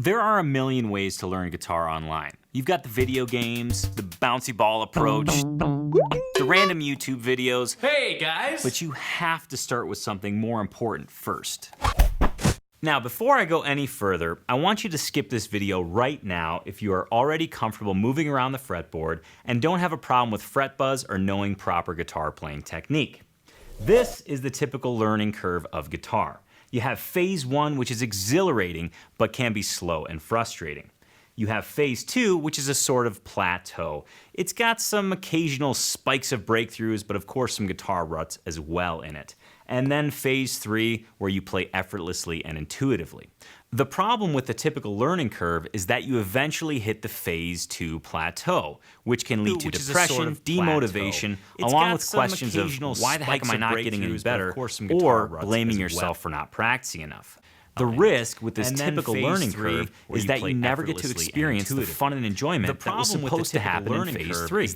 There are a million ways to learn guitar online. You've got the video games, the bouncy ball approach, the random YouTube videos. Hey guys! But you have to start with something more important first. Now, before I go any further, I want you to skip this video right now if you are already comfortable moving around the fretboard and don't have a problem with fret buzz or knowing proper guitar playing technique. This is the typical learning curve of guitar. You have phase 1, which is exhilarating, but can be slow and frustrating. You have phase 2, which is a sort of plateau. It's got some occasional spikes of breakthroughs, but of course some guitar ruts as well in it. And then phase 3, where you play effortlessly and intuitively. The problem with the typical learning curve is that you eventually hit the phase 2 plateau, which can lead to depression, demotivation, along with questions of why the heck am I not getting any better, or blaming yourself for not practicing enough. The risk with this typical learning curve is that you never get to experience the fun and enjoyment that was supposed to happen in phase 3.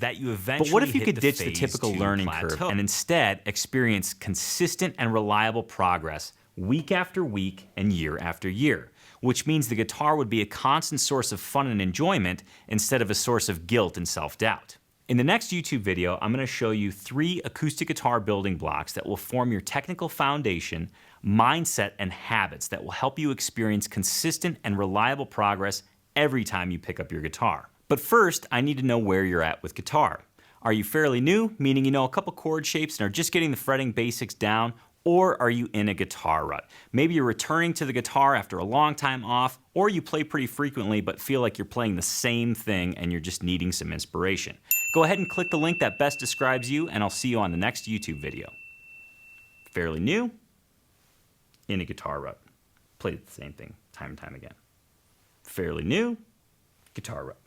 But what if you could ditch the typical learning curve and instead experience consistent and reliable progress week after week and year after year, which means the guitar would be a constant source of fun and enjoyment instead of a source of guilt and self-doubt. In the next YouTube video, I'm going to show you 3 acoustic guitar building blocks that will form your technical foundation, mindset, and habits that will help you experience consistent and reliable progress every time you pick up your guitar. But first, I need to know where you're at with guitar. Are you fairly new, meaning you know a couple chord shapes and are just getting the fretting basics down? Or are you in a guitar rut? Maybe you're returning to the guitar after a long time off, or you play pretty frequently but feel like you're playing the same thing and you're just needing some inspiration. Go ahead and click the link that best describes you, and I'll see you on the next YouTube video. Fairly new, in a guitar rut. Play the same thing time and time again. Fairly new, guitar rut.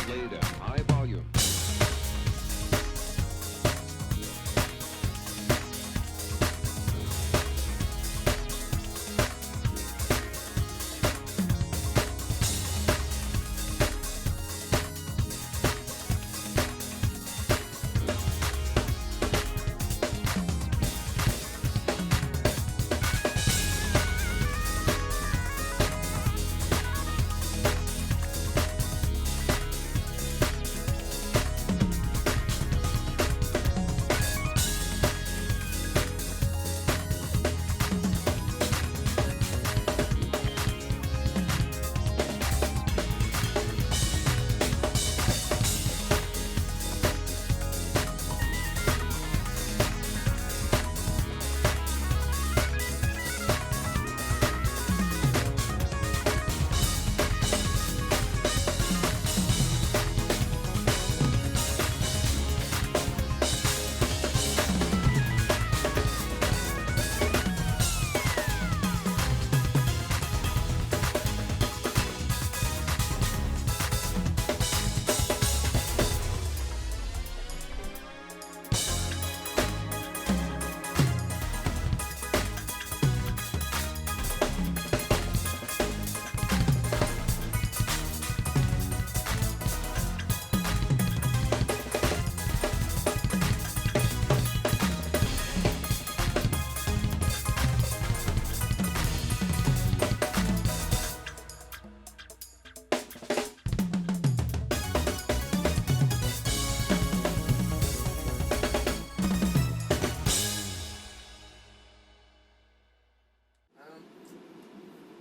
played at high volume.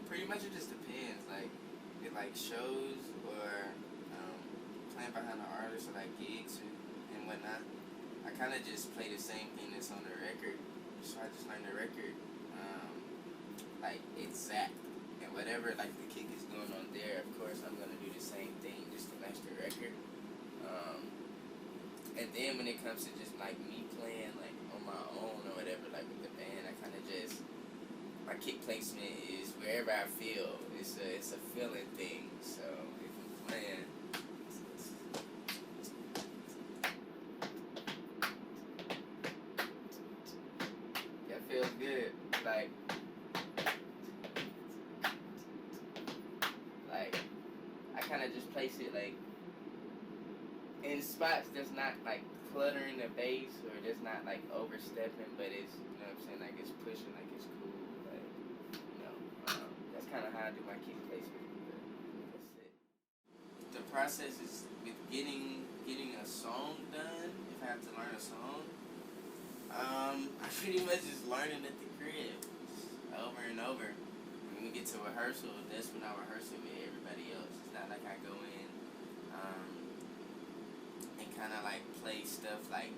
Pretty much it just depends. Like, it like shows or playing behind the artist or like gigs and whatnot. I kind of just play the same thing that's on the record. So I just learn the record like exact. And whatever like the kick is going on there, of course I'm gonna do the same thing just to match the record. And then when it comes to just like me playing like on my own or whatever, like with the band, I kind of just, my kick placement is wherever I feel. It's a feeling thing. So if I'm playing, that feels good. Like I kind of just place it like in spots that's not like cluttering the bass or that's not like overstepping, but it's, you know what I'm saying, like it's pushing, like it's cool, like, you know, that's kind of how I do my kick placement. But that's it. The process is with getting a song done. If I have to learn a song, I pretty much just learning at the crib, over and over. When we get to rehearsal, that's when I rehearse it with everybody else. It's not like I go in and kind of like play stuff like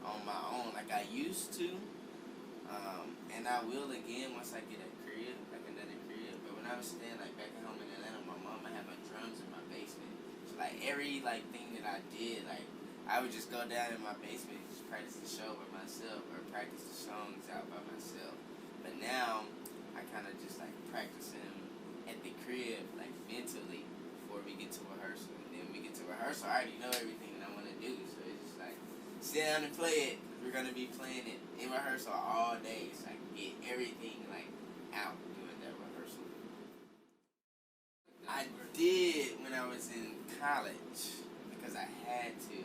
on my own like I used to, and I will again once I get a crib, like another crib. But when I was staying like back at home in Atlanta, my mom had my drums in my basement. So like every like thing that I did, like I would just go down in my basement and just practice the show by myself or practice the songs out by myself. But now I kind of just like practice them at the crib, like mentally, before we get to rehearsal. And then we get to rehearsal, I already know everything that I want to do, so it's just like sit down and play it. We're gonna be playing it in rehearsal all day, so I can get everything like out during that rehearsal. I did when I was in college because I had to.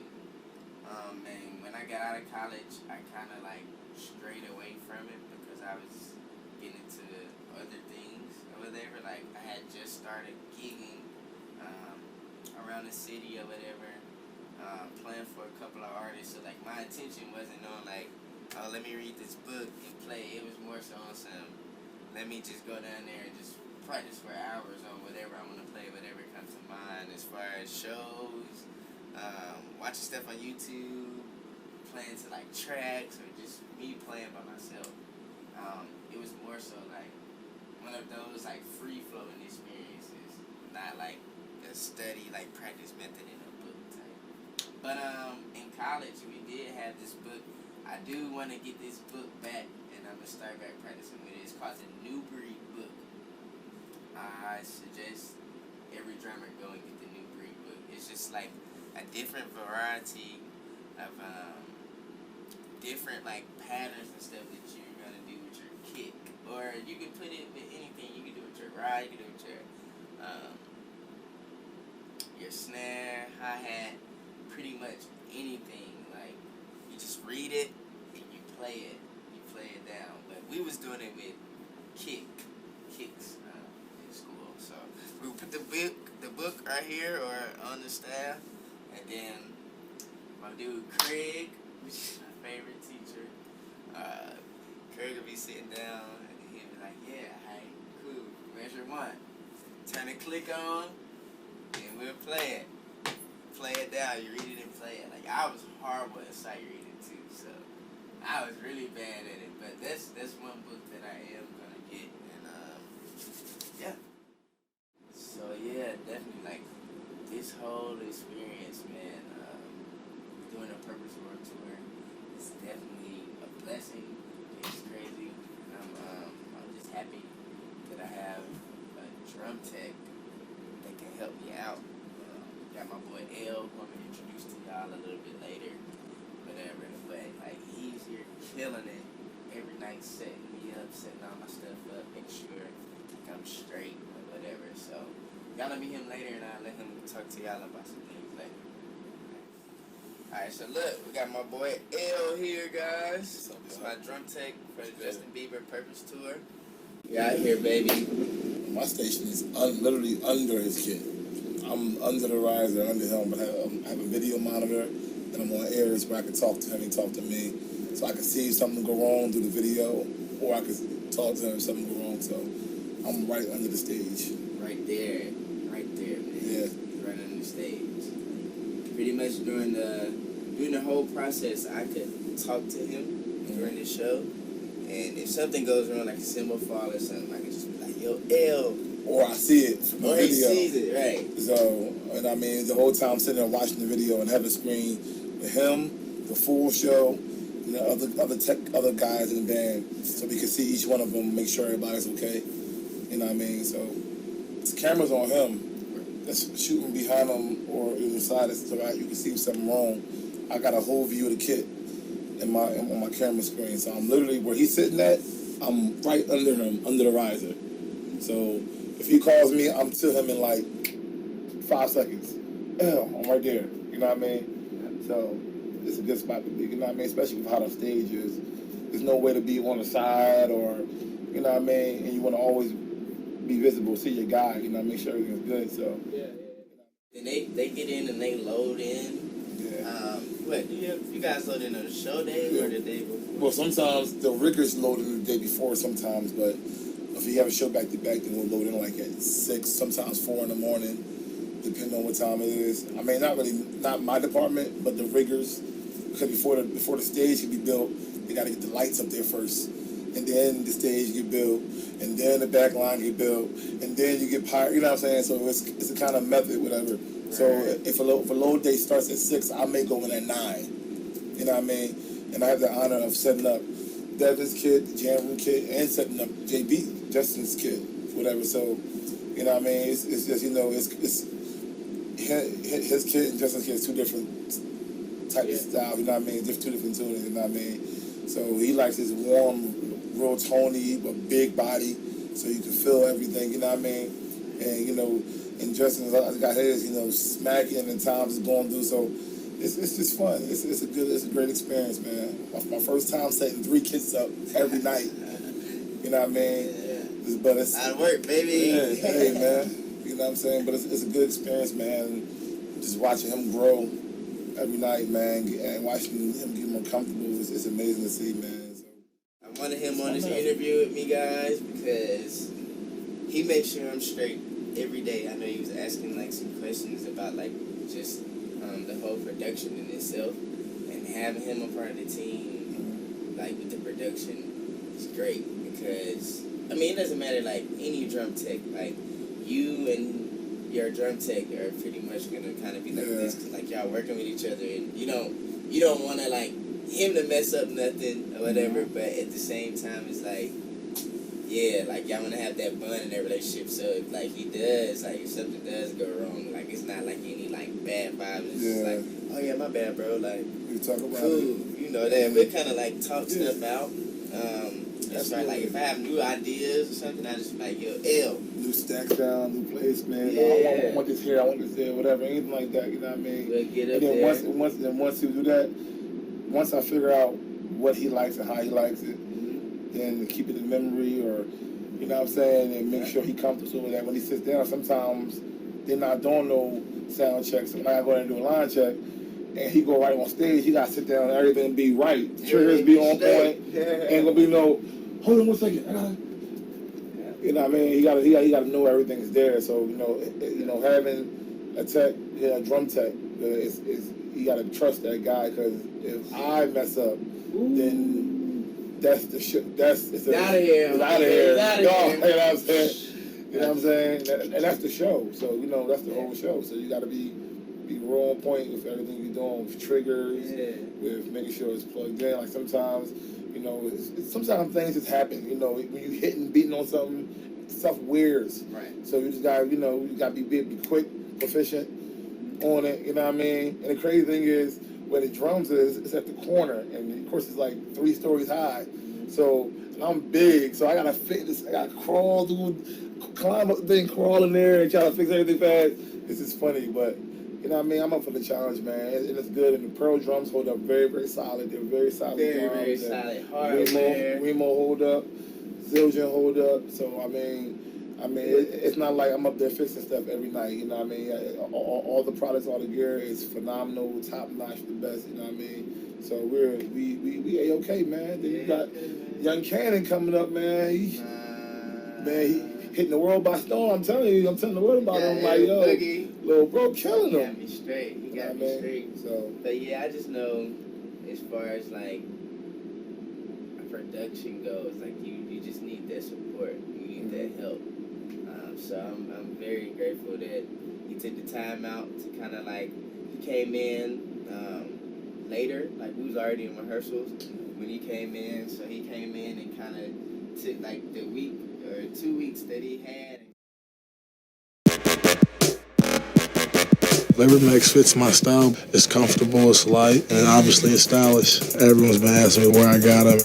And when I got out of college, I kind of like strayed away from it because I was getting into other things or whatever. Like I had just started gigging around the city or whatever, playing for a couple of artists. So like my attention wasn't on like, oh, let me read this book and play. It was more so on some, let me just go down there and just practice for hours on whatever I want to play, whatever comes to mind as far as shows, watching stuff on YouTube, playing to like tracks, or just me playing by myself. It was more so like one of those like free-flowing experiences, not like a study, like practice method in a book type. But in college, we did have this book. I do want to get this book back, and I'm going to start back practicing with it. It's called the New Breed book. I suggest every drummer go and get the New Breed book. It's just like a different variety of different like patterns and stuff that you're gonna do with your kick, or you can put it with anything. You can do it with your ride, you can do it with your snare, hi-hat, pretty much anything. Like, you just read it and you play it down. But we was doing it with kicks in school. So we would put the book right here or on the staff, and then my dude Craig, which is my favorite teacher, Craig would be sitting down and he'd be like, yeah, hey, cool, measure 1. Turn the click on, and we'll play it down. You read it and play it. Like, I was horrible at sight reading too, so I was really bad at it. But that's one book that I am gonna get, and yeah. So yeah, definitely like this whole experience, man. Doing a Purpose World Tour is definitely a blessing. It's crazy. I'm just happy that I have a drum tech that can help me out. Got my boy L, who I'm gonna introduce to y'all a little bit later, whatever. But like, he's here killing it every night, setting me up, setting all my stuff up, make sure I'm straight or whatever. So y'all let me hear him later, and I'll let him talk to y'all about some things later. Alright, so look, we got my boy L here, guys. It's my drum tech for the Justin Bieber Purpose Tour. We out here, baby. My station is literally under his kit. I'm under the riser, under him, but I have a video monitor, and I'm on areas where I can talk to him, he talk to me. So I can see if something go wrong through the video, or I can talk to him if something go wrong. So I'm right under the stage. Right there, man. Yeah. Right under the stage. Pretty much during the whole process, I could talk to him during the show, and if something goes wrong, like a cymbal fall or something, I can just be like, yo, L. Or I see it from the Or video. he sees it, right. So, and I mean, the whole time I'm sitting there watching the video and have a screen with him, the full show, and the other guys in the band, so we can see each one of them, make sure everybody's okay. You know what I mean? So, the camera's on him. That's shooting behind him or either side, so you can see if something wrong. I got a whole view of the kit on my camera screen. So I'm literally where he's sitting at. I'm right under him, under the riser. So if he calls me, I'm to him in like 5 seconds. I'm right there. You know what I mean? So it's a good spot to be. You know what I mean? Especially with how the stage is. There's no way to be on the side or, you know what I mean? And you want to always be visible, see your guy. You know, make sure everything's good. So Yeah. And they get in and they load in. yeah. What do you guys load in on the show day or the day before? Well, sometimes the riggers load in the day before sometimes, but if you have a show back to back, then we'll load in like at 6, sometimes 4 in the morning, depending on what time it is. I mean, not my department, but the riggers, because before the stage can be built, they got to get the lights up there first, and then the stage get built, and then the back line get built, and then you get power. You know what I'm saying? So it's a kind of method, whatever. So if a load day starts at 6, I may go in at 9. You know what I mean? And I have the honor of setting up Devin's kit, the jam room kit, and setting up JB, Justin's kit, whatever. So, you know what I mean? It's just, you know, it's his kit and Justin's kit is 2 different types of style, you know what I mean? 2 different tunings, you know what I mean? So he likes his warm, real tony, but big body, so you can feel everything, you know what I mean? And, you know, and Justin's got his, you know, smacking and times is going through, so it's just fun. It's a great experience, man. My first time setting 3 kits up every night. You know what I mean? Yeah. But it's Out of work, baby. Yeah, hey, man. You know what I'm saying? But it's a good experience, man. Just watching him grow every night, man, and watching him get more comfortable is amazing to see, man. So, I wanted him on this interview with me, guys, because he makes sure I'm straight every day. I know he was asking like some questions about like just the whole production in itself, and having him a part of the team, like with the production, is great because I mean it doesn't matter like any drum tech, like you and your drum tech are pretty much gonna kind of be like this, cause like y'all working with each other, and you don't want to like him to mess up nothing or whatever, but at the same time it's like yeah, like y'all wanna have that bond in that relationship. So if like he does, like if something does go wrong, like it's not like any like bad vibes. It's just like, oh yeah, my bad, bro. Like We talk about cool, it. you know that. We kind of like talk stuff out. That's right. Like Absolutely. if I have new ideas or something, I just be like, yo, L. New stacks down, new placement. Yeah. I want this here, I want this there, whatever, anything like that. You know what I mean? We'll get up And then there. once you do that, once I figure out what he likes and how he likes it, then keep it in memory, or you know what I'm saying, and make sure he comfortable with that. When he sits down, sometimes they're not doing no sound checks. When I go in and do a line check, and he go right on stage, he got to sit down and everything be right. The triggers be on point. Ain't gonna be no, hold on 1 second. You know what I mean? He gotta know everything's there. So you know, having a tech, drum tech, is you gotta trust that guy, because if I mess up, then that's the shit. It's Out of here. It's out of here. Outta No, here. you know what I'm saying? You know what I'm saying? And that's the show. So that's the whole show. So you gotta be real on point with everything you're doing, with triggers, with making sure it's plugged in. Like sometimes, sometimes things just happen. When you hitting, beating on something, stuff weirds. Right. So you just gotta, you gotta be quick, proficient on it. You know what I mean? And the crazy thing is, where the drums is, it's at the corner, and of course it's like 3 stories high. So I'm big, so I gotta fit this. I gotta climb up the thing, crawl in there, and try to fix everything fast. This is funny, but. You know what I mean? I'm up for the challenge, man. And it's good. And the Pearl drums hold up very, very solid. They're very solid drums. Very solid. Hardware. Remo hold up. Zildjian hold up. So, I mean, it's not like I'm up there fixing stuff every night. You know what I mean? All the products, all the gear is phenomenal, top notch, the best. You know what I mean? So we A-okay, man. Then you got Young Cannon coming up, man. He hitting the world by storm. I'm telling the world about him. Like, yo, little bro killing him. He got me straight. He got me straight. So, but yeah, I just know as far as like production goes, like you just need that support. You need that help. So I'm very grateful that he took the time out to kind of like, he came in later, like we was already in rehearsals when he came in. So he came in and kind of took like the week or 2 weeks that he had. Labor Max fits my style. It's comfortable, it's light, and obviously it's stylish. Everyone's been asking me where I got them.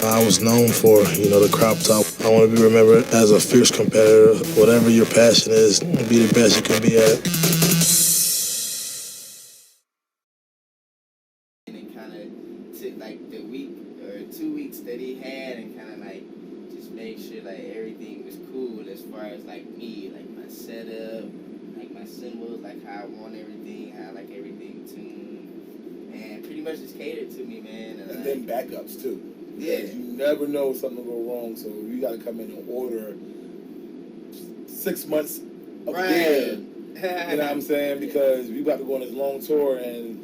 I was known for, the crop top. I want to be remembered as a fierce competitor. Whatever your passion is, be the best you can be at. And kind of took like the week or 2 weeks that he had and kind of like just made sure like everything was cool as far as like me, like my setup, like my cymbals, like how I want everything, how I like everything tuned, and pretty much just catered to me, man. And then backups too. Yeah. You never know something will go wrong, so you got to come in and order 6 months of gear. You know what I'm saying? Because we about to go on this long tour, and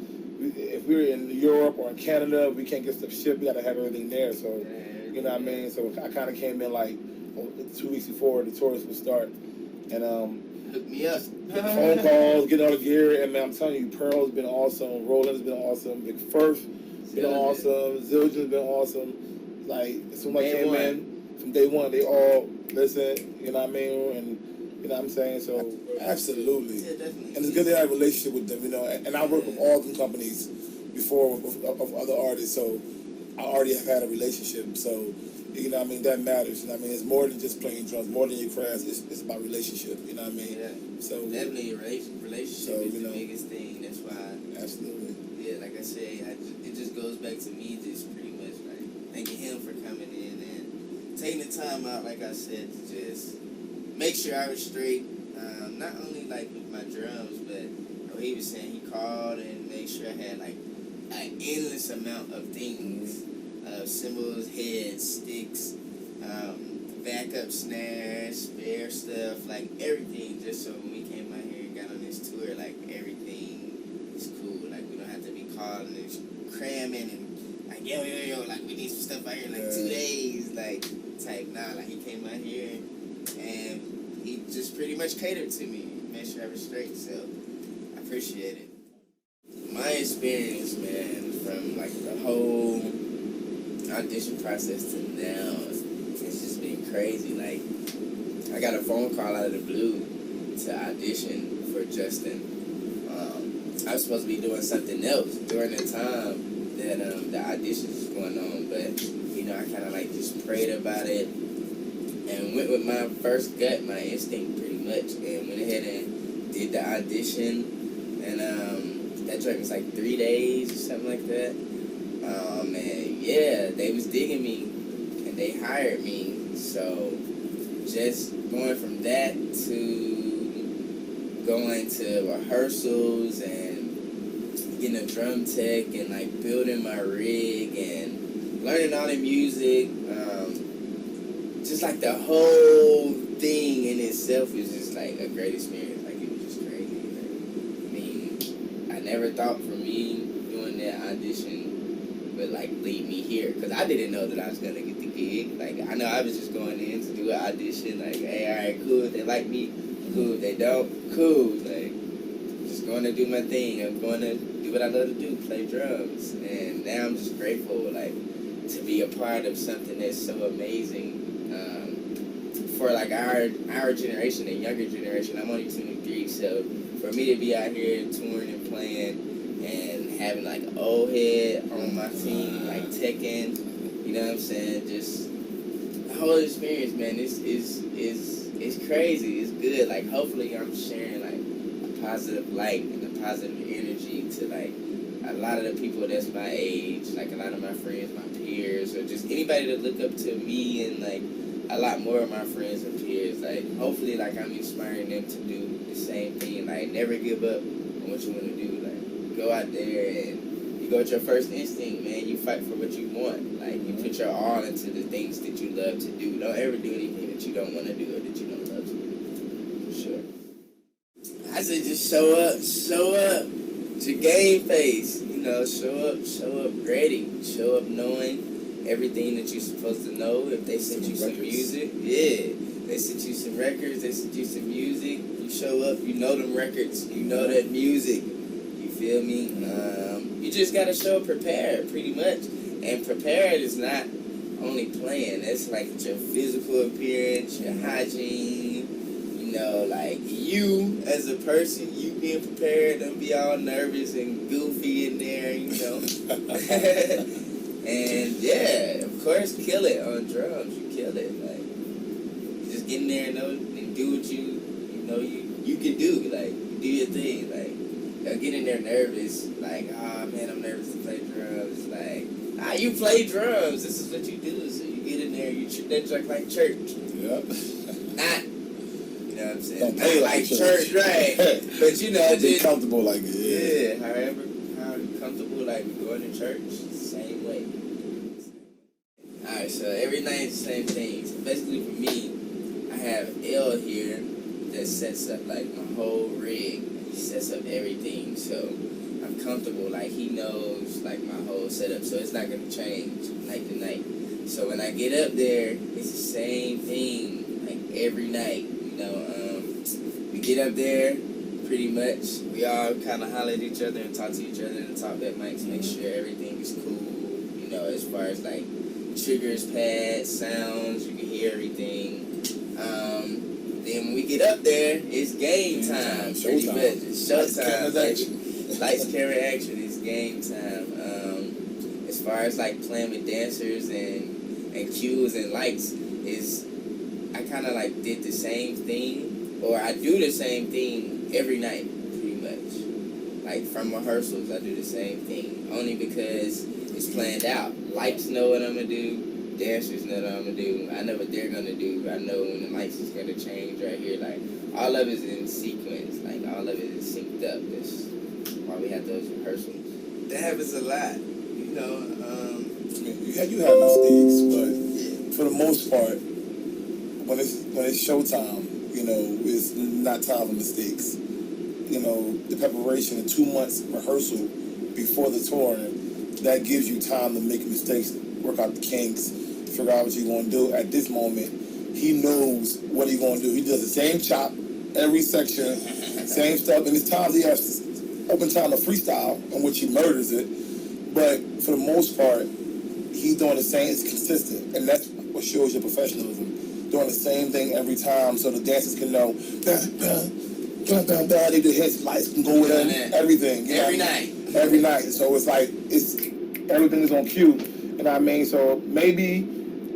if we're in Europe or in Canada, we can't get stuff shipped. We got to have everything there. So, you know what I mean? So I kind of came in like 2 weeks before the tours would start, and hook me up. phone calls, getting all the gear, and man, I'm telling you, Pearl's been awesome, Roland's been awesome, Big Firth been awesome, Zildjian's been awesome. Like, as soon as I came in, from day one, they all listen, you know what I mean, and you know what I'm saying, so absolutely. Yeah, definitely. And it's good to have a relationship with them, and I worked with all them companies before of other artists, so I already have had a relationship, so you know what I mean, that matters, you know what I mean, it's more than just playing drums, more than your craft, it's about relationship, you know what I mean? Yeah. So definitely a relationship is the biggest thing, that's why. Absolutely. Yeah, like I said, it just goes back to me just pretty much like thanking him for coming in and taking the time out, like I said, to just make sure I was straight. Not only like with my drums, but he was saying he called and made sure I had like an endless amount of things, cymbals, heads, sticks, backup snares, spare stuff, like everything, just so when we came out here and got on this tour, like everything is cool. Like we don't have to be calling and cramming and like yo, like we need some stuff out here in like 2 days, like type. Nah, like he came out here and he just pretty much catered to me, made sure I was straight. So I appreciate it. My experience, man, from like the whole audition process to now, been crazy. Like, I got a phone call out of the blue to audition for Justin. I was supposed to be doing something else during the time that the audition was going on, but you know, I kind of like just prayed about it and went with my first gut, my instinct, pretty much, and went ahead and did the audition. And that joint was like 3 days or something like that. And yeah, they was digging me and they hired me. So just going from that to going to rehearsals and getting a drum tech and like building my rig and learning all the music, just like the whole thing in itself was just like a great experience. Like, it was just crazy. Like, I mean, I never thought for me doing that audition would like lead me here, because I didn't know that I was gonna get the gig. Like, I know I was just going in to do an audition. Like, hey, all right, cool. If they like me, cool. If they don't, cool. Like, I'm just going to do my thing. I'm going to do what I love to do, play drums. And now I'm just grateful, like, to be a part of something that's so amazing. For like our generation and younger generation. I'm only 23, so for me to be out here touring and playing and having like an old head on my team, like teching, you know what I'm saying? Just the whole experience, man, is crazy. It's good. Like, hopefully I'm sharing like a positive light and a positive energy to like a lot of the people that's my age, like a lot of my friends, my peers, or just anybody that look up to me, and like a lot more of my friends and peers. Like, hopefully, like, I'm inspiring them to do the same thing. Like, never give up on what you want to do. Like, go out there and you go with your first instinct, man. You fight for what you want. Like, you put your all into the things that you love to do. Don't ever do anything that you don't want to do or that you don't love to do. For sure. I said just show up. It's your game face. You know, show up ready. Show up knowing everything that you're supposed to know. If they sent you some music, yeah. They sent you some records, they sent you some music. You show up, you know them records, you know that music. You feel me? You just gotta show up prepared, pretty much. And prepared is not only playing. That's like your physical appearance, your hygiene. You know, like you as a person, you being prepared. Don't be all nervous and goofy in there, you know. And yeah, of course, kill it on drums. You kill it. Like, just get in there and do what you know you can do. Like, do your thing. Like, get in there nervous. Like, man, I'm nervous to play drums. Like, you play drums. This is what you do. So you get in there, you treat that joint like church. Yep. Not, you know what I'm saying? Don't play like church, right? But you know, be comfortable like it. Yeah. How comfortable like going to church. Same way. Alright, so every night the same thing. So basically for me, I have L here that sets up like my whole rig. He sets up everything, so I'm comfortable. Like, he knows like my whole setup, so it's not gonna change night to night. So when I get up there, it's the same thing like every night. You know, we get up there. Pretty much, we all kind of holler at each other and talk to each other in the top that mics, make sure everything is cool, you know, as far as like triggers, pads, sounds, you can hear everything. Then when we get up there, it's game time, pretty much. It's showtime. Lights, camera, action, it's game time. As far as like playing with dancers and cues and lights, is I kind of like did the same thing, or I do the same thing every night, pretty much. Like, from rehearsals, I do the same thing. Only because it's planned out. Lights know what I'm going to do. Dancers know what I'm going to do. I know what they're going to do. I know when the lights is going to change right here. Like, all of it is in sequence. Like, all of it is synced up. That's why we have those rehearsals. That happens a lot. You know, you have mistakes, but for the most part, when it's showtime, you know, it's not time for mistakes. You know, the preparation of 2 months rehearsal before the tour, that gives you time to make mistakes, work out the kinks, figure out what you're going to do. At this moment, he knows what he's going to do. He does the same chop, every section, same stuff, and it's times he has open time to freestyle, in which he murders it. But for the most part, he's doing the same. It's consistent, and that's what shows your professionalism. Doing the same thing every time, so the dancers can know. They do hits, lights can go with it, everything. Every night. Every night. So it's like everything is on cue. And I mean, so maybe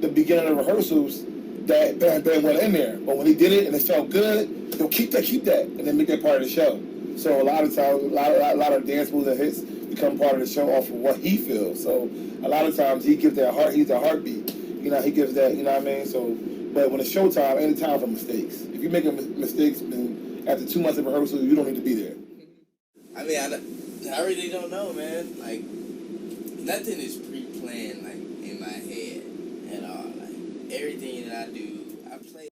the beginning of rehearsals that bam went in there, but when he did it and it felt good, he'll keep that, and then make that part of the show. So a lot of times, a lot of dance moves and hits become part of the show off of what he feels. So a lot of times he gives that heart, he's the heartbeat. You know, he gives that. You know what I mean? So, but when it's showtime, ain't time for mistakes. If you're making mistakes, then after 2 months of rehearsal, you don't need to be there. I mean, I really don't know, man. Like, nothing is pre-planned, like, in my head at all. Like, everything that I do, I play.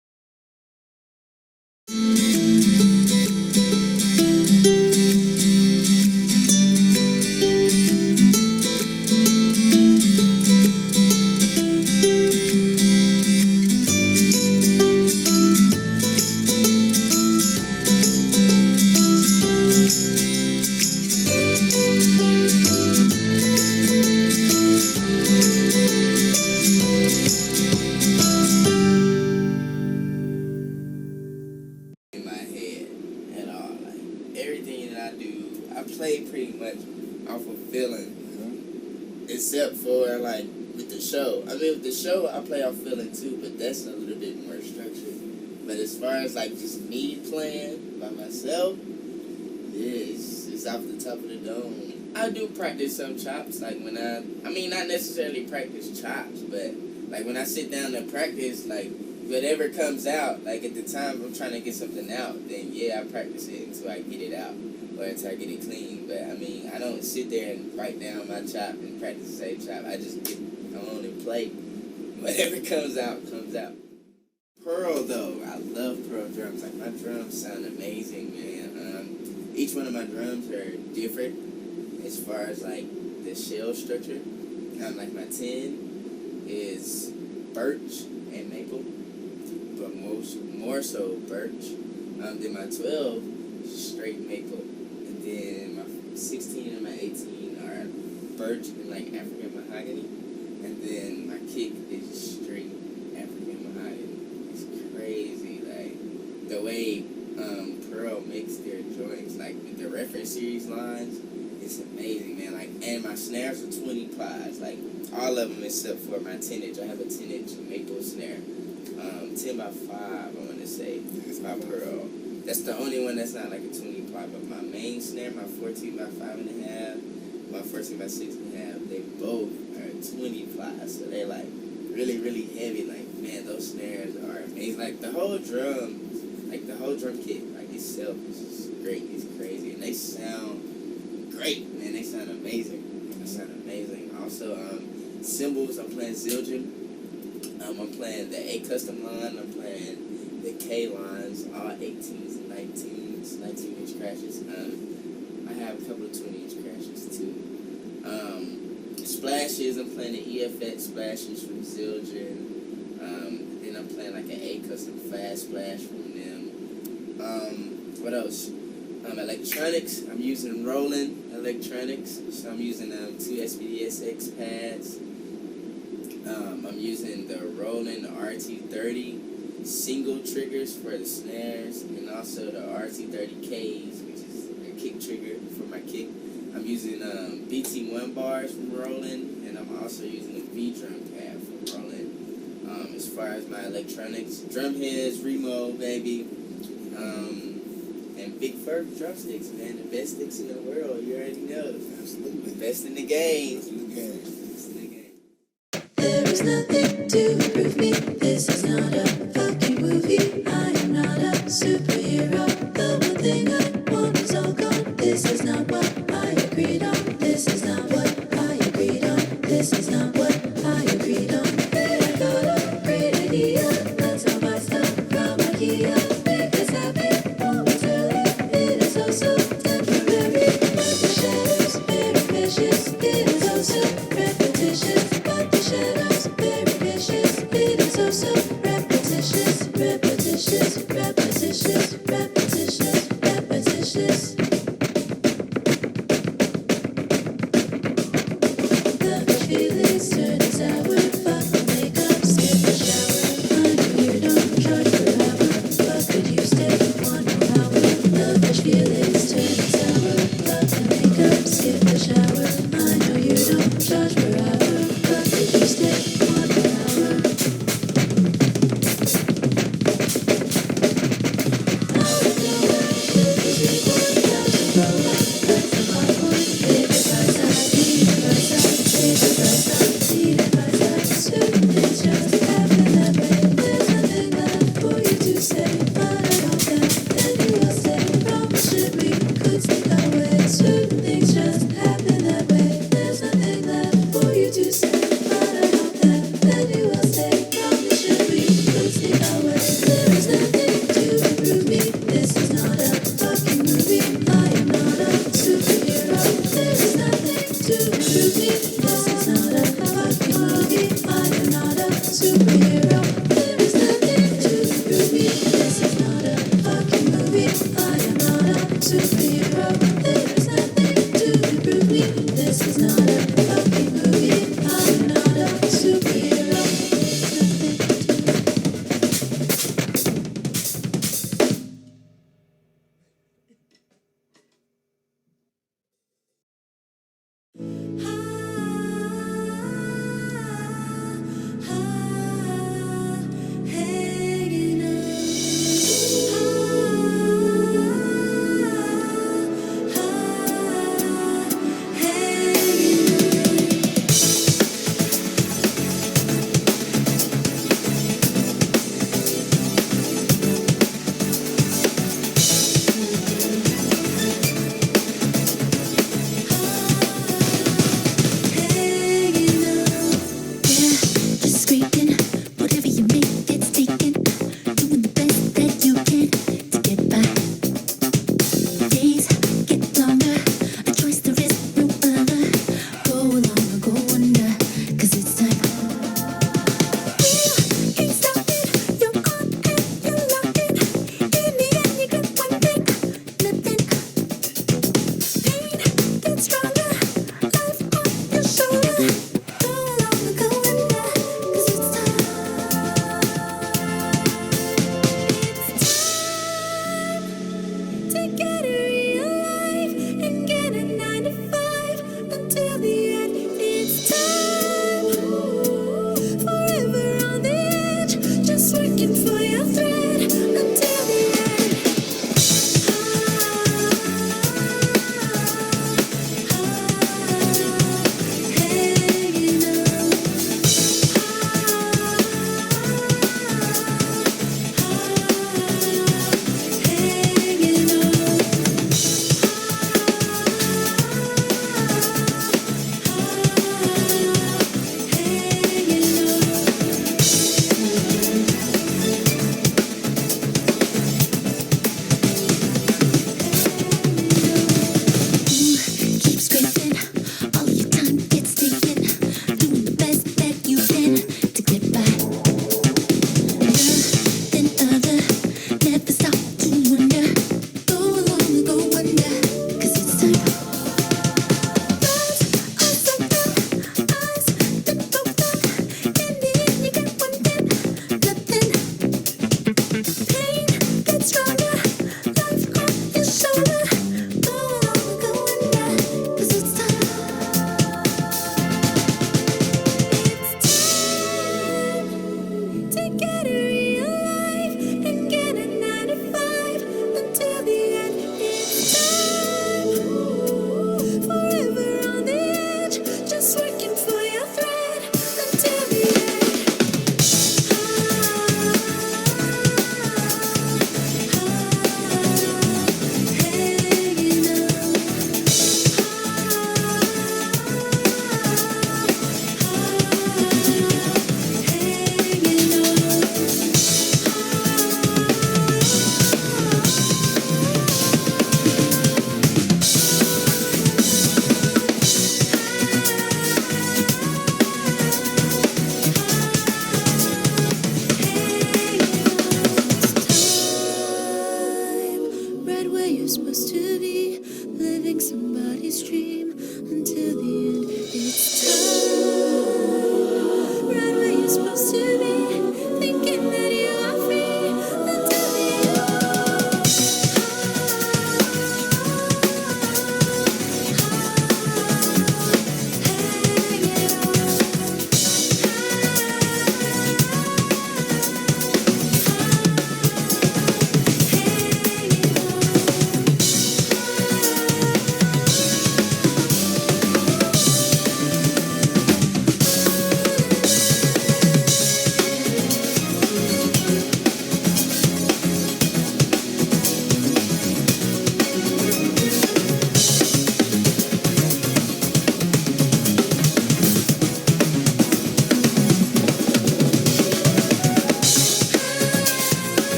Pretty much off of feeling, except for like with the show. I mean, with the show, I play off feeling too, but that's a little bit more structured. But as far as like just me playing by myself, it's off the top of the dome. I do practice some chops, like when I mean, not necessarily practice chops, but like when I sit down to practice, like whatever comes out, like at the time I'm trying to get something out, then yeah, I practice it until I get it out. Or until I get it clean. But I mean, I don't sit there and write down my chop and practice the same chop. I just get on and play. Whatever comes out, comes out. Pearl though, I love Pearl drums. Like my drums sound amazing, man. Each one of my drums are different as far as like the shell structure. Like my 10 is birch and maple, but more so birch. Then my 12 straight maple. Then my 16 and my 18 are birch and like African mahogany, and then my kick is straight African mahogany. It's crazy, like the way Pearl makes their joints, like with the reference series lines. It's amazing, man. Like, and my snares are 20 plies, like all of them except for my 10-inch. I have a 10-inch maple snare, 10 by 5. I want to say it's my Pearl. That's the only one that's not like a 20 ply, but my main snare, my 14 by 5.5, my 14 by 6.5, they both are 20 ply, so they're like really, really heavy. Like, man, those snares are amazing. Like the whole drum kit, like itself is just great. It's crazy, and they sound great, man. They sound amazing. They sound amazing. Also, cymbals, I'm playing Zildjian. I'm playing the A custom line. I'm playing the K lines, all 18s and 19-inch crashes. I have a couple of 20-inch crashes too. Splashes, I'm playing the EFX splashes from Zildjian. Then I'm playing like an A custom fast splash from them. What else? Electronics, I'm using Roland electronics. So I'm using 2 SPDSX pads. I'm using the Roland RT30 single triggers for the snares, and also the RT30Ks, which is a kick trigger for my kick. I'm using BT1 bars from Roland, and I'm also using the V-drum pad from Roland. As far as my electronics, drum heads, Remo, baby, and Big Fur drumsticks, man, the best sticks in the world, you already know. Absolutely. Best in the game. Best in the game. Best in the game. There is nothing to prove me. This is not a fucking movie. I am not a superhero. The one thing I want is all gone. This is not what I agreed on. This is not what I agreed on. This is not what I agreed on. Hey, I got a great idea. Let's all buy stuff from IKEA. Make us happy momentarily. It is also temporary. But the shadows very vicious. It is also repetitious. But the shadows very vicious. It is also repetitious, repetitious, repetitious, repetitious, repetitious. The feelings turn inside.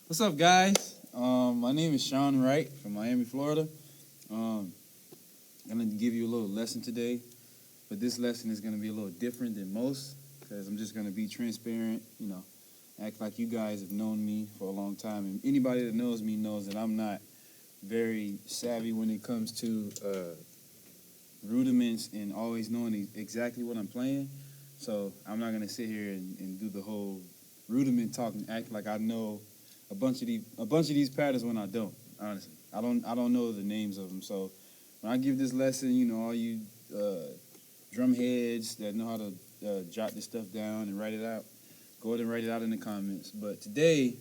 What's up, guys? My name is Sean Wright from Miami, Florida. I'm going to give you a little lesson today, but this lesson is going to be a little different than most because I'm just going to be transparent, act like you guys have known me for a long time. And anybody that knows me knows that I'm not very savvy when it comes to rudiments and always knowing exactly what I'm playing. So I'm not going to sit here and do the whole rudiment talk and act like I know a bunch of these patterns when I don't. Honestly, I don't know the names of them. So when I give this lesson, all you drum heads that know how to jot this stuff down and write it out, go ahead and write it out in the comments. But today,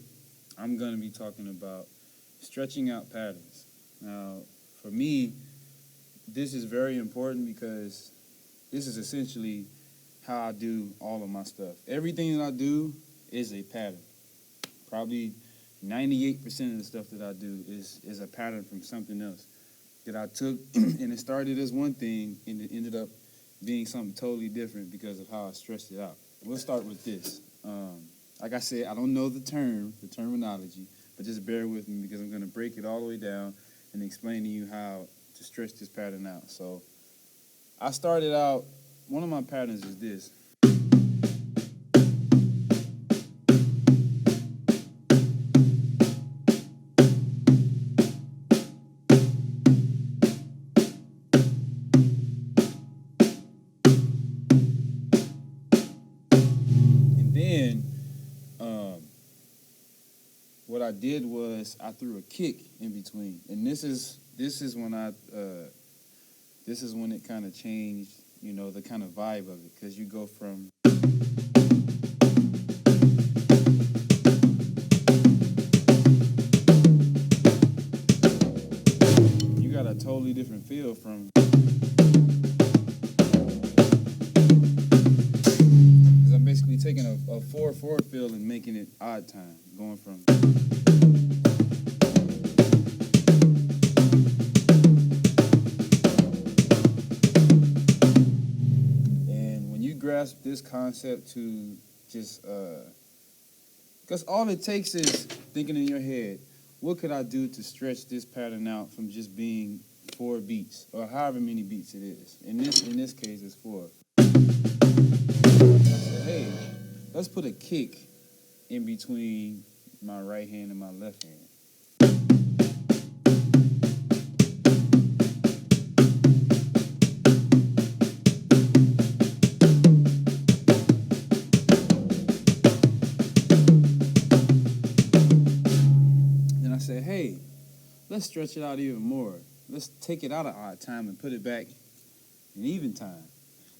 I'm going to be talking about stretching out patterns. Now, for me, this is very important because this is essentially how I do all of my stuff. Everything that I do is a pattern. Probably 98% of the stuff that I do is a pattern from something else that I took, and it started as one thing, and it ended up being something totally different because of how I stretched it out. We'll start with this. Like I said, I don't know the terminology, but just bear with me because I'm going to break it all the way down and explain to you how to stretch this pattern out. So I started out, one of my patterns is this. What I did was I threw a kick in between, and this is when it kind of changed, the kind of vibe of it, because you go from you got a totally different feel from. Because I'm basically taking a 4/4 feel and making it odd time, going from. Grasp this concept to just because all it takes is thinking in your head, what could I do to stretch this pattern out from just being 4 beats or however many beats it is. In this case it's 4. I said, hey, let's put a kick in between my right hand and my left hand. Say, hey, let's stretch it out even more. Let's take it out of odd time and put it back in even time.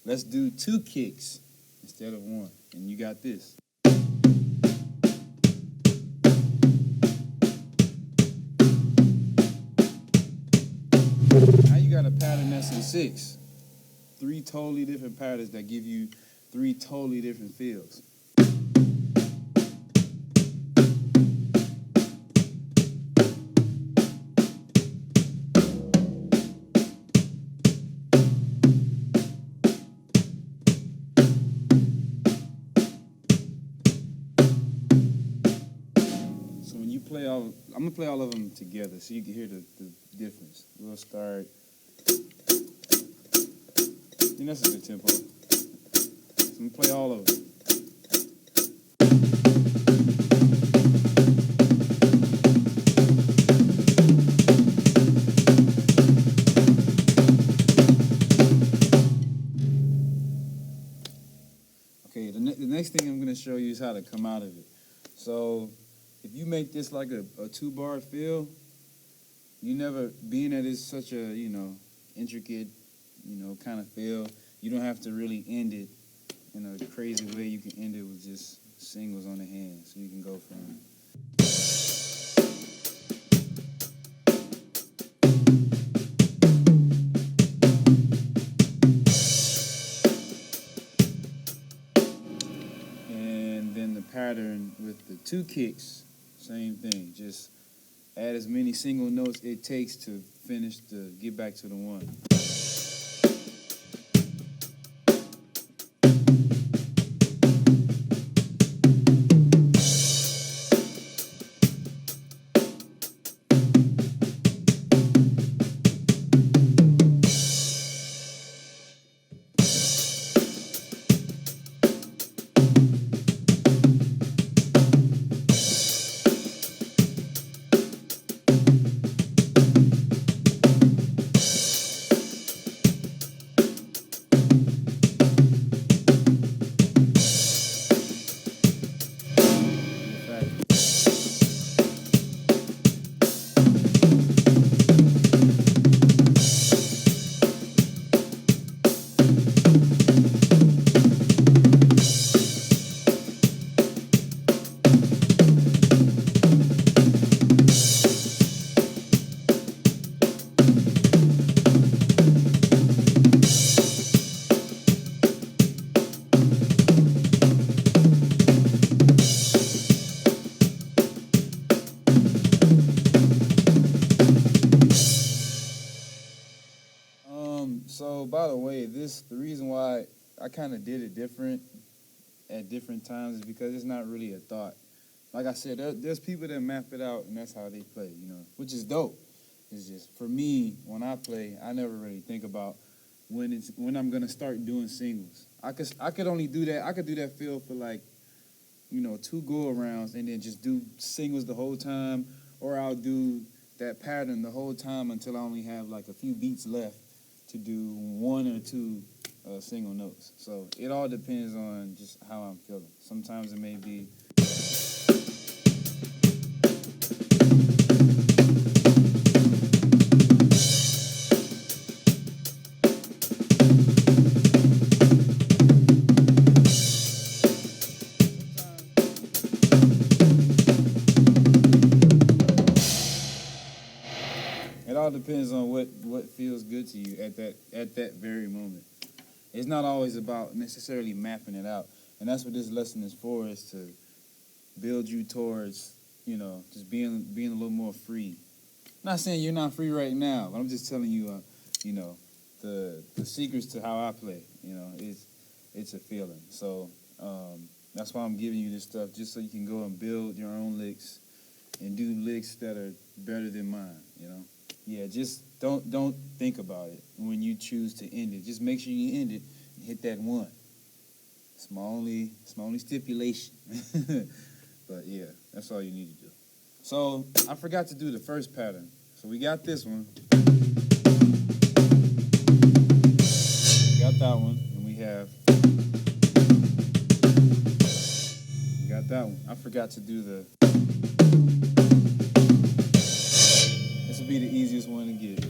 Let's do 2 kicks instead of 1. And you got this. Now you got a pattern that's in 6. 3 totally different patterns that give you 3 totally different feels. I'm gonna play all of them together so you can hear the difference. We'll start. That's a good tempo. So I'm gonna play all of them. Okay, the next thing I'm gonna show you is how to come out of it. So if you make this like a 2-bar feel, you never, being that it's such a, intricate, kind of feel, you don't have to really end it in a crazy way. You can end it with just singles on the hand. So you can go from. And then the pattern with the 2 kicks, same thing. Just add as many single notes it takes to finish to get back to the 1. guess the reason why I kind of did it different at different times is because it's not really a thought. Like I said, there's people that map it out and that's how they play, you know, which is dope. It's just, for me, when I play, I never really think about when I'm gonna start doing singles. I could only do that. I could do that feel for like, you know, 2 go-arounds and then just do singles the whole time, or I'll do that pattern the whole time until I only have like a few beats left to do 1 or 2 single notes. So it all depends on just how I'm feeling. Sometimes it may be depends on what feels good to you at that very moment. It's not always about necessarily mapping it out, and that's what this lesson is for, is to build you towards, you know, just being a little more free. I'm not saying you're not free right now, but I'm just telling you, you know, the secrets to how I play. You know, it's a feeling. So that's why I'm giving you this stuff, just so you can go and build your own licks and do licks that are better than mine. You know. Yeah, just don't think about it when you choose to end it. Just make sure you end it and hit that 1. It's my only stipulation. But yeah, that's all you need to do. So I forgot to do the first pattern. So we got this one. We got that one, and we got that one. I forgot to do the. This will be the easiest one to get.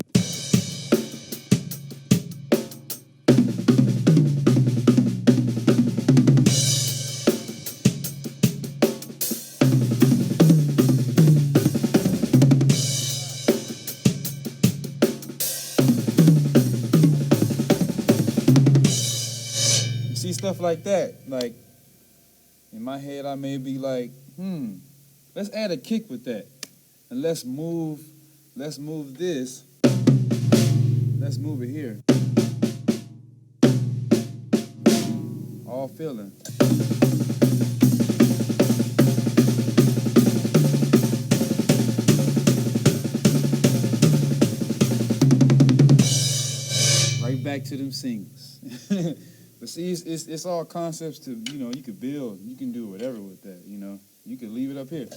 You see stuff like that, like in my head I may be like, let's add a kick with that. And let's move this. Let's move it here. All feeling. Right back to them singles. But see, it's all concepts to, you know, you could build. You can do whatever with that, you know. You could leave it up here.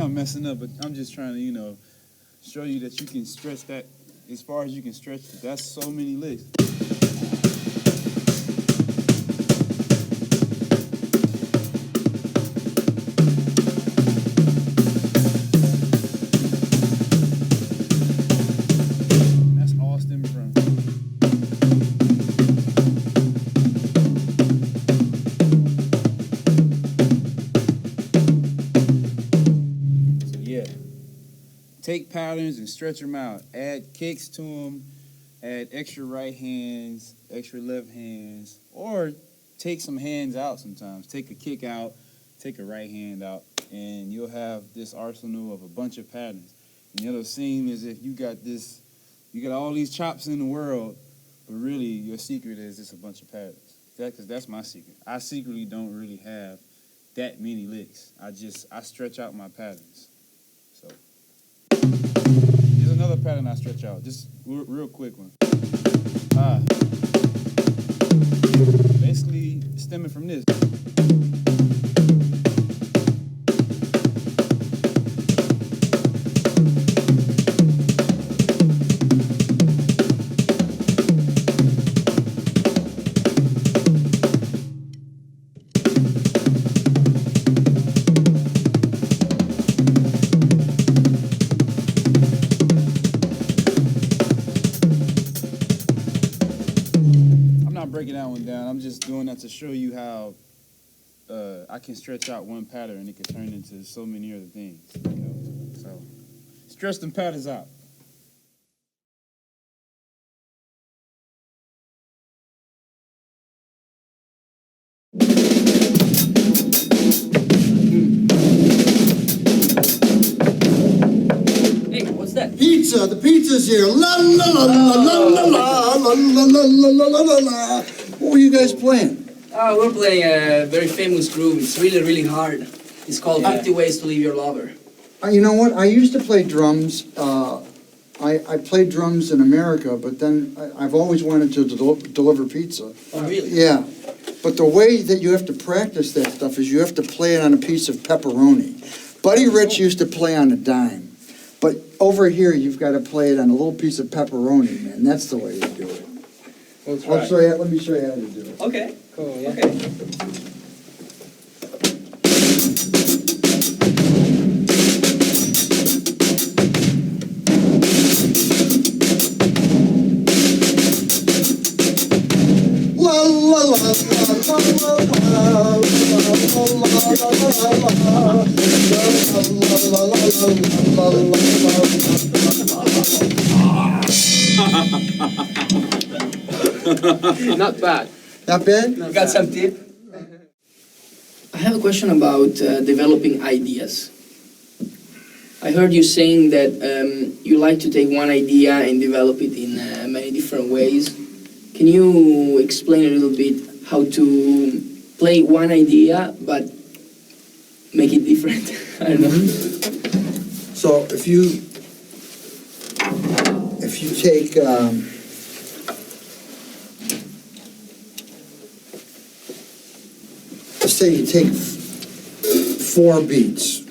I'm messing up, but I'm just trying to, you know, show you that you can stretch that as far as you can stretch it. That's so many licks. And that's all stemming from. Take patterns and stretch them out. Add kicks to them. Add extra right hands, extra left hands, or take some hands out sometimes. Take a kick out, take a right hand out, and you'll have this arsenal of a bunch of patterns. And it'll seem as if you got all these chops in the world, but really your secret is just a bunch of patterns. Because that's my secret. I secretly don't really have that many licks. I stretch out my patterns. So. Here's another pattern I stretch out, just real quick one. Basically stemming from this. Breaking that one down. I'm just doing that to show you how I can stretch out one pattern and it can turn into so many other things. You know? So stretch them patterns out. Pizza, the pizza's here. La la la la la la la la la la la la la. What were you guys playing? We're playing a very famous groove. It's really, really hard. It's called 50 Ways to Leave Your Lover. You know what? I used to play drums. I played drums in America, but then I've always wanted to deliver pizza. Oh, really? Yeah. But the way that you have to practice that stuff is you have to play it on a piece of pepperoni. Buddy Rich used to play on a dime. But over here, you've got to play it on a little piece of pepperoni, man. That's the way you do it. We'll Show you. Let me show you how to do it. Okay, cool, yeah. Okay. La la la la Not bad. Not bad? You got some tip? I have a question about developing ideas. I heard you saying that you like to take one idea and develop it in many different ways. Can you explain a little bit how to play one idea but make it different? I don't know. So if you take let's say you take 4 beats,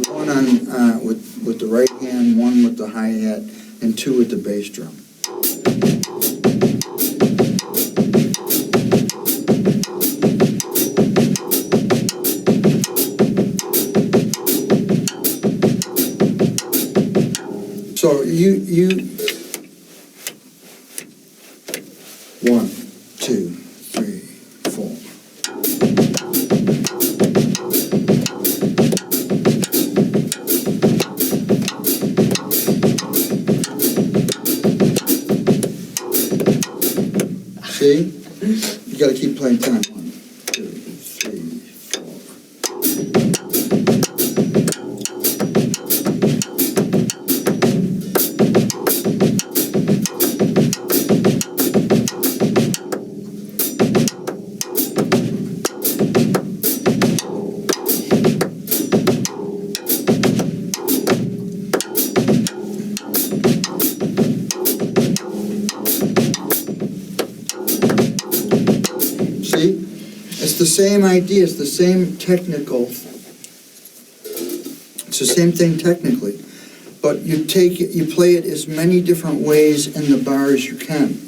one on with the right hand, one with the hi-hat, and 2 with the bass drum. So you 1, 2, 3, 4. See? You gotta keep playing time. 1, 2, 3, 4. See? It's the same idea, it's the same technical, it's the same thing technically, but you take it, you play it as many different ways in the bar as you can.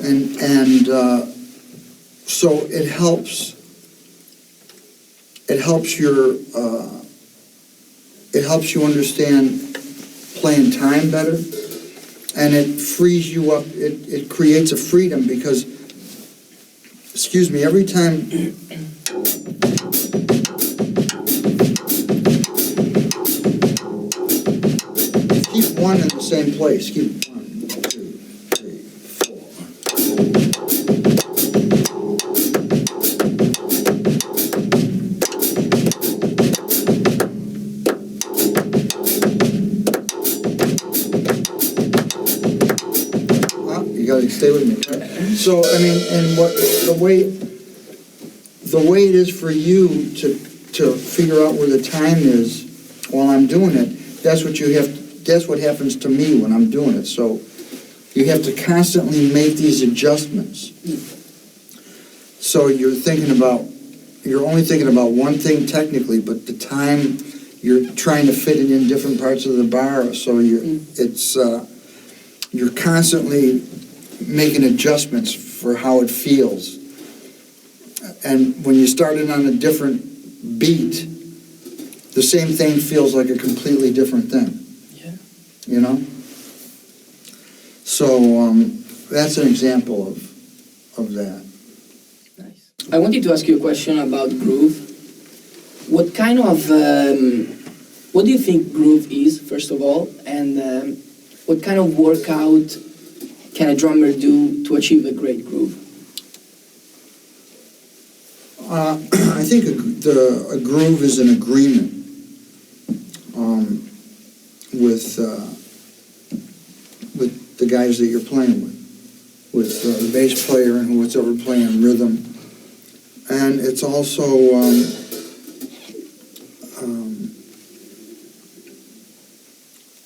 And so it helps you understand playing time better, and it frees you up, it creates a freedom because, excuse me, every time keep one in the same place. Keep 1, 2, 3, 4. You gotta stay with me. Right? So I mean, and what the way it is for you to figure out where the time is while I'm doing it, that's what you have. That's what happens to me when I'm doing it. So you have to constantly make these adjustments. So you're only thinking about one thing technically, but the time you're trying to fit it in different parts of the bar. So you're constantly making adjustments for how it feels. And when you start it on a different beat, the same thing feels like a completely different thing. Yeah. You know? So that's an example of that. Nice. I wanted to ask you a question about groove. What kind of, what do you think groove is, first of all? And what kind of workout can a drummer do to achieve a great groove? I think a groove is an agreement with the guys that you're playing with the bass player and who's ever playing rhythm. And it's also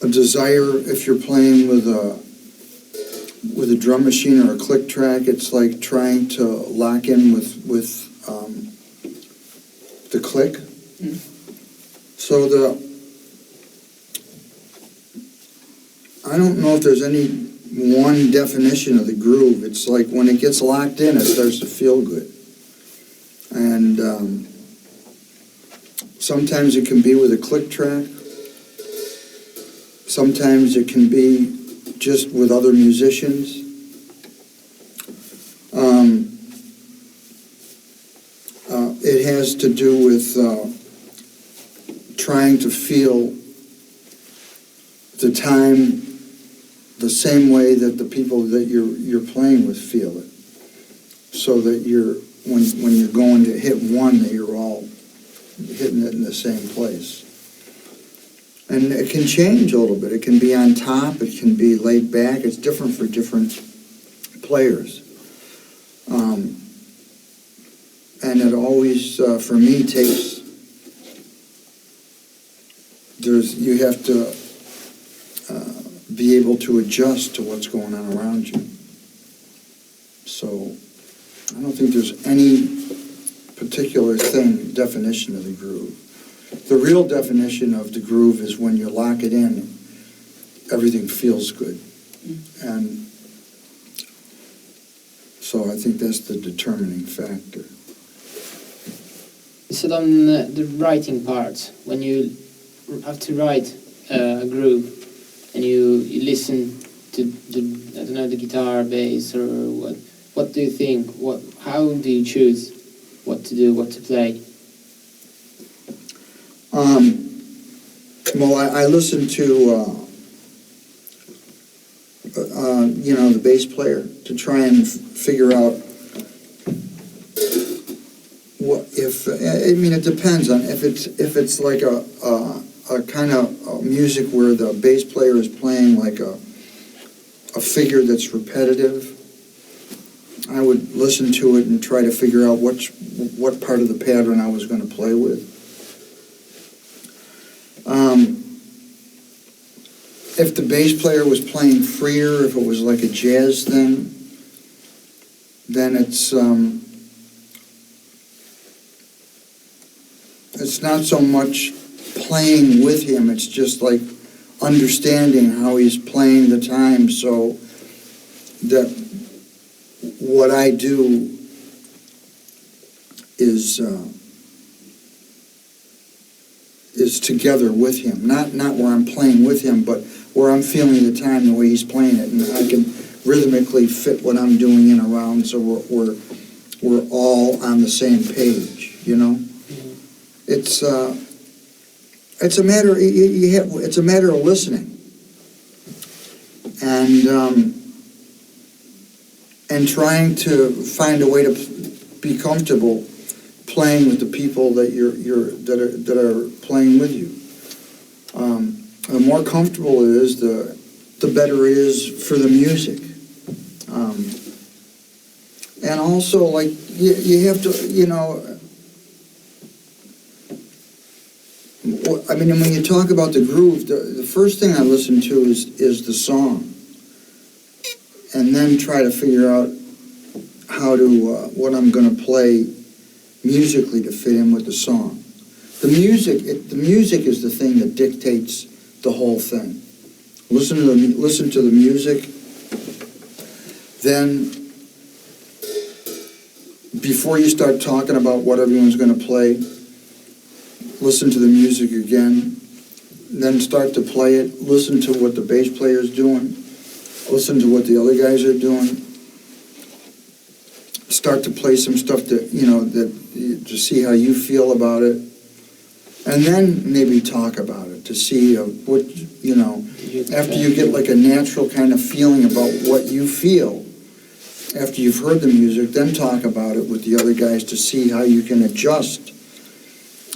a desire, if you're playing with a drum machine or a click track, it's like trying to lock in with the click. So I don't know if there's any one definition of the groove. It's like when it gets locked in, it starts to feel good. And sometimes it can be with a click track. Sometimes it can be just with other musicians. It has to do with trying to feel the time the same way that the people that you're playing with feel it, so that when you're going to hit one, that you're all hitting it in the same place. And it can change a little bit. It can be on top. It can be laid back. It's different for different players. And it always, for me, takes. You have to be able to adjust to what's going on around you. So I don't think there's any particular definition of the groove. The real definition of the groove is when you lock it in, everything feels good. And so I think that's the determining factor. So on the writing part, when you have to write a groove and you listen to the guitar, bass, or what do you think? How do you choose what to do, what to play? Well, I listen to the bass player to try and figure out it depends on if it's like a kind of music where the bass player is playing like a figure that's repetitive. I would listen to it and try to figure out what part of the pattern I was going to play with. If the bass player was playing freer, if it was like a jazz thing, then it's not so much playing with him, it's just like understanding how he's playing the time, so that what I do is together with him, not where I'm playing with him, but where I'm feeling the time the way he's playing it, and I can rhythmically fit what I'm doing in around, so we're all on the same page, you know. It's a matter it's a matter of listening and trying to find a way to be comfortable playing with the people that that are playing with you. The more comfortable it is, the better it is for the music. And also, like, you have to, when you talk about the groove, the first thing I listen to is the song, and then try to figure out how to what I'm going to play musically to fit in with the song. The music is the thing that dictates the whole thing. Listen to the music, then before you start talking about what everyone's going to play, listen to the music again, then start to play it, listen to what the bass player's doing, listen to what the other guys are doing, start to play some stuff to see how you feel about it, and then maybe talk about it to see after you get like a natural kind of feeling about what you feel, after you've heard the music, then talk about it with the other guys to see how you can adjust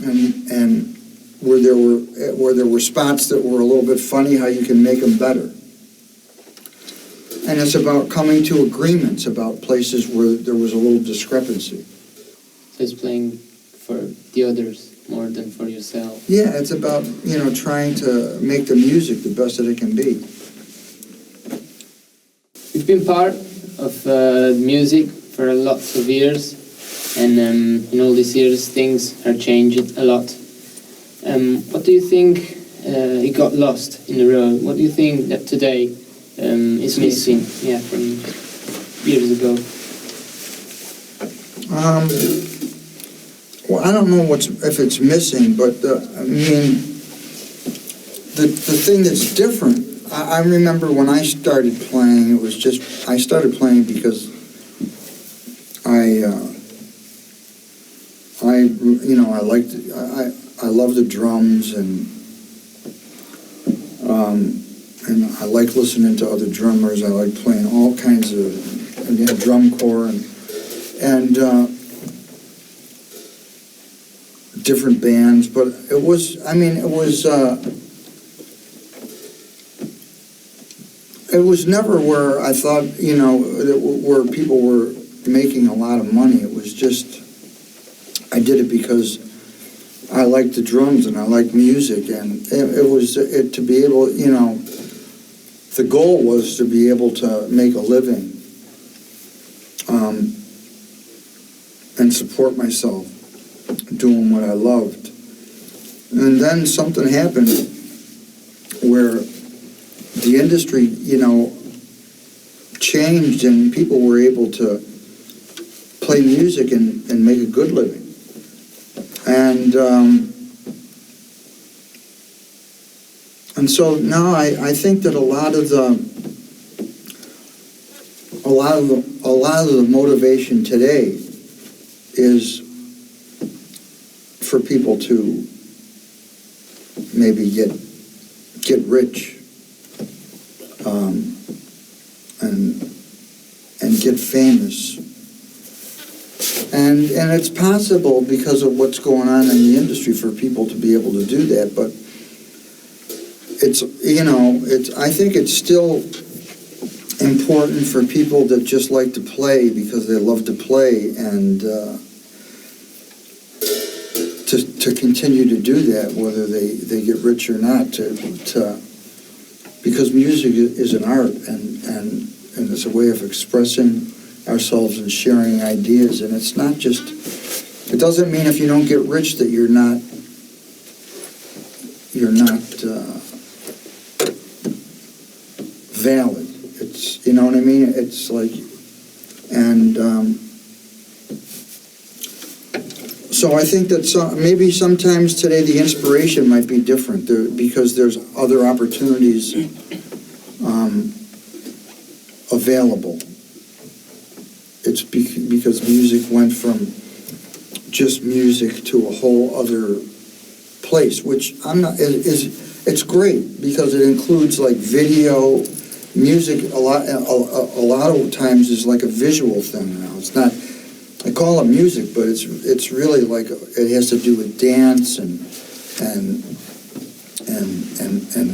and where there were spots that were a little bit funny, how you can make them better. And it's about coming to agreements about places where there was a little discrepancy. So it's playing for the others more than for yourself. Yeah, it's about, trying to make the music the best that it can be. You've been part of music for lots of years, and in all these years things are changed a lot. What do you think it got lost in the road? What do you think that today is missing? Yeah, from years ago. Well, I don't know if it's missing, but the thing that's different. I remember when I started playing, I started playing because I love the drums and I like listening to other drummers. I like playing all kinds of drum corps and different bands. But it was never where I thought, where people were making a lot of money. It was just, I did it because I liked the drums and I liked music, and to be able, the goal was to be able to make a living and support myself doing what I loved. And then something happened where the industry, changed and people were able to play music and make a good living. And so now I think that a lot of the motivation today is for people to maybe get rich and get famous. And it's possible because of what's going on in the industry for people to be able to do that, but I think it's still important for people that just like to play because they love to play and to continue to do that, whether they get rich or not, because music is an art and it's a way of expressing ourselves and sharing ideas, and it doesn't mean if you don't get rich that you're not valid. It's, you know what I mean? It's like, and so I think that maybe sometimes today the inspiration might be different because there's other opportunities available. It's because music went from just music to a whole other place, which it's great because it includes like video, music. A lot of times is like a visual thing now. It's not. I call it music, but it's really like it has to do with dance and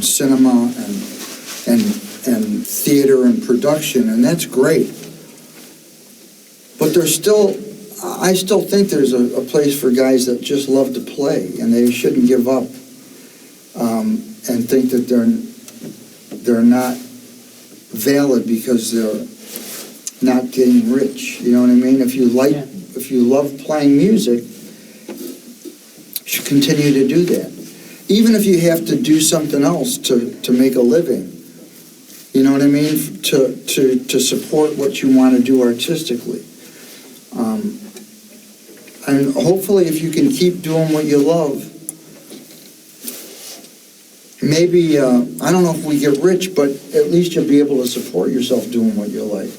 cinema and theater and production, and that's great. But I still think there's a place for guys that just love to play, and they shouldn't give up and think that they're not valid because they're not getting rich. You know what I mean? If you love playing music, you should continue to do that. Even if you have to do something else to make a living. You know what I mean? To support what you want to do artistically. And hopefully if you can keep doing what you love, maybe, I don't know if we get rich, but at least you'll be able to support yourself doing what you like.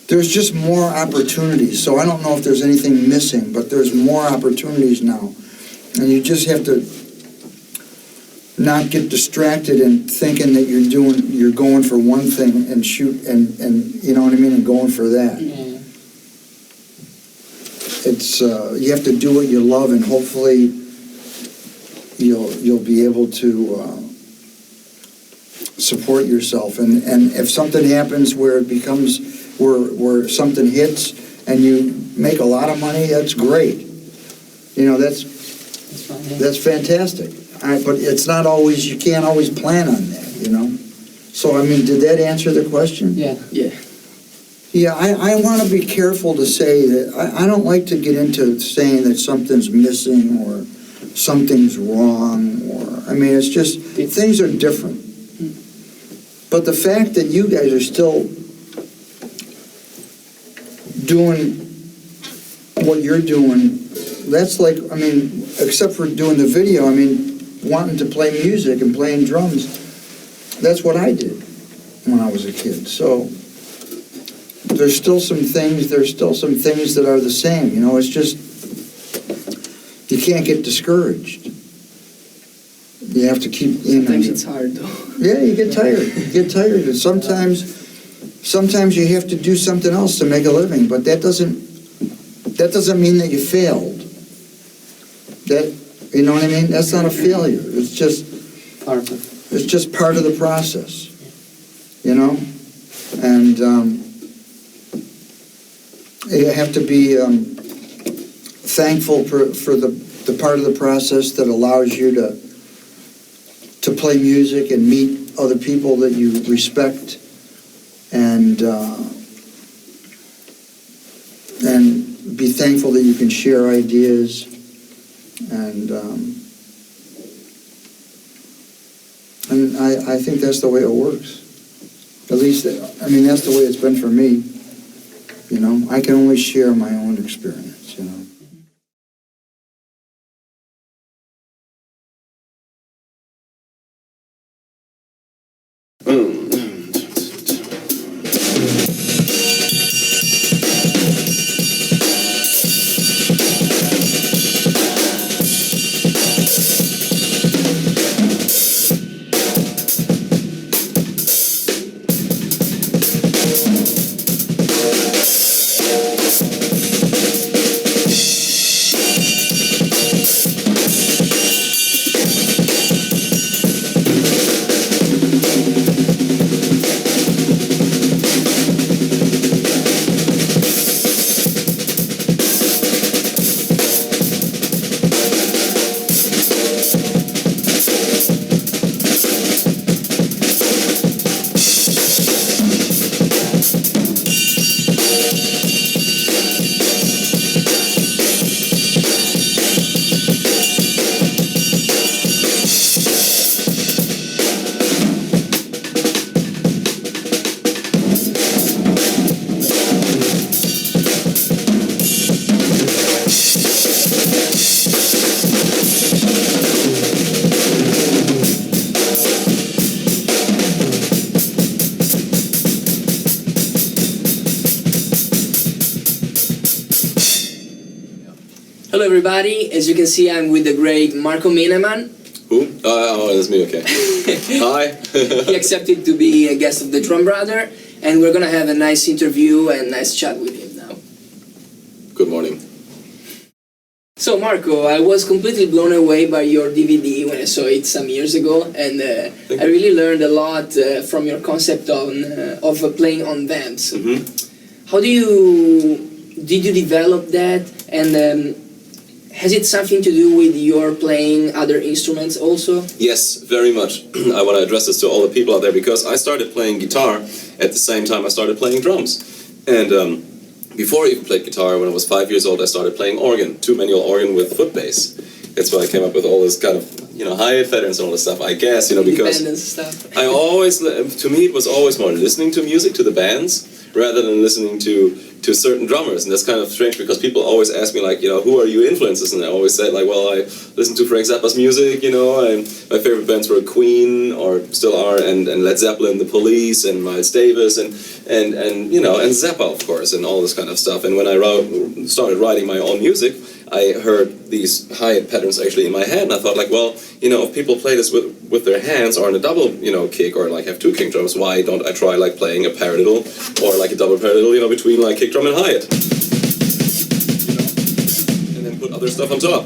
There's just more opportunities, so I don't know if there's anything missing, but there's more opportunities now. And you just have to not get distracted and thinking that you're going for one thing and shoot and you know what I mean, and going for that. Yeah. It's you have to do what you love, and hopefully you'll be able to support yourself. And if something happens where it becomes, where something hits and you make a lot of money, that's great. You know, that's fine, yeah. that's fantastic. But it's not always, you can't always plan on that, you know? So, I mean, did that answer the question? Yeah. Yeah. Yeah, I want to be careful to say that, I don't like to get into saying that something's missing or something's wrong, or, I mean, it's just, things are different. But the fact that you guys are still doing what you're doing, that's like, I mean, except for doing the video, I mean, wanting to play music and playing drums, that's what I did when I was a kid. So there's still some things that are the same, you know, it's just, you can't get discouraged. You have to keep, you know. Sometimes it's hard though. Yeah, you get tired. And sometimes you have to do something else to make a living, but that doesn't mean that you failed. That, you know what I mean? That's not a failure. It's just part of the process. You know? And you have to be thankful for the part of the process that allows you to play music and meet other people that you respect, and be thankful that you can share ideas, and I think that's the way it works. At least, I mean, that's the way it's been for me. You know, I can only share my own experience, you know. Hello everybody, as you can see I'm with the great Marco Mineman. Who? Oh, that's me, okay. Hi. He accepted to be a guest of the Drum Brother, and we're gonna have a nice interview and nice chat with him now. Good morning. So Marco, I was completely blown away by your DVD when I saw it some years ago, and I really learned a lot from your concept of playing on vamps. Mm-hmm. How did you develop that, and has it something to do with your playing other instruments also? Yes, very much. I want to address this to all the people out there because I started playing guitar at the same time I started playing drums. And before I even played guitar, when I was 5 years old, I started playing organ, two-manual organ with foot bass. That's why I came up with all this kind of, you know, hi-hat patterns and all this stuff, I guess, you know, because stuff. I always, to me, it was always more listening to music, to the bands, rather than listening to certain drummers. And that's kind of strange because people always ask me, like, you know, who are your influences? And I always say, like, well, I listen to Frank Zappa's music, you know, and my favorite bands were Queen, or still are, and Led Zeppelin, The Police, and Miles Davis, and you know, and Zappa, of course, and all this kind of stuff. And when I started writing my own music, I heard these hi-hat patterns actually in my head, and I thought, like, well, you know, if people play this with their hands or on a double, you know, kick, or like have two kick drums, why don't I try like playing a paradiddle or like a double paradiddle, you know, between like kick drum and hi-hat, you know, and then put other stuff on top.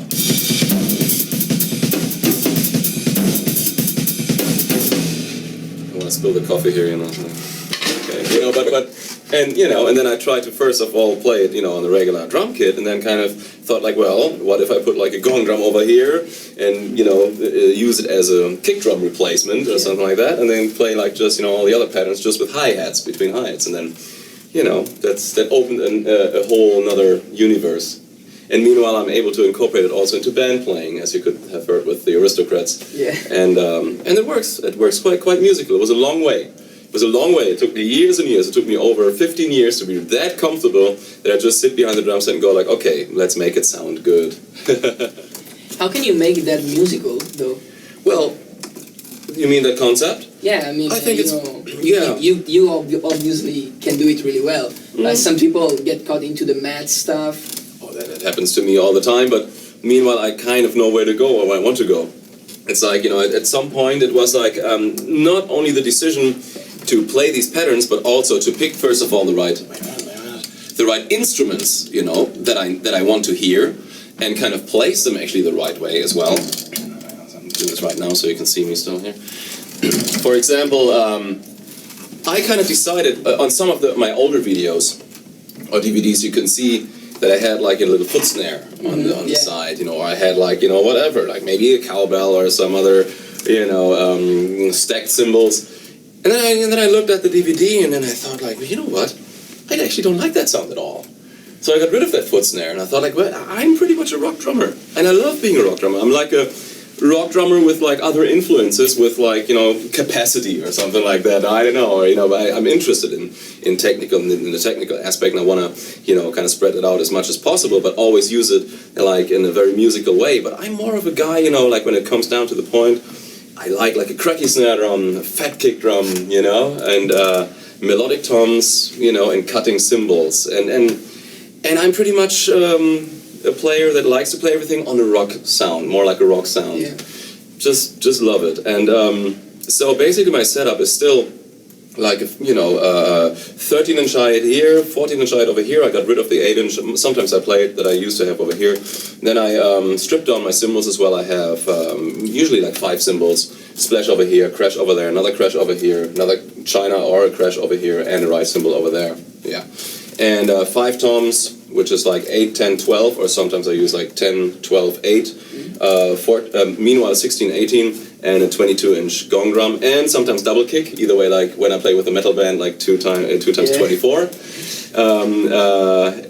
gonna spill the coffee here, you know. Okay, you know, but and then I tried to first of all play it, on the regular drum kit, and then kind of thought like, well, what if I put like a gong drum over here, and use it as a kick drum replacement or something like that, and then play like just all the other patterns just with hi-hats between hi-hats, and then that opened a whole another universe. And meanwhile, I'm able to incorporate it also into band playing, as you could have heard with the Aristocrats. Yeah. And it works. It works quite musical. It was a long way. It took me years and years. It took me over 15 years to be that comfortable that I just sit behind the drum set and go like, okay, let's make it sound good. How can you make that musical, though? Well, you mean that concept? Yeah, I mean, I think you obviously can do it really well. Some people get caught into the mad stuff. Oh, that happens to me all the time, but meanwhile I kind of know where to go or where I want to go. It's like, at some point it was like not only the decision to play these patterns, but also to pick first of all the right instruments, that I want to hear, and kind of place them actually the right way as well. I'm doing this right now so you can see me still here. For example, I kind of decided on some of my older videos or DVDs, you can see that I had like a little foot snare on the side, or I had like, whatever, like maybe a cowbell or some other, stacked cymbals. And then I looked at the DVD and then I thought like, well, you know what? I actually don't like that sound at all. So I got rid of that foot snare and I thought like, well, I'm pretty much a rock drummer. And I love being a rock drummer. I'm like a rock drummer with like other influences, with like, capacity or something like that. I don't know, but I'm interested in the technical aspect, and I want to, kind of spread it out as much as possible, but always use it like in a very musical way. But I'm more of a guy, like when it comes down to the point, I like a cracky snare drum, a fat kick drum, and melodic toms, and cutting cymbals, and I'm pretty much a player that likes to play everything on a rock sound, more like a rock sound. Yeah. Just love it. And so basically my setup is still like, 13-inch hi-hat here, 14-inch hi-hat over here. I got rid of the 8-inch, sometimes I play it, that I used to have over here. Then I stripped down my cymbals as well. I have usually like 5 cymbals, splash over here, crash over there, another crash over here, another china or a crash over here, and a right cymbal over there. Yeah. And 5 toms, which is like 8, 10, 12, or sometimes I use like 10, 12, 8. Meanwhile, 16, 18, and a 22-inch gong drum, and sometimes double kick. Either way, like when I play with a metal band, like 2 times 24.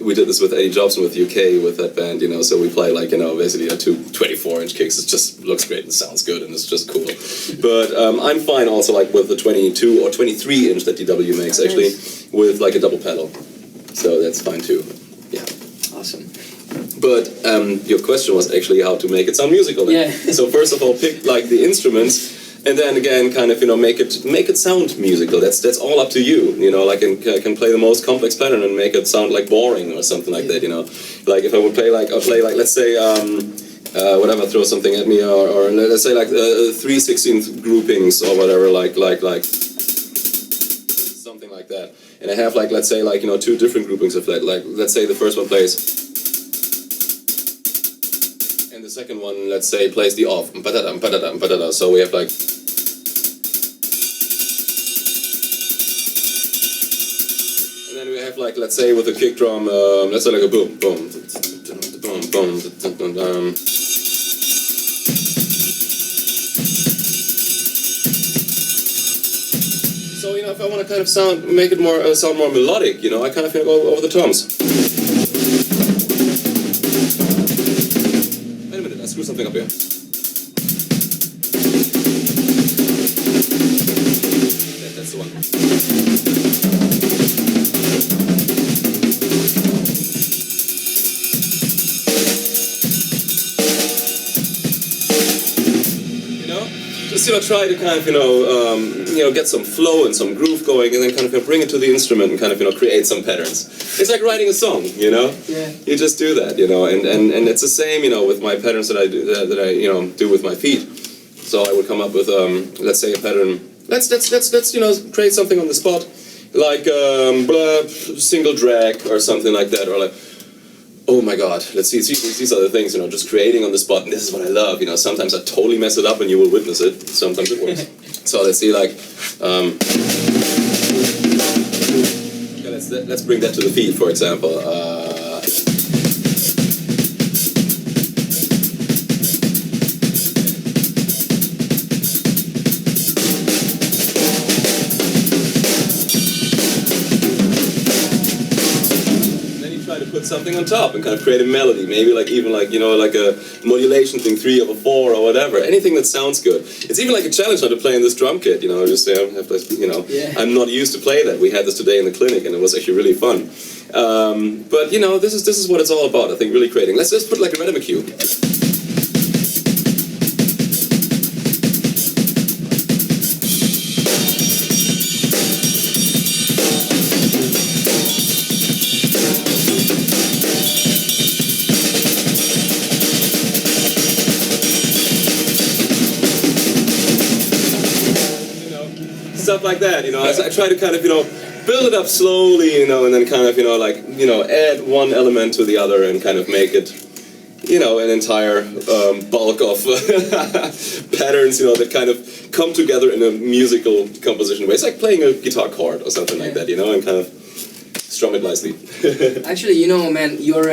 We did this with Eddie Jobson with UK with that band, so we play like, basically 2 24-inch kicks. It just looks great and sounds good and it's just cool. But I'm fine also like with the 22 or 23-inch that DW makes actually, with like a double pedal. So that's fine too. Yeah. Awesome. But your question was actually how to make it sound musical. Then. Yeah. So first of all, pick like the instruments, and then again, kind of make it sound musical. That's all up to you. Like I can play the most complex pattern and make it sound like boring or something like that. Like if I would play like let's say whatever, throw something at me, or let's say like 3/16 groupings or whatever, like something like that. And I have like, let's say like, 2 different groupings of that. Like, let's say the first one plays, and the second one, let's say, plays the off. So we have like, and then we have like, let's say with a kick drum, let's say like a boom, boom, boom, boom. So if I want to kind of make it more sound more melodic, I kind of go over the toms. Wait a minute, I screwed something up here. That's the one. Just try to kind of get some flow and some groove going, and then kind of bring it to the instrument and kind of create some patterns. It's like writing a song, Yeah. You just do that, and it's the same, with my patterns that I do do with my feet. So I would come up with let's say a pattern. Let's create something on the spot, like single drag or something like that, or like. Oh my God, let's see, these are the things, just creating on the spot, and this is what I love, sometimes I totally mess it up and you will witness it, sometimes it works. So let's see, like, let's bring that to the feed, for example. Put something on top and kind of create a melody, maybe like even like, you know, like a modulation thing, 3 over 4 or whatever, anything that sounds good. It's even like a challenge now to play in this drum kit, you know, just have to, you know, I'm not used to play that. We had this today in the clinic and it was actually really fun. But you know, this is what it's all about, I think, really creating. Let's just put like a rhythm cue. Stuff like that, you know. I try to kind of, you know, build it up slowly, you know, and then kind of, you know, like, you know, add one element to the other and kind of make it, you know, an entire bulk of patterns, you know, that kind of come together in a musical composition way. It's like playing a guitar chord or something like that, you know, and kind of strum it nicely. Actually, you know, man, your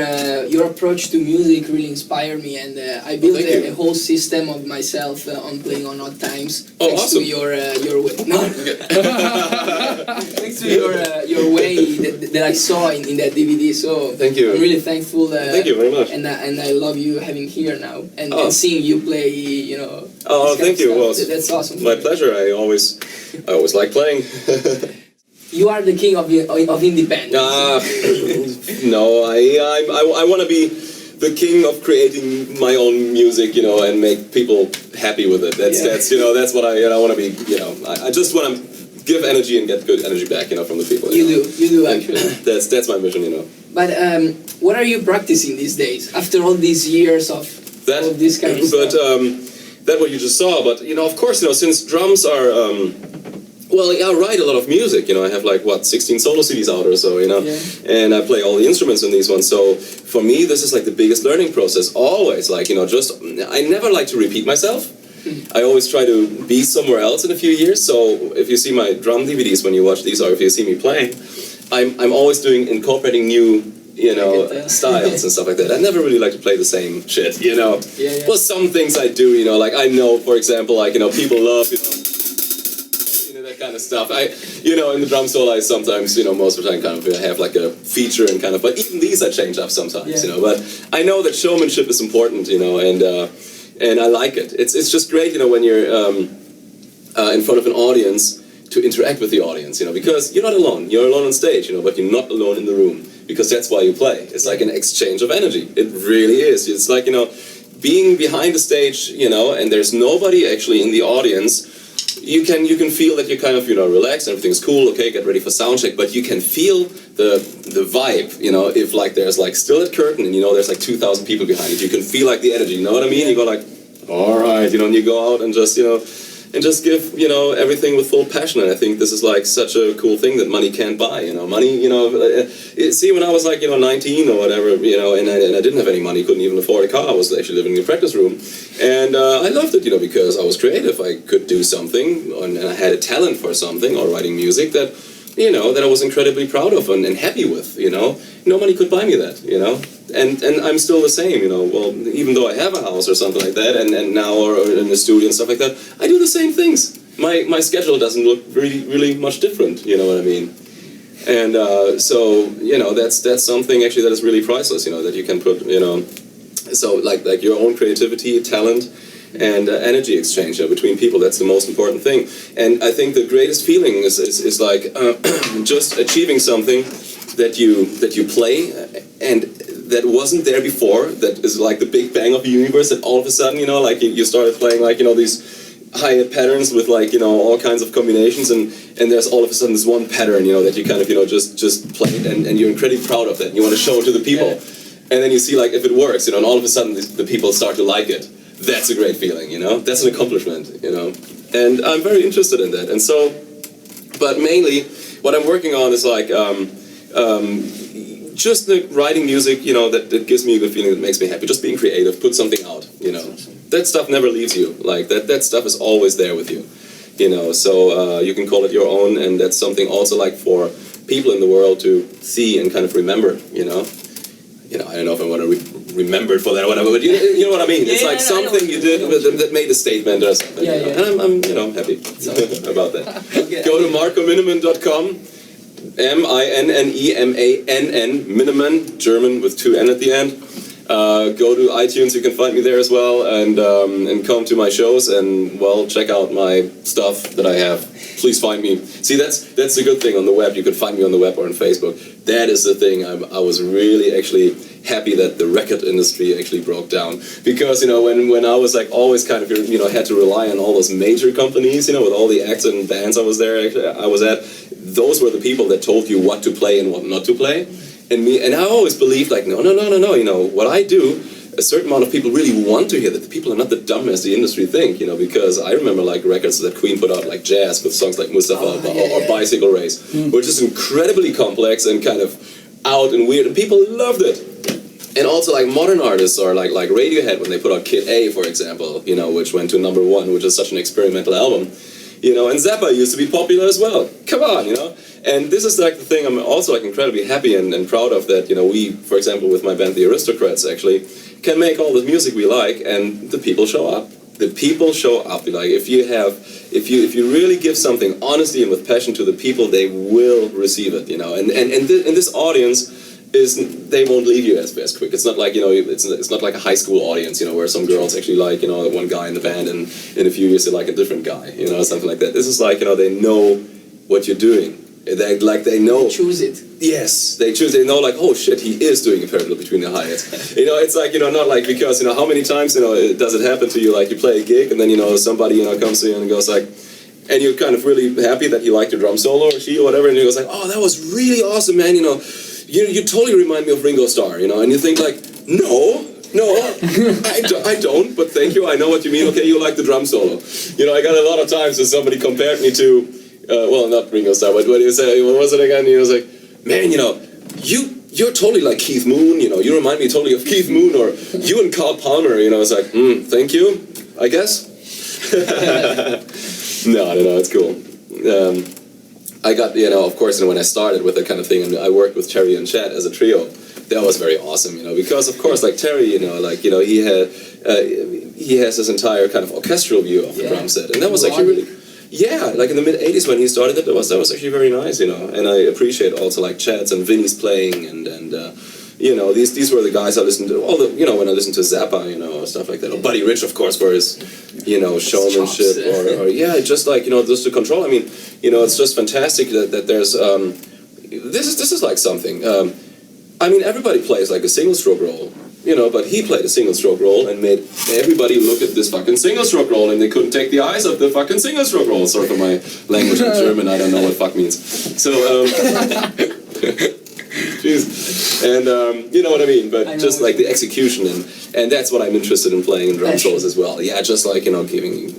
approach to music really inspired me, and I built a whole system of myself on playing on odd times. Oh, thanks awesome. to your way. No. Thanks to your way that I saw in that DVD. So thank you. I'm really thankful. Thank you very much. And I love you having here now and seeing you play. You know. Oh, thank you. Well, that's awesome. My pleasure. I always like playing. You are the king of independence. No, I want to be the king of creating my own music, you know, and make people happy with it. That's you know, that's what I want to be. You know, I just want to give energy and get good energy back, you know, from the people. You do actually. That's my mission, you know. But what are you practicing these days after all these years of this kind of stuff? That what you just saw, but you know, of course, you know, since drums are. Well, I write a lot of music, you know, I have like, 16 solo CDs out or so, you know, and I play all the instruments in these ones, so for me, this is like the biggest learning process, always, like, you know, I never like to repeat myself. I always try to be somewhere else in a few years, so if you see my drum DVDs when you watch these, or if you see me playing, I'm always incorporating new, you know, styles and stuff like that. I never really like to play the same shit, you know. Well, some things I do, you know, like I know, for example, like, you know, people love, you know, that kind of stuff. You know, in the drum solo, I sometimes, you know, most of the time kind of have like a feature and kind of, but even these I change up sometimes, you know, but I know that showmanship is important, you know, and I like it. It's just great, you know, when you're in front of an audience to interact with the audience, you know, because you're not alone. You're alone on stage, you know, but you're not alone in the room, because that's why you play. It's like an exchange of energy. It really is. It's like, you know, being behind the stage, you know, and there's nobody actually in the audience. You can feel that you're kind of, you know, relaxed, everything's cool, okay, get ready for sound check, but you can feel the vibe, you know, if like there's like still a curtain and you know there's like 2,000 people behind it, you can feel like the energy, you know what I mean? You go like, all right, you know, and you go out and just, you know, and just give, you know, everything with full passion. And I think this is like such a cool thing that money can't buy, you know. Money, you know, see, when I was like, you know, 19 or whatever, you know, and I didn't have any money, couldn't even afford a car. I was actually living in a practice room, and I loved it, you know, because I was creative. I could do something, and I had a talent for something, or writing music that, you know, that I was incredibly proud of and happy with, you know. No money could buy me that, you know. And I'm still the same, you know. Well, even though I have a house or something like that, and now or in a studio and stuff like that, I do the same things. My schedule doesn't look really much different, you know what I mean. And so, you know, that's something actually that is really priceless, you know, that you can put, you know, so like your own creativity, talent, and energy exchange, you know, between people. That's the most important thing. And I think the greatest feeling is like just achieving something that you play and that wasn't there before, that is like the big bang of the universe, that all of a sudden, you know, like you started playing like, you know, these hi-hat patterns with like, you know, all kinds of combinations, and there's all of a sudden this one pattern, you know, that you kind of, you know, just play it, and you're incredibly proud of that, and you want to show it to the people. And then you see like if it works, you know, and all of a sudden the people start to like it. That's a great feeling, you know, that's an accomplishment, you know, and I'm very interested in that. And so, but mainly what I'm working on is like, just the writing music, you know, that gives me a good feeling, that makes me happy. Just being creative, put something out, you know. That stuff never leaves you. Like that stuff is always there with you. you know. So you can call it your own, and that's something also like for people in the world to see and kind of remember, you know. I don't know if I want to remember it for that or whatever, but you know what I mean. It's like something you did that made a statement or something. Yeah, you know? yeah. And I'm happy about that. Go to markominiman.com, MINNEMANN, Miniman, German with 2 N at the end. Go to iTunes, you can find me there as well, and come to my shows and, well, check out my stuff that I have. Please find me. See, that's the good thing on the web. You could find me on the web or on Facebook. That is the thing. I was really actually happy that the record industry actually broke down, because when I was like always kind of had to rely on all those major companies, with all the acts and bands I was at. Those were the people that told you what to play and what not to play. And I always believed, like, no, what I do, a certain amount of people really want to hear that. The people are not the dumb as the industry think, because I remember, like, records that Queen put out, like jazz, with songs like Mustafa or Bicycle Race, were just incredibly complex and kind of out and weird, and people loved it. And also, like, modern artists, or like Radiohead, when they put out Kid A, for example, which went to #1, which is such an experimental album, and Zappa used to be popular as well. Come on, And this is like the thing I'm also like incredibly happy and proud of, that we, for example, with my band The Aristocrats, actually can make all the music we like, and the people show up. The people show up. Like, if you really give something honestly and with passion to the people, they will receive it. And this audience they won't leave you as quick. It's not like it's not like a high school audience, where some girls actually like one guy in the band, and in a few years they like a different guy, something like that. This is like they know what you're doing. They know. They choose it. Yes, they choose. They know, like, oh shit, he is doing a parallel between the hi-hats. It's like not like, because how many times does it happen to you, like you play a gig and then somebody comes to you and goes like, and you're kind of really happy that he liked your drum solo, or she or whatever, and he goes like, oh, that was really awesome, man. You totally remind me of Ringo Starr, and you think like, no, I don't, but thank you, I know what you mean. Okay, you like the drum solo. I got a lot of times when somebody compared me to, well, not Ringo Starr, but what he said, what was it again? He was like, man, you're totally like Keith Moon, you remind me totally of Keith Moon, or you and Carl Palmer, it's like, thank you, I guess. No, I don't know, it's cool. I got, of course, when I started with that kind of thing, and I worked with Terry and Chad as a trio, that was very awesome, because of course, like Terry, he has this entire kind of orchestral view of the drum set, and that was actually really, like in the mid-'80s when he started it, that was actually very nice, and I appreciate also like Chad's and Vinny's playing, and these were the guys I listened to, all the, when I listened to Zappa, or stuff like that, or Buddy Rich, of course, for his, showmanship, or just like, just the control. I mean, it's just fantastic that there's, this is like something, I mean, everybody plays like a single stroke roll, but he played a single stroke roll and made everybody look at this fucking single stroke roll, and they couldn't take the eyes off the fucking single stroke roll. Sorry for my language in German, I don't know what fuck means. So, jeez. And, you know what I mean, but just like the execution, and that's what I'm interested in playing in drum solos as well. Yeah, just like, giving,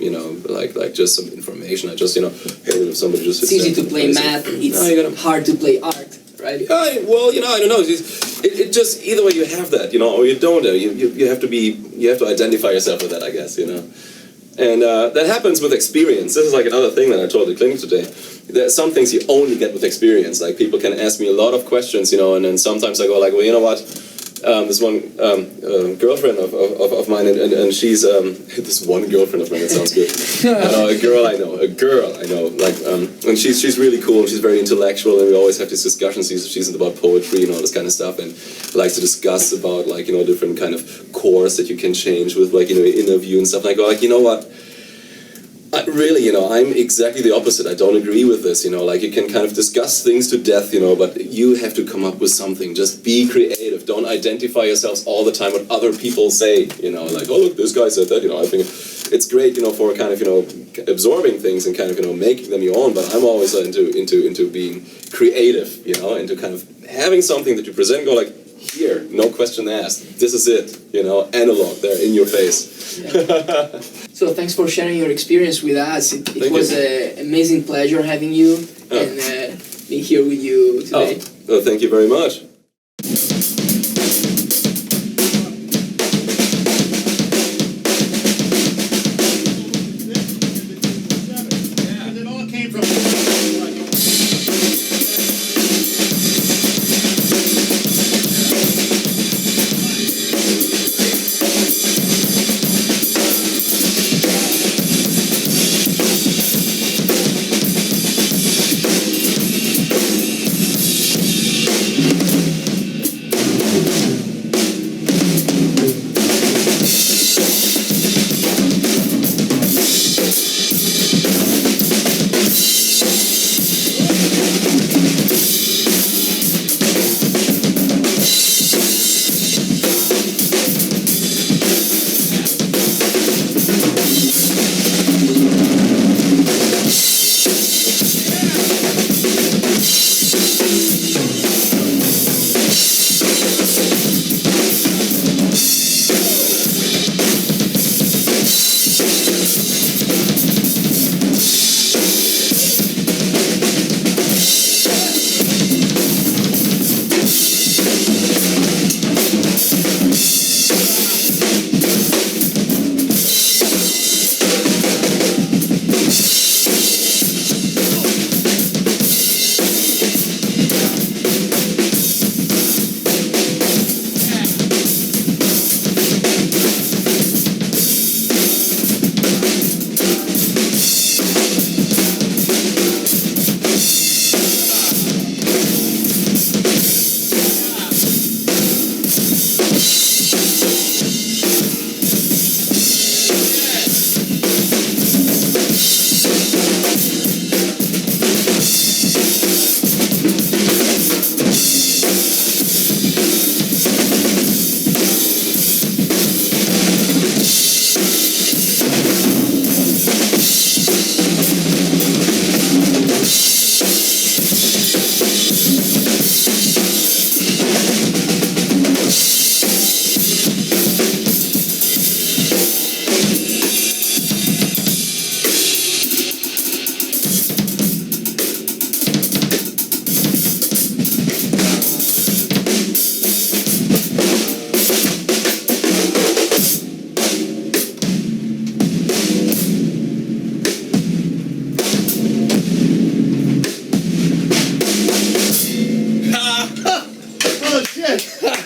like just some information. I just, hey, if somebody just... It's easy to play math, it's hard to play art. Right? Well, I don't know. It just, either way you have that, or you don't. You have to identify yourself with that, I guess, And that happens with experience. This is like another thing that I told the clinic today. There are some things you only get with experience. Like, people can ask me a lot of questions, and then sometimes I go like, well, you know what? This one girlfriend of mine, and she's this one girlfriend of mine. That sounds good. A girl I know, like, and she's really cool. And she's very intellectual, and we always have these discussions. She's about poetry and all this kind of stuff, and likes to discuss about like different kind of chords that you can change with like interview and stuff. And I go like, you know what? Really, I'm exactly the opposite. I don't agree with this, like you can kind of discuss things to death, but you have to come up with something. Just be creative. Don't identify yourselves all the time what other people say, like, oh, look, this guy said that, I think it's great, for kind of, absorbing things and kind of, making them your own, but I'm always into being creative, into kind of having something that you present and go like, here, no question asked. This is it, analog there in your face. Yeah. So thanks for sharing your experience with us. It was an amazing pleasure having you and being here with you today. Well, thank you very much.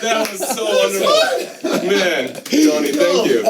That was so wonderful. Man, Tony, thank you.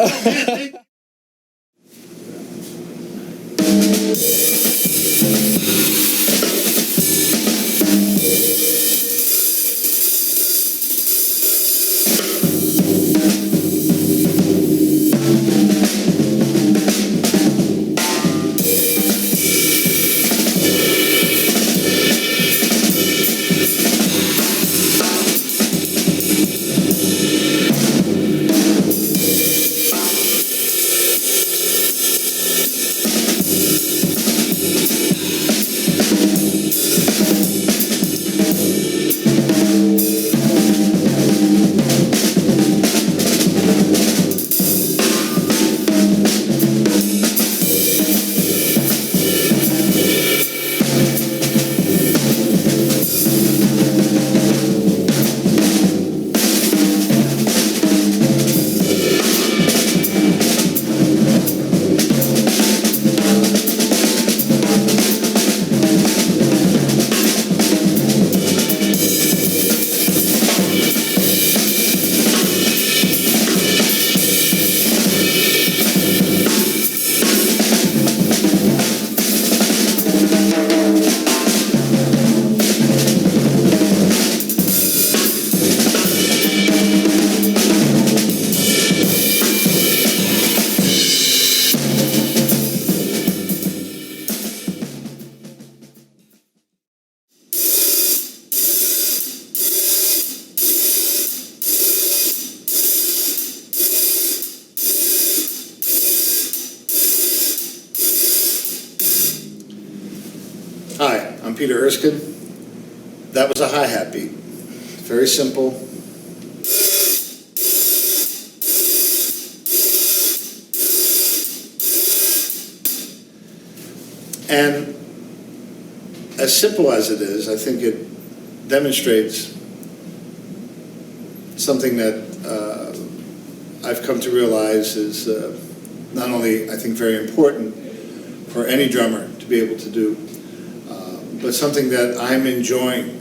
Hi, I'm Peter Erskine. That was a hi-hat beat. Very simple. And as simple as it is, I think it demonstrates something that I've come to realize is not only, I think, very important for any drummer to be able to do, but something that I'm enjoying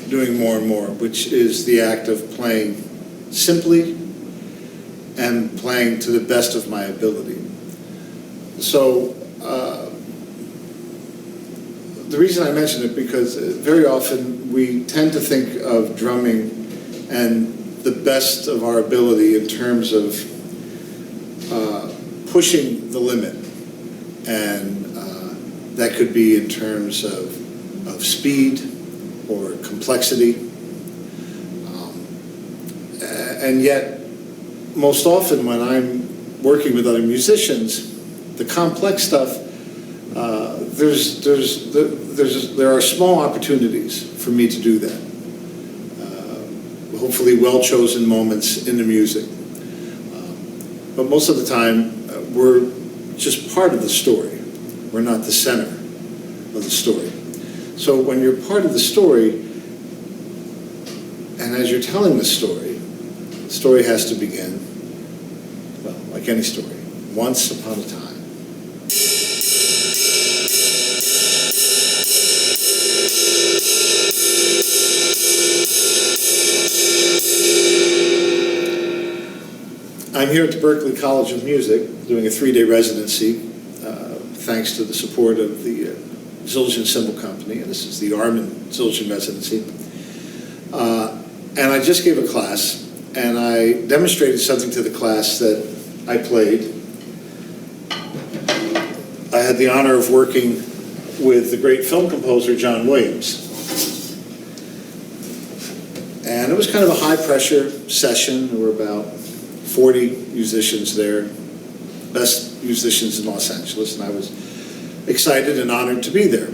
doing more and more, which is the act of playing simply and playing to the best of my ability. So the reason I mention it, because very often we tend to think of drumming and the best of our ability in terms of pushing the limit, and that could be in terms of speed or complexity. And yet, most often when I'm working with other musicians, the complex stuff, there are small opportunities for me to do that. Hopefully well-chosen moments in the music. But most of the time, we're just part of the story. We're not the center of the story. So when you're part of the story, and as you're telling the story has to begin, well, like any story, once upon a time. I'm here at the Berklee College of Music doing a 3-day residency, thanks to the support of the Zildjian Cymbal Company, and this is the Armin Zildjian residency. And I just gave a class, and I demonstrated something to the class that I played. I had the honor of working with the great film composer John Williams. And it was kind of a high-pressure session. There were about 40 musicians there, best musicians in Los Angeles, and I was excited and honored to be there.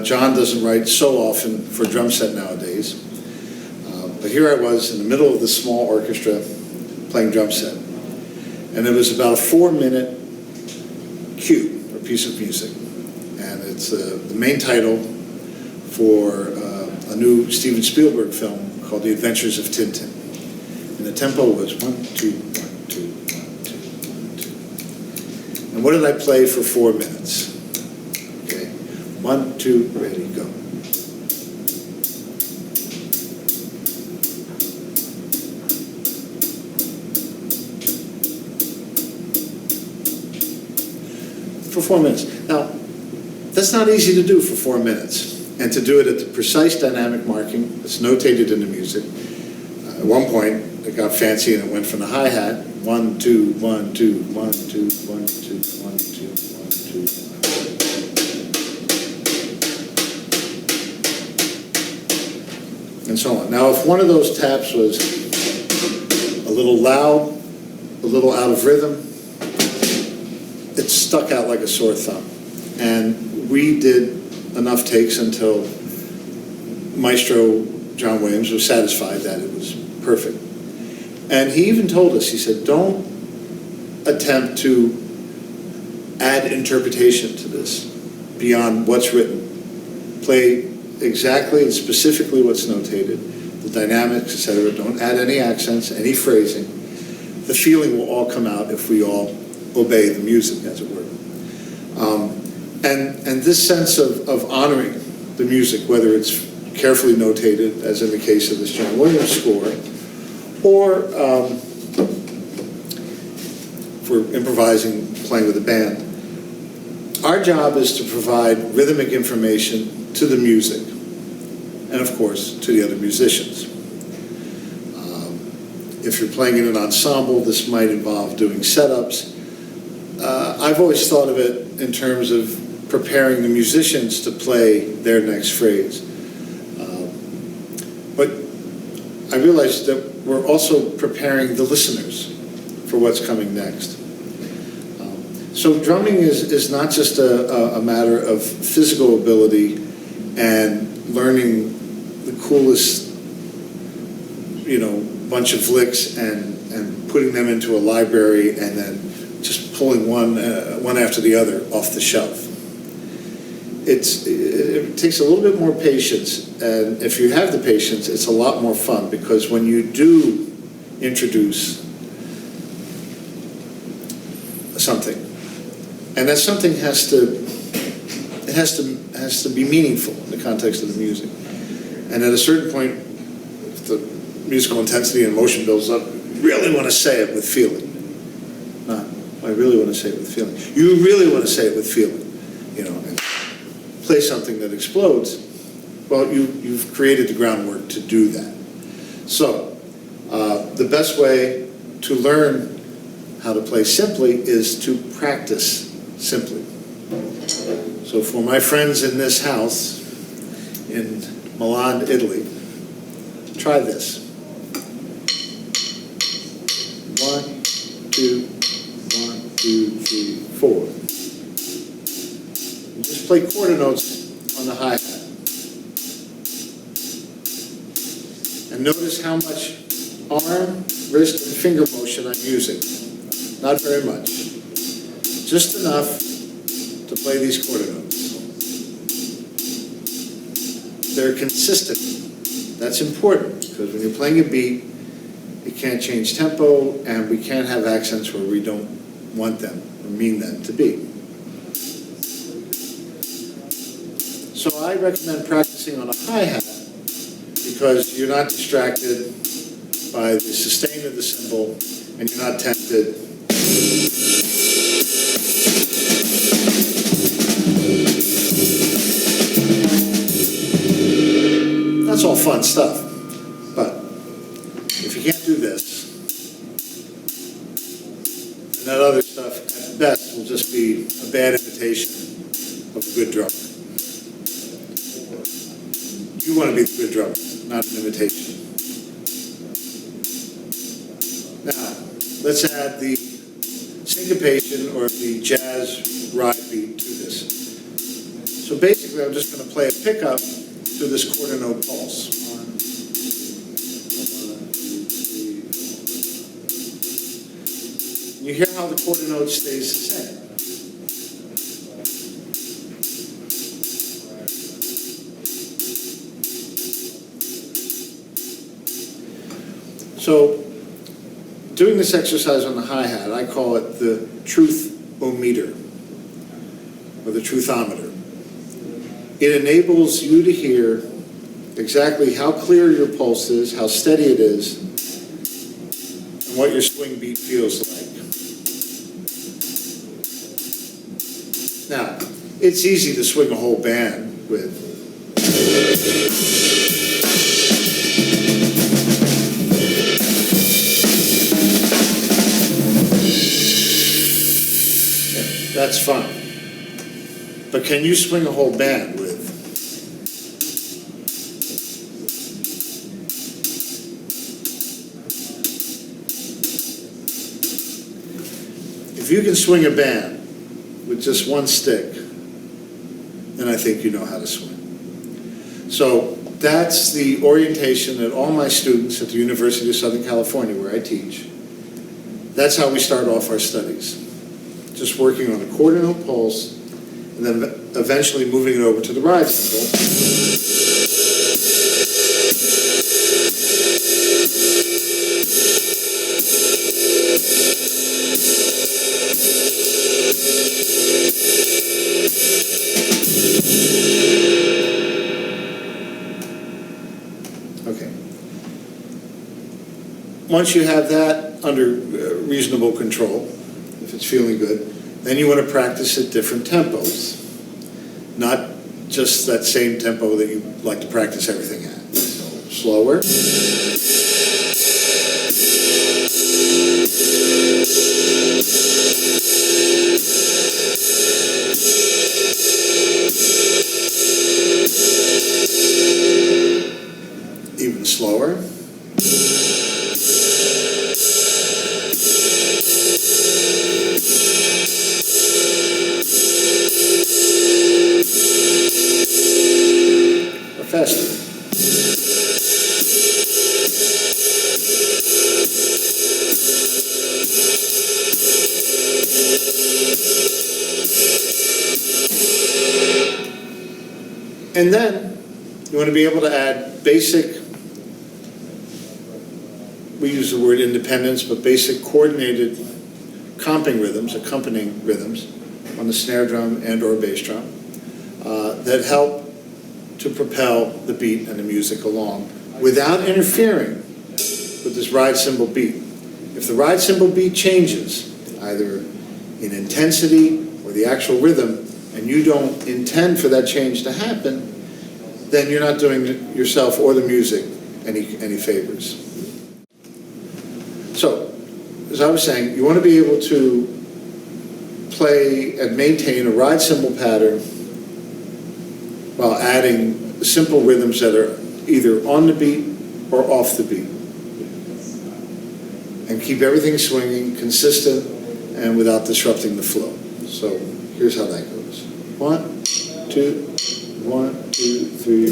John doesn't write so often for drum set nowadays, but here I was in the middle of this small orchestra playing drum set, and it was about a 4-minute cue, or piece of music, and it's the main title for a new Steven Spielberg film called The Adventures of Tintin. And the tempo was 1, 2, 1, 2, 1, 2, 1, 2. And what did I play for 4 minutes? Okay, 1, 2, ready, go. For 4 minutes. Now, that's not easy to do for 4 minutes, and to do it at the precise dynamic marking that's notated in the music. At one point, it got fancy and it went from the hi-hat, 1, 2, 1, 2, 1, 2, 1, 2, 1, 2, 1, 2, 1. And so on. Now, if one of those taps was a little loud, a little out of rhythm, it stuck out like a sore thumb. And we did enough takes until Maestro John Williams was satisfied that it was perfect. And he even told us, he said, don't attempt to add interpretation to this beyond what's written. Play exactly and specifically what's notated, the dynamics, etc. Don't add any accents, any phrasing. The feeling will all come out if we all obey the music, as it were. And this sense of honoring the music, whether it's carefully notated, as in the case of this John Williams score, or for improvising, playing with a band. Our job is to provide rhythmic information to the music, and of course, to the other musicians. If you're playing in an ensemble, this might involve doing setups. I've always thought of it in terms of preparing the musicians to play their next phrase. But I realized that we're also preparing the listeners for what's coming next. So drumming is not just a matter of physical ability and learning the coolest, bunch of licks and putting them into a library and then just pulling one after the other off the shelf. It takes a little bit more patience, and if you have the patience, it's a lot more fun, because when you do introduce something, and that something has to be meaningful. the context of the music. And at a certain point, if the musical intensity and emotion builds up, you really want to say it with feeling. Not, I really want to say it with feeling. You really want to say it with feeling, you know, and play something that explodes. Well, you've created the groundwork to do that. So, the best way to learn how to play simply is to practice simply. So for my friends in this house in Milan, Italy, try this. 1, 2, 1, 2, 3, 4. And just play quarter notes on the hi-hat. And notice how much arm, wrist, and finger motion I'm using. Not very much. Just enough to play these quarter notes. They're consistent. That's important, because when you're playing a beat, you can't change tempo, and we can't have accents where we don't want them or mean them to be. So I recommend practicing on a hi-hat, because you're not distracted by the sustain of the cymbal, and you're not tempted. That's all fun stuff, but if you can't do this, and that other stuff at best will just be a bad imitation of a good drummer. You want to be the good drummer, not an imitation. Now, let's add the syncopation or the jazz ride beat to this. So basically, I'm just going to play a pickup to this quarter note pulse. 1, 2, 3, 4. You hear how the quarter note stays the same. So, doing this exercise on the hi-hat, I call it the truth-o-meter, or the truthometer. It enables you to hear exactly how clear your pulse is, how steady it is, and what your swing beat feels like. Now, it's easy to swing a whole band with. That's fun. But can you swing a whole band with? If you can swing a band with just one stick, then I think you know how to swing. So that's the orientation that all my students at the University of Southern California, where I teach, that's how we start off our studies. Just working on a quarter note pulse, and then eventually moving it over to the ride cymbal. Okay. Once you have that under reasonable control, if it's feeling good, then you want to practice at different tempos, not just that same tempo that you like to practice everything at. So slower. Even slower. Faster. And then you want to be able to add basic, we use the word independence, but basic coordinated comping rhythms, accompanying rhythms on the snare drum and or bass drum that help to to propel the beat and the music along without interfering with this ride cymbal beat. If the ride cymbal beat changes, either in intensity or the actual rhythm, and you don't intend for that change to happen, then you're not doing yourself or the music any favors. So, as I was saying, you want to be able to play and maintain a ride cymbal pattern while adding simple rhythms that are either on the beat or off the beat. And keep everything swinging, consistent, and without disrupting the flow. So here's how that goes. 1, 2, 1, 2, 3.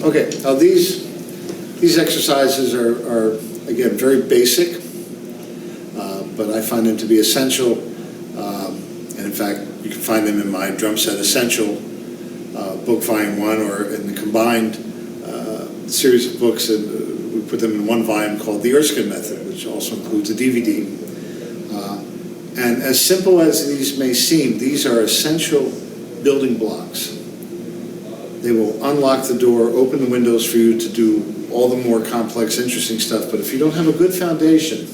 Okay, now these exercises are again, very basic, but I find them to be essential, and in fact, you can find them in my Drum Set Essential book, Volume 1, or in the combined series of books, and we put them in one volume called The Erskine Method, which also includes a DVD. And as simple as these may seem, these are essential building blocks. They will unlock the door, open the windows for you to do all the more complex, interesting stuff. But if you don't have a good foundation,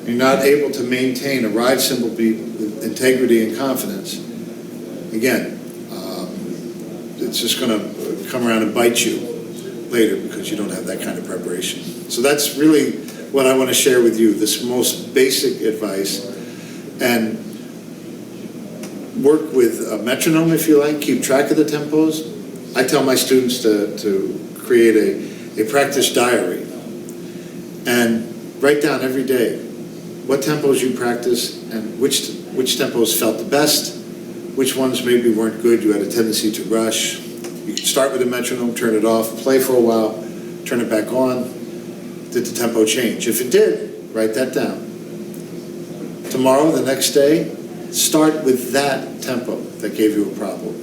you're not able to maintain a ride cymbal beat with integrity and confidence, again, it's just going to come around and bite you later because you don't have that kind of preparation. So that's really what I want to share with you, this most basic advice. And work with a metronome if you like, keep track of the tempos. I tell my students to create a practice diary and write down every day what tempos you practice and which tempos felt the best, which ones maybe weren't good, you had a tendency to rush. You can start with a metronome, turn it off, play for a while, turn it back on. Did the tempo change? If it did, write that down. Tomorrow, the next day, start with that tempo that gave you a problem.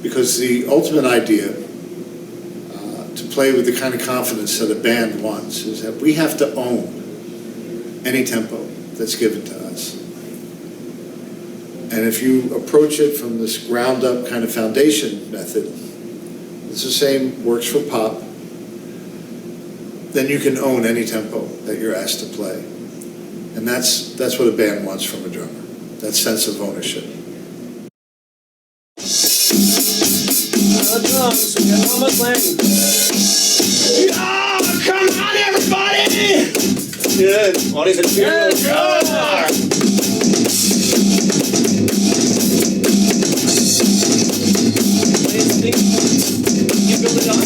Because the ultimate idea to play with the kind of confidence that a band wants is that we have to own any tempo that's given to us. And if you approach it from this ground-up kind of foundation method, it's the same, works for pop, then you can own any tempo that you're asked to play. And that's what a band wants from a drummer, that sense of ownership. Drums, we got drummers playing. Oh, come on, everybody! Good. What is it? Good. You build it up.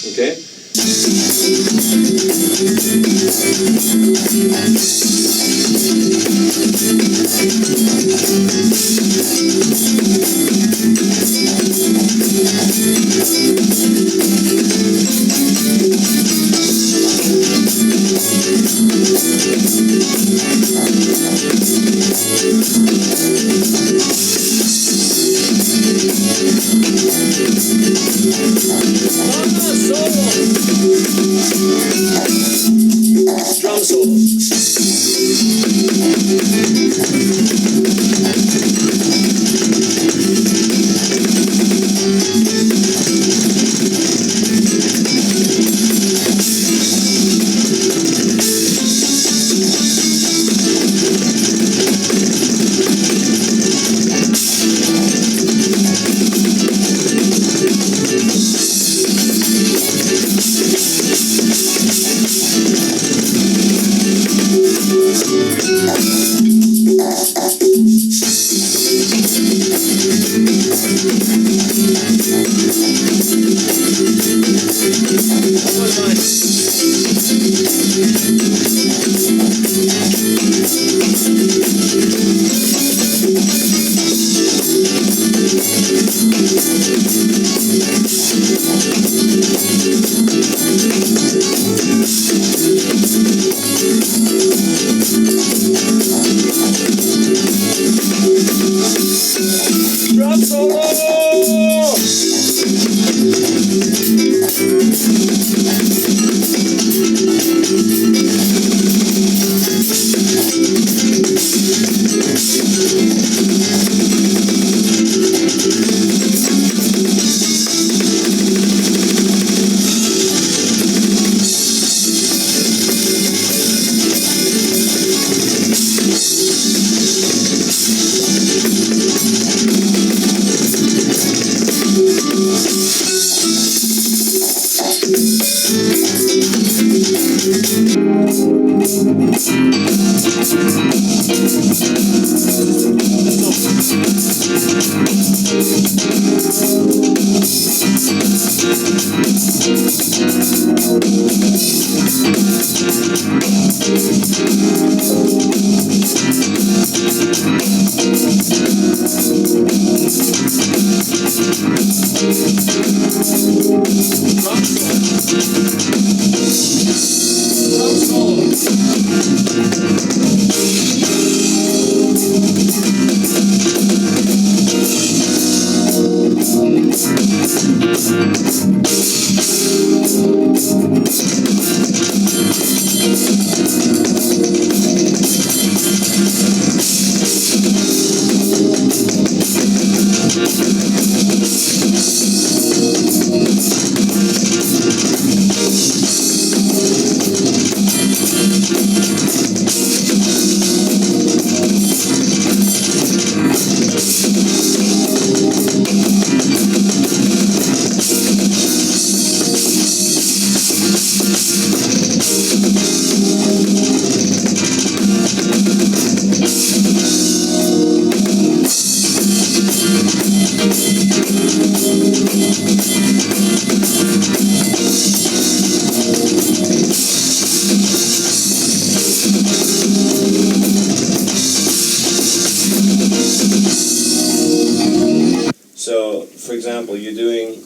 Okay? Drum solo. Drum solo! example, you're playing.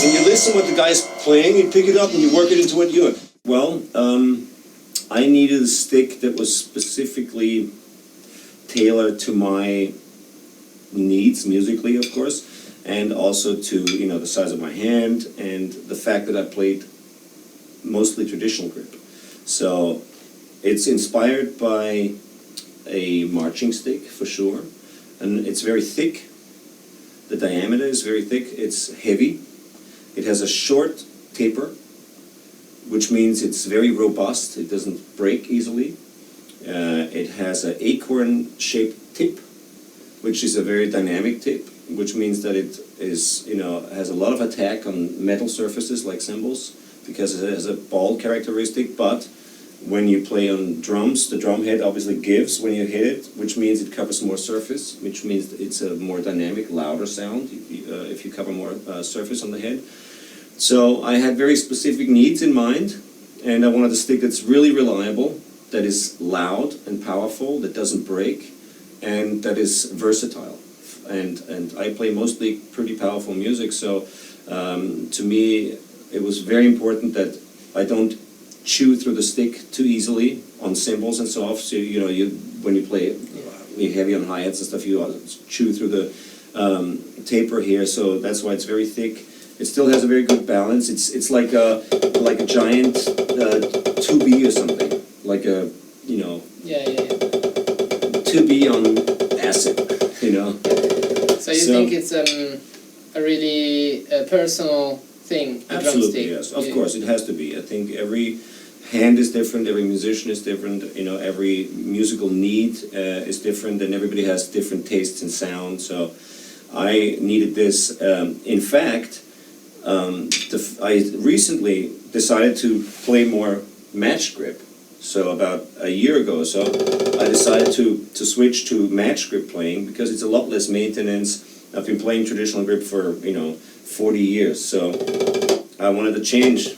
And you listen what the guy's playing, you pick it up and you work it into what you're doing. Well, I needed a stick that was specifically tailored to my needs, musically of course, and also to, you know, the size of my hand and the fact that I played mostly traditional grip. So it's inspired by a marching stick for sure, and it's very thick. The diameter is very thick, it's heavy. It has a short taper, which means it's very robust, it doesn't break easily. It has an acorn-shaped tip, which is a very dynamic tip, which means that it is, you know, has a lot of attack on metal surfaces like cymbals, because it has a ball characteristic, but when you play on drums, the drum head obviously gives when you hit it, which means it covers more surface, which means it's a more dynamic, louder sound if you cover more surface on the head. So I had very specific needs in mind, and I wanted a stick that's really reliable, that is loud and powerful, that doesn't break, and that is versatile. And I play mostly pretty powerful music, so to me it was very important that I don't chew through the stick too easily on cymbals and so off. So you know, when you play you're heavy on hi-hats and stuff, you chew through the taper here. So that's why it's very thick. It still has a very good balance. It's like a giant 2B or something, like a, you know, 2B on acid, you know. So you think it's a really personal thing? Absolutely, yes. Of course, it has to be. I think every hand is different, every musician is different, you know, every musical need is different, and everybody has different tastes in sound. So I needed this. In fact, I recently decided to play more match grip. So about a year ago or so, I decided to switch to match grip playing because it's a lot less maintenance. I've been playing traditional grip for, you know, 40 years. So I wanted to change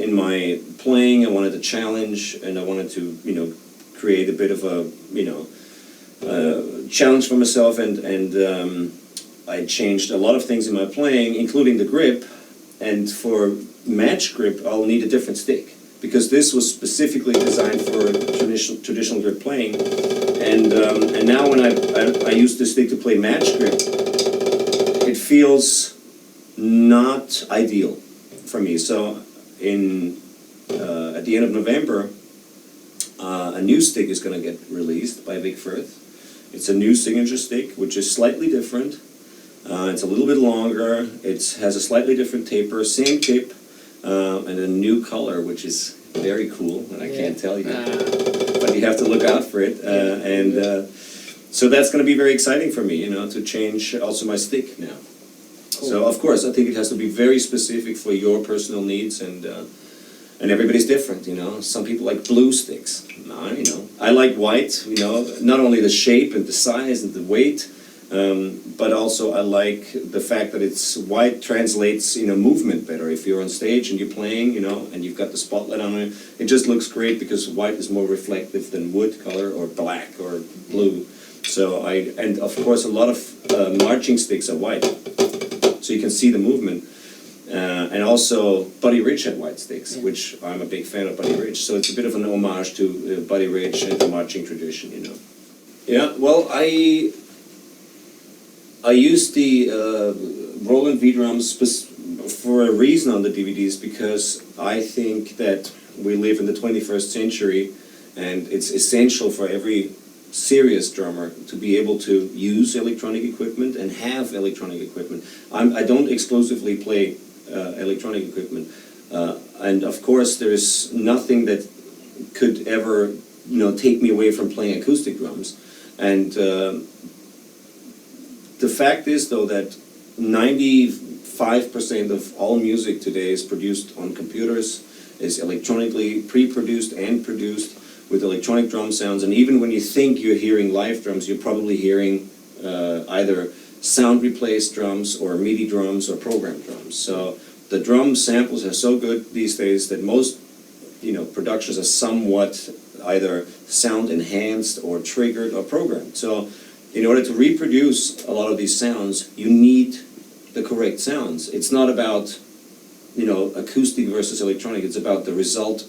in my playing. I wanted to challenge, and I wanted to, you know, create a bit of a, you know, challenge for myself, and I changed a lot of things in my playing, including the grip. And for match grip, I'll need a different stick, because this was specifically designed for traditional grip playing. And now when I use this stick to play match grip, it feels not ideal for me. So at the end of November, a new stick is going to get released by Big Firth. It's a new signature stick, which is slightly different. It's a little bit longer. It has a slightly different taper, same tip, and a new color, which is very cool, and I can't tell you, but you have to look out for it. So that's going to be very exciting for me, you know, to change also my stick now. Cool. So of course, I think it has to be very specific for your personal needs, and everybody's different, you know. Some people like blue sticks. You know, I like white. You know, not only the shape and the size and the weight. But also I like the fact that it's white translates, you know, movement better. If you're on stage and you're playing, you know, and you've got the spotlight on it, it just looks great because white is more reflective than wood color or black or blue. So and of course a lot of marching sticks are white, so you can see the movement. And also Buddy Rich had white sticks, which I'm a big fan of Buddy Rich. So it's a bit of an homage to Buddy Rich and the marching tradition, you know. Yeah, well, I used the Roland V drums for a reason on the DVDs, because I think that we live in the 21st century, and it's essential for every serious drummer to be able to use electronic equipment and have electronic equipment. I don't exclusively play electronic equipment, and of course there is nothing that could ever, you know, take me away from playing acoustic drums. And the fact is, though, that 95% of all music today is produced on computers, is electronically pre-produced and produced with electronic drum sounds. And even when you think you're hearing live drums, you're probably hearing either sound replaced drums or MIDI drums or programmed drums. So the drum samples are so good these days that most productions are somewhat either sound enhanced or triggered or programmed. So in order to reproduce a lot of these sounds, you need the correct sounds. It's not about acoustic versus electronic, it's about the result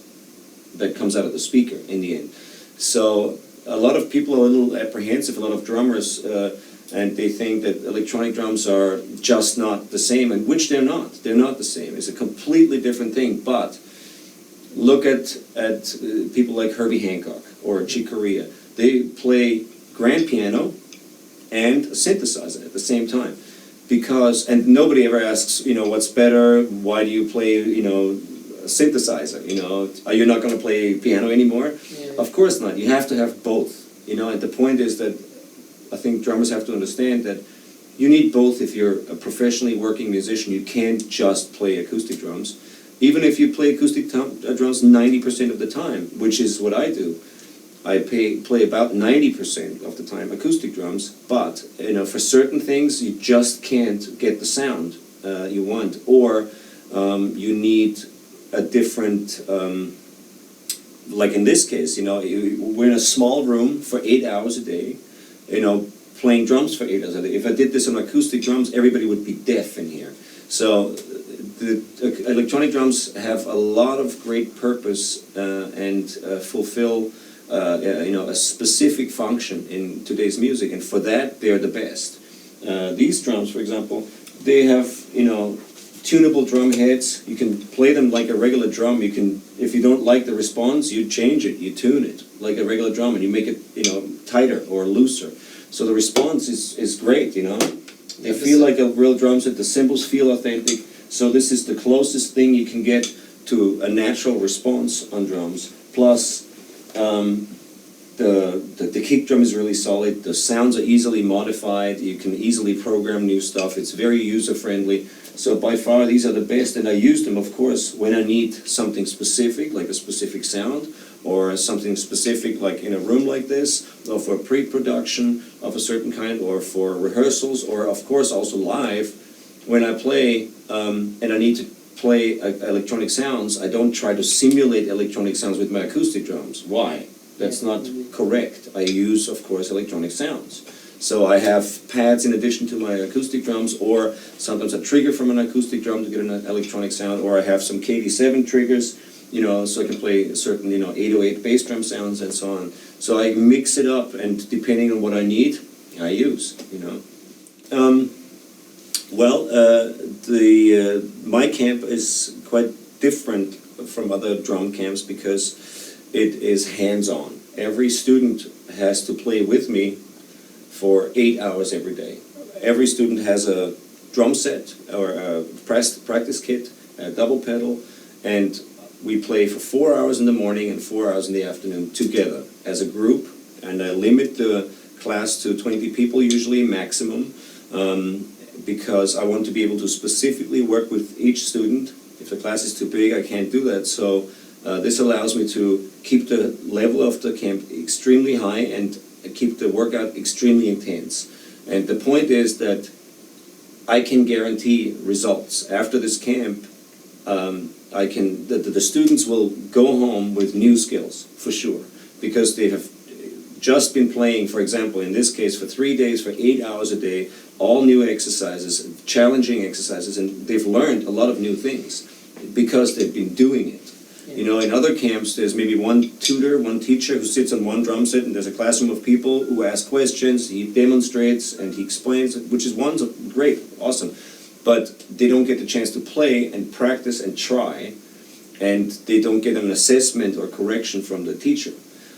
that comes out of the speaker in the end. So a lot of people are a little apprehensive, a lot of drummers, and they think that electronic drums are just not the same, and which they're not. They're not the same. It's a completely different thing. But look at people like Herbie Hancock or Chick Corea. They play grand piano and a synthesizer at the same time. And nobody ever asks, what's better? Why do you play, a synthesizer? Are you not going to play piano anymore? Yeah. Of course not. You have to have both. And the point is that I think drummers have to understand that you need both. If you're a professionally working musician, you can't just play acoustic drums. Even if you play acoustic drums 90% of the time, which is what I do. I play about 90% of the time acoustic drums, but for certain things you just can't get the sound you want, or you need a different, like in this case, we're in a small room for 8 hours a day, playing drums for 8 hours a day. If I did this on acoustic drums, everybody would be deaf in here. So the electronic drums have a lot of great purpose and fulfill a specific function in today's music, and for that they're the best. These drums, for example, they have tunable drum heads. You can play them like a regular drum. You can, if you don't like the response, you change it, you tune it like a regular drum, and you make it tighter or looser. So the response is great. They feel like a real drum set. The cymbals feel authentic. So this is the closest thing you can get to a natural response on drums. Plus, the kick drum is really solid. The sounds are easily modified. You can easily program new stuff. It's very user friendly. So by far these are the best, and I use them, of course, when I need something specific, like a specific sound, or something specific like in a room like this, or for pre-production of a certain kind, or for rehearsals, or of course also live. When I play and I need to play electronic sounds, I don't try to simulate electronic sounds with my acoustic drums. Why? That's not correct. I use, of course, electronic sounds. So I have pads in addition to my acoustic drums, or sometimes a trigger from an acoustic drum to get an electronic sound, or I have some KD7 triggers, so I can play certain, 808 bass drum sounds and so on. So I mix it up, and depending on what I need, I use, my camp is quite different from other drum camps because it is hands-on. Every student has to play with me for 8 hours every day. Every student has a drum set or a practice kit, a double pedal, and we play for 4 hours in the morning and 4 hours in the afternoon together as a group, and I limit the class to 20 people usually, maximum, because I want to be able to specifically work with each student. If the class is too big, I can't do that. So this allows me to keep the level of the camp extremely high and keep the workout extremely intense. And the point is that I can guarantee results. After this camp, the students will go home with new skills, for sure, because they have just been playing, for example, in this case, for 3 days, for 8 hours a day, all new exercises, challenging exercises, and they've learned a lot of new things because they've been doing it. In other camps, there's maybe one tutor, one teacher who sits on one drum set, and there's a classroom of people who ask questions, he demonstrates, and he explains, which is great, awesome. But they don't get the chance to play and practice and try, and they don't get an assessment or correction from the teacher.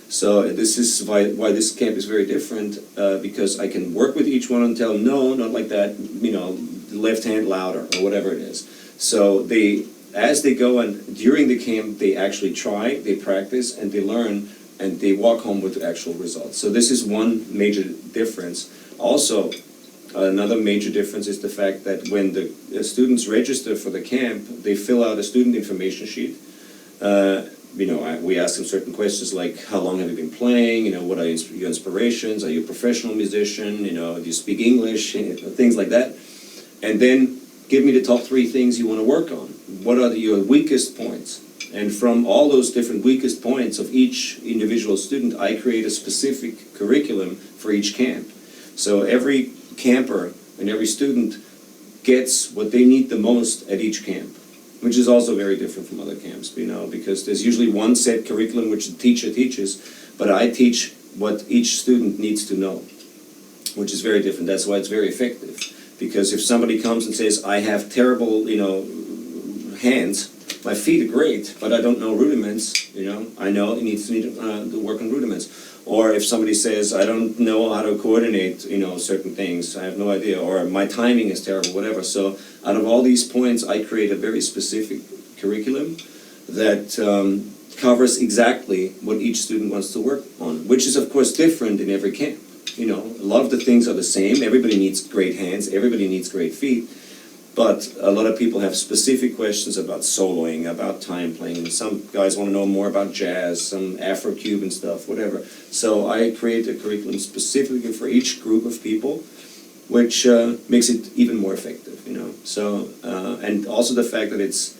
So this is why this camp is very different, because I can work with each one and tell them, no, not like that, left hand louder, or whatever it is. So as they go and during the camp, they actually try, they practice, and they learn, and they walk home with actual results. So this is one major difference. Also, another major difference is the fact that when the students register for the camp, they fill out a student information sheet. We ask them certain questions like, how long have you been playing? What are your inspirations? Are you a professional musician? Do you speak English? Things like that. And then give me the top 3 things you want to work on. What are your weakest points? And from all those different weakest points of each individual student, I create a specific curriculum for each camp. So every camper and every student gets what they need the most at each camp, which is also very different from other camps, because there's usually one set curriculum which the teacher teaches, but I teach what each student needs to know, which is very different. That's why it's very effective. Because if somebody comes and says, I have terrible, hands, my feet are great, but I don't know rudiments, I know it needs to work on rudiments. Or if somebody says, I don't know how to coordinate, certain things, I have no idea, or my timing is terrible, whatever. So out of all these points, I create a very specific curriculum that covers exactly what each student wants to work on, which is of course different in every camp. A lot of the things are the same. Everybody needs great hands, everybody needs great feet. But a lot of people have specific questions about soloing, about time playing. Some guys want to know more about jazz, some Afro-Cuban stuff, whatever. So I create a curriculum specifically for each group of people, which makes it even more effective, So, and also the fact that it's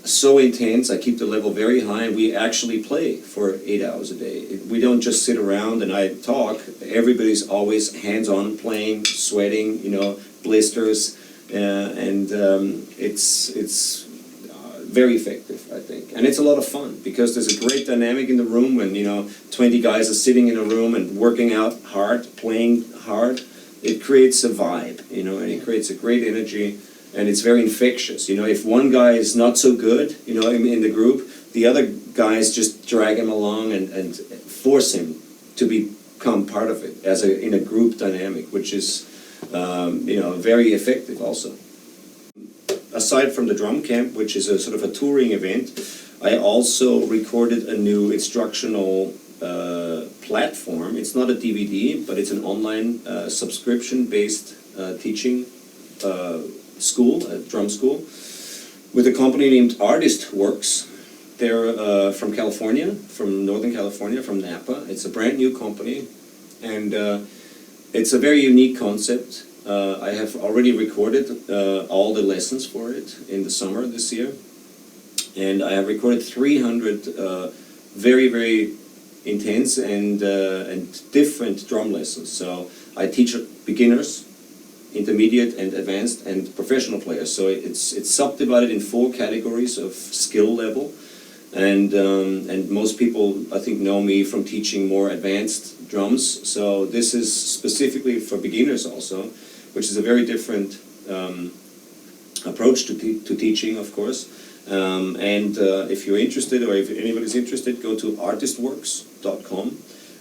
so intense, I keep the level very high, and we actually play for 8 hours a day. We don't just sit around and I talk. Everybody's always hands-on playing, sweating, blisters. It's very effective, I think, and it's a lot of fun because there's a great dynamic in the room when 20 guys are sitting in a room and working out hard, playing hard. It creates a vibe, and it creates a great energy, and it's very infectious. If one guy is not so good, in the group, the other guys just drag him along and force him to become part of it in a group dynamic, which is very effective also. Aside from the drum camp, which is a sort of a touring event, I also recorded a new instructional platform. It's not a DVD, but it's an online subscription-based teaching school, a drum school, with a company named Artistworks. They're from California, from Northern California, from Napa. It's a brand new company, and it's a very unique concept. I have already recorded all the lessons for it in the summer this year, and I have recorded 300 very, very intense and different drum lessons. So I teach beginners, intermediate and advanced, and professional players. So it's subdivided in 4 categories of skill level. And most people, I think, know me from teaching more advanced drums. So this is specifically for beginners also, which is a very different approach to teaching, of course. If you're interested, or if anybody's interested, go to artistworks.com,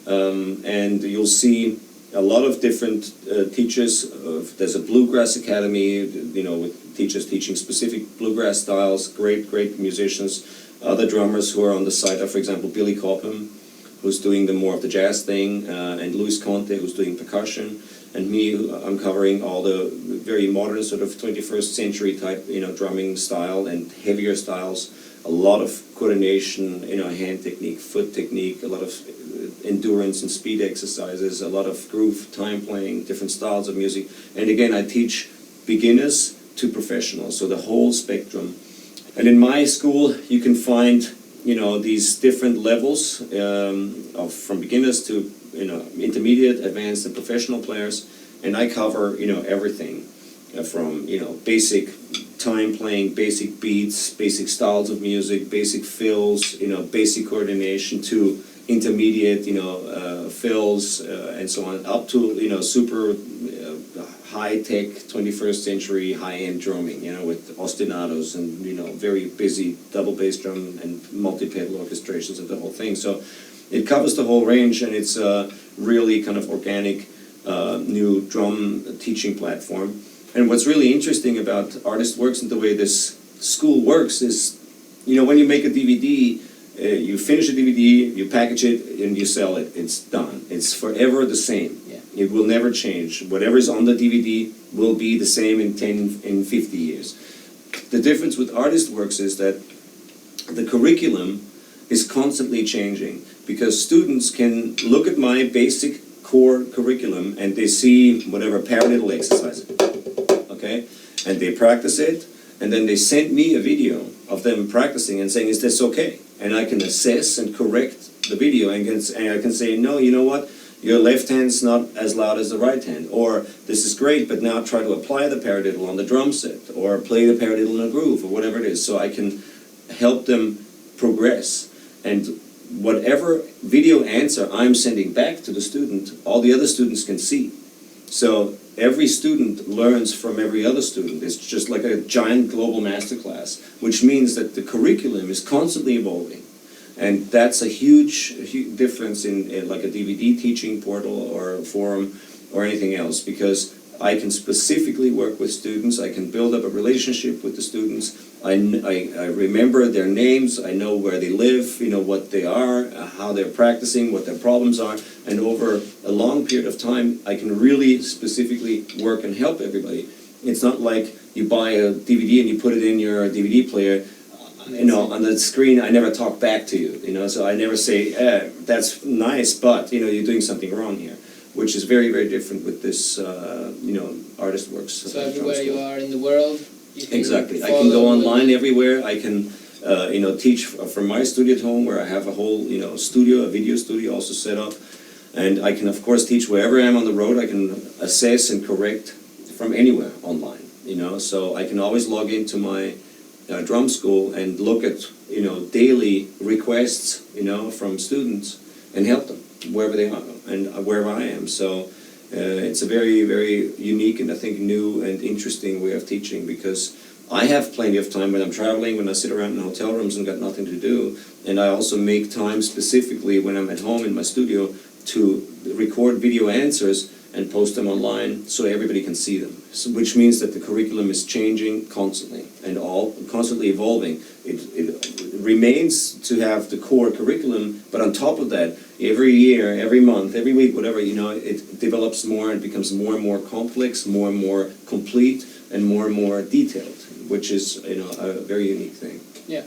and you'll see a lot of different teachers. There's a bluegrass academy, with teachers teaching specific bluegrass styles, great musicians. Other drummers who are on the site are, for example, Billy Cobham, who's doing more of the jazz thing, and Luis Conte, who's doing percussion, and me, I'm covering all the very modern sort of 21st century type, drumming style and heavier styles. A lot of coordination, hand technique, foot technique, a lot of endurance and speed exercises, a lot of groove, time playing, different styles of music. And again, I teach beginners to professionals, so the whole spectrum. And in my school, you can find, these different levels from beginners to, intermediate, advanced, and professional players. And I cover, everything from, basic time playing, basic beats, basic styles of music, basic fills, basic coordination, to intermediate, fills, and so on, up to, super high-tech 21st century high-end drumming, with ostinatos and, very busy double bass drum and multi-pedal orchestrations of the whole thing. So it covers the whole range, and it's a really kind of organic new drum teaching platform. And what's really interesting about Artistworks and the way this school works is, when you make a DVD, you finish a DVD, you package it, and you sell it. It's done. It's forever the same. Yeah. It will never change. Whatever is on the DVD will be the same in 10, in 50 years. The difference with artist works is that the curriculum is constantly changing, because students can look at my basic core curriculum and they see whatever paradiddle exercise, okay? And they practice it, and then they send me a video of them practicing and saying, is this okay? And I can assess and correct the video and I can say, no, you know what? Your left hand's not as loud as the right hand. Or, this is great, but now try to apply the paradiddle on the drum set, or play the paradiddle in a groove, or whatever it is. So I can help them progress. And whatever video answer I'm sending back to the student, all the other students can see. So every student learns from every other student. It's just like a giant global masterclass, which means that the curriculum is constantly evolving. And that's a huge difference in like a DVD teaching portal or a forum or anything else, because I can specifically work with students, I can build up a relationship with the students, I remember their names, I know where they live, you know, what they are, how they're practicing, what their problems are, and over a long period of time, I can really specifically work and help everybody. It's not like you buy a DVD and you put it in your DVD player, you know, on the screen, I never talk back to you, you know, so I never say, that's nice, but, you know, you're doing something wrong here, which is very, very different with this, you know, artist works. So everywhere you are in the world, you can exactly. I can go online everywhere. I can, you know, teach from my studio at home, where I have a whole, you know, studio, a video studio also set up. And I can, of course, teach wherever I am on the road. I can assess and correct from anywhere online, you know. So I can always log into my drum school and look at, you know, daily requests, you know, from students and help them wherever they are and wherever I am. So it's a very, very unique and I think new and interesting way of teaching, because I have plenty of time when I'm traveling, when I sit around in hotel rooms and got nothing to do, and I also make time specifically when I'm at home in my studio to record video answers and post them online so everybody can see them. So, which means that the curriculum is changing constantly and constantly evolving. It remains to have the core curriculum, but on top of that, every year, every month, every week, whatever, you know, it develops more and becomes more and more complex, more and more complete, and more detailed, which is, you know, a very unique thing. Yeah.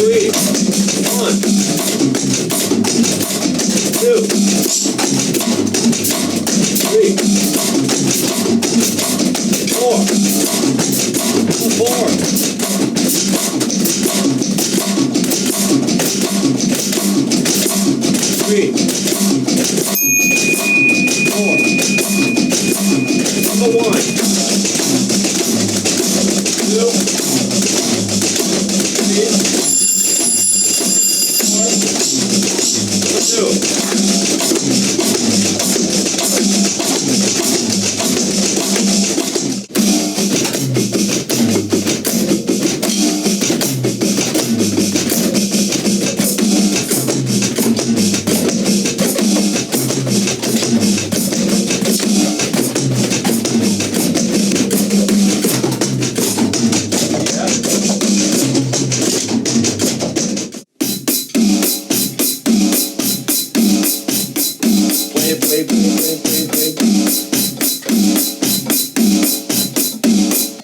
3,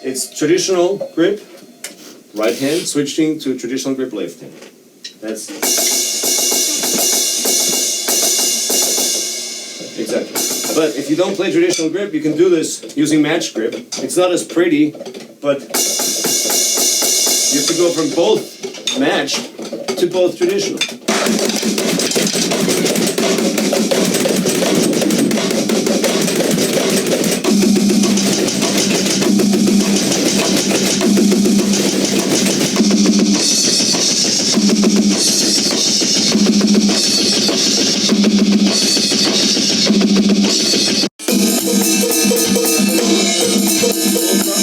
It's traditional grip, right hand, switching to traditional grip, left hand. That's exactly. But if you don't play traditional grip, you can do this using match grip. It's not as pretty, but you have to go from both match to both traditional.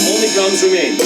Only drums remain.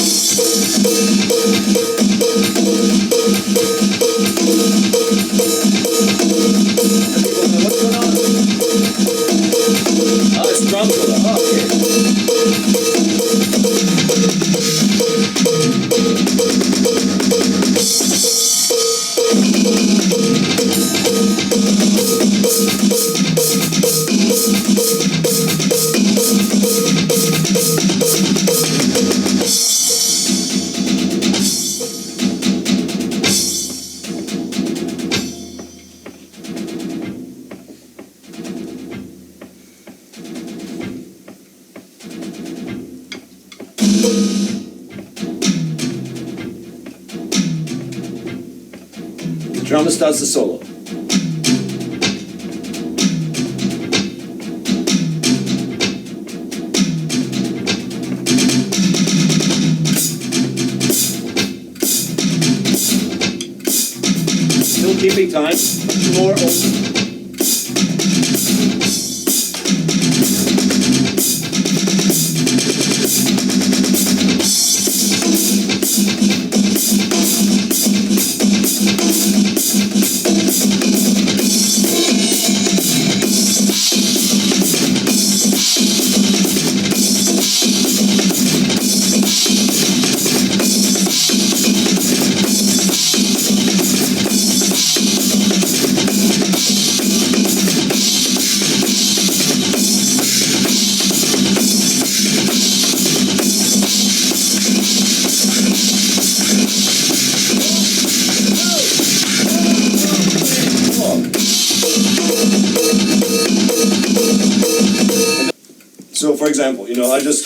The drummer starts the solo. Still keeping time, more open. So, for example, you know, I just...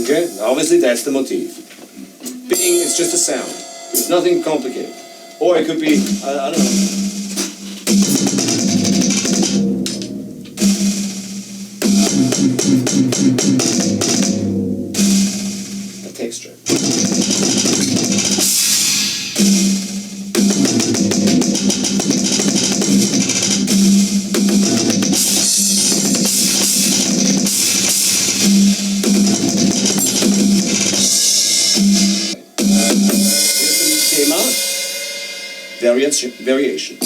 Okay, obviously that's the motif. Bing is just a sound. There's nothing complicated. Or it could be, I don't know. A texture. Variation.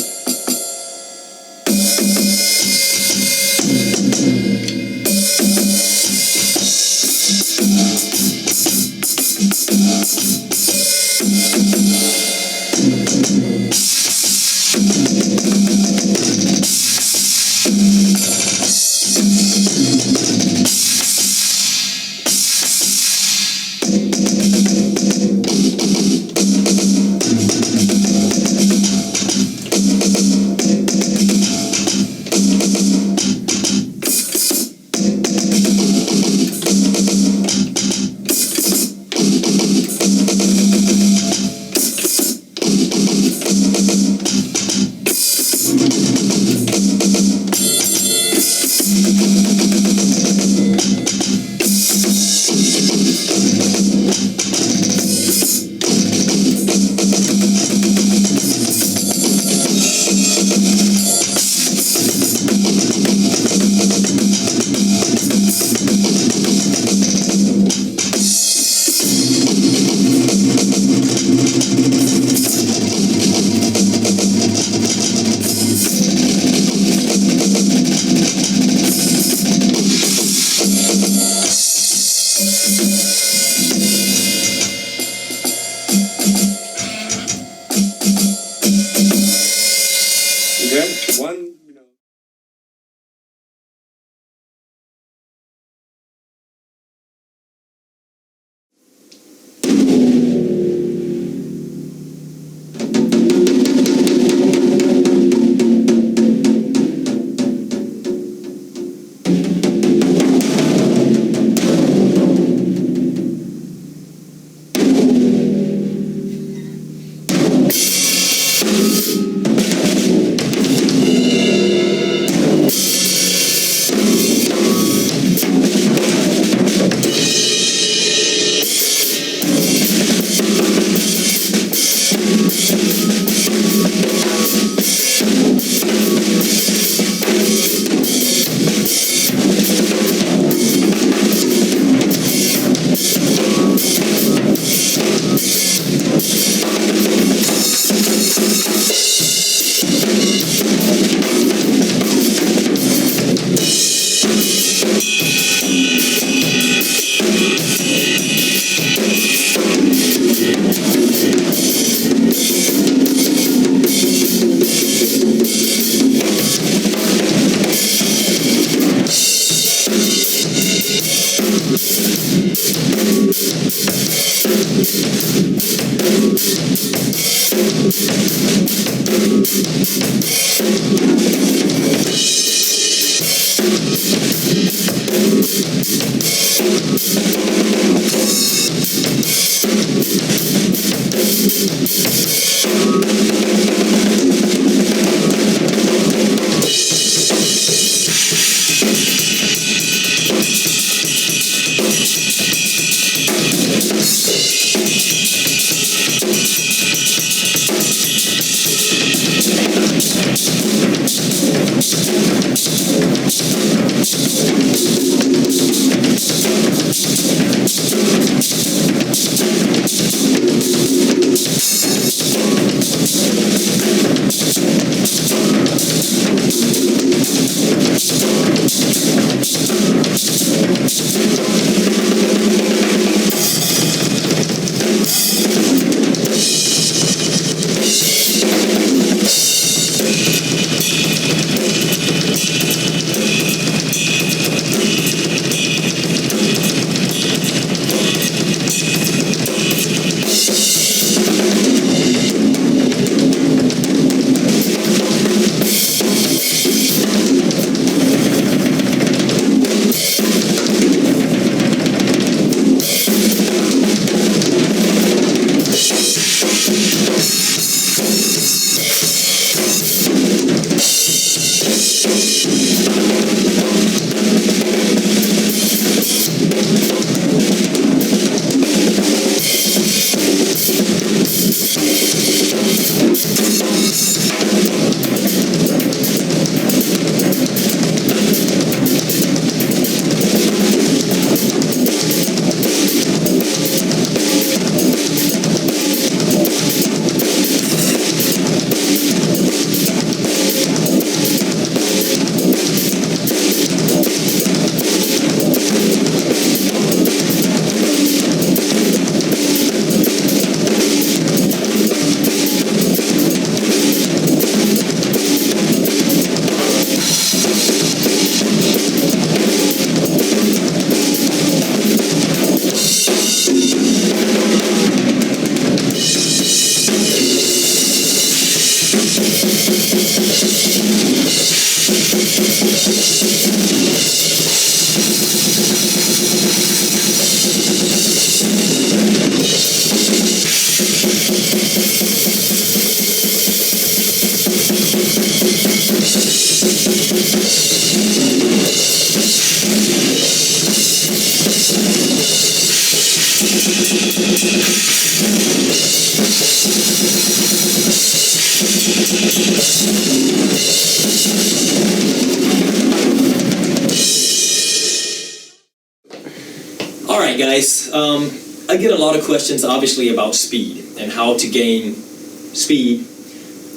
Alright guys, I get a lot of questions obviously about speed and how to gain speed,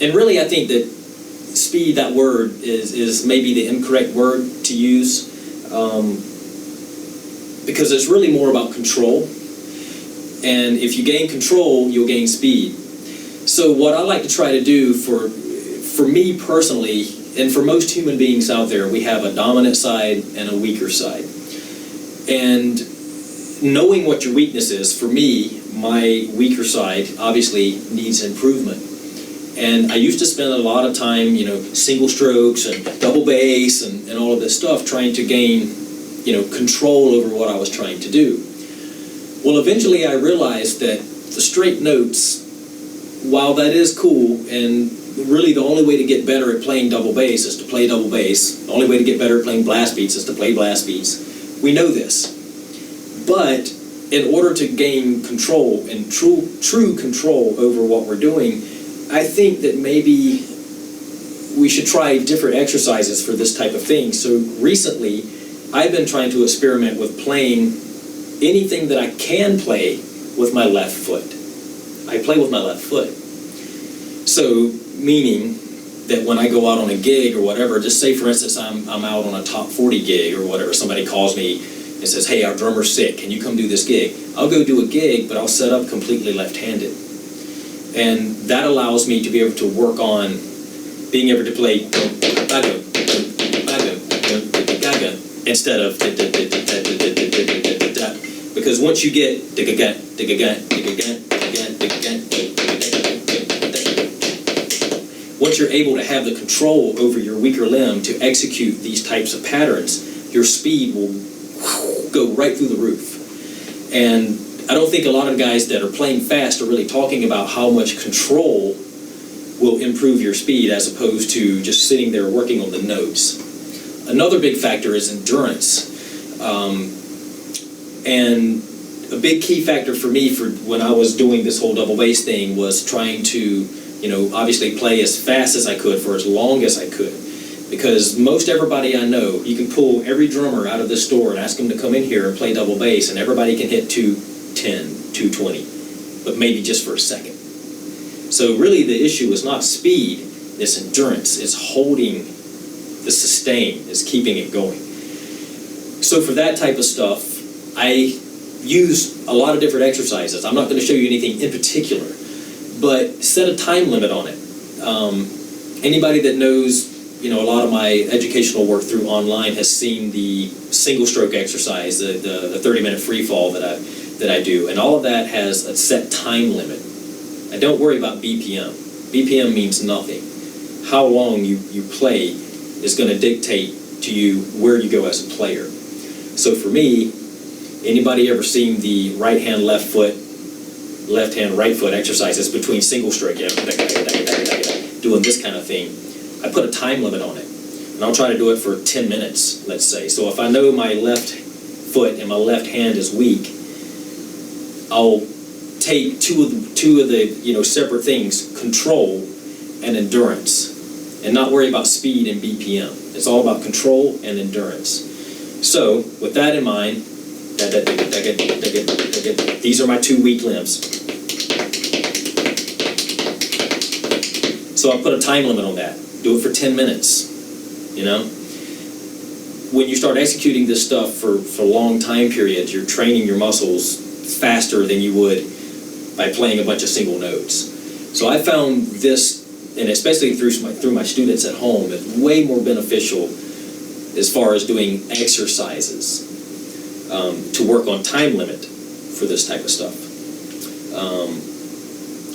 and really I think that speed, that word, is maybe the incorrect word to use, because it's really more about control, and if you gain control, you'll gain speed. So what I like to try to do for me personally, and for most human beings out there, we have a dominant side and a weaker side. And knowing what your weakness is, for me, my weaker side obviously needs improvement. And I used to spend a lot of time, single strokes and double bass and all of this stuff trying to gain, control over what I was trying to do. Well, eventually I realized that the straight notes, while that is cool, and really the only way to get better at playing double bass is to play double bass, the only way to get better at playing blast beats is to play blast beats. We know this. But in order to gain control and true control over what we're doing, I think that maybe we should try different exercises for this type of thing. So recently, I've been trying to experiment with playing anything that I can play with my left foot. I play with my left foot. So, meaning that when I go out on a gig or whatever, just say for instance I'm out on a top 40 gig or whatever, somebody calls me and says, hey, our drummer's sick, can you come do this gig? I'll go do a gig, but I'll set up completely left-handed. And that allows me to be able to work on being able to play instead of Because once you get once you're able to have the control over your weaker limb to execute these types of patterns, your speed will go right through the roof. And I don't think a lot of guys that are playing fast are really talking about how much control will improve your speed as opposed to just sitting there working on the notes. Another big factor is endurance. And a big key factor for me for when I was doing this whole double bass thing was trying to, obviously play as fast as I could for as long as I could. Because most everybody I know, you can pull every drummer out of this store and ask them to come in here and play double bass, and everybody can hit 210, 220, but maybe just for a second. So really the issue is not speed, it's endurance. It's holding the sustain, it's keeping it going. So for that type of stuff, I use a lot of different exercises. I'm not going to show you anything in particular, but set a time limit on it. Anybody that knows, a lot of my educational work through online has seen the single stroke exercise, the 30-minute free fall that I do, and all of that has a set time limit. I don't worry about BPM. BPM means nothing. How long you play is going to dictate to you where you go as a player. So for me, anybody ever seen the right hand, left foot, left hand, right foot exercises between single stroke, doing this kind of thing? I put a time limit on it, and I'll try to do it for 10 minutes, let's say. So if I know my left foot and my left hand is weak, I'll take two of the separate things, control and endurance, and not worry about speed and BPM. It's all about control and endurance. So with that in mind, these are my two weak limbs. So I put a time limit on that. Do it for 10 minutes, When you start executing this stuff for long time periods, you're training your muscles faster than you would by playing a bunch of single notes. So I found this, and especially through my students at home, it's way more beneficial as far as doing exercises to work on time limit for this type of stuff.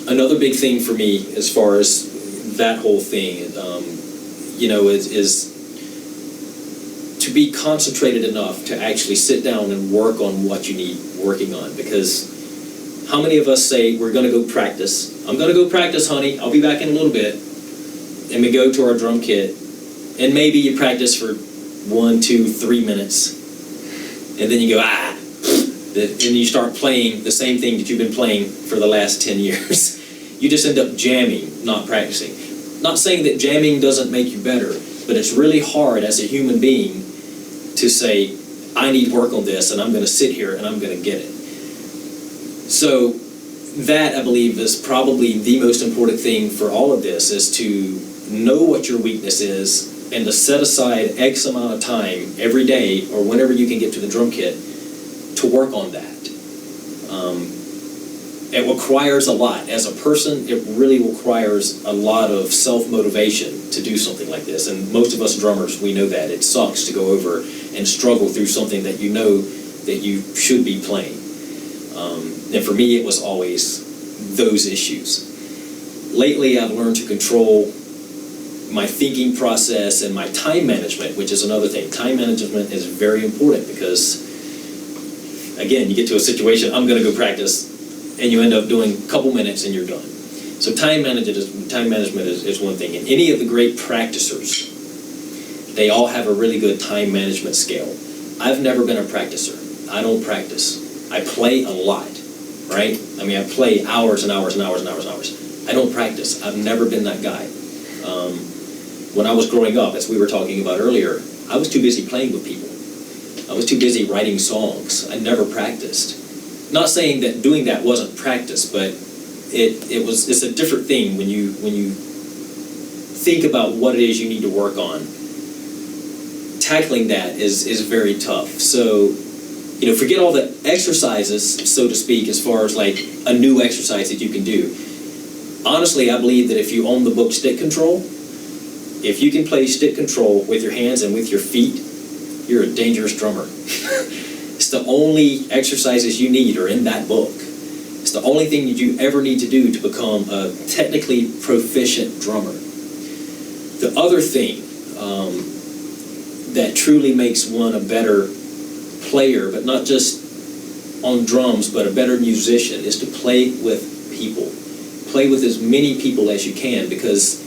Another big thing for me as far as that whole thing, is to be concentrated enough to actually sit down and work on what you need working on. Because how many of us say, we're going to go practice? I'm going to go practice, honey. I'll be back in a little bit. And we go to our drum kit, and maybe you practice for 1, 2, 3 minutes, and then you go, and you start playing the same thing that you've been playing for the last 10 years. You just end up jamming, not practicing. Not saying that jamming doesn't make you better, but it's really hard as a human being to say, I need work on this, and I'm going to sit here and I'm going to get it. So that, I believe, is probably the most important thing for all of this, is to know what your weakness is and to set aside X amount of time every day or whenever you can get to the drum kit to work on that. It requires a lot. As a person, it really requires a lot of self-motivation to do something like this. And most of us drummers, we know that. It sucks to go over and struggle through something that you know that you should be playing. And for me, it was always those issues. Lately, I've learned to control my thinking process and my time management, which is another thing. Time management is very important because, again, you get to a situation, I'm going to go practice, and you end up doing a couple minutes and you're done. So time management is one thing. And any of the great practicers, they all have a really good time management scale. I've never been a practicer. I don't practice. I play a lot, right? I mean, I play hours and hours and hours and hours and hours. I don't practice. I've never been that guy. When I was growing up, as we were talking about earlier, I was too busy playing with people. I was too busy writing songs. I never practiced. Not saying that doing that wasn't practice, but it's a different thing when you think about what it is you need to work on. Tackling that is very tough. So, forget all the exercises, so to speak, as far as like a new exercise that you can do. Honestly, I believe that if you own the book Stick Control, if you can play stick control with your hands and with your feet, you're a dangerous drummer. the only exercises you need are in that book. It's the only thing that you ever need to do to become a technically proficient drummer. The other thing that truly makes one a better player, but not just on drums, but a better musician, is to play with people. Play with as many people as you can, because,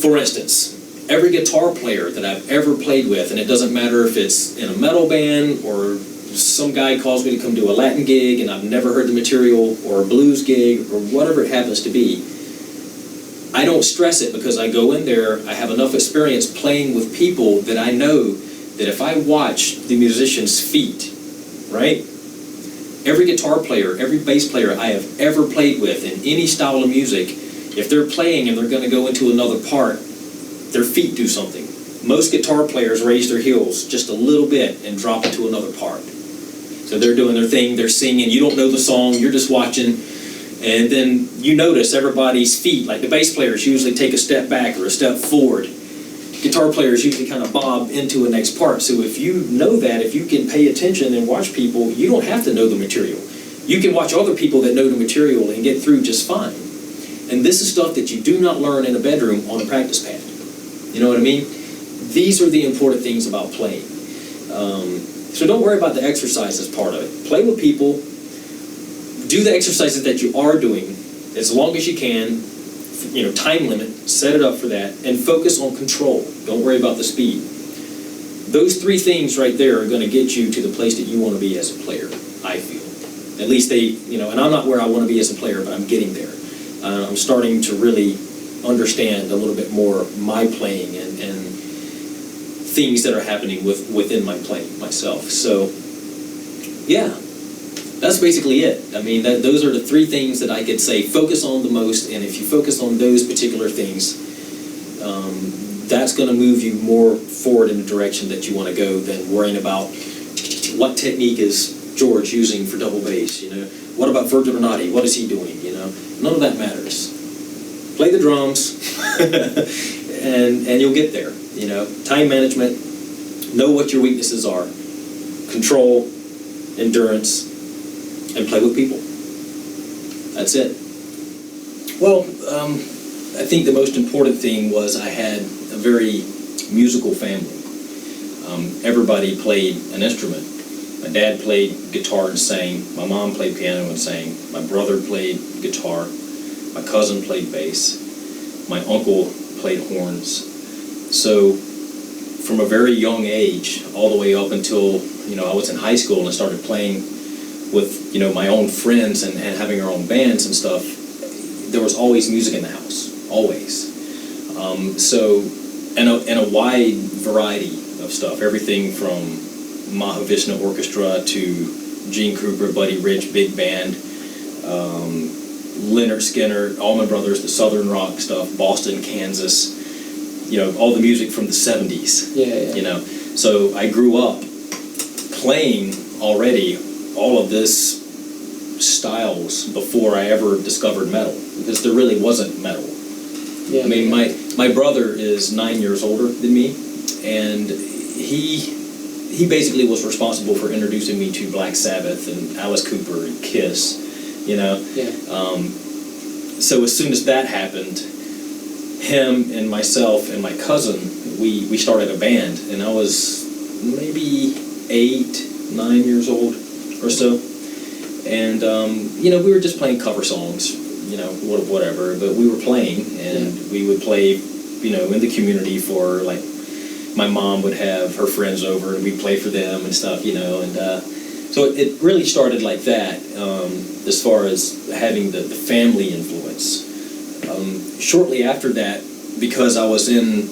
for instance, every guitar player that I've ever played with, and it doesn't matter if it's in a metal band or some guy calls me to come do a Latin gig and I've never heard the material, or a blues gig, or whatever it happens to be, I don't stress it, because I go in there, I have enough experience playing with people that I know that if I watch the musician's feet, right? Every guitar player, every bass player I have ever played with in any style of music, if they're playing and they're going to go into another part, their feet do something. Most guitar players raise their heels just a little bit and drop into another part. So they're doing their thing, they're singing, you don't know the song, you're just watching, and then you notice everybody's feet, like the bass players usually take a step back or a step forward. Guitar players usually kind of bob into a next part. So if you know that, if you can pay attention and watch people, you don't have to know the material. You can watch other people that know the material and get through just fine. And this is stuff that you do not learn in a bedroom on a practice pad. You know what I mean? These are the important things about playing. So don't worry about the exercises part of it. Play with people. Do the exercises that you are doing as long as you can. You know, time limit, set it up for that, and focus on control. Don't worry about the speed. Those three things right there are going to get you to the place that you want to be as a player, I feel. At least they, you know, and I'm not where I want to be as a player, but I'm getting there. I'm starting to really understand a little bit more my playing and things that are happening within my playing myself. So, yeah. That's basically it. I mean, those are the three things that I could say focus on the most, and if you focus on those particular things, that's going to move you more forward in the direction that you want to go than worrying about what technique is George using for double bass, you know? What about Virgil Donati? What is he doing, you know? None of that matters. Play the drums, and you'll get there, you know? Time management, know what your weaknesses are, control, endurance, and play with people. That's it. Well, I think the most important thing was I had a very musical family. Everybody played an instrument. My dad played guitar and sang. My mom played piano and sang. My brother played guitar. My cousin played bass. My uncle played horns. So from a very young age, all the way up until, you know, I was in high school and I started playing with, you know, my own friends and having our own bands and stuff, there was always music in the house, always. So, and a wide variety of stuff, everything from Mahavishnu Orchestra to Gene Krupa, Buddy Rich, big band, Leonard Skinner, Allman Brothers, the Southern rock stuff, Boston, Kansas, you know, all the music from the 70s. Yeah. You know, so I grew up playing already all of this styles before I ever discovered metal, because there really wasn't metal. Yeah, I mean, my brother is 9 years older than me, and he basically was responsible for introducing me to Black Sabbath and Alice Cooper and Kiss, you know? Yeah. So as soon as that happened, him and myself and my cousin, we started a band, and I was maybe 8, 9 years old or so, and you know, we were just playing cover songs, you know, whatever, but we were playing, and we would play, you know, in the community for, like, my mom would have her friends over and we'd play for them and stuff, you know, and so it really started like that, as far as having the family influence. Shortly after that, because I was in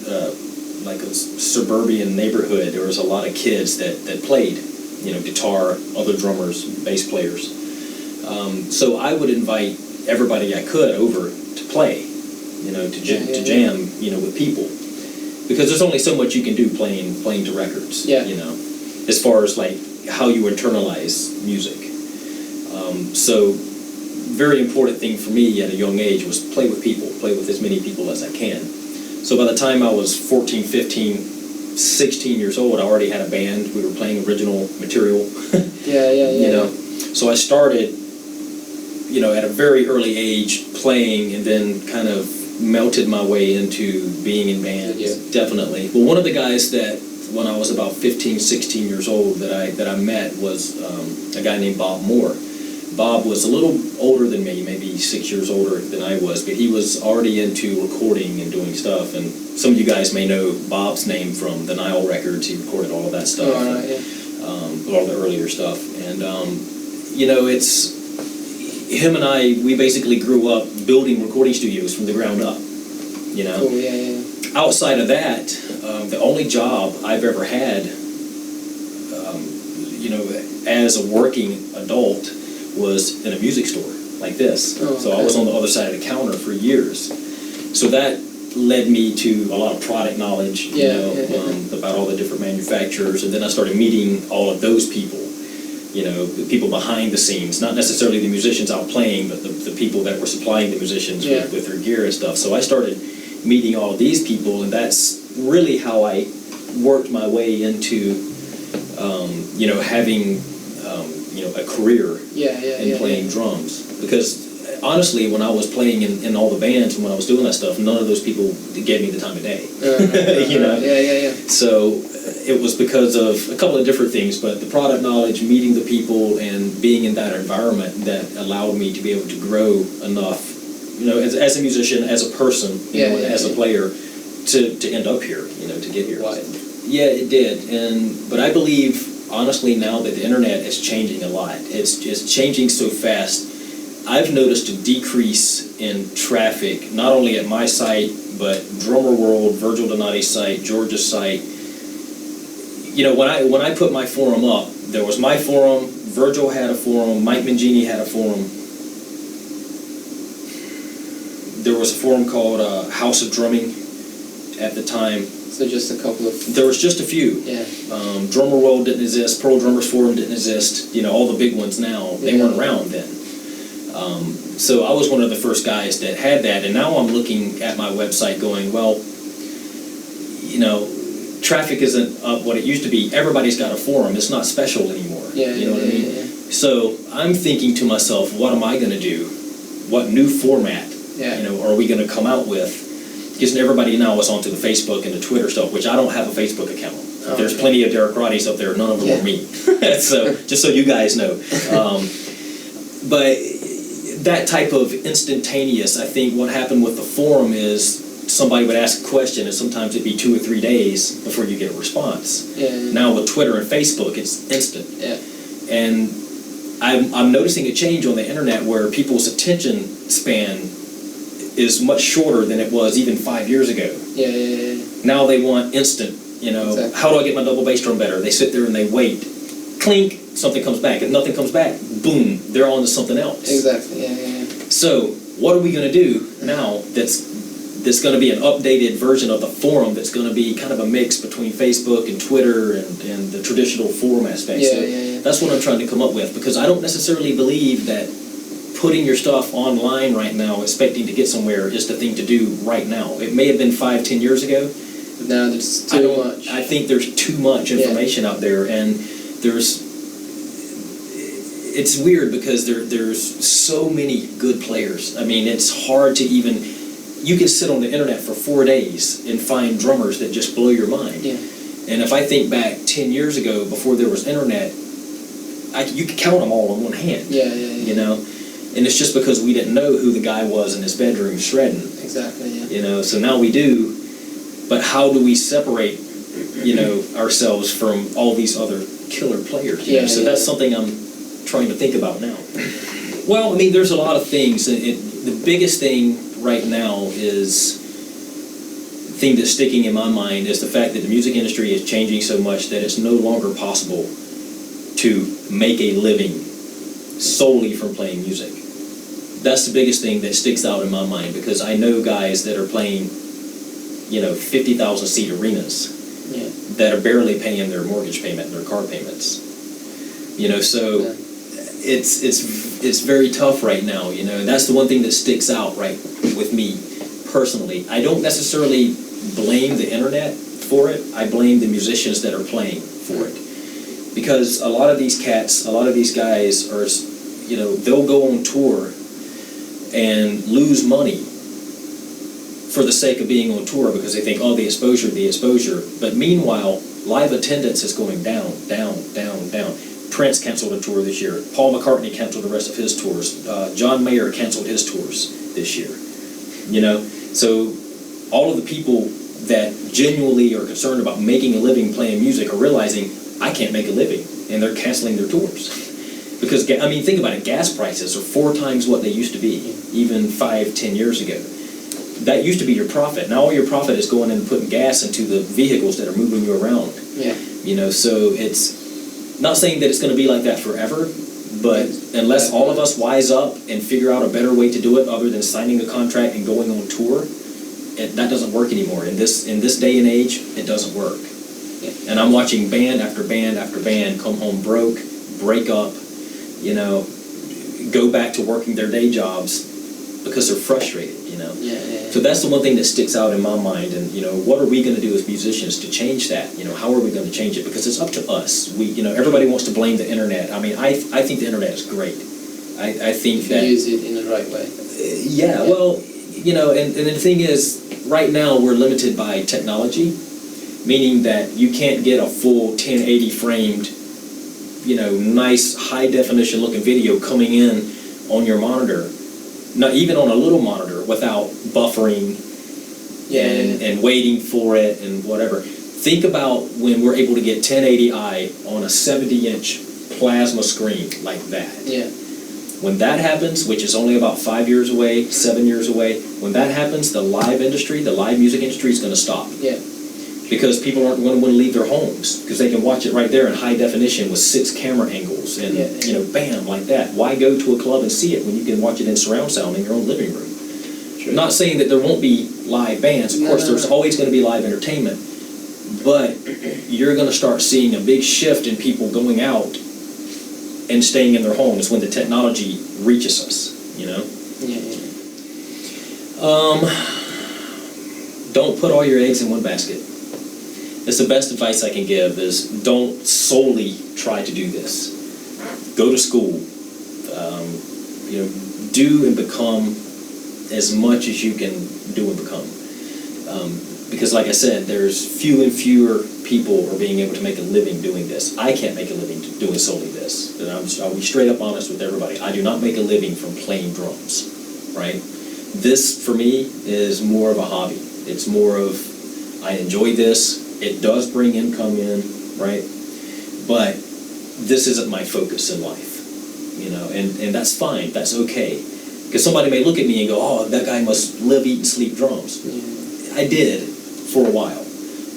like a suburban neighborhood, there was a lot of kids that played, you know, guitar, other drummers, bass players. So I would invite everybody I could over to play, you know, to jam, you know, with people. Because there's only so much you can do playing to records, you know, as far as like how you internalize music. So very important thing for me at a young age was play with people, play with as many people as I can. So by the time I was 14, 15, 16 years old, I already had a band. We were playing original material. Yeah. You know, so I started, you know, at a very early age playing, and then kind of melted my way into being in bands. Yeah. Definitely. Well, one of the guys that when I was about 15, 16 years old that I met was a guy named Bob Moore. Bob was a little older than me, maybe 6 years older than I was, but he was already into recording and doing stuff. And some of you guys may know Bob's name from the Nile Records. He recorded all of that stuff, all the earlier stuff. And, you know, it's him and I, we basically grew up building recording studios from the ground up, you know. Cool, yeah. Outside of that, the only job I've ever had, you know, as a working adult was in a music store like this. Oh, so I was on the other side of the counter for years. So that led me to a lot of product knowledge, you know, about all the different manufacturers. And then I started meeting all of those people, you know, the people behind the scenes, not necessarily the musicians out playing, but the people that were supplying the musicians with their gear and stuff. So I started meeting all of these people, and that's really how I worked my way into, you know, having, you know, a career in playing drums. Because honestly, when I was playing in all the bands and when I was doing that stuff, none of those people gave me the time of day. You know? So it was because of a couple of different things, but the product knowledge, meeting the people, and being in that environment that allowed me to be able to grow enough, you know, as a musician, as a person, you know, as a player, to end up here, you know, to get here. Yeah, it did. But I believe, honestly, now that the internet is changing a lot, it's changing so fast. I've noticed a decrease in traffic, not only at my site, but Drummer World, Virgil Donati's site, George's site. You know, when I put my forum up, there was my forum, Virgil had a forum, Mike Mangini had a forum. There was a forum called House of Drumming at the time. So just a couple of... There was just a few. Yeah. Drummer World didn't exist, Pearl Drummers Forum didn't exist, you know, all the big ones now, they weren't around then. So I was one of the first guys that had that, and now I'm looking at my website going, well, you know, traffic isn't up what it used to be. Everybody's got a forum. It's not special anymore. You know what I mean? So I'm thinking to myself, what am I going to do? What new format, you know, are we going to come out with? Because everybody now is onto the Facebook and the Twitter stuff, which I don't have a Facebook account. There's plenty of Derek Roddy's up there. None of them are me. So just so you guys know. But that type of instantaneous, I think what happened with the forum is somebody would ask a question, and sometimes it'd be 2 or 3 days before you get a response. Now with Twitter and Facebook, it's instant. And I'm noticing a change on the internet where people's attention span is much shorter than it was even 5 years ago. Now they want instant, you know, how do I get my double bass drum better? They sit there and they wait. Clink, something comes back. If nothing comes back, boom, they're on to something else. So what are we going to do now that's going to be an updated version of the forum that's going to be kind of a mix between Facebook and Twitter and the traditional forum aspect? That's what I'm trying to come up with, because I don't necessarily believe that putting your stuff online right now, expecting to get somewhere, is the thing to do right now. It may have been 5-10 years ago. But now there's too much. I think there's too much information out there, and it's weird because there's so many good players. I mean, it's hard to even, you can sit on the internet for 4 days and find drummers that just blow your mind. And if I think back 10 years ago, before there was internet, you could count them all on one hand. You know? And it's just because we didn't know who the guy was in his bedroom shredding. You know, so now we do. But how do we separate, you know, ourselves from all these other killer players? You know? So that's something I'm trying to think about now. Well, I mean, there's a lot of things. The biggest thing right now is, the thing that's sticking in my mind is the fact that the music industry is changing so much that it's no longer possible to make a living solely from playing music. That's the biggest thing that sticks out in my mind, because I know guys that are playing, you know, 50,000 seat arenas that are barely paying their mortgage payment and their car payments. You know, so it's very tough right now, you know. That's the one thing that sticks out right with me personally. I don't necessarily blame the internet for it, I blame the musicians that are playing for it. Because a lot of these cats, a lot of these guys are, you know, they'll go on tour and lose money for the sake of being on tour because they think, oh, the exposure. But meanwhile, live attendance is going down. Prince canceled a tour this year. Paul McCartney canceled the rest of his tours. John Mayer canceled his tours this year. You know, so all of the people that genuinely are concerned about making a living playing music are realizing, I can't make a living, and they're canceling their tours. Because, I mean, think about it, gas prices are 4 times what they used to be, even 5-10 years ago. That used to be your profit. Now all your profit is going and putting gas into the vehicles that are moving you around. Yeah. You know, so it's not saying that it's going to be like that forever, but unless all of us wise up and figure out a better way to do it other than signing a contract and going on tour, that doesn't work anymore. In this day and age, it doesn't work. Yeah. And I'm watching band after band after band come home broke, break up, you know, go back to working their day jobs because they're frustrated, you know. Yeah. So that's the one thing that sticks out in my mind. And, you know, what are we going to do as musicians to change that? You know, how are we going to change it? Because it's up to us. You know, everybody wants to blame the internet. I mean, I think the internet is great. I think if that... you use it in the right way. Yeah, well, you know, and the thing is, right now we're limited by technology, meaning that you can't get a full 1080 framed, you know, nice high definition looking video coming in on your monitor, not even on a little monitor, without buffering and waiting for it and whatever. Think about when we're able to get 1080i on a 70-inch plasma screen like that. Yeah. When that happens, which is only about 5 years away, 7 years away, when that happens, the live industry, the live music industry is going to stop. Yeah. Because people aren't going to want to leave their homes because they can watch it right there in high definition with 6 camera angles and, you know, bam, like that. Why go to a club and see it when you can watch it in surround sound in your own living room? True. Not saying that there won't be live bands. Of course, there's always going to be live entertainment. But you're going to start seeing a big shift in people going out and staying in their homes when the technology reaches us, you know? Don't put all your eggs in one basket. That's the best advice I can give is don't solely try to do this. Go to school. You know, do and become as much as you can do and become. Because like I said, there's few and fewer people are being able to make a living doing this. I can't make a living doing solely this. And I'll be straight up honest with everybody. I do not make a living from playing drums, right? This, for me, is more of a hobby. It's more of, I enjoy this. It does bring income in, right? But this isn't my focus in life, you know, and that's fine. That's okay. Because somebody may look at me and go, oh, that guy must live, eat, and sleep drums. I did for a while,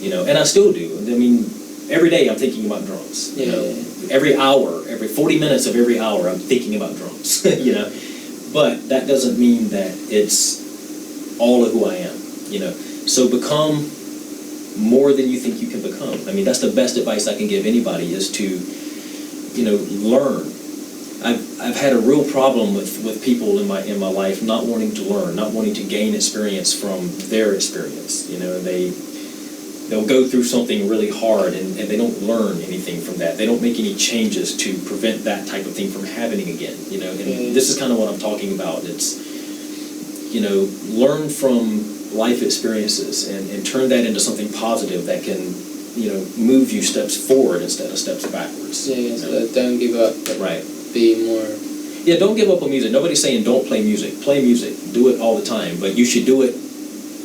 you know, and I still do. I mean, every day I'm thinking about drums, you know. Every hour, every 40 minutes of every hour, I'm thinking about drums, you know. But that doesn't mean that it's all of who I am, you know. So become more than you think you can become. I mean, that's the best advice I can give anybody is to, you know, learn. I've had a real problem with people in my life not wanting to learn, not wanting to gain experience from their experience. You know, they'll go through something really hard and they don't learn anything from that. They don't make any changes to prevent that type of thing from happening again. You know, and this is kind of what I'm talking about. It's, you know, learn from life experiences and turn that into something positive that can, you know, move you steps forward instead of steps backwards. So don't give up. Right. Be more... Yeah, don't give up on music. Nobody's saying don't play music. Play music. Do it all the time. But you should do it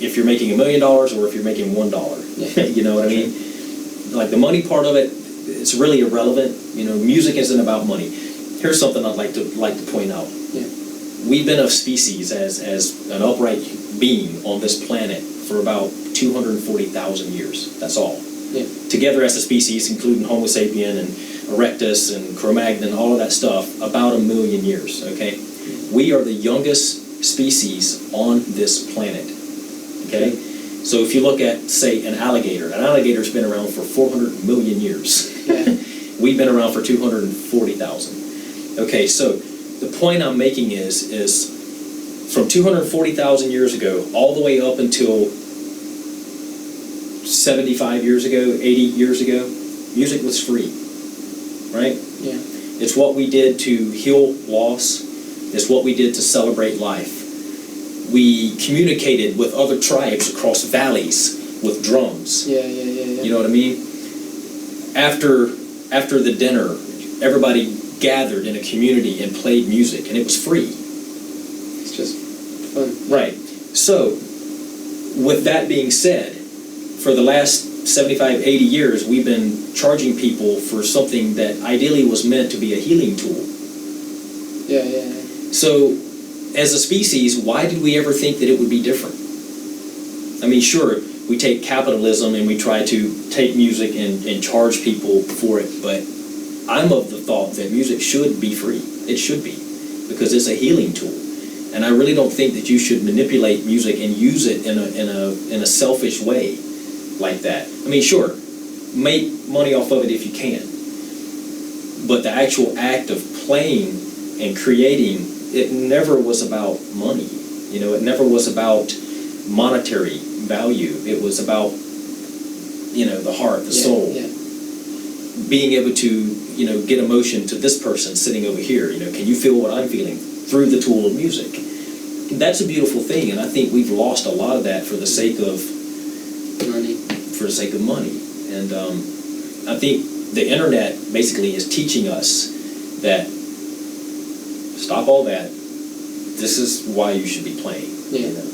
if you're making $1 million or if you're making $1. You know what I mean? Like the money part of it, it's really irrelevant. You know, music isn't about money. Here's something I'd like to point out. Yeah. We've been a species as an upright being on this planet for about 240,000 years. That's all. Yeah. Together as a species, including Homo sapien and Erectus and Cro-Magnon, all of that stuff, about 1 million years, okay? We are the youngest species on this planet, okay? So if you look at, say, an alligator's been around for 400 million years. Yeah. We've been around for 240,000. Okay, so the point I'm making is from 240,000 years ago all the way up until 75 years ago, 80 years ago, music was free, right? Yeah. It's what we did to heal loss. It's what we did to celebrate life. We communicated with other tribes across valleys with drums. Yeah. You know what I mean? After the dinner, everybody gathered in a community and played music, and it was free. It's just fun. Right. So, with that being said, for the last 75, 80 years, we've been charging people for something that ideally was meant to be a healing tool. Yeah. So, as a species, why did we ever think that it would be different? I mean, sure, we take capitalism and we try to take music and charge people for it, but I'm of the thought that music should be free. It should be, because it's a healing tool. And I really don't think that you should manipulate music and use it in a selfish way like that. I mean, sure, make money off of it if you can, but the actual act of playing and creating, it never was about money. You know, it never was about monetary value. It was about, you know, the heart, the soul. Yeah. Being able to, you know, get emotion to this person sitting over here. You know, can you feel what I'm feeling through the tool of music? That's a beautiful thing, and I think we've lost a lot of that for the sake of Money. For the sake of money. And I think the internet basically is teaching us that stop all that. This is why you should be playing. Yeah. You know?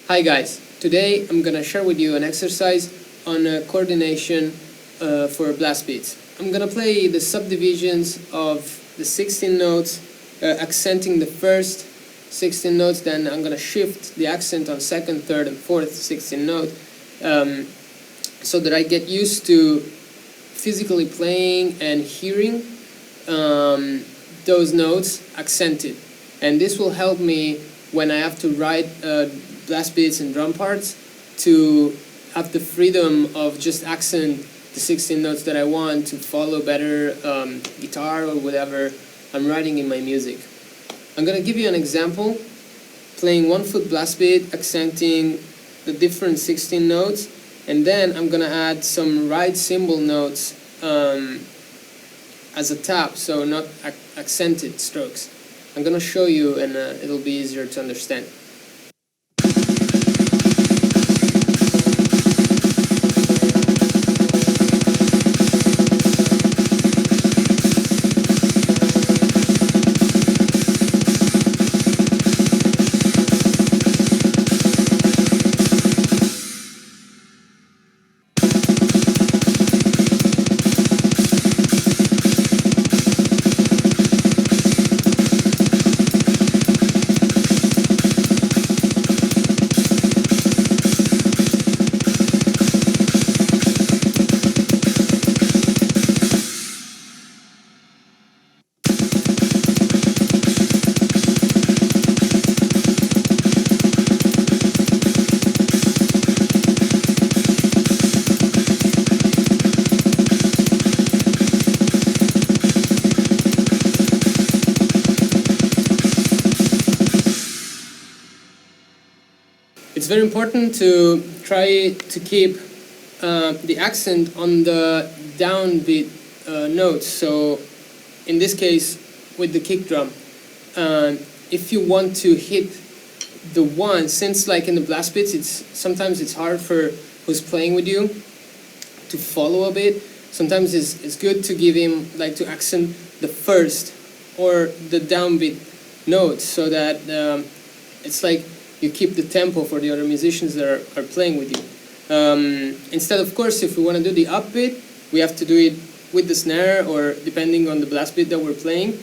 Hi guys, today I'm gonna share with you an exercise on coordination for blast beats. I'm gonna play the subdivisions of the 16 notes, accenting the first 16 notes, then I'm gonna shift the accent on second, third, and fourth 16 note, so that I get used to physically playing and hearing those notes accented. And this will help me when I have to write blast beats and drum parts to have the freedom of just accent the 16 notes that I want to follow better guitar or whatever I'm writing in my music. I'm gonna give you an example, playing 1-foot blast beat, accenting the different 16 notes, and then I'm gonna add some right cymbal notes as a tap, so not accented strokes. I'm gonna show you and it'll be easier to understand. It's very important to try to keep the accent on the downbeat notes. So in this case, with the kick drum, if you want to hit the one, since like in the blast beats, sometimes it's hard for who's playing with you to follow a bit. Sometimes it's good to give him, like, to accent the first or the downbeat notes, so that it's like you keep the tempo for the other musicians that are playing with you. Instead, of course, if we want to do the upbeat, we have to do it with the snare or depending on the blast beat that we're playing.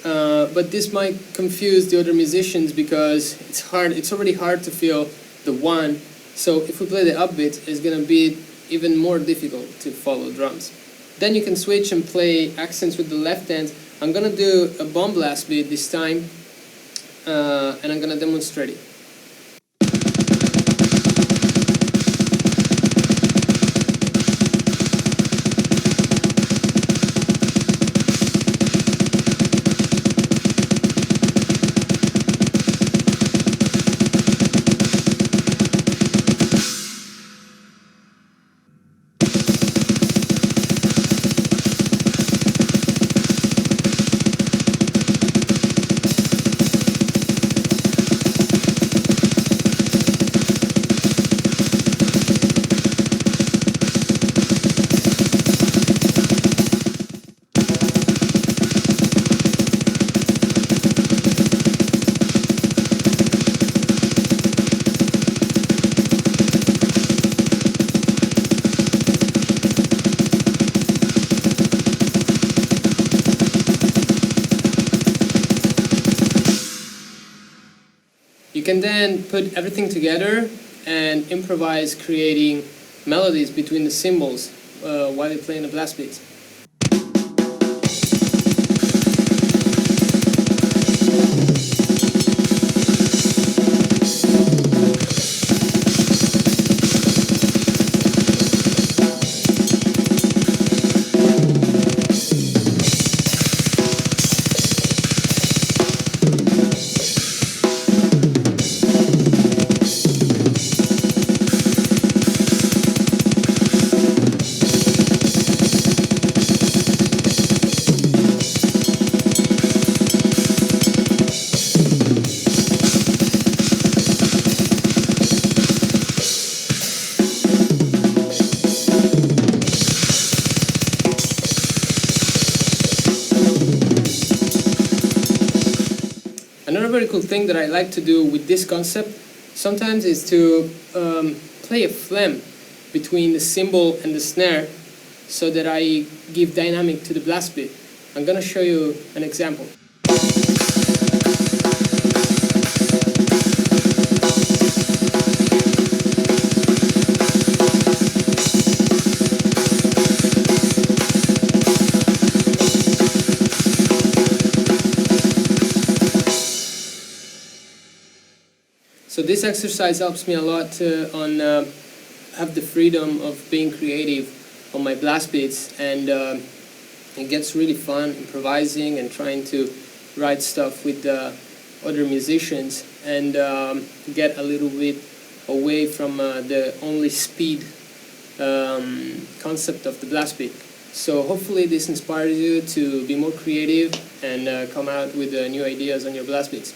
But this might confuse the other musicians because it's already hard to feel the one. So if we play the upbeat, it's going to be even more difficult to follow drums. Then you can switch and play accents with the left hand. I'm going to do a bomb blast beat this time, and I'm going to demonstrate it. You can then put everything together and improvise, creating melodies between the cymbals while you're playing the blast beats. Another very cool thing that I like to do with this concept sometimes is to play a phlegm between the cymbal and the snare so that I give dynamic to the blast beat. I'm gonna show you an example. So this exercise helps me a lot on have the freedom of being creative on my blast beats, and it gets really fun improvising and trying to write stuff with other musicians and get a little bit away from the only speed concept of the blast beat. So hopefully this inspires you to be more creative and come out with new ideas on your blast beats.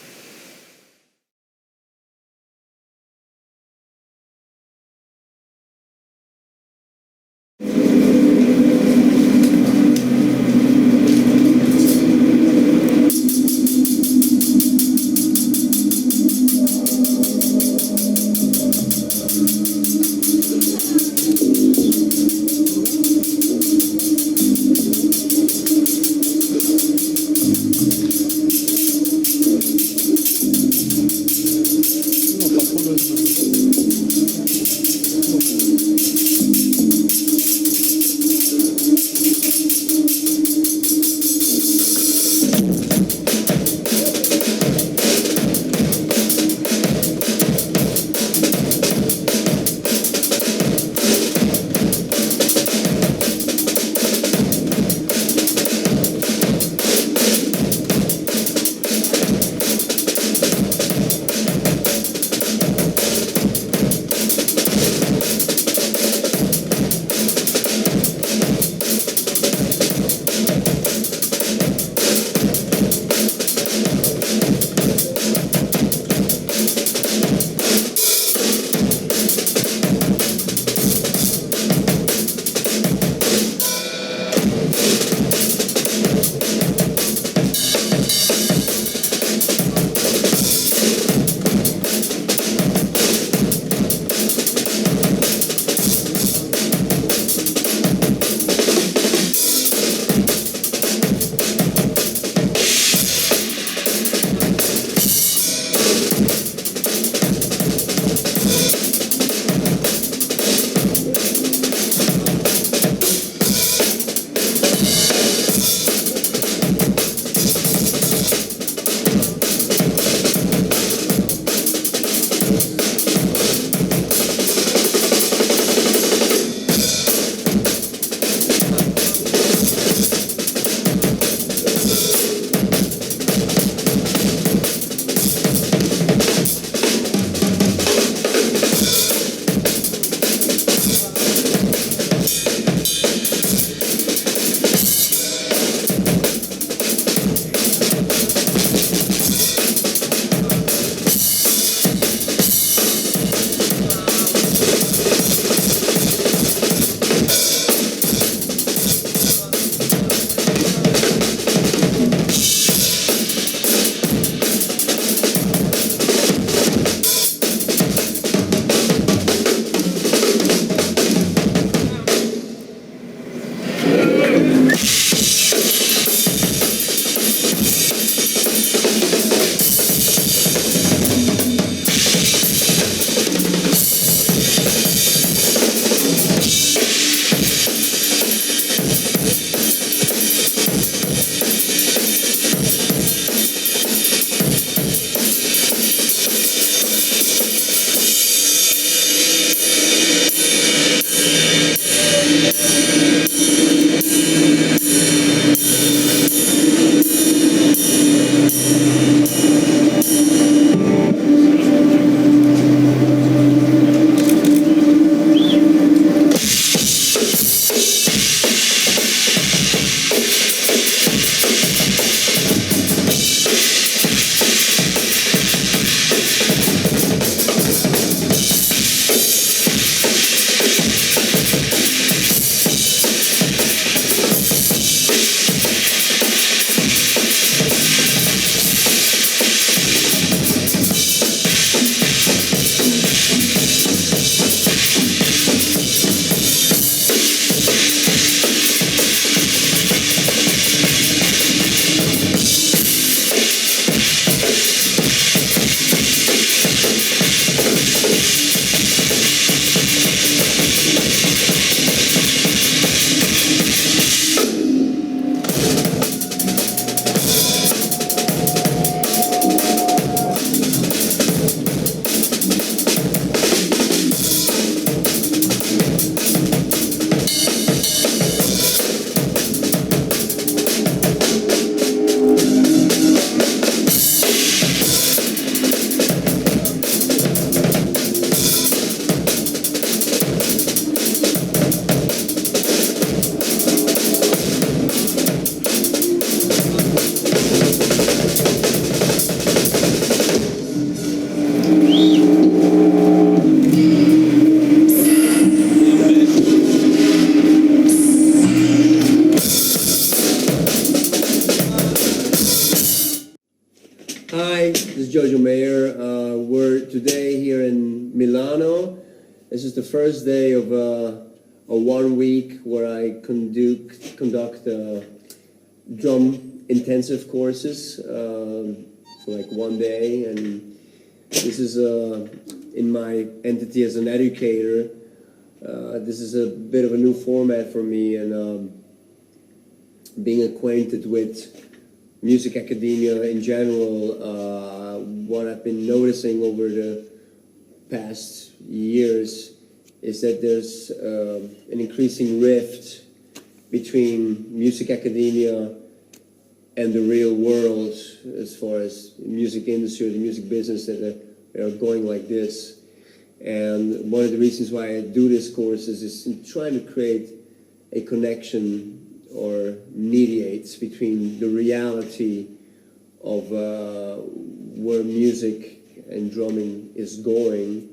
We're today here in Milano. This is the first day of a 1 week where I conduct drum intensive courses for like 1 day, and this is in my entity as an educator. This is a bit of a new format for me, and being acquainted with music academia in general, what I've been noticing over the past years is that there's an increasing rift between music academia and the real world as far as the music industry or the music business that are going like this. And one of the reasons why I do this course is trying to create a connection or mediates between the reality of where music and drumming is going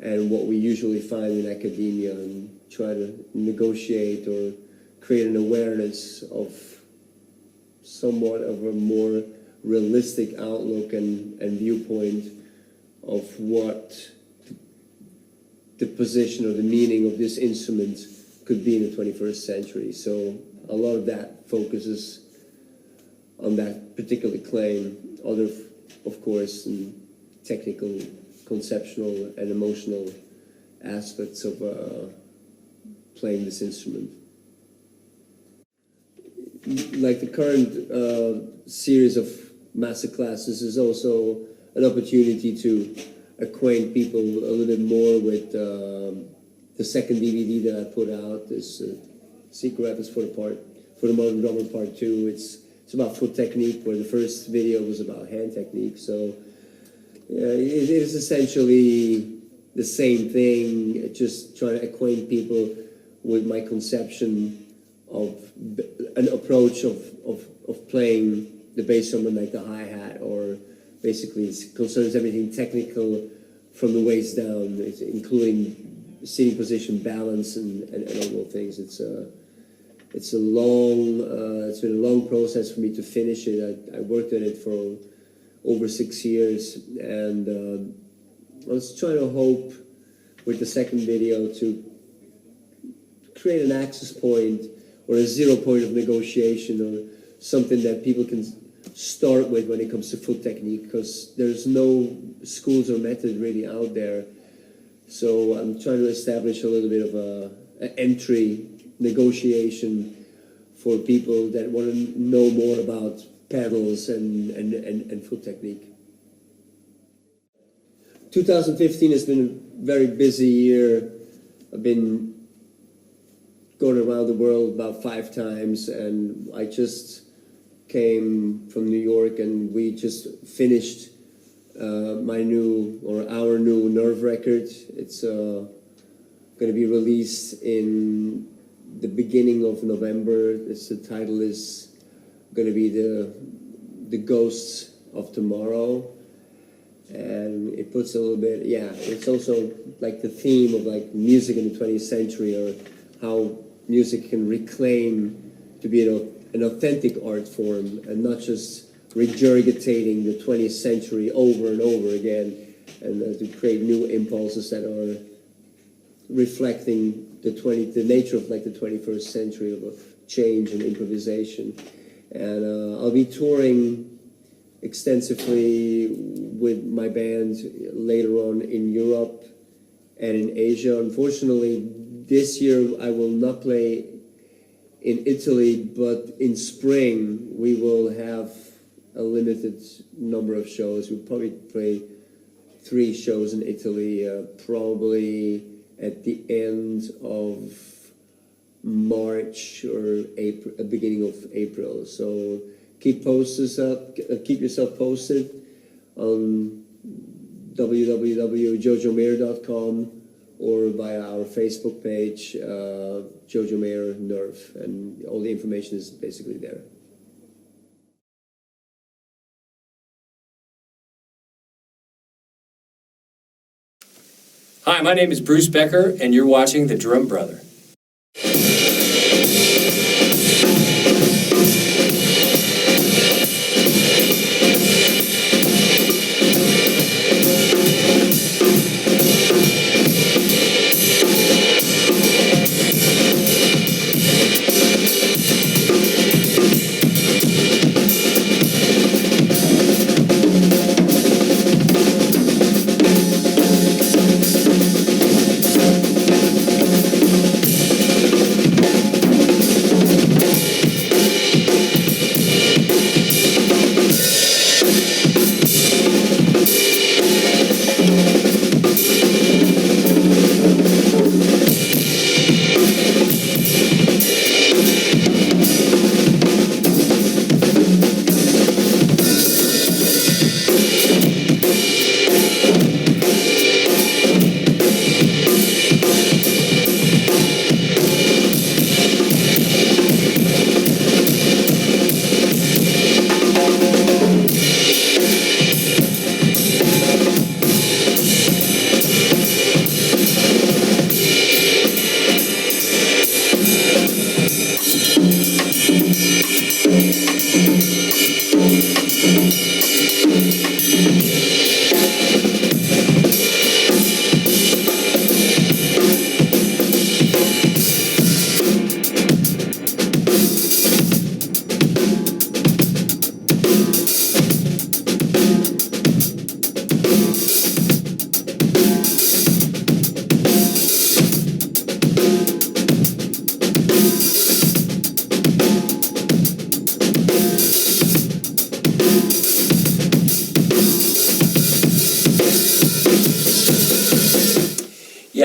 and what we usually find in academia, and try to negotiate or create an awareness of somewhat of a more realistic outlook and viewpoint of what the position or the meaning of this instrument could be in the 21st century. So a lot of that focuses on that particular claim. Other, of course, technical, conceptual, and emotional aspects of playing this instrument. Like the current series of master classes is also an opportunity to acquaint people a little bit more with the second DVD that I put out, this Secret Weapons for the Modern Drummer Part 2. It's about foot technique, where the first video was about hand technique. So it is essentially the same thing, just trying to acquaint people with my conception of an approach of playing the bass drum and like the hi-hat, or basically it concerns everything technical from the waist down, including sitting position, balance, and all those things. It's been a long process for me to finish it. I worked on it for over 6 years, and I was trying to hope with the second video to create an access point or a 0 point of negotiation, or something that people can start with when it comes to foot technique, because there's no schools or method really out there. So I'm trying to establish a little bit of an entry negotiation for people that want to know more about pedals and foot technique. 2015 has been a very busy year. I've been going around the world about 5 times, and I just came from New York, and we just finished our new Nerve record. It's going to be released in the beginning of November. The title is going to be the Ghosts of Tomorrow, and it puts a little bit, it's also like the theme of like music in the 20th century, or how music can reclaim to be an authentic art form and not just regurgitating the 20th century over and over again, and to create new impulses that are reflecting the nature of like the 21st century of change and improvisation. And I'll be touring extensively with my band later on in Europe and in Asia. Unfortunately, this year I will not play in Italy, but in spring we will have a limited number of shows. We'll probably play 3 shows in Italy, probably at the end of March or April, beginning of April. So keep yourself posted on www.jojomayer.com or via our Facebook page, Jojo Mayer Nerve, and all the information is basically there. Hi, my name is Bruce Becker, and you're watching The Drum Brother.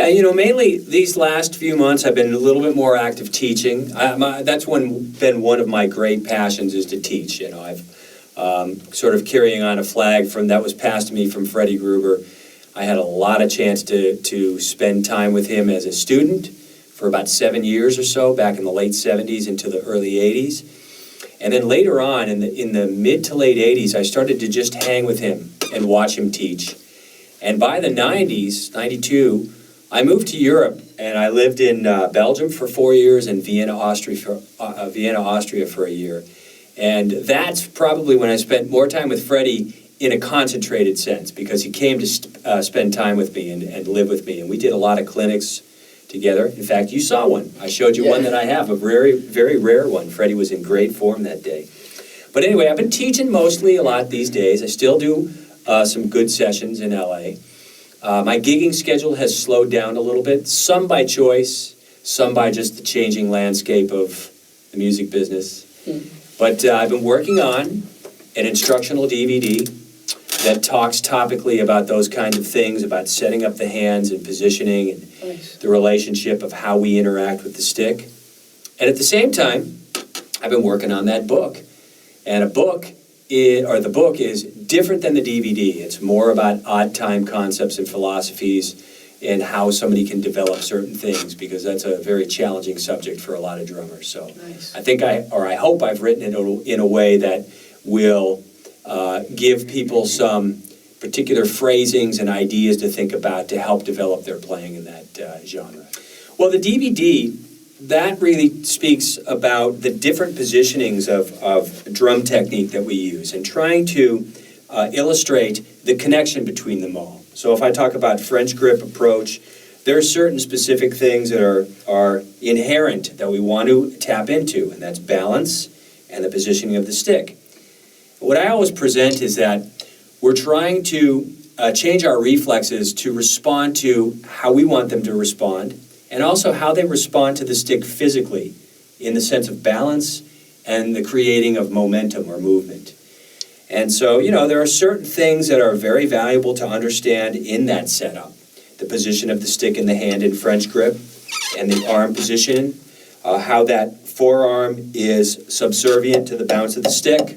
Yeah, mainly these last few months I've been a little bit more active teaching. That's been one of my great passions is to teach. I've sort of carrying on a flag that was passed to me from Freddie Gruber. I had a lot of chance to spend time with him as a student for about 7 years or so, back in the late 70s into the early 80s. And then later on, in the mid to late 80s, I started to just hang with him and watch him teach. And by the 90s, 92, I moved to Europe, and I lived in Belgium for 4 years and Vienna, Austria for a year. And that's probably when I spent more time with Freddie in a concentrated sense, because he came to spend time with me and live with me. And we did a lot of clinics together. In fact, you saw one. I showed you one that I have, a very, very rare one. Freddie was in great form that day. But anyway, I've been teaching mostly a lot these days. I still do some good sessions in LA. My gigging schedule has slowed down a little bit, some by choice, some by just the changing landscape of the music business. But I've been working on an instructional DVD that talks topically about those kinds of things, about setting up the hands and positioning and the relationship of how we interact with the stick. And at the same time, I've been working on that book. And the book is different than the DVD. It's more about odd time concepts and philosophies and how somebody can develop certain things, because that's a very challenging subject for a lot of drummers. So I think I hope I've written it in a way that will give people some particular phrasings and ideas to think about to help develop their playing in that genre. Well, the DVD, that really speaks about the different positionings of drum technique that we use and trying to illustrate the connection between them all. So if I talk about French grip approach, there are certain specific things that are inherent that we want to tap into, and that's balance and the positioning of the stick. What I always present is that we're trying to change our reflexes to respond to how we want them to respond, and also how they respond to the stick physically in the sense of balance and the creating of momentum or movement. And so, there are certain things that are very valuable to understand in that setup. The position of the stick in the hand in French grip and the arm position, how that forearm is subservient to the bounce of the stick,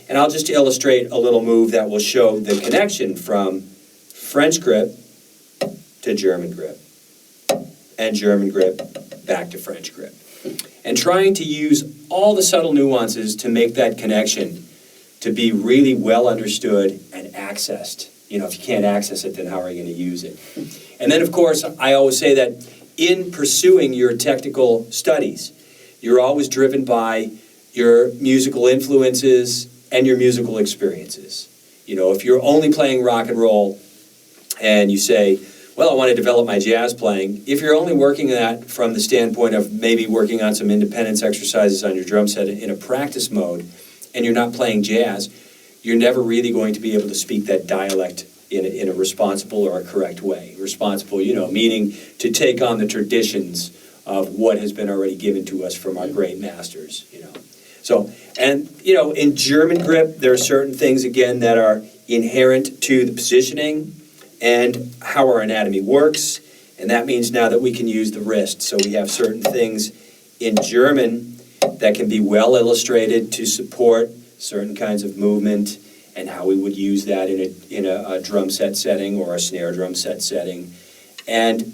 And I'll just illustrate a little move that will show the connection from French grip to German grip, and German grip back to French grip. And trying to use all the subtle nuances to make that connection to be really well understood and accessed. If you can't access it, then how are you going to use it? And then, of course, I always say that in pursuing your technical studies, you're always driven by your musical influences and your musical experiences. If you're only playing rock and roll and you say, well, I want to develop my jazz playing, if you're only working that from the standpoint of maybe working on some independence exercises on your drum set in a practice mode, and you're not playing jazz, you're never really going to be able to speak that dialect in a responsible or a correct way. Responsible, meaning to take on the traditions of what has been already given to us from our great masters, So, and, in German grip, there are certain things, again, that are inherent to the positioning and how our anatomy works, and that means now that we can use the wrist. So we have certain things in German that can be well illustrated to support certain kinds of movement and how we would use that in a drum set setting or a snare drum set setting. And,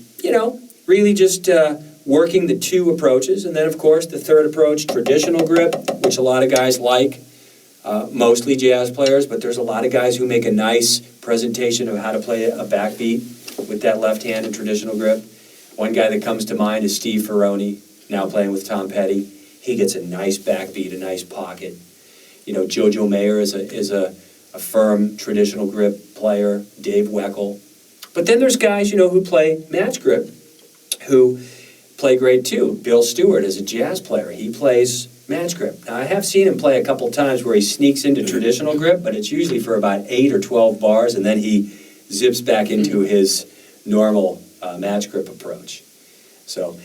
really just working the two approaches. And then, of course, the third approach, traditional grip, which a lot of guys like, mostly jazz players, but there's a lot of guys who make a nice presentation of how to play a backbeat with that left hand in traditional grip. One guy that comes to mind is Steve Ferroni, now playing with Tom Petty. He gets a nice backbeat, a nice pocket. Jojo Mayer is a firm traditional grip player, Dave Weckl. But then there's guys, who play match grip, who play great too. Bill Stewart is a jazz player. He plays match grip. Now, I have seen him play a couple times where he sneaks into traditional grip, but it's usually for about 8 or 12 bars, and then he zips back into his normal match grip approach. So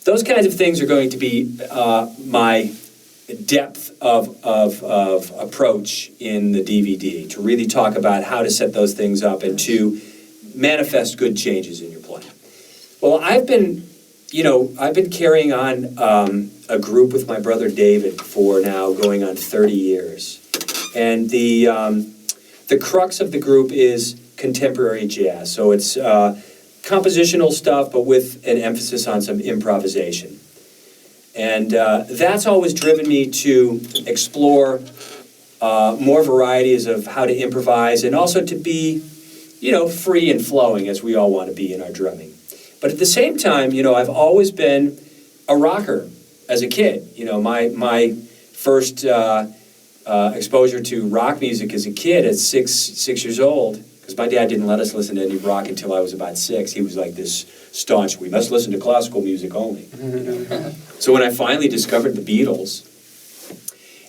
those kinds of things are going to be my depth of approach in the DVD, to really talk about how to set those things up and to manifest good changes in your playing? Well, I've been carrying on a group with my brother David for now going on 30 years. And the crux of the group is contemporary jazz. So it's compositional stuff, but with an emphasis on some improvisation. And that's always driven me to explore more varieties of how to improvise and also to be, free and flowing as we all want to be in our drumming. But at the same time, I've always been a rocker as a kid. My first exposure to rock music as a kid at six years old, because my dad didn't let us listen to any rock until I was about 6. He was like this staunch, we must listen to classical music only. So when I finally discovered the Beatles,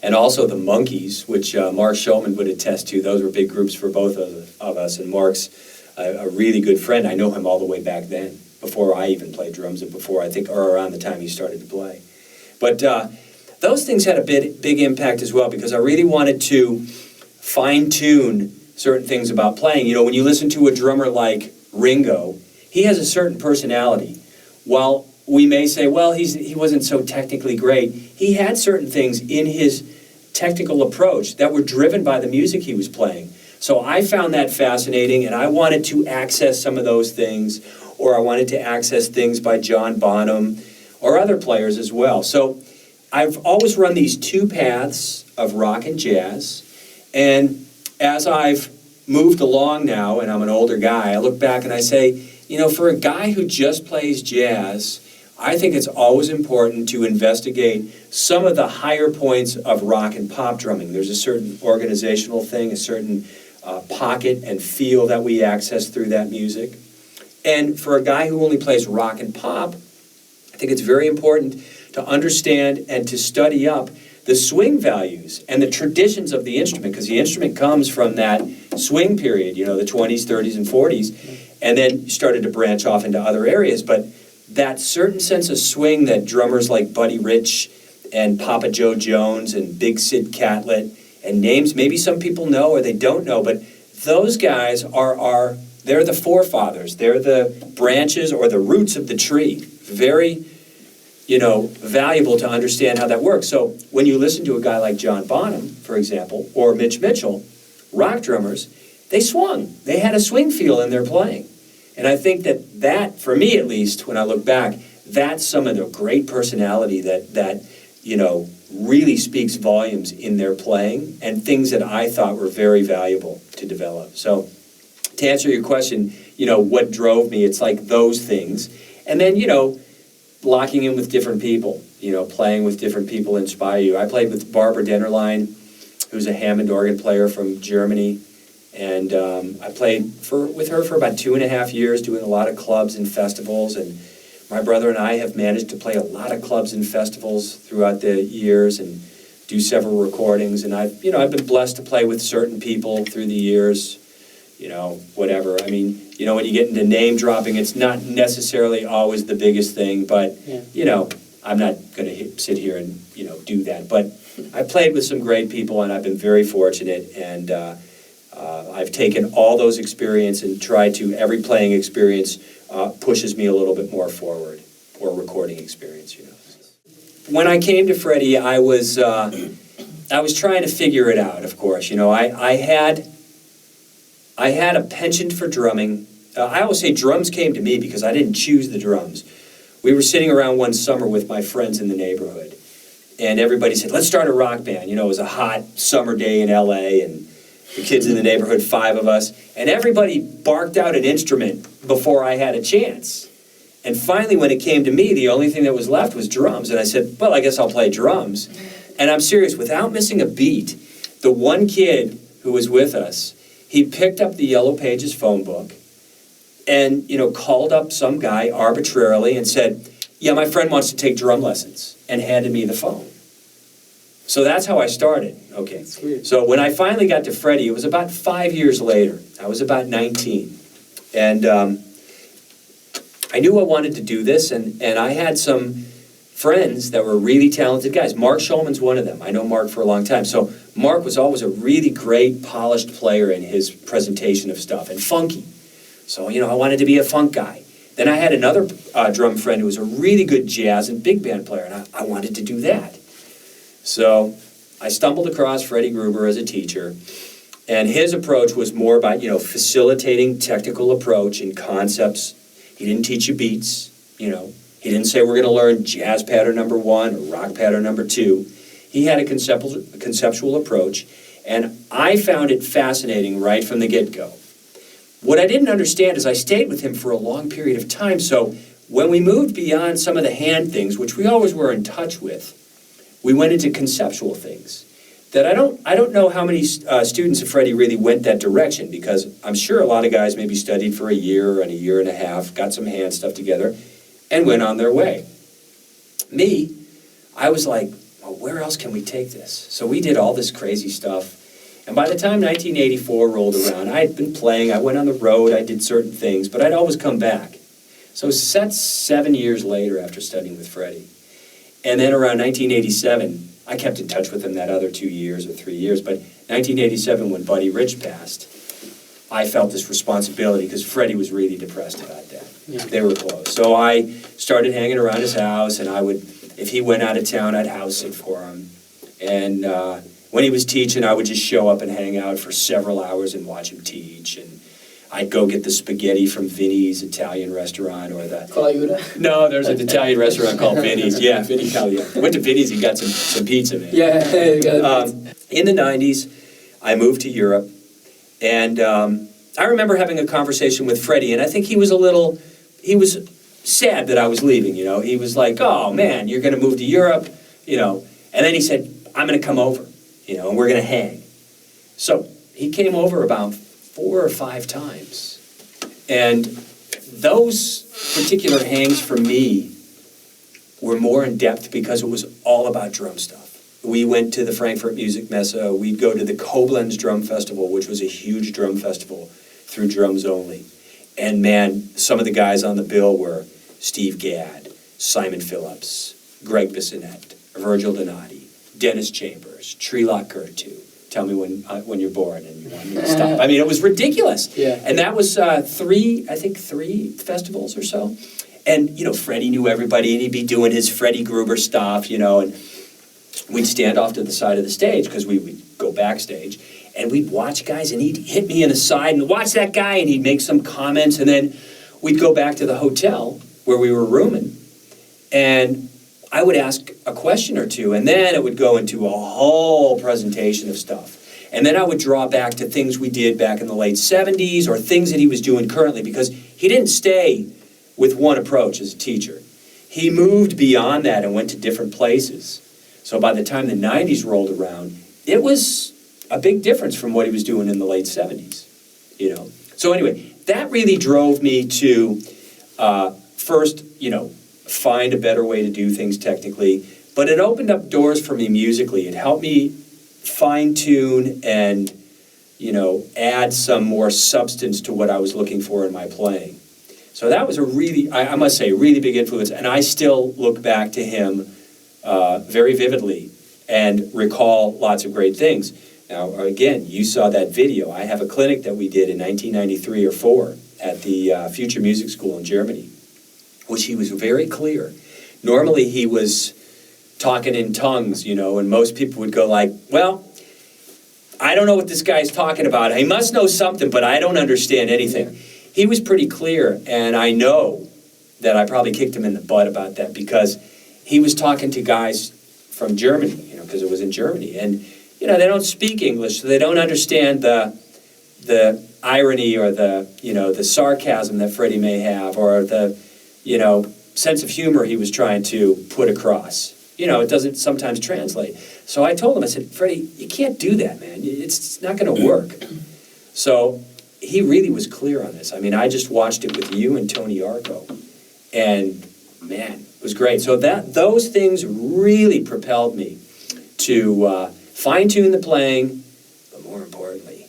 and also the Monkees, which Mark Schulman would attest to, those were big groups for both of us, and Mark's a really good friend. I know him all the way back then, before I even played drums, and before or around the time he started to play. But those things had a big impact as well, because I really wanted to fine-tune certain things about playing. When you listen to a drummer like Ringo, he has a certain personality. While we may say, well, he wasn't so technically great, he had certain things in his technical approach that were driven by the music he was playing. So I found that fascinating, and I wanted to access some of those things, or I wanted to access things by John Bonham or other players as well. So I've always run these two paths of rock and jazz, and as I've moved along now, and I'm an older guy, I look back and I say, for a guy who just plays jazz, I think it's always important to investigate some of the higher points of rock and pop drumming. There's a certain organizational thing, a certain pocket and feel that we access through that music. And for a guy who only plays rock and pop, I think it's very important to understand and to study up the swing values and the traditions of the instrument, because the instrument comes from that swing period, the 20s, 30s, and 40s, and then started to branch off into other areas. But that certain sense of swing that drummers like Buddy Rich and Papa Joe Jones and Big Sid Catlett and names maybe some people know or they don't know, but those guys they're the forefathers. They're the branches or the roots of the tree. Very, valuable to understand how that works. So when you listen to a guy like John Bonham, for example, or Mitch Mitchell, rock drummers, they swung. They had a swing feel in their playing. And I think that, for me at least, when I look back, that's some of the great personality that really speaks volumes in their playing and things that I thought were very valuable to develop. So to answer your question, what drove me, it's like those things. And then, locking in with different people, playing with different people inspire you. I played with Barbara Dennerlein, who's a Hammond organ player from Germany. And I played with her for about 2.5 years, doing a lot of clubs and festivals. And my brother and I have managed to play a lot of clubs and festivals throughout the years and do several recordings. And I've been blessed to play with certain people through the years, whatever. I mean, when you get into name dropping, it's not necessarily always the biggest thing, but, I'm not going to sit here and, do that. But I played with some great people, and I've been very fortunate, and I've taken all those experiences and tried to, every playing experience pushes me a little bit more forward, or recording experience, When I came to Freddie, I was trying to figure it out, of course. I had a penchant for drumming. I always say drums came to me because I didn't choose the drums. We were sitting around one summer with my friends in the neighborhood, and everybody said, let's start a rock band. It was a hot summer day in LA, and the kids in the neighborhood, 5 of us, and everybody barked out an instrument before I had a chance. And finally, when it came to me, the only thing that was left was drums. And I said, well, I guess I'll play drums. And I'm serious, without missing a beat, the one kid who was with us, he picked up the Yellow Pages phone book and, called up some guy arbitrarily and said, yeah, my friend wants to take drum lessons, and handed me the phone. So that's how I started. Okay. So when I finally got to Freddie, it was about 5 years later. I was about 19. And I knew I wanted to do this, and I had some friends that were really talented guys. Mark Schulman's one of them. I know Mark for a long time. So Mark was always a really great, polished player in his presentation of stuff, and funky. So, I wanted to be a funk guy. Then I had another drum friend who was a really good jazz and big band player, and I wanted to do that. So I stumbled across Freddie Gruber as a teacher, and his approach was more about, facilitating technical approach and concepts. He didn't teach you beats, He didn't say we're going to learn jazz pattern number 1 or rock pattern number 2. He had a conceptual approach, and I found it fascinating right from the get-go. What I didn't understand is I stayed with him for a long period of time, so when we moved beyond some of the hand things, which we always were in touch with, we went into conceptual things that I don't know how many students of Freddie really went that direction, because I'm sure a lot of guys maybe studied for a year and a year and a half, got some hand stuff together, and went on their way. Me, I was like, well, where else can we take this? So we did all this crazy stuff. And by the time 1984 rolled around, I had been playing, I went on the road, I did certain things, but I'd always come back. So that's 7 years later after studying with Freddie. And then around 1987, I kept in touch with him that other 2 years or 3 years, but 1987 when Buddy Rich passed, I felt this responsibility because Freddie was really depressed about that. Yeah. They were close. So I started hanging around his house, and I would, if he went out of town, I'd house sit for him. And when he was teaching, I would just show up and hang out for several hours and watch him teach. And I'd go get the spaghetti from Vinny's Italian restaurant or the... Caliuta? No, there's an Italian restaurant called Vinny's. Yeah, Vinny Caliuta. Went to Vinny's and got some pizza, man. Yeah. In the 90s, I moved to Europe. And I remember having a conversation with Freddie, and I think he was sad that I was leaving, He was like, oh, man, you're going to move to Europe, And then he said, I'm going to come over, and we're going to hang. So he came over about 4 or 5 times. And those particular hangs for me were more in depth because it was all about drum stuff. We went to the Frankfurt Music Messe. We'd go to the Koblenz Drum Festival, which was a huge drum festival through drums only. And man, some of the guys on the bill were Steve Gadd, Simon Phillips, Greg Bissonette, Virgil Donati, Dennis Chambers, Trelock Gertu. Tell me when you're born and you want me to stop. I mean, it was ridiculous. Yeah. And that was 3 festivals or so. And, Freddie knew everybody, and he'd be doing his Freddie Gruber stuff, and we'd stand off to the side of the stage because we would go backstage, and we'd watch guys, and he'd hit me in the side and watch that guy, and he'd make some comments, and then we'd go back to the hotel where we were rooming, and I would ask a question or two, and then it would go into a whole presentation of stuff. And then I would draw back to things we did back in the late 70s or things that he was doing currently, because he didn't stay with one approach as a teacher. He moved beyond that and went to different places. So by the time the 90s rolled around, it was a big difference from what he was doing in the late 70s, So anyway, that really drove me to first, find a better way to do things technically, but it opened up doors for me musically. It helped me fine-tune and, add some more substance to what I was looking for in my playing. So that was a really, I must say, really big influence, and I still look back to him very vividly and recall lots of great things. Now, again, you saw that video. I have a clinic that we did in 1993 or 4 at the Future Music School in Germany, which he was very clear. Normally he was talking in tongues, and most people would go like, well, I don't know what this guy's talking about. He must know something, but I don't understand anything. He was pretty clear, and I know that I probably kicked him in the butt about that, because he was talking to guys from Germany, because it was in Germany, and they don't speak English, so they don't understand the irony or the sarcasm that Freddie may have, or the sense of humor he was trying to put across. It doesn't sometimes translate. So I told him, I said, Freddie, you can't do that, man. It's not going to work. So he really was clear on this. I mean, I just watched it with you and Tony Arco, and man, it was great. So those things really propelled me to fine-tune the playing, but more importantly,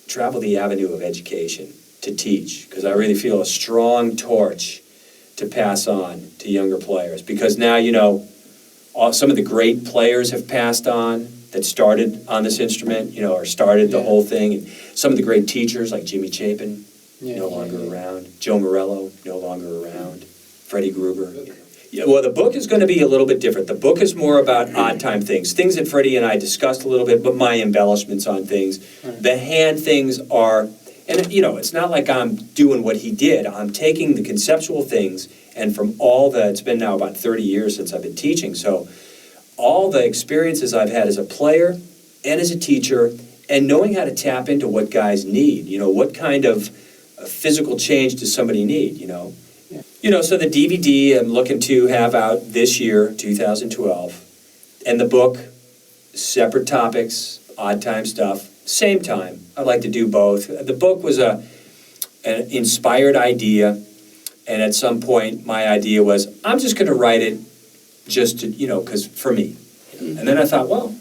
travel the avenue of education to teach, because I really feel a strong torch to pass on to younger players. Because now, some of the great players have passed on that started on this instrument, or started the whole thing. And some of the great teachers like Jimmy Chapin, no longer around. Joe Morello, no longer around. Freddie Gruber. Yeah, well, the book is going to be a little bit different. The book is more about odd time things that Freddie and I discussed a little bit, but my embellishments on things. The hand things are, and it's not like I'm doing what he did. I'm taking the conceptual things, and from it's been now about 30 years since I've been teaching, so all the experiences I've had as a player and as a teacher, and knowing how to tap into what guys need, what kind of physical change does somebody need, so the DVD I'm looking to have out this year, 2012, and the book, separate topics, odd time stuff, same time. I'd like to do both. The book was an inspired idea, and at some point my idea was, I'm just going to write it just to, because for me. And then I thought, well,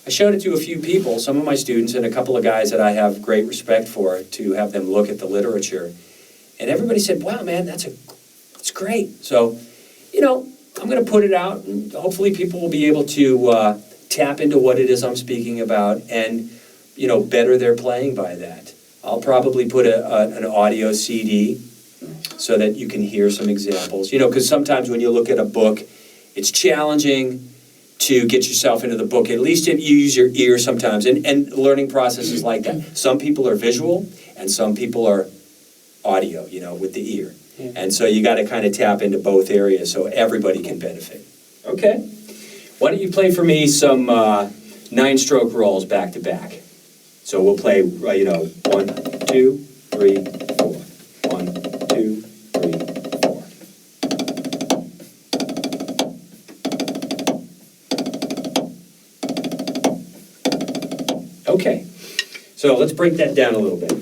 I showed it to a few people, some of my students and a couple of guys that I have great respect for, to have them look at the literature. And everybody said, wow, man, it's great. So, I'm going to put it out, and hopefully people will be able to tap into what it is I'm speaking about and, better their playing by that. I'll probably put an audio CD so that you can hear some examples. Because sometimes when you look at a book, it's challenging to get yourself into the book. At least you use your ear sometimes, and learning processes like that. Some people are visual, and some people are audio, with the ear. And so you got to kind of tap into both areas so everybody can benefit. Okay. Why don't you play for me some 9-stroke rolls back to back? So we'll play, 1, 2, 3, 4. 1, 2, 3, 4. Okay. So let's break that down a little bit.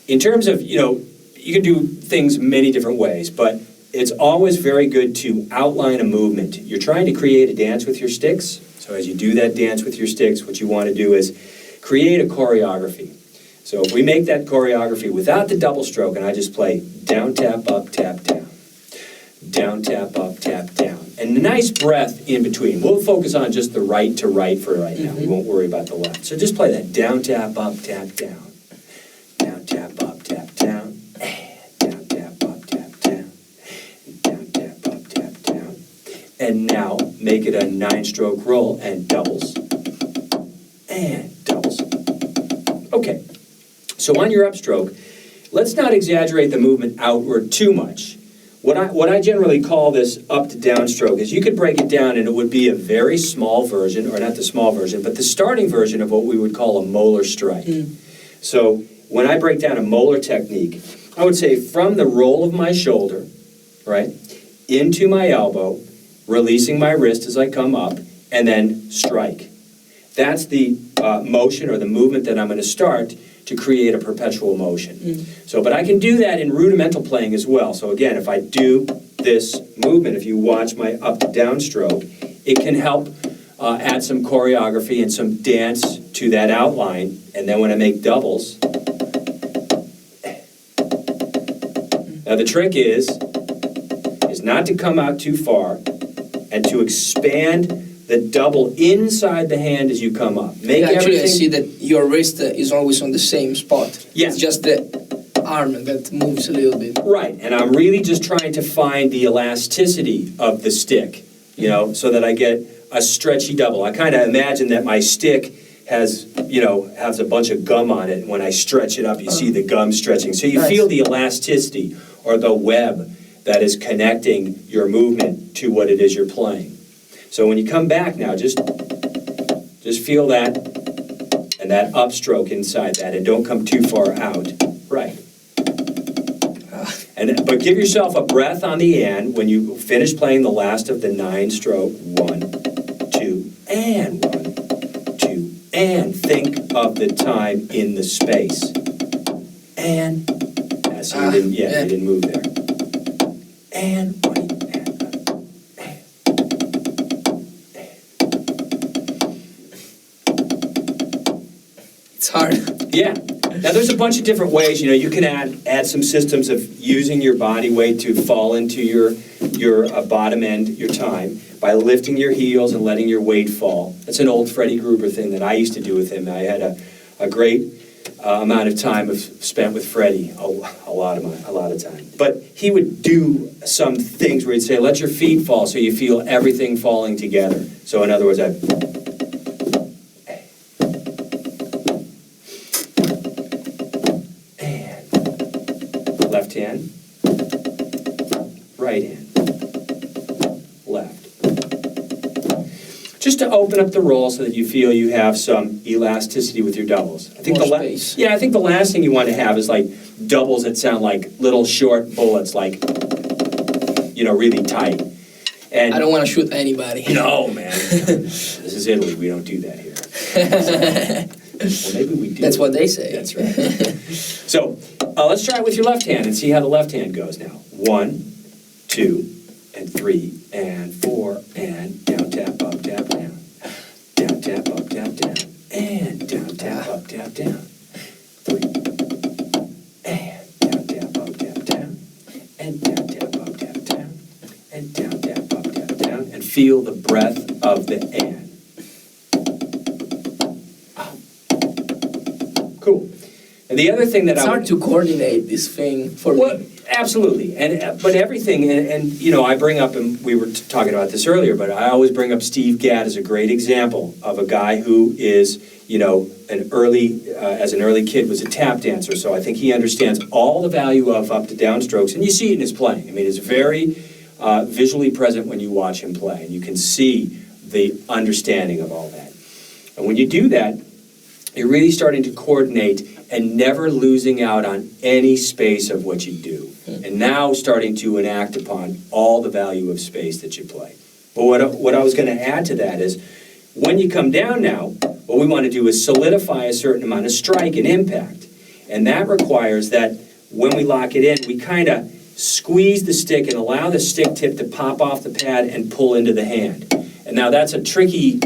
In terms of, you can do things many different ways, but it's always very good to outline a movement. You're trying to create a dance with your sticks. So as you do that dance with your sticks, what you want to do is create a choreography. So if we make that choreography without the double stroke, and I just play down, tap, up, tap, down. Down, tap, up, tap, down. And a nice breath in between. We'll focus on just the right to right for right now. We won't worry about the left. So just play that down, tap, up, tap, down. Down, tap, up, tap, down. And now make it a 9-stroke roll and doubles. And doubles. Okay, so on your upstroke, let's not exaggerate the movement outward too much. What I generally call this up to down stroke is you could break it down and it would be a very small version, or not the small version, but the starting version of what we would call a molar strike. So when I break down a molar technique, I would say from the roll of my shoulder, right, into my elbow, releasing my wrist as I come up, and then strike. That's the motion or the movement that I'm going to start to create a perpetual motion. So, but I can do that in rudimental playing as well. So again, if I do this movement, if you watch my up to down stroke, it can help add some choreography and some dance to that outline. And then when I make doubles, now the trick is not to come out too far, and to expand the double inside the hand as you come up. Actually, I see that your wrist is always on the same spot. Yeah. It's just the arm that moves a little bit. Right, and I'm really just trying to find the elasticity of the stick, so that I get a stretchy double. I kind of imagine that my stick has a bunch of gum on it. When I stretch it up, you see the gum stretching. So you feel the elasticity or the web that is connecting your movement to what it is you're playing. So when you come back now, just feel that, and that upstroke inside that, and don't come too far out. Right. But give yourself a breath on the end when you finish playing the last of the 9-stroke. 1, 2, and 1, 2, and think of the time in the space. And, so you didn't move there. And it's hard. Yeah. Now there's a bunch of different ways. You can add some systems of using your body weight to fall into your bottom end, your time, by lifting your heels and letting your weight fall. That's an old Freddie Gruber thing that I used to do with him. I had a great amount of time spent with Freddie, a lot of time. But he would do some things where he'd say, let your feet fall so you feel everything falling together. So in other words, and left hand, right hand, left. Just to open up the roll so that you feel you have some elasticity with your doubles. I think More space. I think the last thing you want to have is like doubles that sound like little short bullets, like, really tight. And I don't want to shoot anybody. no, man. This is Italy. We don't do that here. Well, maybe we do. That's what they say. That's right. So let's try it with your left hand and see how the left hand goes now. 1, 2, and 3, and 4, and down, tap, up, tap, down. Down, tap, up, tap, down. And down, tap, up, tap, down. 3. And down, tap, up, tap, down. And down, tap, up, tap, down. And down, tap, up, tap, down. And feel the breath of the and. Cool. And the other thing that It's hard to coordinate this thing for me. Absolutely, but everything, and I bring up, and we were talking about this earlier, but I always bring up Steve Gadd as a great example of a guy who is, as an early kid was a tap dancer, so I think he understands all the value of up to down strokes, and you see it in his playing. I mean, it's very visually present when you watch him play, and you can see the understanding of all that. And when you do that, you're really starting to coordinate and never losing out on any space of what you do. And now starting to enact upon all the value of space that you play. But what I was going to add to that is, when you come down now, what we want to do is solidify a certain amount of strike and impact. And that requires that when we lock it in, we kind of squeeze the stick and allow the stick tip to pop off the pad and pull into the hand. And now that's a tricky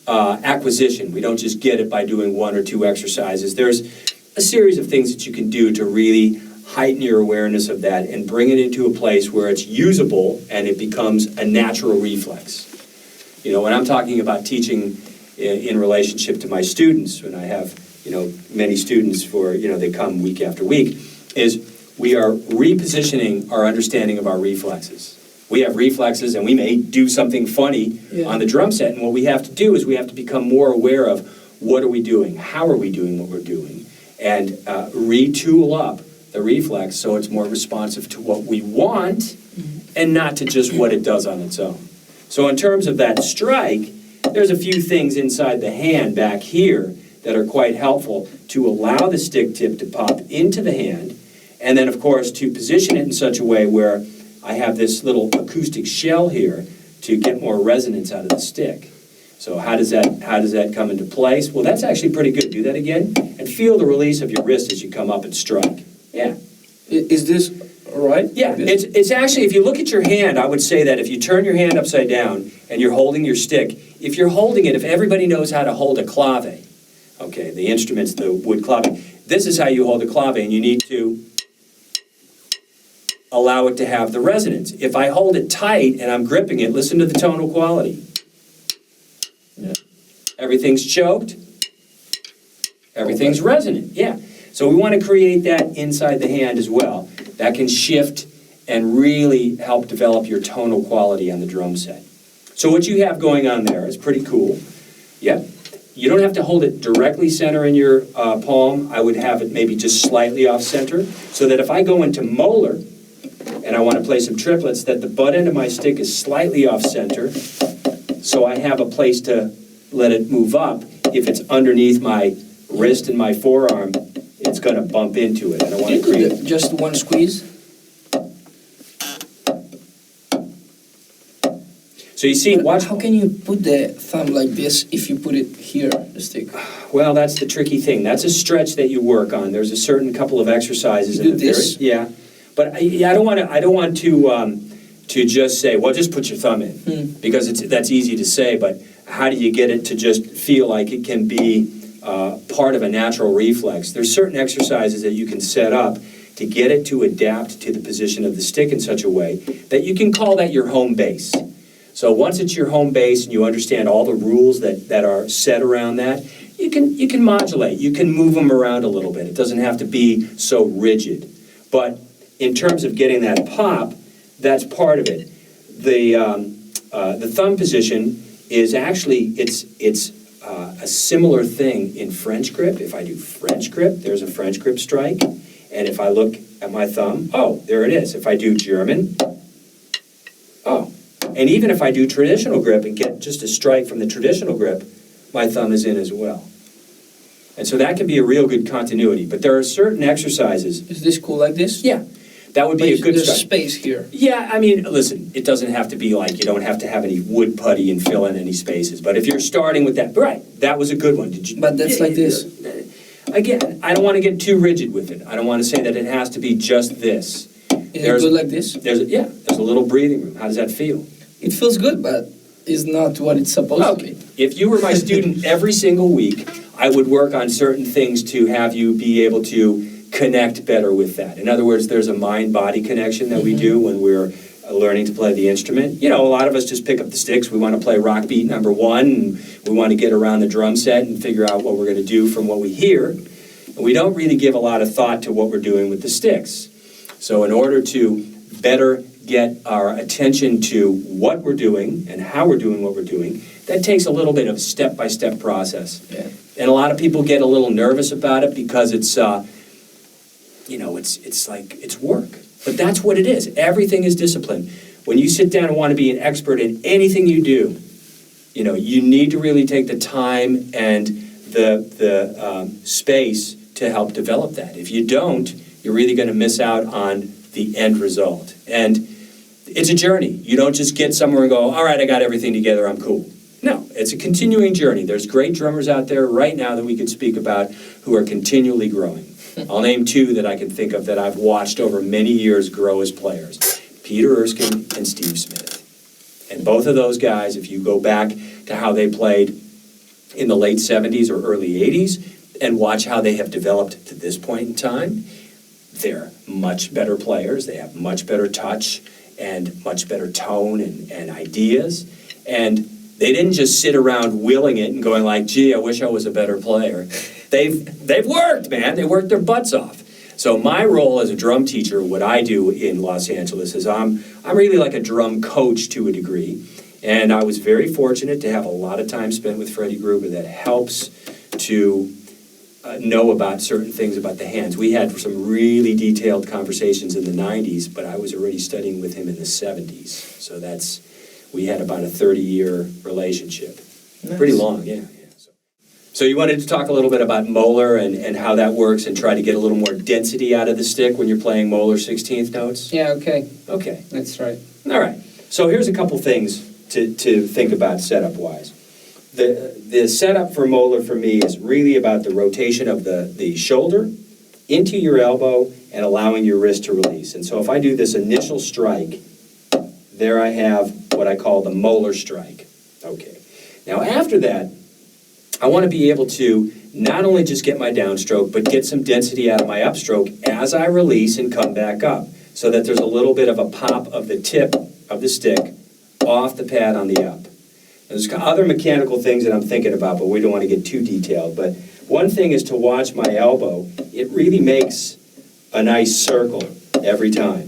acquisition. We don't just get it by doing 1 or 2 exercises. There's a series of things that you can do to really heighten your awareness of that and bring it into a place where it's usable and it becomes a natural reflex. When I'm talking about teaching in relationship to my students, when I have, many students they come week after week, is we are repositioning our understanding of our reflexes. We have reflexes and we may do something funny on the drum set, and what we have to do is we have to become more aware of what are we doing, how are we doing what we're doing, and retool up the reflex so it's more responsive to what we want and not to just what it does on its own. So in terms of that strike, there's a few things inside the hand back here that are quite helpful to allow the stick tip to pop into the hand, and then of course to position it in such a way where I have this little acoustic shell here to get more resonance out of the stick. So how does that come into place? Well, that's actually pretty good. Do that again, and feel the release of your wrist as you come up and strike. Yeah. Is this all right? Yeah, it's actually, if you look at your hand, I would say that if you turn your hand upside down and you're holding your stick, if you're holding it, if everybody knows how to hold a clave, okay, the instrument's the wood clave, this is how you hold a clave, and you need to allow it to have the resonance. If I hold it tight and I'm gripping it, listen to the tonal quality. Yeah. Everything's choked. Everything's resonant, yeah. So we want to create that inside the hand as well. That can shift and really help develop your tonal quality on the drum set. So what you have going on there is pretty cool. Yeah. You don't have to hold it directly center in your palm. I would have it maybe just slightly off center, so that if I go into molar and I want to play some triplets, that the butt end of my stick is slightly off center, so I have a place to let it move up. If it's underneath my wrist and my forearm, it's going to bump into it. I don't want to create just one squeeze. So you see, watch. How can you put the thumb like this if you put it here, the stick? Well, that's the tricky thing. That's a stretch that you work on. There's a certain couple of exercises. You do this? Yeah, but I don't want to just say, well, just put your thumb in, because that's easy to say. But how do you get it to just feel like it can be part of a natural reflex? There's certain exercises that you can set up to get it to adapt to the position of the stick in such a way that you can call that your home base. So once it's your home base and you understand all the rules that are set around that, you can modulate, you can move them around a little bit. It doesn't have to be so rigid. But in terms of getting that pop, that's part of it. The thumb position is actually, it's a similar thing in French grip. If I do French grip, there's a French grip strike. And if I look at my thumb, oh, there it is. If I do German, oh. And even if I do traditional grip and get just a strike from the traditional grip, my thumb is in as well. And so that can be a real good continuity. But there are certain exercises. Is this cool like this? Yeah. That would be a good There's strike. space here. Yeah, I mean, listen, it doesn't have to be like, you don't have to have any wood putty and fill in any spaces. But if you're starting with that, right, that was a good one. Did you? But that's like this. Again, I don't want to get too rigid with it. I don't want to say that it has to be just this. Is it good like this? There's a little breathing room. How does that feel? It feels good, but it's not what it's supposed to be. If you were my student every single week, I would work on certain things to have you be able to connect better with that. In other words, there's a mind-body connection that we do when we're learning to play the instrument. You know, a lot of us just pick up the sticks. We want to play rock beat number 1, and we want to get around the drum set and figure out what we're going to do from what we hear. And we don't really give a lot of thought to what we're doing with the sticks. So in order to better get our attention to what we're doing and how we're doing what we're doing, that takes a little bit of step-by-step process. Yeah. And a lot of people get a little nervous about it because it's, it's like, it's work. But that's what it is. Everything is discipline. When you sit down and want to be an expert in anything you do, you need to really take the time and the space to help develop that. If you don't, you're really going to miss out on the end result. And it's a journey. You don't just get somewhere and go, all right, I got everything together, I'm cool. No, it's a continuing journey. There's great drummers out there right now that we could speak about who are continually growing. I'll name 2 that I can think of that I've watched over many years grow as players. Peter Erskine and Steve Smith. And both of those guys, if you go back to how they played in the late 70s or early 80s and watch how they have developed to this point in time, they're much better players. They have much better touch and much better tone and ideas. And they didn't just sit around willing it and going like, gee, I wish I was a better player. They've worked, man. They worked their butts off. So my role as a drum teacher, what I do in Los Angeles is I'm really like a drum coach to a degree. And I was very fortunate to have a lot of time spent with Freddie Gruber that helps to know about certain things about the hands. We had some really detailed conversations in the 90s, but I was already studying with him in the 70s. So we had about a 30-year relationship. Nice. Pretty long, yeah. So you wanted to talk a little bit about molar and how that works and try to get a little more density out of the stick when you're playing molar 16th notes? Yeah, okay. Okay. That's right. All right. So here's a couple things to think about setup-wise. The setup for molar for me is really about the rotation of the shoulder into your elbow and allowing your wrist to release. And so if I do this initial strike, there I have what I call the molar strike. Okay. Now after that, I want to be able to not only just get my downstroke, but get some density out of my upstroke as I release and come back up, so that there's a little bit of a pop of the tip of the stick off the pad on the up. There's other mechanical things that I'm thinking about, but we don't want to get too detailed. But one thing is to watch my elbow. It really makes a nice circle every time.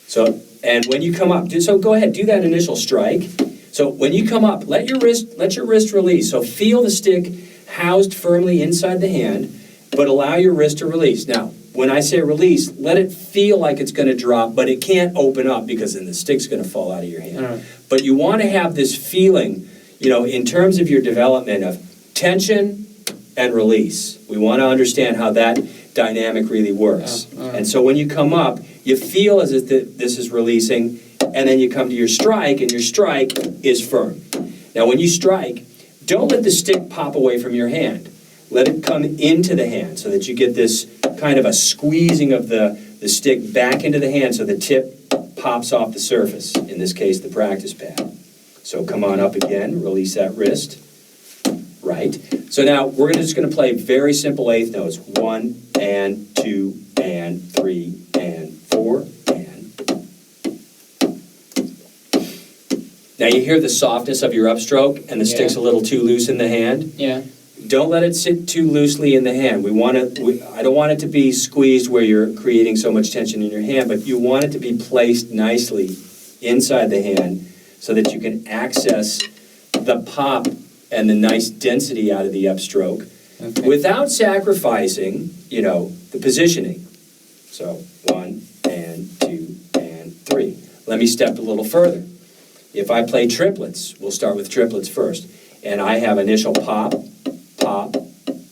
So, and when you come up, so go ahead, do that initial strike. So when you come up, let your wrist release. So feel the stick housed firmly inside the hand, but allow your wrist to release. Now, when I say release, let it feel like it's going to drop, but it can't open up because then the stick's going to fall out of your hand. But you want to have this feeling, in terms of your development of tension and release. We want to understand how that dynamic really works. And so when you come up, you feel as if this is releasing, and then you come to your strike, and your strike is firm. Now, when you strike, don't let the stick pop away from your hand. Let it come into the hand so that you get this kind of a squeezing of the stick back into the hand so the tip pops off the surface, in this case, the practice pad. So come on up again, release that wrist. Right. So now we're just going to play very simple eighth notes. 1 and 2 and 3 and 4 and. Now you hear the softness of your upstroke and the stick's a little too loose in the hand? Yeah. don't let it sit too loosely in the hand. I don't want it to be squeezed where you're creating so much tension in your hand, but you want it to be placed nicely inside the hand so that you can access the pop and the nice density out of the upstroke without sacrificing, the positioning. So 1 and 2 and 3. Let me step a little further. If I play triplets, we'll start with triplets first, and I have initial pop, pop,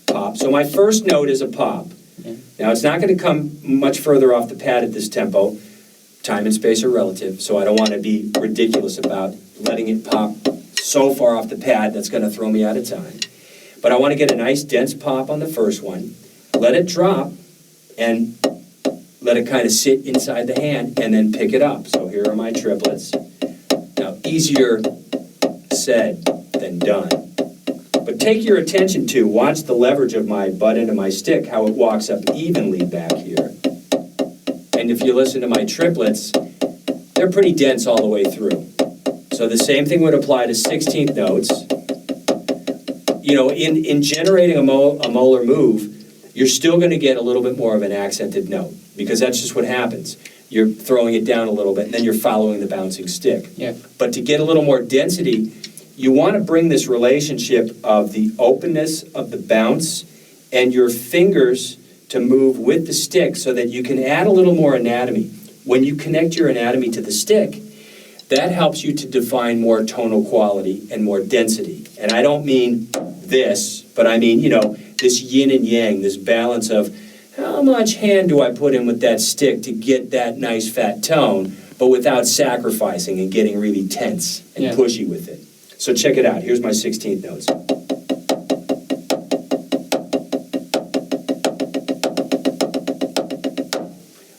pop. So my first note is a pop. Now it's not going to come much further off the pad at this tempo. Time and space are relative, so I don't want to be ridiculous about letting it pop so far off the pad that's going to throw me out of time. But I want to get a nice dense pop on the first one, let it drop, and let it kind of sit inside the hand, and then pick it up. So here are my triplets. Now, easier said than done. But take your attention to, watch the leverage of my butt end of my stick, how it walks up evenly back here. And if you listen to my triplets, they're pretty dense all the way through. So the same thing would apply to 16th notes. In generating a molar move, you're still going to get a little bit more of an accented note, because that's just what happens. You're throwing it down a little bit, and then you're following the bouncing stick. Yeah. But to get a little more density, you want to bring this relationship of the openness of the bounce and your fingers to move with the stick so that you can add a little more anatomy. When you connect your anatomy to the stick, that helps you to define more tonal quality and more density. And I don't mean this, but I mean, this yin and yang, this balance of how much hand do I put in with that stick to get that nice fat tone, but without sacrificing and getting really tense and pushy with it. So check it out. Here's my 16th notes.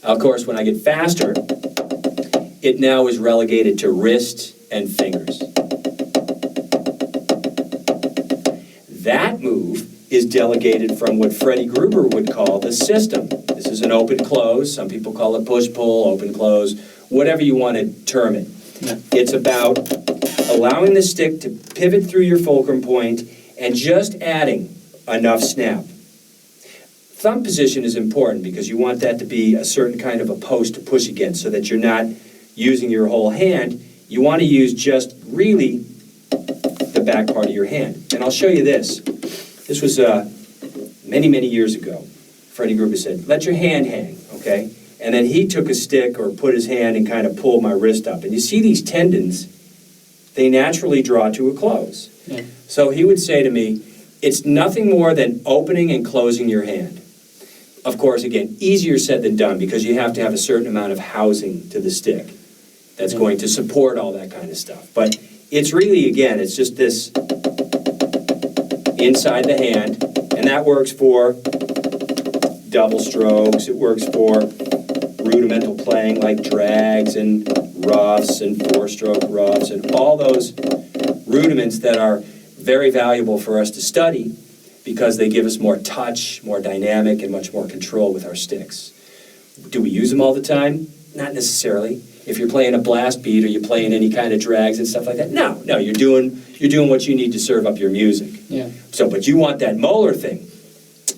Of course, when I get faster, it now is relegated to wrist and fingers. That move is delegated from what Freddie Gruber would call the system. This is an open-close. Some people call it push-pull, open-close, whatever you want to term it. Yeah. It's about allowing the stick to pivot through your fulcrum point and just adding enough snap. Thumb position is important because you want that to be a certain kind of a post to push against so that you're not using your whole hand. You want to use just really the back part of your hand. And I'll show you this. This was many, many years ago. Freddie Gruber said, let your hand hang, okay? And then he took a stick or put his hand and kind of pulled my wrist up. And you see these tendons, they naturally draw to a close. Yeah. So he would say to me, it's nothing more than opening and closing your hand. Of course, again, easier said than done because you have to have a certain amount of housing to the stick that's going to support all that kind of stuff. But it's really, again, it's just this inside the hand, and that works for double strokes, it works for rudimental playing like drags and roughs and four-stroke roughs and all those rudiments that are very valuable for us to study because they give us more touch, more dynamic, and much more control with our sticks. Do we use them all the time? Not necessarily. If you're playing a blast beat or you're playing any kind of drags and stuff like that, no, you're doing what you need to serve up your music. Yeah. So, but you want that molar thing.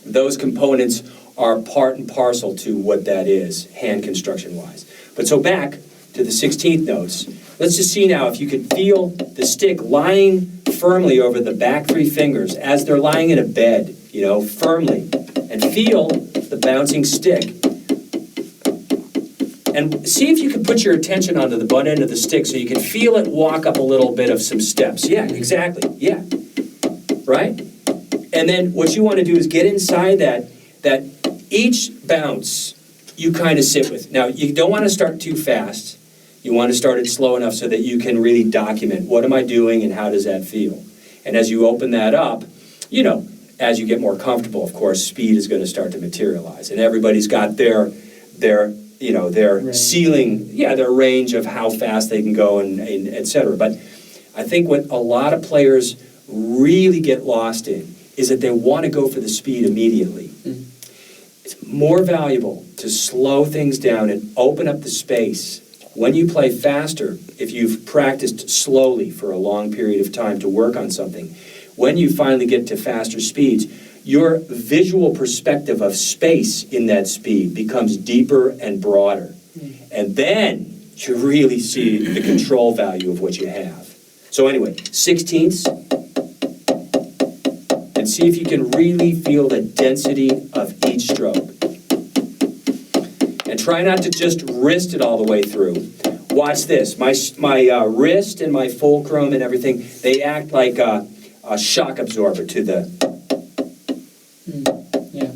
Those components are part and parcel to what that is, hand construction-wise. But so back to the 16th notes. Let's just see now if you can feel the stick lying firmly over the back three fingers as they're lying in a bed, firmly. And feel the bouncing stick. And see if you can put your attention onto the butt end of the stick so you can feel it walk up a little bit of some steps. Yeah, exactly. Yeah. Right? And then what you want to do is get inside that each bounce you kind of sit with. Now, you don't want to start too fast. You want to start it slow enough so that you can really document what am I doing and how does that feel. And as you open that up, as you get more comfortable, of course, speed is going to start to materialize. And everybody's got their ceiling, their range of how fast they can go and et cetera. But I think what a lot of players really get lost in is that they want to go for the speed immediately. Mm-hmm. It's more valuable to slow things down and open up the space. When you play faster, if you've practiced slowly for a long period of time to work on something, when you finally get to faster speeds, your visual perspective of space in that speed becomes deeper and broader. And then you really see the control value of what you have. So anyway, 16ths, and see if you can really feel the density of each stroke. And try not to just wrist it all the way through. Watch this. My wrist and my fulcrum and everything, they act like a shock absorber to the... Yeah.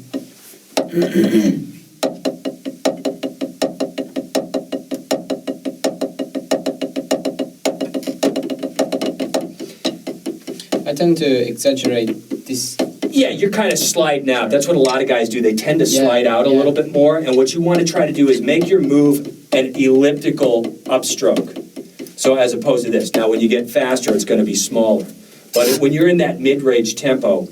I tend to exaggerate this. Yeah, you're kind of sliding out. That's what a lot of guys do. They tend to slide out a little bit more. And what you want to try to do is make your move an elliptical upstroke. So as opposed to this. Now, when you get faster, it's going to be smaller. But when you're in that mid-range tempo,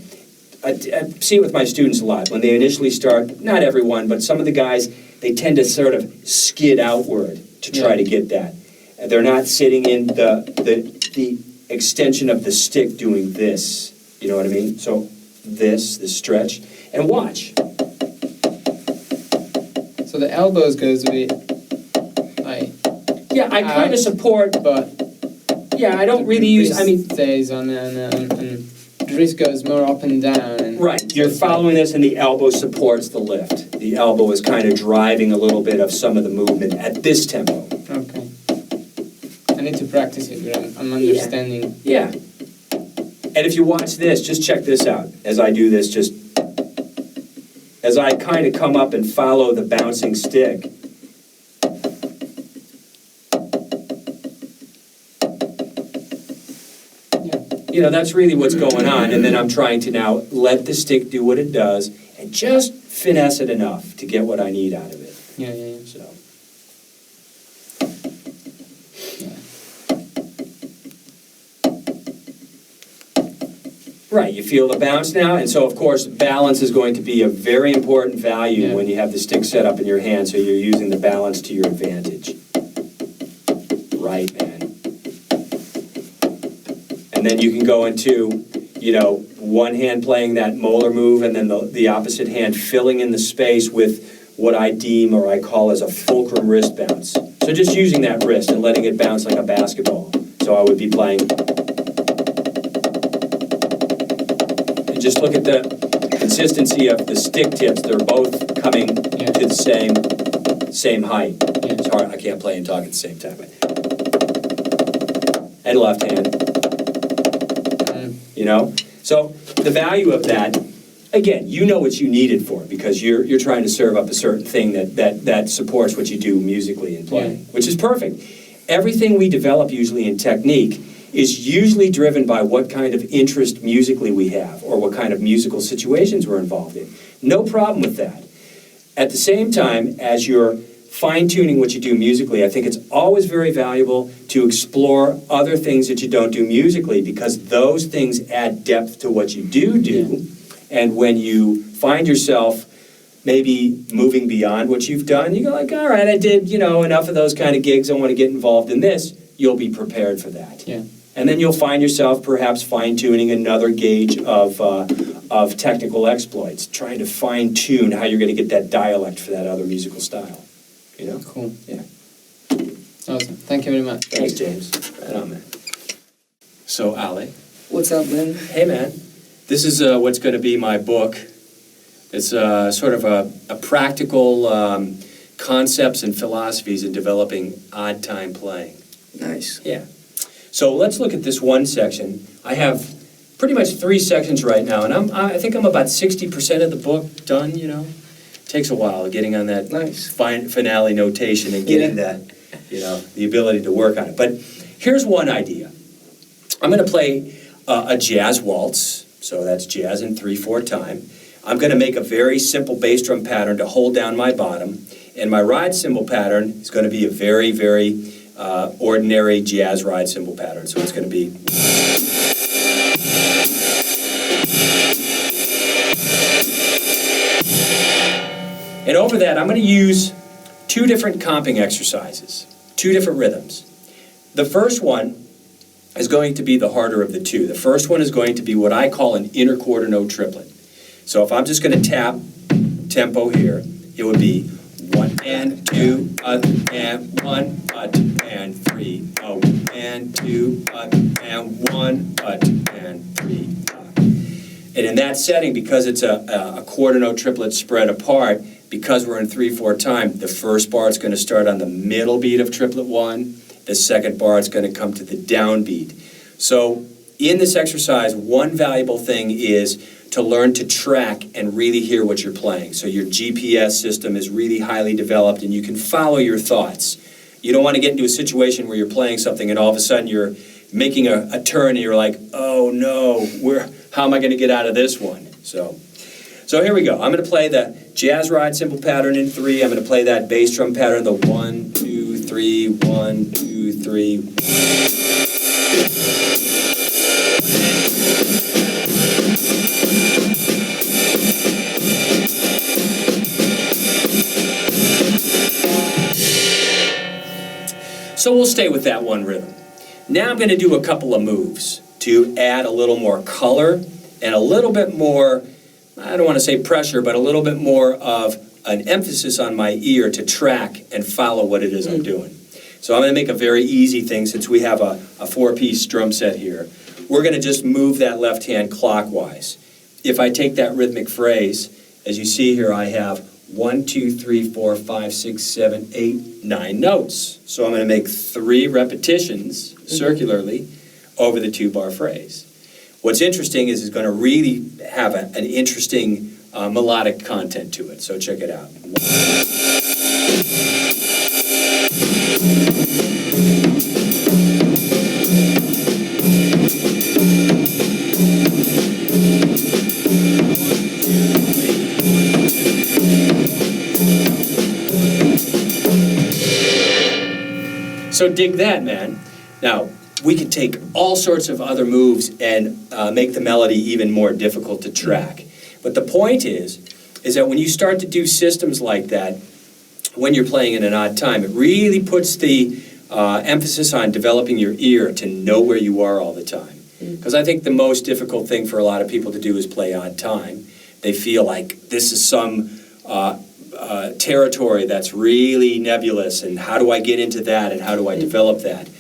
I see it with my students a lot. When they initially start, not everyone, but some of the guys, they tend to sort of skid outward to try to get that. And they're not sitting in the extension of the stick doing this. You know what I mean? So this stretch, and watch. So the elbows goes a bit like... Yeah, I kind of support, but... Yeah, I don't really use... I mean... stays on and the wrist goes more up and down. And right, you're following this and the elbow supports the lift. The elbow is kind of driving a little bit of some of the movement at this tempo. Okay. I need to practice it, but I'm understanding. Yeah. And if you watch this, just check this out. As I do this, just as I kind of come up and follow the bouncing stick. You know, that's really what's going on. And then I'm trying to now let the stick do what it does and just finesse it enough to get what I need out of it. Yeah. So. Right, you feel the bounce now, and so of course balance is going to be a very important value when you have the stick set up in your hand, so you're using the balance to your advantage. Right, man. And then you can go into, you know, one hand playing that molar move, and then the opposite hand filling in the space with what I deem or I call as a fulcrum wrist bounce. So just using that wrist and letting it bounce like a basketball. So I would be playing... Just look at the consistency of the stick tips. They're both coming to the same height. It's hard. I can't play and talk at the same time. And left hand. You know? So the value of that, again, you know what you need it for because you're trying to serve up a certain thing that supports what you do musically and playing, which is perfect. Everything we develop usually in technique is usually driven by what kind of interest musically we have or what kind of musical situations we're involved in. No problem with that. At the same time, as you're fine-tuning what you do musically, I think it's always very valuable to explore other things that you don't do musically because those things add depth to what you do. And when you find yourself maybe moving beyond what you've done, you go like, all right, I did, you know, enough of those kind of gigs, I want to get involved in this. You'll be prepared for that. Yeah. And then you'll find yourself perhaps fine-tuning another gauge of technical exploits, trying to fine-tune how you're going to get that dialect for that other musical style. You know? Cool. Yeah. Awesome. Thank you very much. Thanks, James. Right on, man. So, Ali. What's up, man? Hey, man. This is what's going to be my book. It's sort of a practical concepts and philosophies in developing odd time playing. Nice. Yeah. So let's look at this one section. I have pretty much 3 sections right now, and I think I'm about 60% of the book done, you know. Takes a while getting on that finale notation and getting that, you know, the ability to work on it. But here's one idea. I'm going to play a jazz waltz, so that's jazz in 3/4 time. I'm going to make a very simple bass drum pattern to hold down my bottom, and my ride cymbal pattern is going to be a very, very ordinary jazz ride cymbal pattern. So it's going to be... And over that, I'm going to use 2 different comping exercises, 2 different rhythms. The first one is going to be the harder of the two. The first one is going to be what I call an inner quarter note triplet. So if I'm just going to tap tempo here, it would be 1 and 2 and 1 and 3 and 2 and 1 and 3 And in that setting, because it's a quarter note triplet spread apart, because we're in 3/4 time, the first bar is going to start on the middle beat of triplet 1. The second bar is going to come to the downbeat. So in this exercise, one valuable thing is to learn to track and really hear what you're playing. So your GPS system is really highly developed and you can follow your thoughts. You don't want to get into a situation where you're playing something and all of a sudden you're making a turn and you're like, oh no, how am I going to get out of this one? So here we go. I'm going to play the jazz ride cymbal pattern in 3. I'm going to play that bass drum pattern, the 1, 2, 3, 1, 2, 3. So we'll stay with that one rhythm. Now I'm going to do a couple of moves to add a little more color and a little bit more, I don't want to say pressure, but a little bit more of an emphasis on my ear to track and follow what it is I'm doing. So I'm going to make a very easy thing since we have a 4-piece drum set here. We're going to just move that left hand clockwise. If I take that rhythmic phrase, as you see here, I have 1, 2, 3, 4, 5, 6, 7, 8, 9 notes. So I'm going to make 3 repetitions circularly over the 2-bar phrase. What's interesting is it's going to really have an interesting melodic content to it. So check it out. So dig that, man. Now, we could take all sorts of other moves and make the melody even more difficult to track. But the point is that when you start to do systems like that, when you're playing in an odd time, it really puts the emphasis on developing your ear to know where you are all the time. Because I think the most difficult thing for a lot of people to do is play odd time. They feel like this is some territory that's really nebulous, and how do I get into that, and how do I develop that?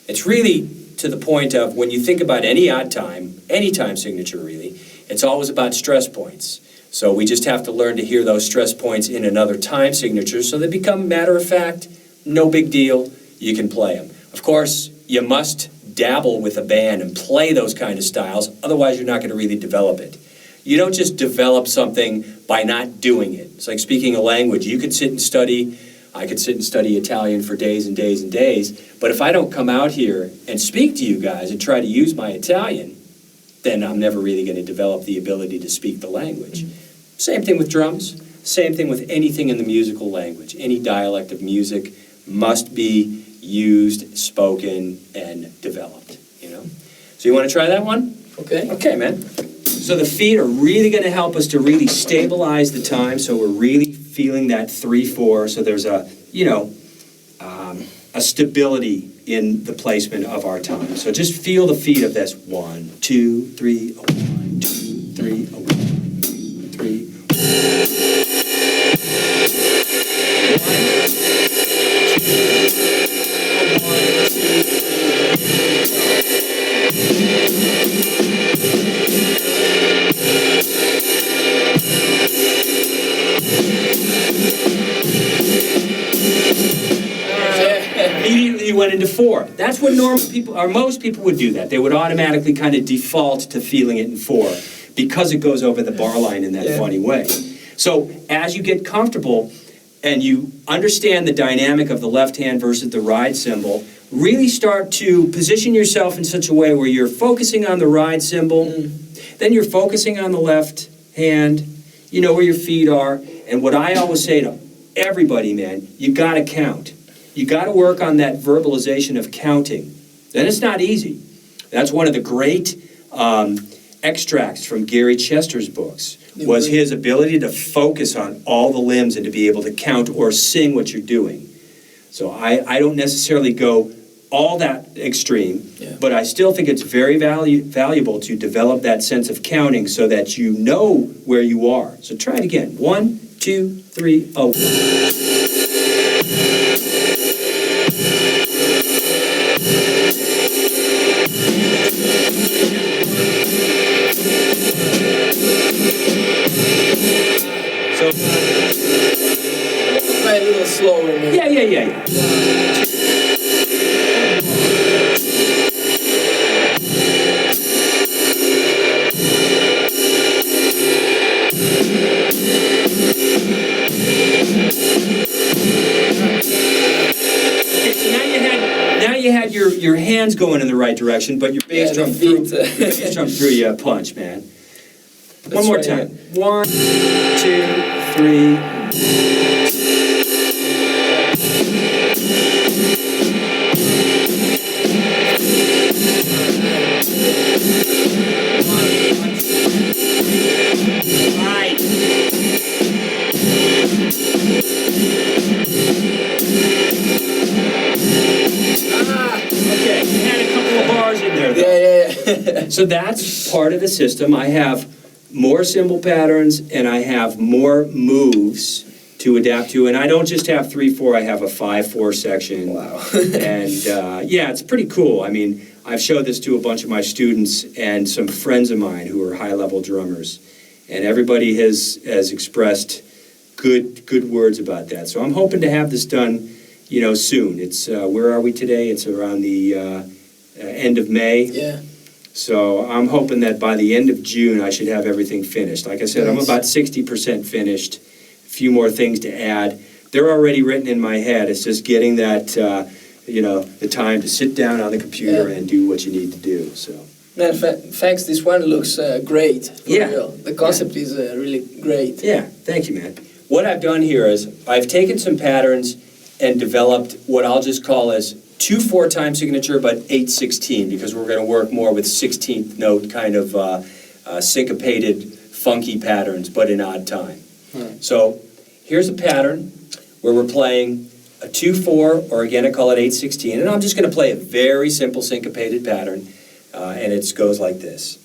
It's really to the point of when you think about any odd time, any time signature really, it's always about stress points. So we just have to learn to hear those stress points in another time signature so they become matter of fact, no big deal, you can play them. Of course, you must dabble with a band and play those kind of styles, otherwise you're not going to really develop it. You don't just develop something by not doing it. It's like speaking a language. You could sit and study, I could sit and study Italian for days and days and days, but if I don't come out here and speak to you guys and try to use my Italian, then I'm never really going to develop the ability to speak the language. Same thing with drums, same thing with anything in the musical language. Any dialect of music must be used, spoken, and developed, you know? So you want to try that one? Okay. Okay, man. So the feet are really going to help us to really stabilize the time, so we're really feeling that 3/4, so there's a, a stability in the placement of our time. So just feel the feet of this. 1, 2, 3, 1, 2, 3, 1, 2, 3. Immediately you went into 4. That's what normal people, or most people would do that. They would automatically kind of default to feeling it in 4 because it goes over the bar line in that funny way. So as you get comfortable and you understand the dynamic of the left hand versus the ride cymbal, really start to position yourself in such a way where you're focusing on the ride cymbal, then you're focusing on the left hand, you know where your feet are, and what I always say to everybody, man, you gotta count. You got to work on that verbalization of counting. And it's not easy. That's one of the great extracts from Gary Chester's books, was his ability to focus on all the limbs and to be able to count or sing what you're doing. So I don't necessarily go all that extreme, but I still think it's very valuable to develop that sense of counting so that you know where you are. So try it again. 1, 2, 3, oh. So try a little slower. Maybe. Yeah. You had your hands going in the right direction, but your bass drum threw you a punch, man. One more time. 1, 2, 3. Right. Okay, you had a couple of bars in there, though. Yeah. So that's part of the system. I have more cymbal patterns, and I have more moves to adapt to. And I don't just have 3/4, I have a 5/4 section. Wow. And yeah, it's pretty cool. I mean, I've showed this to a bunch of my students and some friends of mine who are high-level drummers. And everybody has expressed good words about that. So I'm hoping to have this done, soon. It's, where are we today? It's around the end of May. Yeah. So I'm hoping that by the end of June, I should have everything finished. Like I said, I'm about 60% finished. A few more things to add. They're already written in my head. It's just getting that, the time to sit down on the computer and do what you need to do. So. Man, thanks. This one looks great. Real. The concept is really great. Yeah, thank you, man. What I've done here is I've taken some patterns and developed what I'll just call as 2/4 time signature, but 8/16, because we're going to work more with 16th note kind of syncopated, funky patterns, but in odd time. So here's a pattern where we're playing a 2/4, or again I call it 8/16, and I'm just going to play a very simple syncopated pattern, and it goes like this.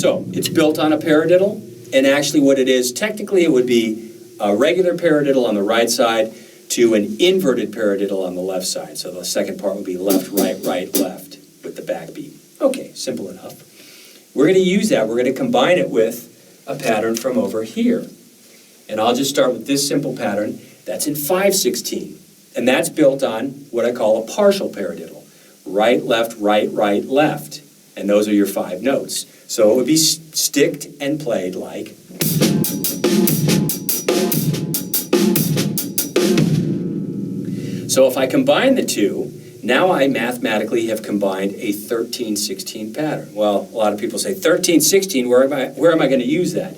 So it's built on a paradiddle, and actually what it is, technically it would be a regular paradiddle on the right side to an inverted paradiddle on the left side. So the second part would be left, right, left with the backbeat. Okay, simple enough. We're going to use that. We're going to combine it with a pattern from over here. And I'll just start with this simple pattern. That's in 5/16. And that's built on what I call a partial paradiddle. Right, left, left. And those are your 5 notes. So it would be sticked and played like. So if I combine the two, now I mathematically have combined a 13/16 pattern. Well, a lot of people say 13/16, where am I going to use that?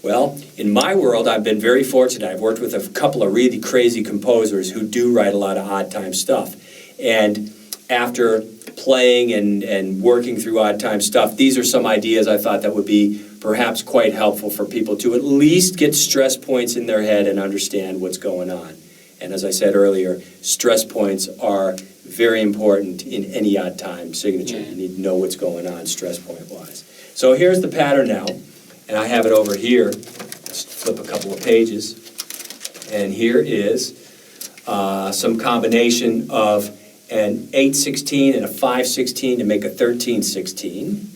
Well, in my world, I've been very fortunate. I've worked with a couple of really crazy composers who do write a lot of odd time stuff. And after playing and working through odd time stuff, these are some ideas I thought that would be perhaps quite helpful for people to at least get stress points in their head and understand what's going on. And as I said earlier, stress points are very important in any odd time signature. You need to know what's going on stress point wise. So here's the pattern now, and I have it over here. Let's flip a couple of pages. And here is some combination of an 8/16 and a 5/16 to make a 13/16.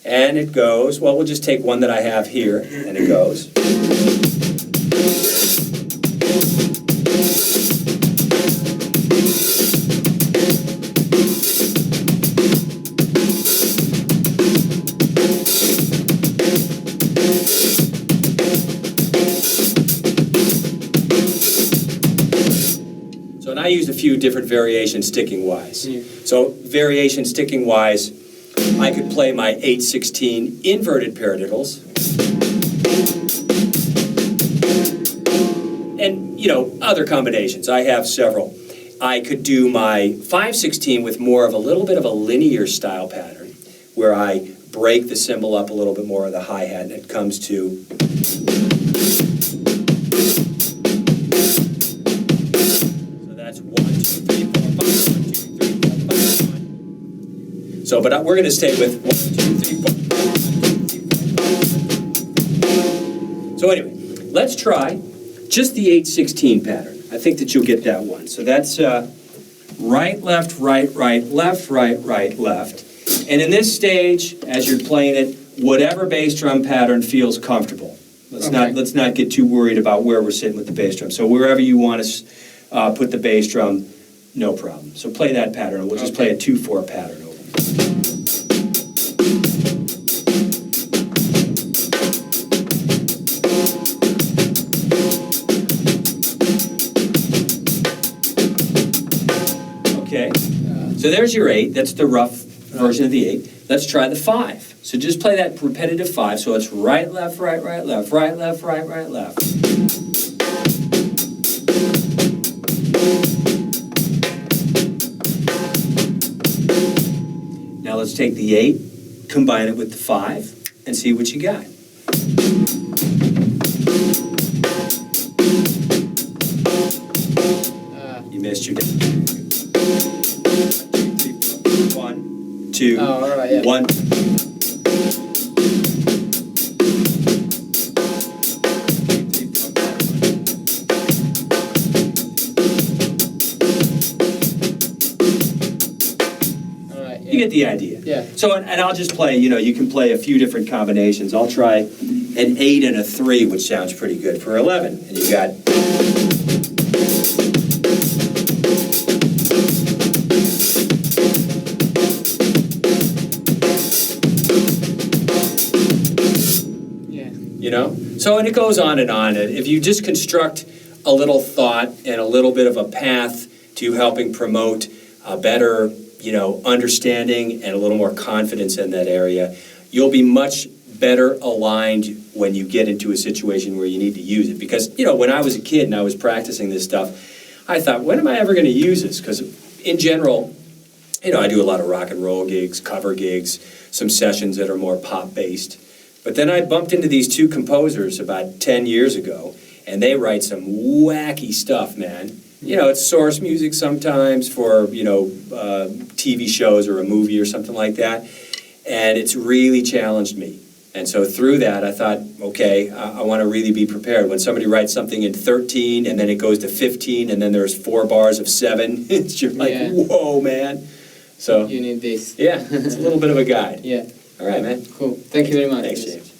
And it goes, well, we'll just take one that I have here, and it goes. I used a few different variations sticking-wise. So variation sticking-wise, I could play my 8/16 inverted paradiddles. And, other combinations. I have several. I could do my 5/16 with more of a little bit of a linear style pattern, where I break the cymbal up a little bit more of the hi-hat, and it comes to. So that's 1, 2, 3, 4, 5, 1, 2, 3, 4, 5, 1. So, but we're going to stay with 1, 2, 3, 4, 5. So anyway, let's try just the 8/16 pattern. I think that you'll get that one. So that's right, left, right, right, left, right, right, left. And in this stage, as you're playing it, whatever bass drum pattern feels comfortable. Let's not get too worried about where we're sitting with the bass drum. So wherever you want to put the bass drum, no problem. So play that pattern, and we'll just play a 2/4 pattern over. Okay, so there's your 8. That's the rough version of the 8. Let's try the 5. So just play that repetitive 5. So it's right, left, right, right, left, right, left, right, right, left. Now let's take the 8, combine it with the 5, and see what you got. You missed your 1, 2, 1. You get the idea. Yeah. So, and I'll just play, you can play a few different combinations. I'll try an 8 and a 3, which sounds pretty good for 11. And you got. So, and it goes on and on. And if you just construct a little thought and a little bit of a path to helping promote a better, understanding and a little more confidence in that area, you'll be much better aligned when you get into a situation where you need to use it. Because, when I was a kid and I was practicing this stuff, I thought, when am I ever going to use this? Because in general, I do a lot of rock and roll gigs, cover gigs, some sessions that are more pop-based. But then I bumped into these two composers about 10 years ago, and they write some wacky stuff, man. It's source music sometimes for, TV shows or a movie or something like that. And it's really challenged me. And so through that, I thought, okay, I want to really be prepared. When somebody writes something in 13 and then it goes to 15 and then there's 4 bars of 7, it's just like, whoa, man. So you need this. Yeah, it's a little bit of a guide. Yeah. All right, man. Cool. Thank you very much. Thanks, James.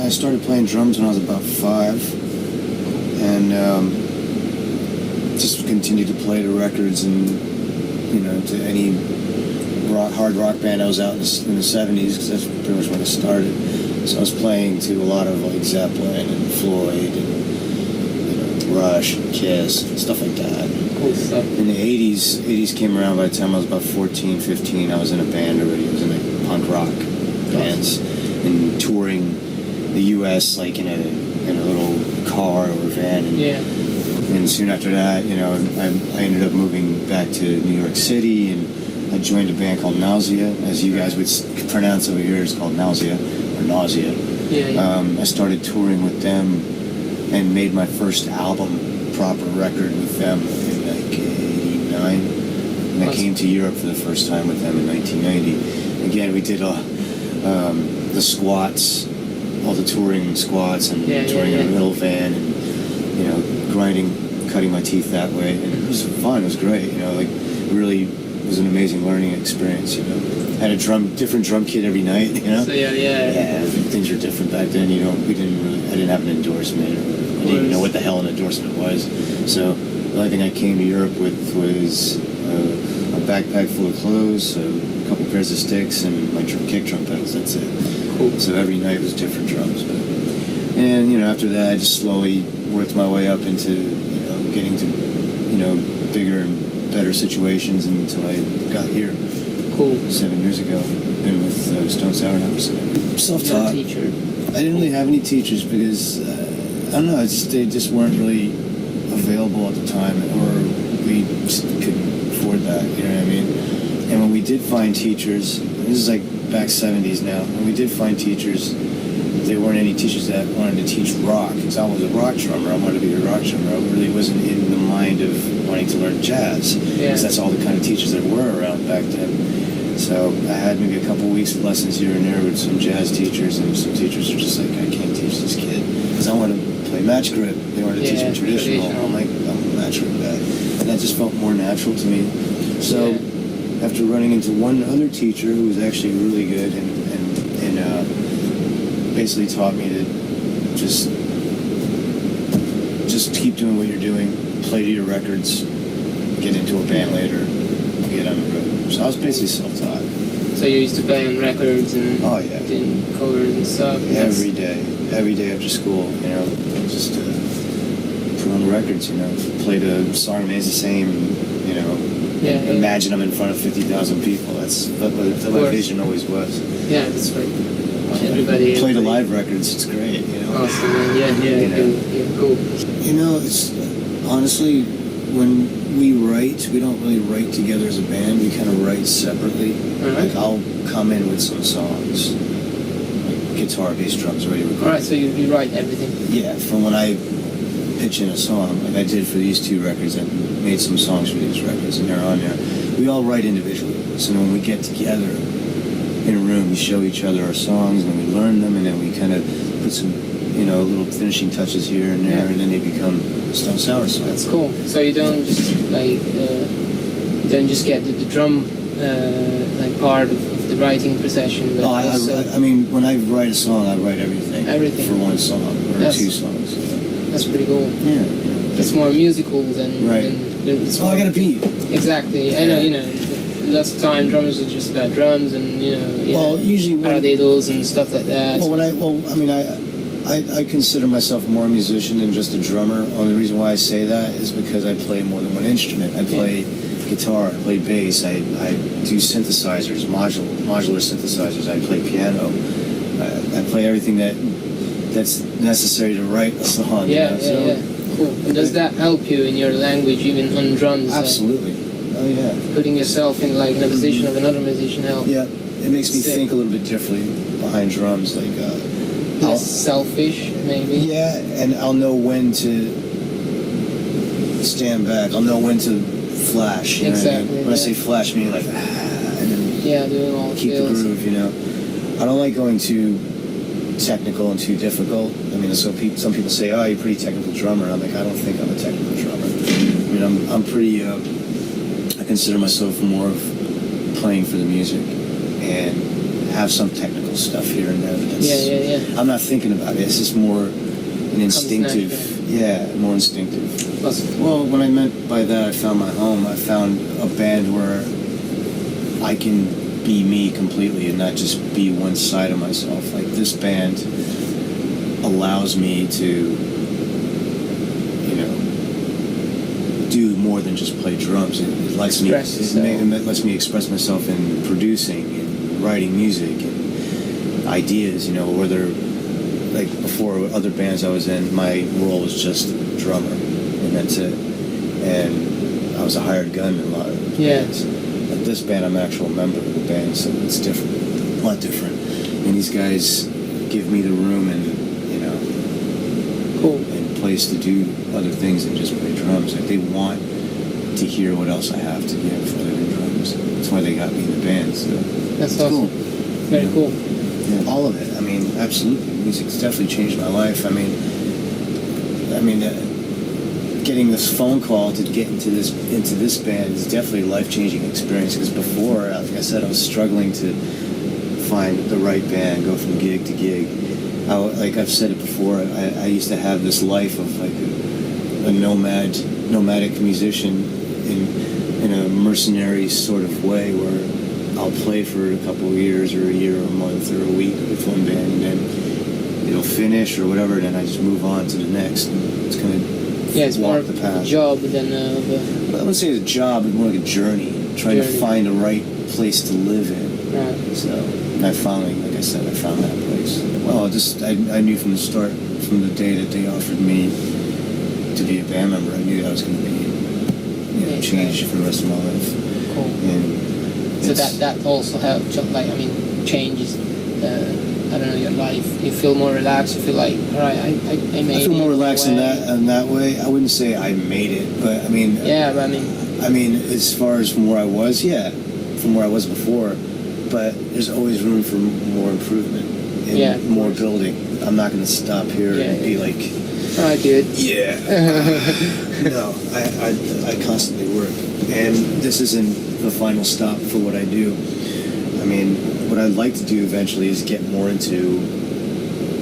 I started playing drums when I was about 5, and just continued to play to records and, you know, to any hard rock band I was out in the 70s, because that's pretty much when I started. So I was playing to a lot of like Zeppelin and Floyd and, you know, Rush and Kiss and stuff like that. Cool stuff. In the 80s came around. By the time I was about 14, 15, I was in a band already. I was in like punk rock bands and touring the U.S. like in a little car or van. And soon after that, you know, I ended up moving back to New York City, and I joined a band called Nausea, as you guys would pronounce over here. It's called Nausea or Nausea. I started touring with them and made my first album, proper record with them in like 89. And I came to Europe for the first time with them in 1990. Again, we did the squats, all the touring squats, and touring in a little van, and, you know, cutting my teeth that way. And it was fun. It was great. You know, like really was an amazing learning experience. You know, had a different drum kit every night. You know, So things were different back then. You know, I didn't have an endorsement. I didn't even know what the hell an endorsement was. So the only thing I came to Europe with was a backpack full of clothes, a couple pairs of sticks, and my kick drum pedals. That's it. Cool. So every night was different drums. And you know, after that, I just slowly worked my way up into, you know, getting to, you know, bigger and better situations until I got here. Cool. 7 years ago. Been with Stone Sour now. Self-taught. No teacher. I didn't really have any teachers because I don't know. They just weren't really available at the time, or we just couldn't afford that. You know what I mean? And when we did find teachers, this is like back 70s now. When we did find teachers, there weren't any teachers that wanted to teach rock, because I was a rock drummer. I wanted to be a rock drummer. I really wasn't in the mind of wanting to learn jazz, because that's all the kind of teachers there were around back then. So I had maybe a couple weeks of lessons here and there with some jazz teachers, and some teachers were just like, I can't teach this kid, because I want to play match grip. They wanted to teach me traditional. I'm like, I'm a match grip guy. And that just felt more natural to me. So after running into one other teacher who was actually really good and basically taught me to just keep doing what you're doing, play to your records, get into a band later, get on the road. So I was basically self-taught. So you used to play on records and doing covers and stuff? Every day after school, you know, just put on the records, you know, play the song remains the same, you know. Imagine I'm in front of 50,000 people. That's what my vision always was. Yeah, that's right. Everybody play the live records. It's great, you know. Awesome, man. Cool. You know, it's honestly, when we write, we don't really write together as a band. We kind of write separately. Like I'll come in with some songs, like guitar, bass, drums, already recorded. All right, so you write everything. Yeah, from when I pitch in a song, like I did for these 2 records, I made some songs for these records, and they're on there. We all write individually. So when we get together in a room, we show each other our songs, and then we learn them, and then we kind of put some, you know, little finishing touches here and there, and then they become Stone Sour songs. That's cool. So you don't just like get the drum like part of the writing procession. But I mean, when I write a song, I write everything for one song or 2 songs. That's pretty cool. Yeah. It's more musical than I got a beat. Exactly. I know. You know, lots of time drummers are just about drums and usually paradiddles and stuff like that. I consider myself more a musician than just a drummer. Only reason why I say that is because I play more than one instrument. I play guitar, I play bass, I do synthesizers, modular synthesizers, I play piano. I play everything that's necessary to write a song. Cool. And does that help you in your language, even on drums? Absolutely. Oh yeah. Putting yourself in like in a position of another musician helps. Yeah. It makes me think a little bit differently behind drums, like less selfish, maybe. Yeah, and I'll know when to stand back. I'll know when to flash. You know what I mean? When I say flash, I mean like and then doing all keep the groove. You know, I don't like going too technical and too difficult. I mean, so some people say, "Oh, you're a pretty technical drummer." I'm like, I don't think I'm a technical drummer. I mean, I'm pretty. I consider myself more of playing for the music, and have some technical stuff here and there. But that's, Yeah. I'm not thinking about it. It's just more an instinctive. More instinctive. Awesome. Well, what I meant by that, I found my home. I found a band where I can be me completely and not just be one side of myself. Like this band allows me to, you know, do more than just play drums. It lets me express myself in producing and writing music and ideas. You know, whether like before other bands I was in, my role was just drummer, and that's it. And I was a hired gun in a lot of bands. At this band, I'm an actual member of the band, so it's different, a lot different. And these guys give me the room and, you know, and place to do other things than just play drums. Like they want to hear what else I have to give other than drums. That's why they got me in the band. So that's it's awesome. Cool. Very cool. Yeah, all of it. I mean, absolutely. Music's definitely changed my life. I mean, getting this phone call to get into this band is definitely a life-changing experience. Because before, like I said, I was struggling to find the right band, go from gig to gig. Like I've said it before, I used to have this life of like a nomadic musician in a mercenary sort of way, where I'll play for a couple of years or a year or a month or a week with one band, and then it'll finish or whatever, and then I just move on to the next. And it's kind of it's more of a job than I wouldn't say it's a job, it's more like a journey, trying to find the right place to live in. Right. So, and I finally, like I said, I found that place. Well, I knew from the start, from the day that they offered me to be a band member, I knew that I was going to be, changed for the rest of my life. Cool. And so that also helped, like, I mean, changes, I don't know, your life. You feel more relaxed, you feel like, all right, I made it. I feel more relaxed in that way. I wouldn't say I made it, but I mean... Yeah, but I mean, as far as from where I was, from where I was before, but there's always room for more improvement and more building. I'm not going to stop here and be like... All right, dude. Yeah. No, I constantly work. And this isn't the final stop for what I do. I mean, what I'd like to do eventually is get more into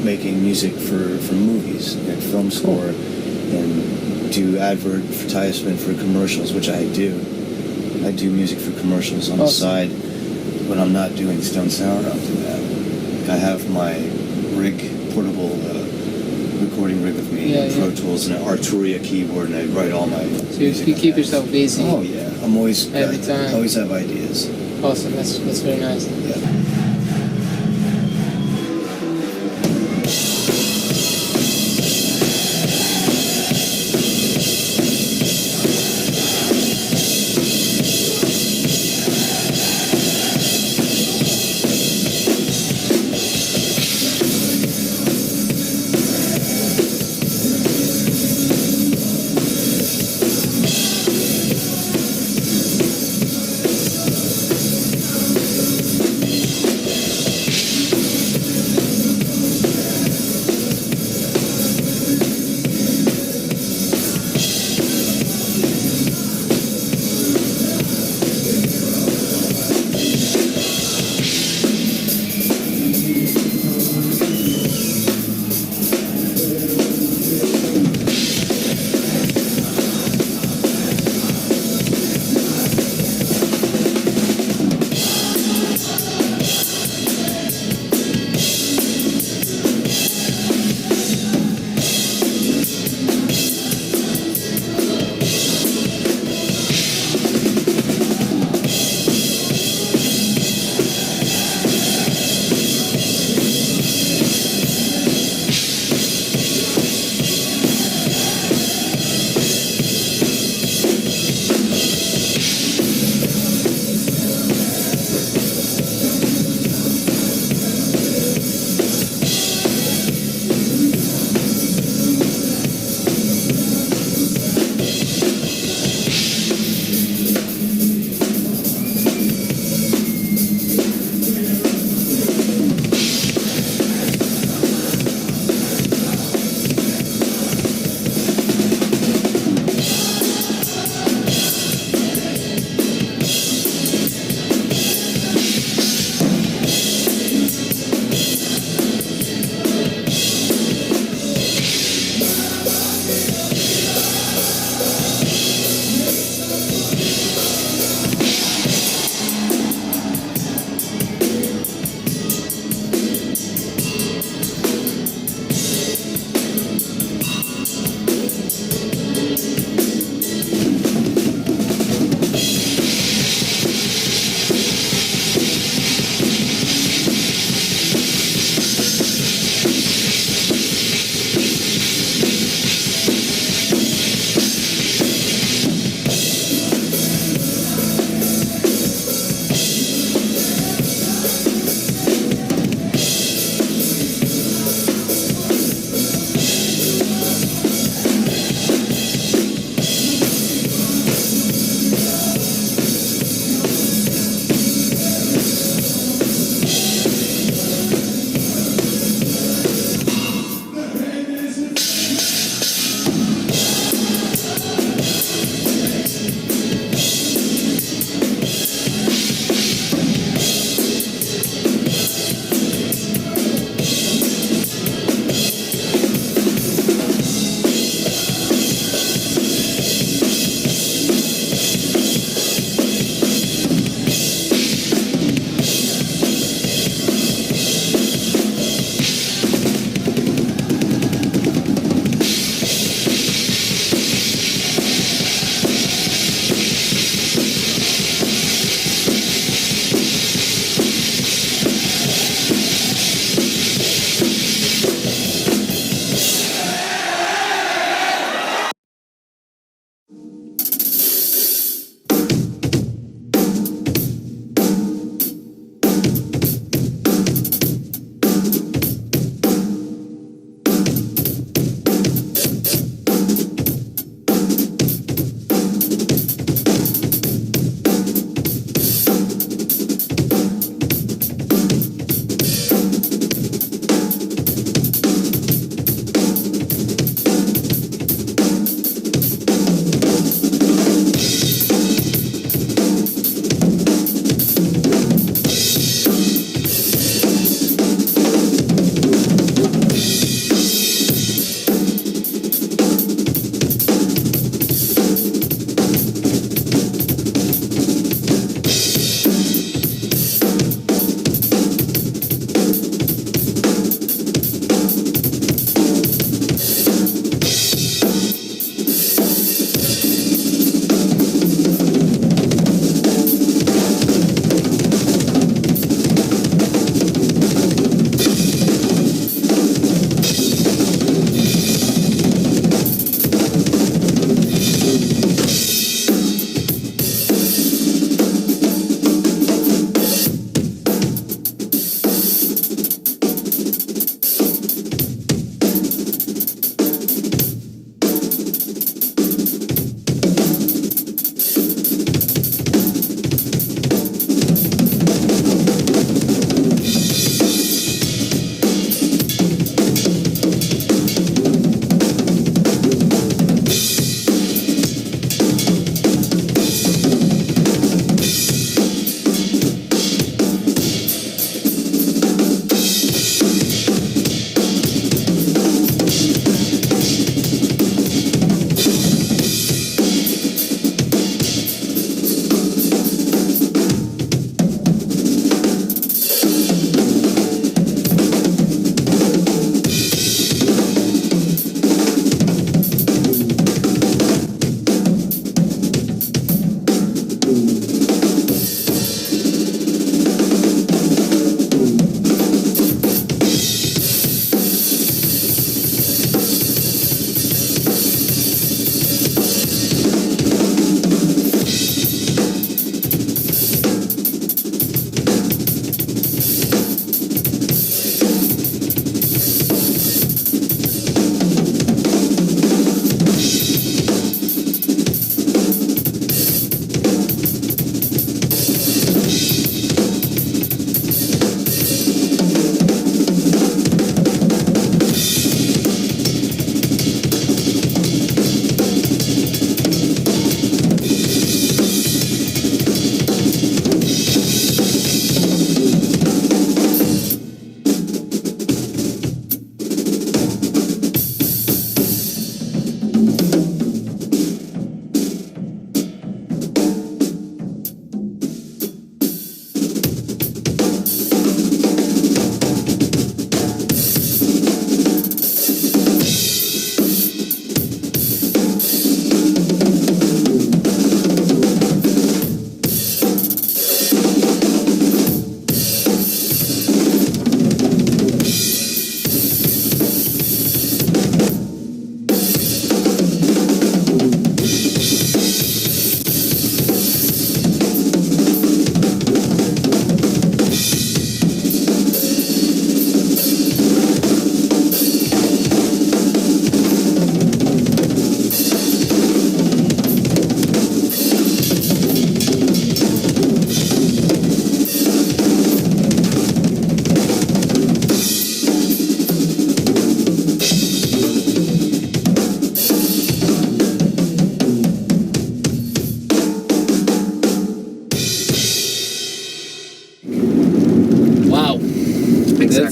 making music for movies and film score and do advertisement for commercials, which I do. I do music for commercials on the side. When I'm not doing Stone Sour, I'll do that. Like I have my portable recording rig with me, Pro Tools and an Arturia keyboard, and I write all my music. You keep yourself busy. Oh yeah, I'm always every time. I always have ideas. Awesome, that's very nice. Yeah.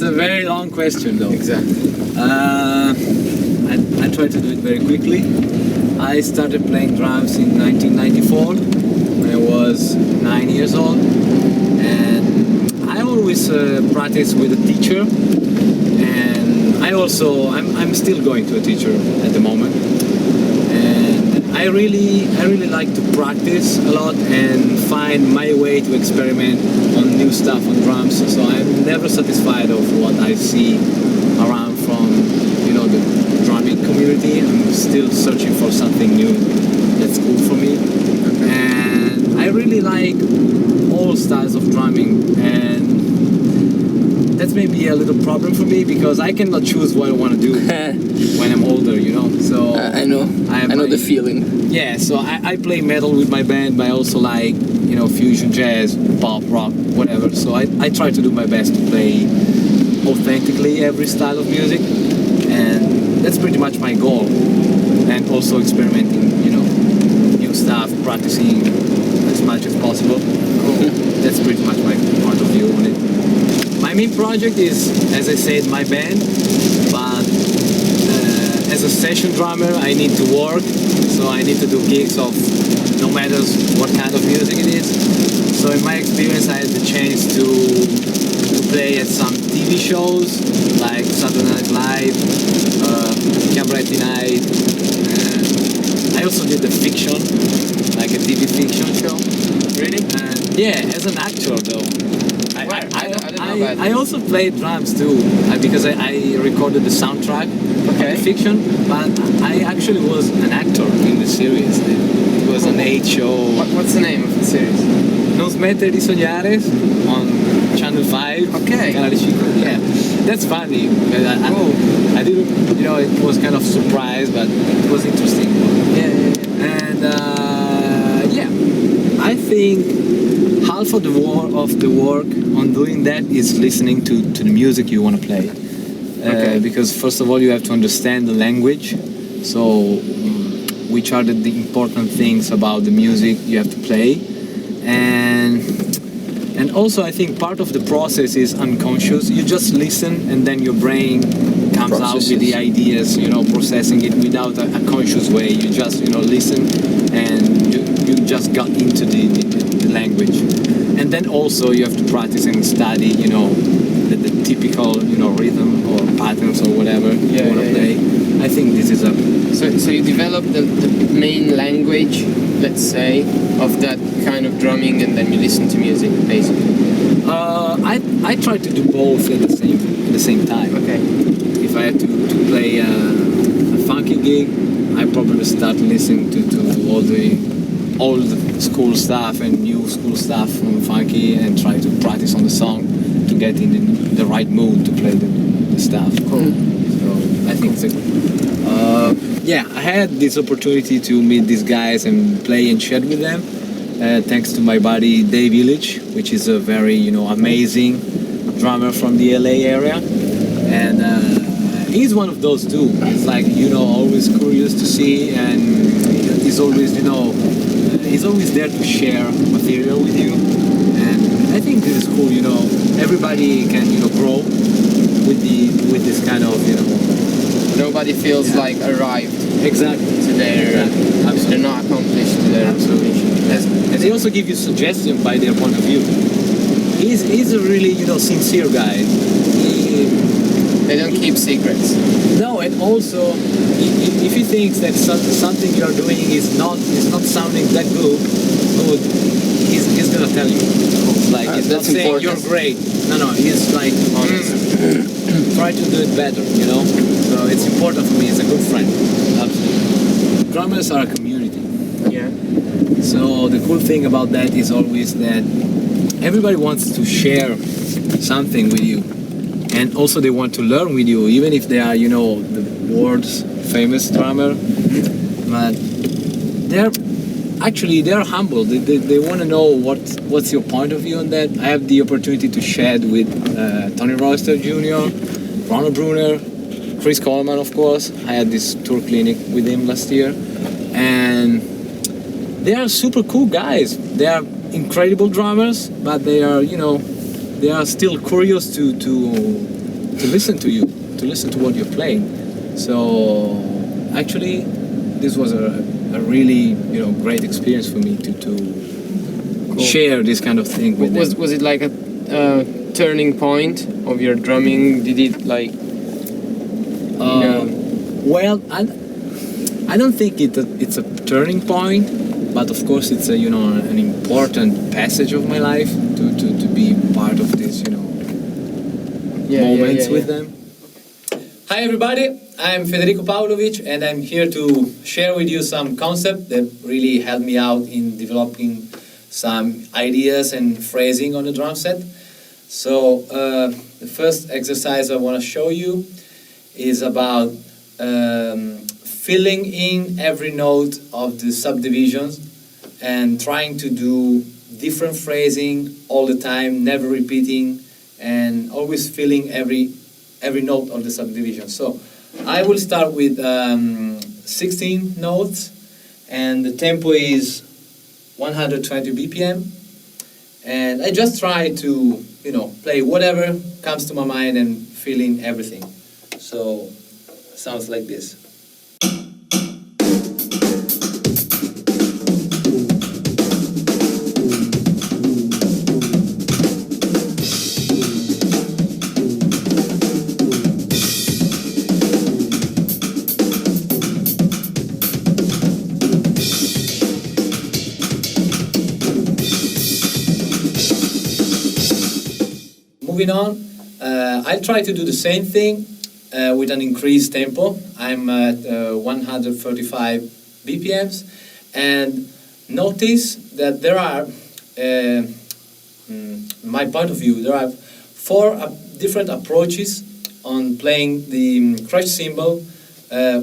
a very long question, though. Exactly. I try to do it very quickly. I started playing drums in 1994 when I was 9 years old, and I always practice with a teacher. And I'm still going to a teacher at the moment. I really like to practice a lot and find my way to experiment on new stuff on drums. So I'm never satisfied of what I see around from, you know, the drumming community. I'm still searching for something new that's cool for me. And I really like all styles of drumming, and that's maybe a little problem for me because I cannot choose what I want to do when I'm older, you know. So I know the feeling. Yeah, so I play metal with my band, but I also like, you know, fusion, jazz, pop, rock, whatever. So I try to do my best to play authentically every style of music, and that's pretty much my goal. And also experimenting, you know, new stuff, practicing as much as possible. That's pretty much my point of view on it. My main project is, as I said, my band, but as a session drummer, I need to work, so I need to do gigs of no matter what kind of music it is. So in my experience, I had the chance to play at some TV shows like Saturday Night Live, Cabaret Night. I also did the fiction, like a TV fiction show. Really? Yeah, as an actor though. I don't know about I also played drums too, because I recorded the soundtrack of the fiction, but I actually was an actor in the series. It was an 8 show. What's the name of the series? Non smette di sognare on Channel 5. Okay. Canale 5. Yeah, that's funny. I didn't, you know, it was kind of surprise, but it was interesting. Yeah. And I think half of the work on doing that is listening to the music you want to play. Because first of all, you have to understand the language. So, which are the important things about the music you have to play, and also I think part of the process is unconscious. You just listen, and then your brain comes out with the ideas, you know, processing it without a conscious way. You just, you know, listen, and you just got into the language. And then also you have to practice and study, you know, the typical, you know, rhythm or patterns or whatever you want to play. I think this is a... So you develop the main language, let's say, of that kind of drumming, and then you listen to music, basically. I try to do both at the same time. Okay. If I had to play a funky gig, I probably start listening to all the old school stuff and new school stuff from funky, and try to practice on the song to get in the right mood to play the stuff. Cool. So I think it's I had this opportunity to meet these guys and play and chat with them, thanks to my buddy Dave Illich, which is a very, you know, amazing drummer from the LA area, and he's one of those too. He's like, you know, always curious to see, and he's always, you know, he's always there to share material with you, and I think this is cool. You know, everybody can, you know, grow with this kind of, you know. Nobody feels like arrived. Exactly. To their, they're not accomplished to their absolution. And they also give you suggestions by their point of view. He's a really, you know, sincere guy. They don't keep secrets. No, and also, if he thinks that something you're doing is not sounding that good, he's gonna tell you. Like, he's not saying you're great. No, he's like honest. Try to do it better, you know. So it's important for me. It's a good friend. Absolutely. Drummers are a community. Yeah. So the cool thing about that is always that everybody wants to share something with you, and also they want to learn with you, even if they are, you know, the world's famous drummer. But they're humble. They want to know what's your point of view on that. I have the opportunity to chat with Tony Royster Jr., Ronald Bruner, Chris Coleman, of course. I had this tour clinic with him last year, and they are super cool guys. They are incredible drummers, but they are, you know, they are still curious to to listen to you, to listen to what you're playing. So actually, this was a really great experience for me to share this kind of thing with them. Was it like a turning point of your drumming? Did it like? Well, I don't think it's a turning point, but of course it's a an important passage of my life to be part of this moments with them. Hi everybody, I'm Federico Pavlovic and I'm here to share with you some concepts that really helped me out in developing some ideas and phrasing on the drum set. So the first exercise I want to show you is about filling in every note of the subdivisions and trying to do different phrasing all the time, never repeating, and always filling every note of the subdivision. So I will start with 16 notes, and the tempo is 120 BPM, and I just try to play whatever comes to my mind and fill in everything. So sounds like this. Moving on, I'll try to do the same thing with an increased tempo. I'm at 135 BPMs, and notice that there are, in my point of view, there are 4 different approaches on playing the crash cymbal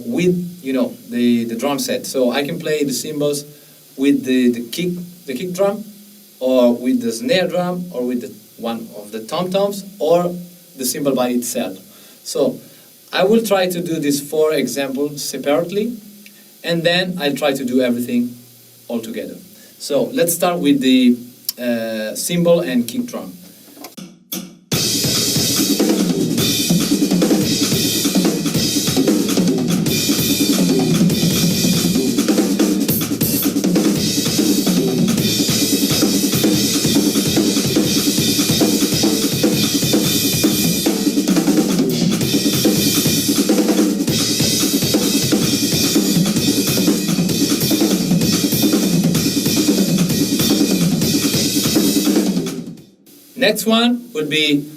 with the drum set. So I can play the cymbals with the kick drum, or with the snare drum, or with one of the tom-toms, or the cymbal by itself. So I will try to do these 4 examples separately, and then I'll try to do everything all together. So let's start with the cymbal and kick drum. Next one would be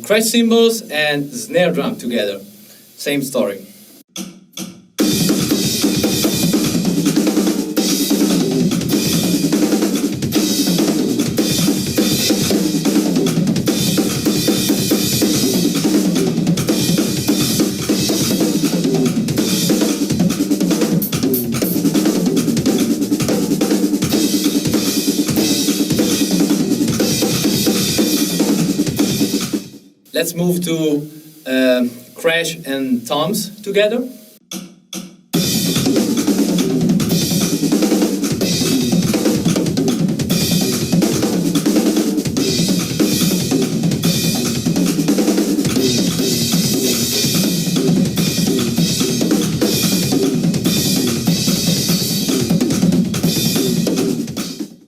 crash cymbals and snare drum together. Same story. Let's move to crash and toms together.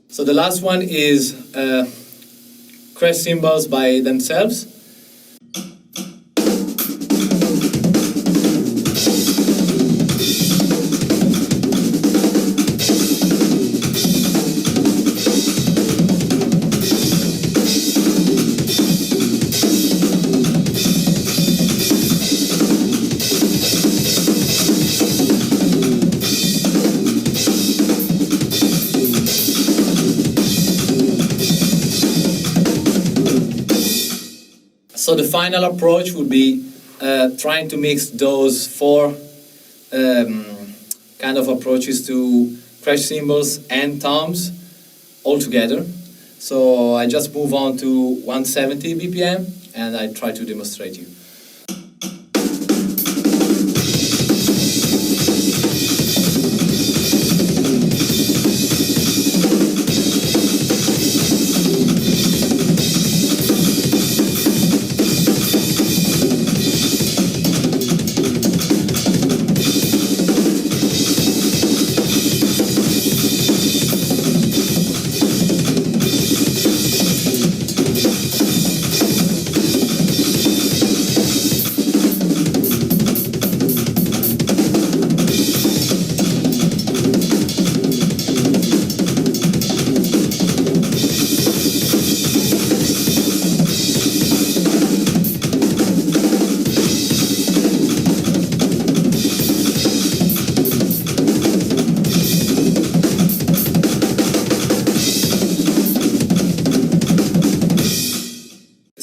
So the last one is crash cymbals by themselves. So the final approach would be trying to mix those 4 kind of approaches to crash cymbals and toms all together. So I just move on to 170 BPM and I try to demonstrate you.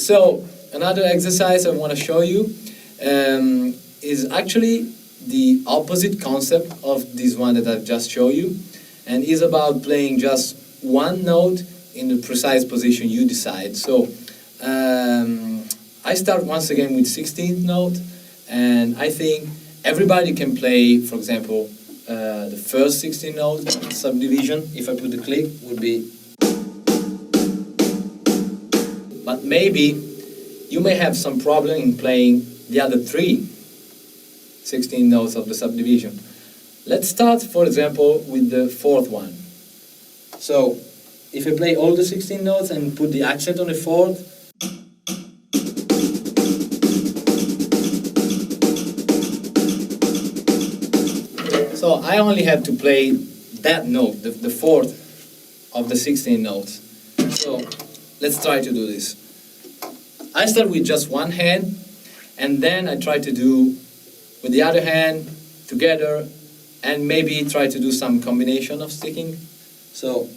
So another exercise I want to show you is actually the opposite concept of this one that I've just shown you, and is about playing just one note in the precise position you decide. So I start once again with 16th note, and I think everybody can play, for example, the first 16 note subdivision. If I put the click, would be. But maybe you may have some problem in playing the other 16 notes of the subdivision. Let's start, for example, with the fourth one. So, if I play all the 16 notes and put the accent on the fourth, so I only have to play that note, the fourth of the 16 notes. So, let's try to do this. I start with just one hand, and then I try to do with the other hand together, and maybe try to do some combination of sticking. So.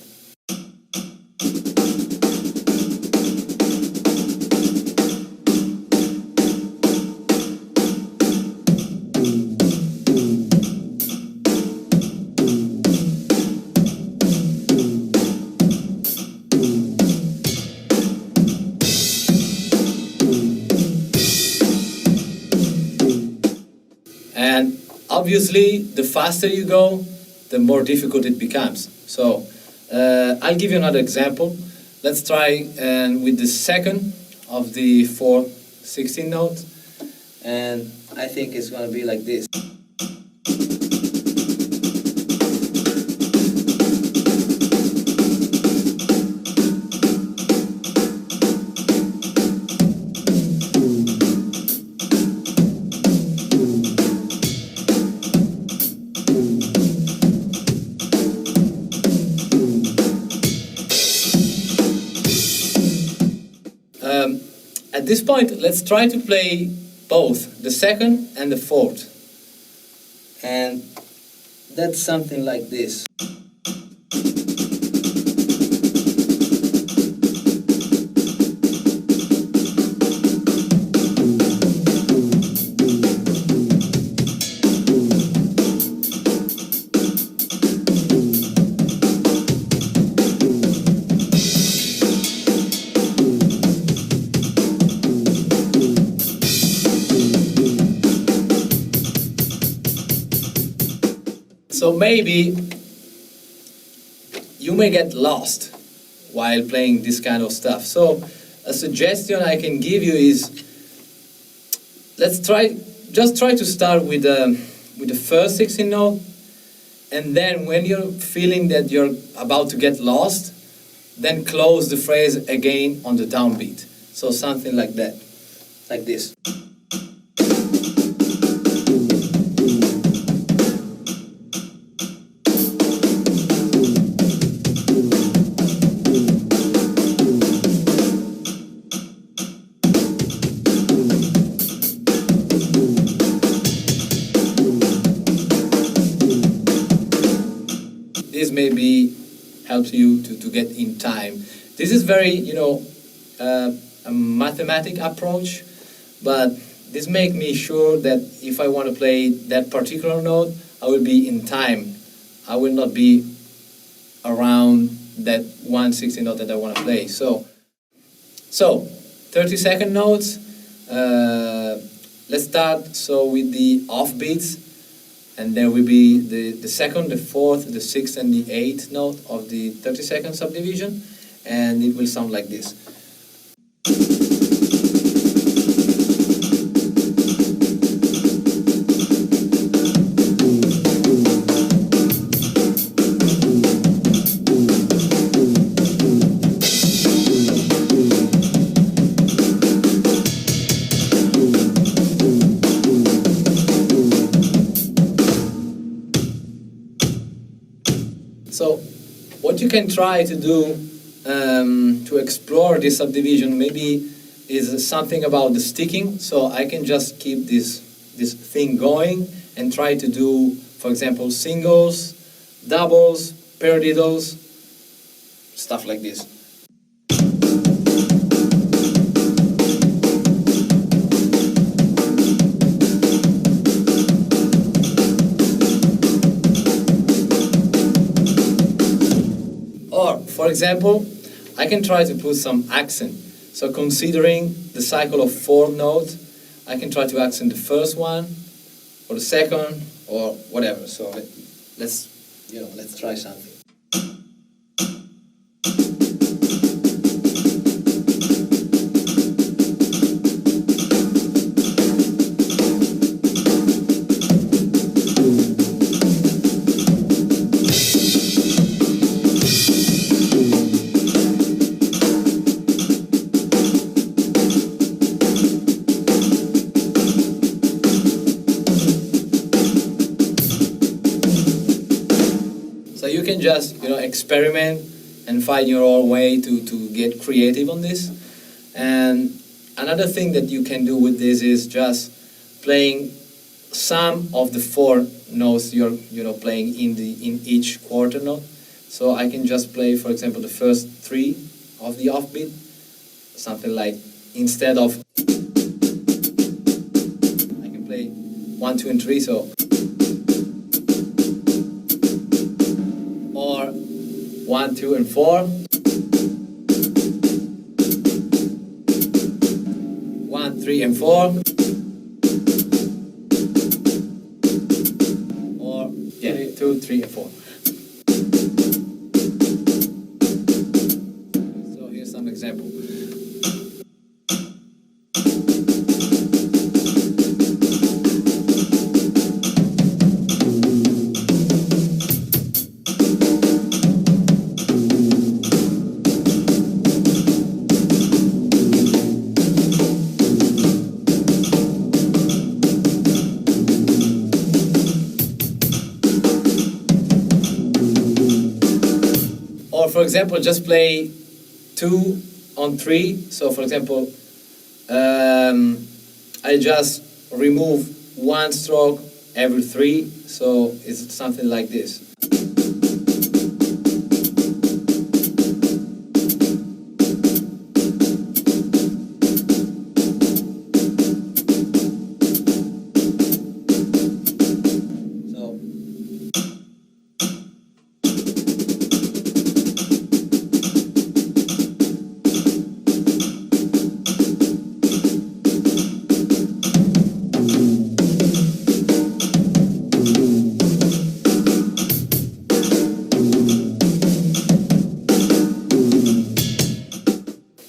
And obviously, the faster you go, the more difficult it becomes. So I'll give you another example. Let's try with the second of the 16 notes. And I think it's going to be like this. At this point, let's try to play both the second and the fourth. And that's something like this. So maybe you may get lost while playing this kind of stuff. So a suggestion I can give you is just try to start with the first 16 note, and then when you're feeling that you're about to get lost, then close the phrase again on the downbeat. So something like that, like this. This maybe helps you to get in time. This is very, a mathematic approach, but this makes me sure that if I want to play that particular note, I will be in time. I will not be around that 1/16 note that I want to play. So 30-second notes. Let's start with the offbeats. And there will be the second, the fourth, the sixth, and the eighth note of the 30-second subdivision, and it will sound like this. So what you can try to do to explore this subdivision maybe is something about the sticking. So I can just keep this thing going and try to do, for example, singles, doubles, paradiddles, stuff like this. for example, I can try to put some accent. So considering the cycle of 4 notes, I can try to accent the first one, or the second, or whatever. So let's try something. So you can just experiment and find your own way to get creative on this. And another thing that you can do with this is just playing some of the 4 notes you're playing in each quarter note. So I can just play, for example, the first 3 of the offbeat, something like, instead of, I can play 1, 2, and 3. So, or 1, 2, and 4. 1, 3, and 4. Or 2, 3, and 4. So here's some example. Or for example, just play 2 on 3. So for example, I just remove 1 stroke every 3. So it's something like this.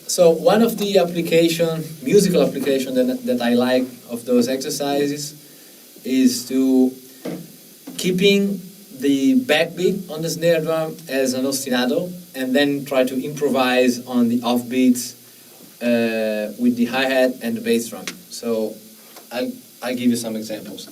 So one of the musical application that I like of those exercises is to keeping the backbeat on the snare drum as an ostinato, and then try to improvise on the offbeats with the hi-hat and the bass drum. So I'll give you some examples.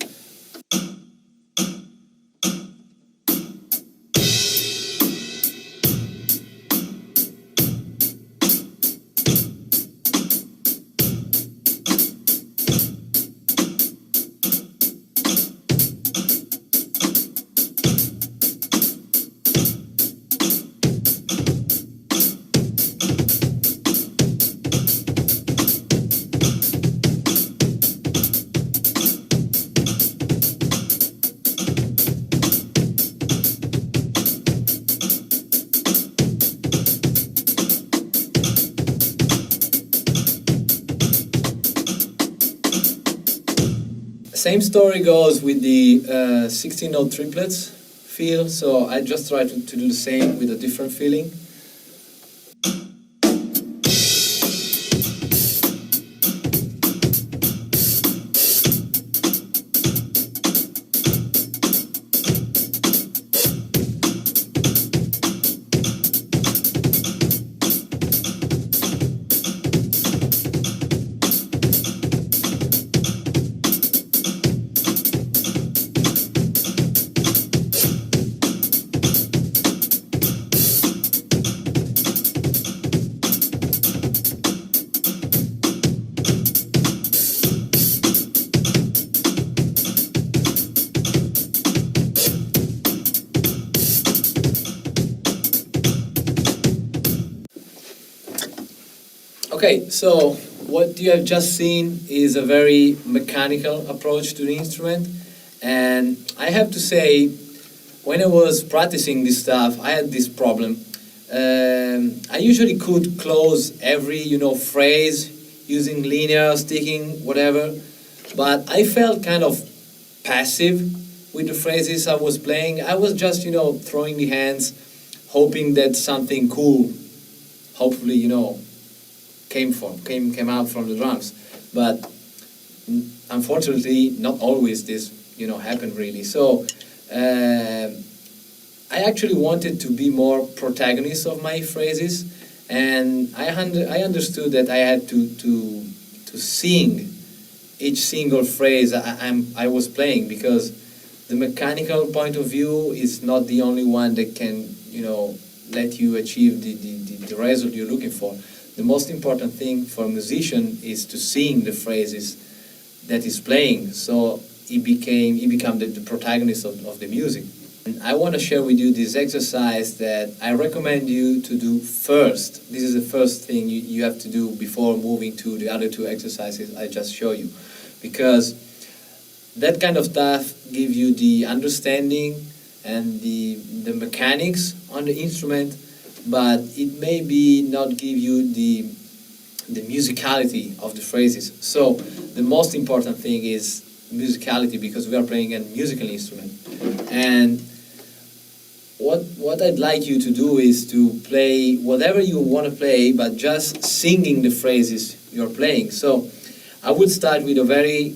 Same story goes with the 16-note triplets feel, so I just try to do the same with a different feeling. Okay, so what you have just seen is a very mechanical approach to the instrument, and I have to say, when I was practicing this stuff, I had this problem. I usually could close every, phrase using linear, sticking, whatever, but I felt kind of passive with the phrases I was playing. I was just, throwing the hands, hoping that something cool, hopefully, came out from the drums. But unfortunately, not always this, happened really. So I actually wanted to be more protagonist of my phrases, and I understood that I had to sing each single phrase I was playing, because the mechanical point of view is not the only one that can, let you achieve the result you're looking for. The most important thing for a musician is to sing the phrases that he's playing, so he become the protagonist of the music. And I want to share with you this exercise that I recommend you to do first. This is the first thing you have to do before moving to the other two exercises I just showed you, because that kind of stuff gives you the understanding and the mechanics on the instrument, but it maybe not give you the musicality of the phrases. So the most important thing is musicality, because we are playing a musical instrument. And what I'd like you to do is to play whatever you want to play, but just singing the phrases you're playing. So I would start with a very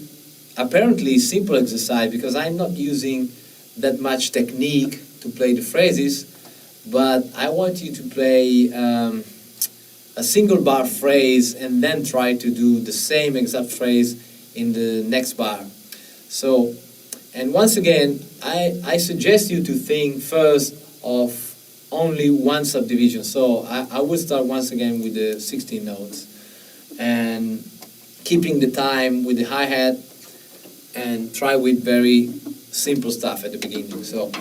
apparently simple exercise, because I'm not using that much technique to play the phrases, but I want you to play a single bar phrase and then try to do the same exact phrase in the next bar. So, and once again, I suggest you to think first of only one subdivision. So I would start once again with the 16 notes and keeping the time with the hi-hat, and try with very simple stuff at the beginning. So.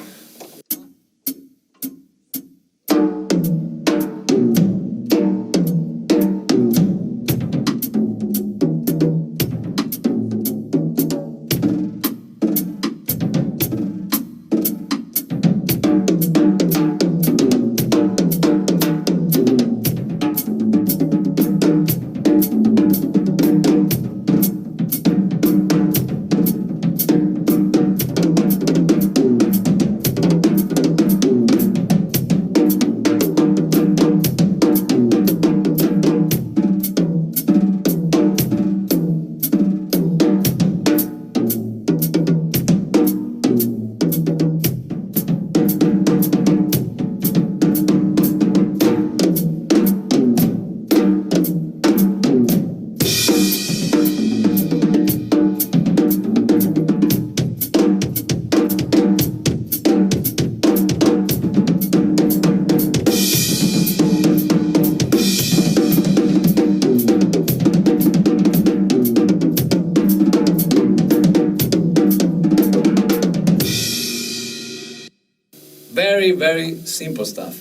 Very simple stuff,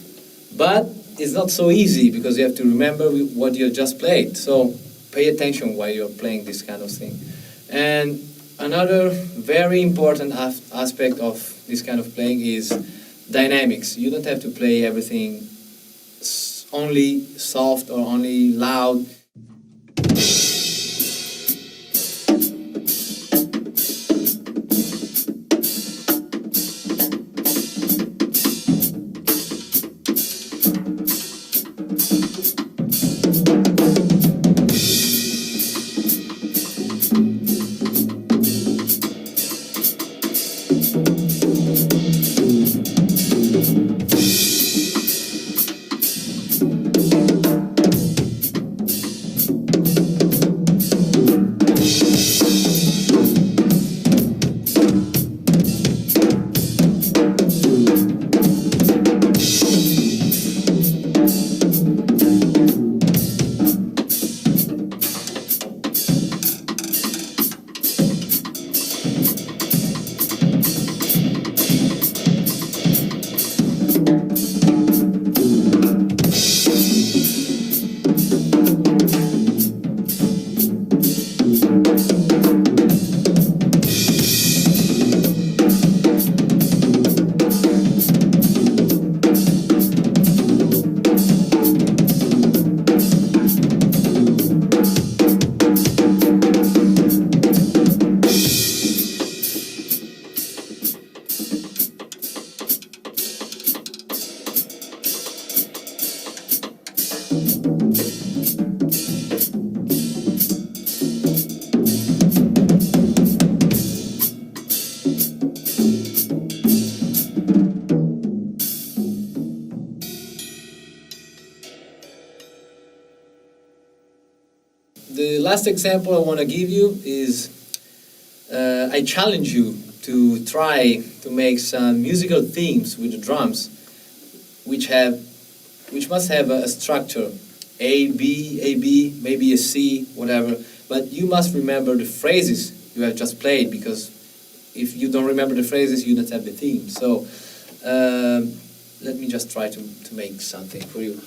but it's not so easy, because you have to remember what you just played. So pay attention while you're playing this kind of thing. And another very important aspect of this kind of playing is dynamics. You don't have to play everything only soft or only loud. the last example I want to give you is I challenge you to try to make some musical themes with the drums, which must have a structure, A, B, maybe a C, whatever. But you must remember the phrases you have just played, because if you don't remember the phrases, you don't have the theme. So let me just try to make something for you.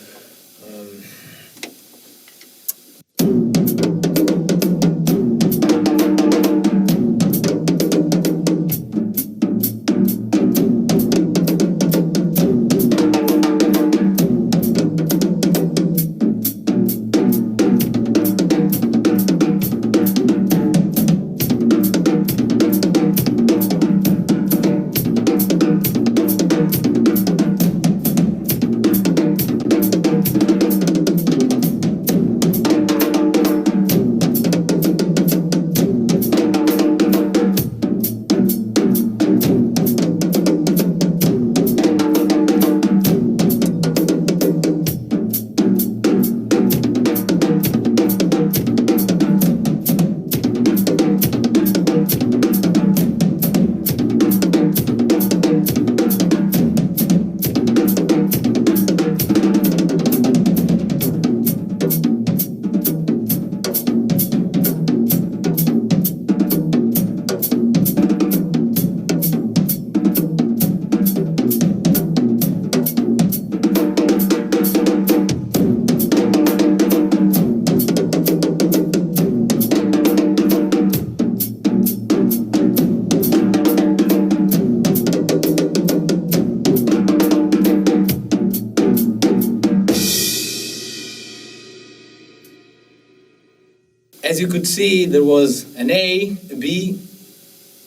As you could see, there was an A, a B,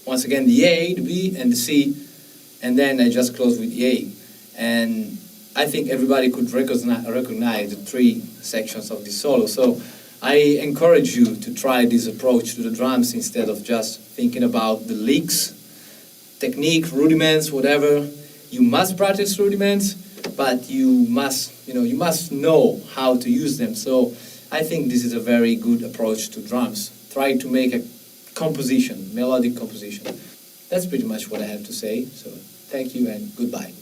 once again the A, the B, and the C, and then I just closed with the A. And I think everybody could recognize the three sections of the solo. So I encourage you to try this approach to the drums instead of just thinking about the licks, technique, rudiments, whatever. You must practice rudiments, but you must know how to use them. So I think this is a very good approach to drums. Try to make a composition, melodic composition. That's pretty much what I have to say. So thank you and goodbye.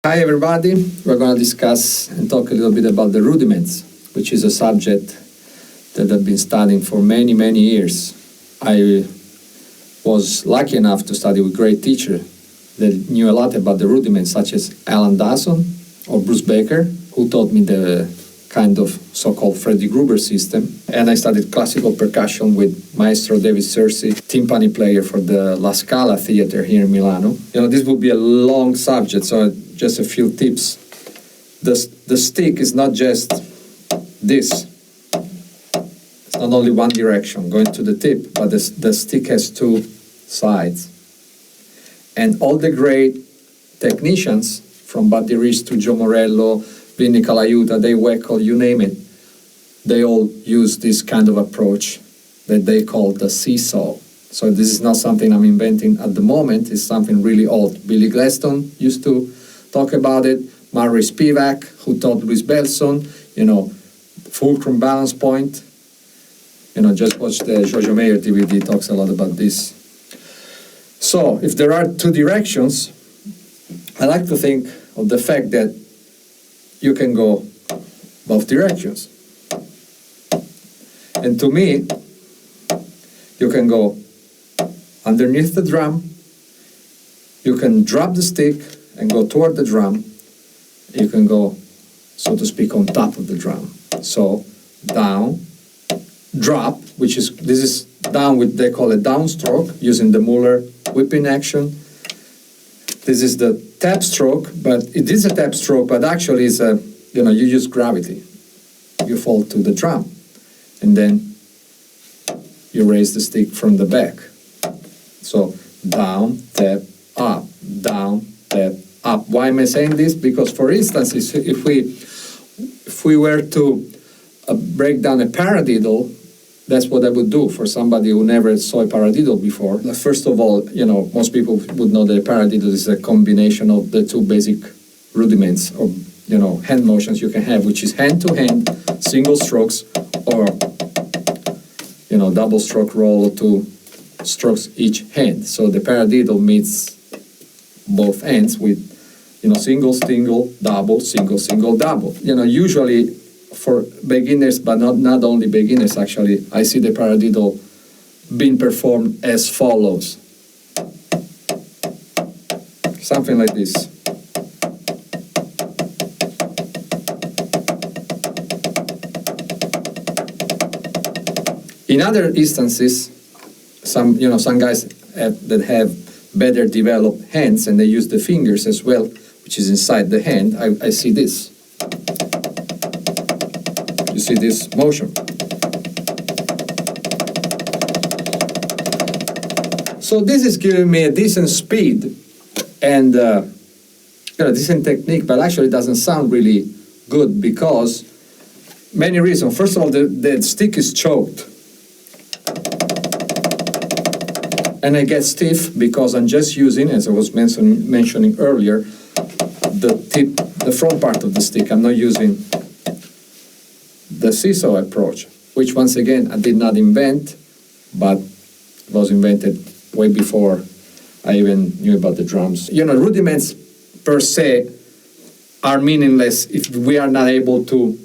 Hi everybody, we're going to discuss and talk a little bit about the rudiments, which is a subject that I've been studying for many, many years. I was lucky enough to study with great teachers that knew a lot about the rudiments, such as Alan Dawson or Bruce Baker, who taught me the kind of so-called Freddie Gruber system. And I studied classical percussion with Maestro David Searcy, timpani player for the La Scala Theater here in Milano. This would be a long subject, so just a few tips. The stick is not just this. It's not only one direction, going to the tip, but the stick has two sides. And all the great technicians, from Buddy Rich to Joe Morello, Vinny Colaiuta, Dave Weckl, you name it, they all use this kind of approach that they call the seesaw. So this is not something I'm inventing at the moment, it's something really old. Billy Gladstone used to talk about it, Murray Spivak, who taught Louis Belson, fulcrum balance point. Just watch the Giorgio Mayer DVD, talks a lot about this. So, if there are two directions, I like to think of the fact that you can go both directions. And to me, you can go underneath the drum, you can drop the stick and go toward the drum, you can go, so to speak, on top of the drum. So, down, drop, this is down with, they call it downstroke, using the Muller whipping action. This is the tap stroke, but it is a tap stroke, but actually it's you use gravity. You fall to the drum, and then you raise the stick from the back. So down, tap, up, down, tap, up. Why am I saying this? Because, for instance, if we were to break down a paradiddle, That's what I would do for somebody who never saw a paradiddle before. First of all, most people would know that a paradiddle is a combination of the two basic rudiments of, hand motions you can have, which is hand-to-hand, single strokes, or, double stroke roll, 2 strokes each hand. So the paradiddle meets both ends with, single, single, double, single, single, double. Usually for beginners, but not only beginners actually, I see the paradiddle being performed as follows. Something like this. In other instances, some guys that have better developed hands and they use the fingers as well, which is inside the hand, I see this. You see this motion. So this is giving me a decent speed and decent technique, but actually it doesn't sound really good because many reasons. First of all, the stick is choked. And I get stiff because I'm just using, as I was mentioning earlier, the front part of the stick. I'm not using the seesaw approach, which once again I did not invent, but was invented way before I even knew about the drums. Rudiments per se are meaningless if we are not able to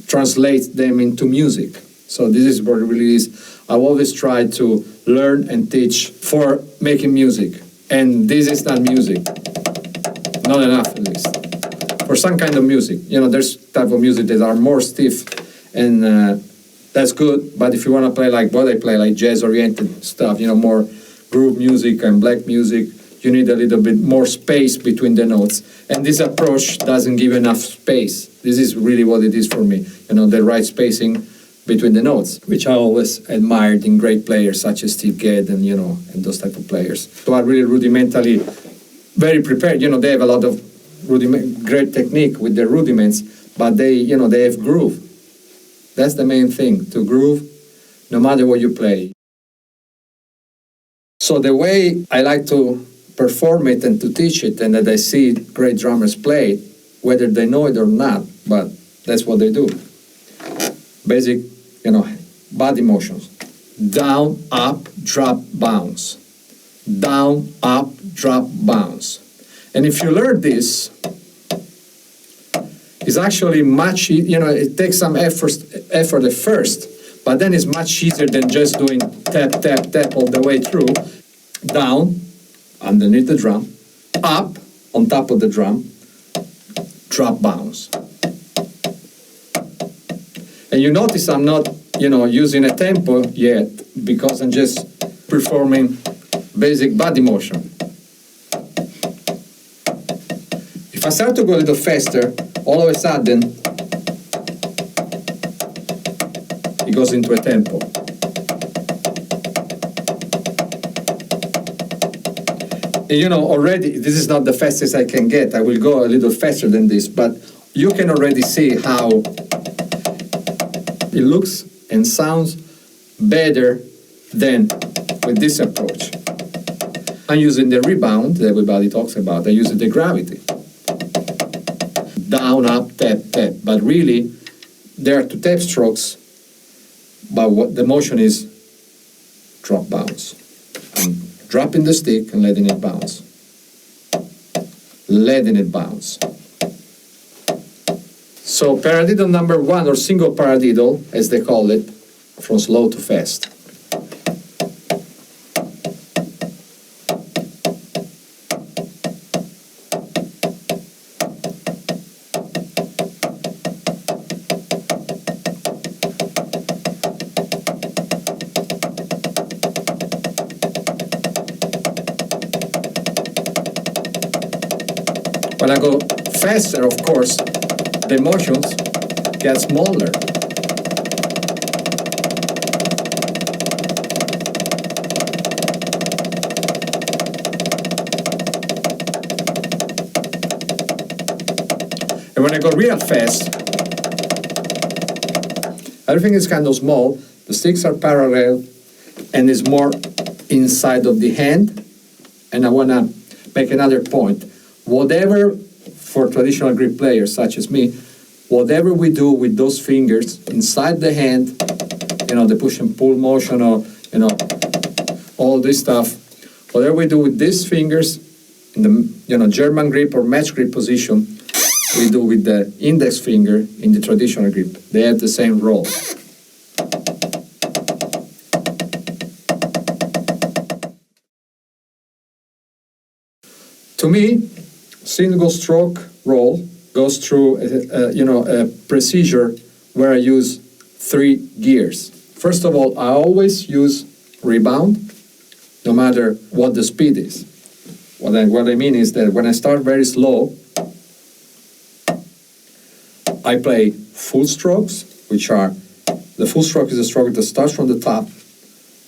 translate them into music. So this is what it really is. I've always tried to learn and teach for making music. And this is not music. Not enough, at least. For some kind of music. There's type of music that are more stiff, and that's good. But if you want to play like what I play, like jazz-oriented stuff, more groove music and black music, you need a little bit more space between the notes. And this approach doesn't give enough space. This is really what it is for me. The right spacing between the notes, which I always admired in great players such as Steve Gadd and and those type of players who are really rudimentally very prepared. They have a lot of great technique with their rudiments, but they have groove. That's the main thing, to groove no matter what you play. So the way I like to perform it and to teach it, and that I see great drummers play it, whether they know it or not, but that's what they do. Basic, body motions. Down, up, drop, bounce. Down, up, drop, bounce. And if you learn this, it's actually much, it takes some effort at first, but then it's much easier than just doing tap, tap, tap all the way through. Down, underneath the drum. Up, on top of the drum. Drop, bounce. And you notice I'm not, using a tempo yet because I'm just performing basic body motion. If I start to go a little faster, all of a sudden, it goes into a tempo. And already, this is not the fastest I can get. I will go a little faster than this, but you can already see how it looks and sounds better than with this approach. I'm using the rebound that everybody talks about. I use the gravity. Down, up, tap, tap. But really, there are 2 tap strokes, but what the motion is drop, bounce. I'm dropping the stick and letting it bounce. Letting it bounce. So paradiddle number 1, or single paradiddle, as they call it, from slow to fast. When I go faster, of course, the motions get smaller. And when I go real fast, everything is kind of small. The sticks are parallel and is more inside of the hand. And I want to make another point. Whatever, for traditional grip players such as me, whatever we do with those fingers inside the hand, the push and pull motion or, all this stuff, whatever we do with these fingers in the, German grip or match grip position, we do with the index finger in the traditional grip. They have the same role. To me, single stroke roll goes through a procedure where I use 3 gears. First of all, I always use rebound, no matter what the speed is. What I mean is that when I start very slow, I play full strokes, which are, the full stroke is a stroke that starts from the top,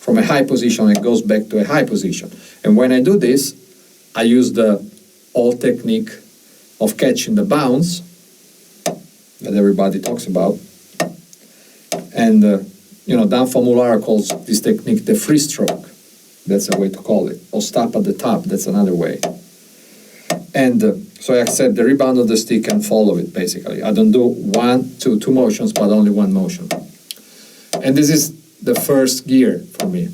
from a high position and goes back to a high position. And when I do this, I use the old technique of catching the bounce that everybody talks about. And, Dan Famularo calls this technique the free stroke. That's a way to call it. Or stop at the top, that's another way. And so I accept the rebound of the stick and follow it, basically. I don't do two motions, but only one motion. And this is the first gear for me.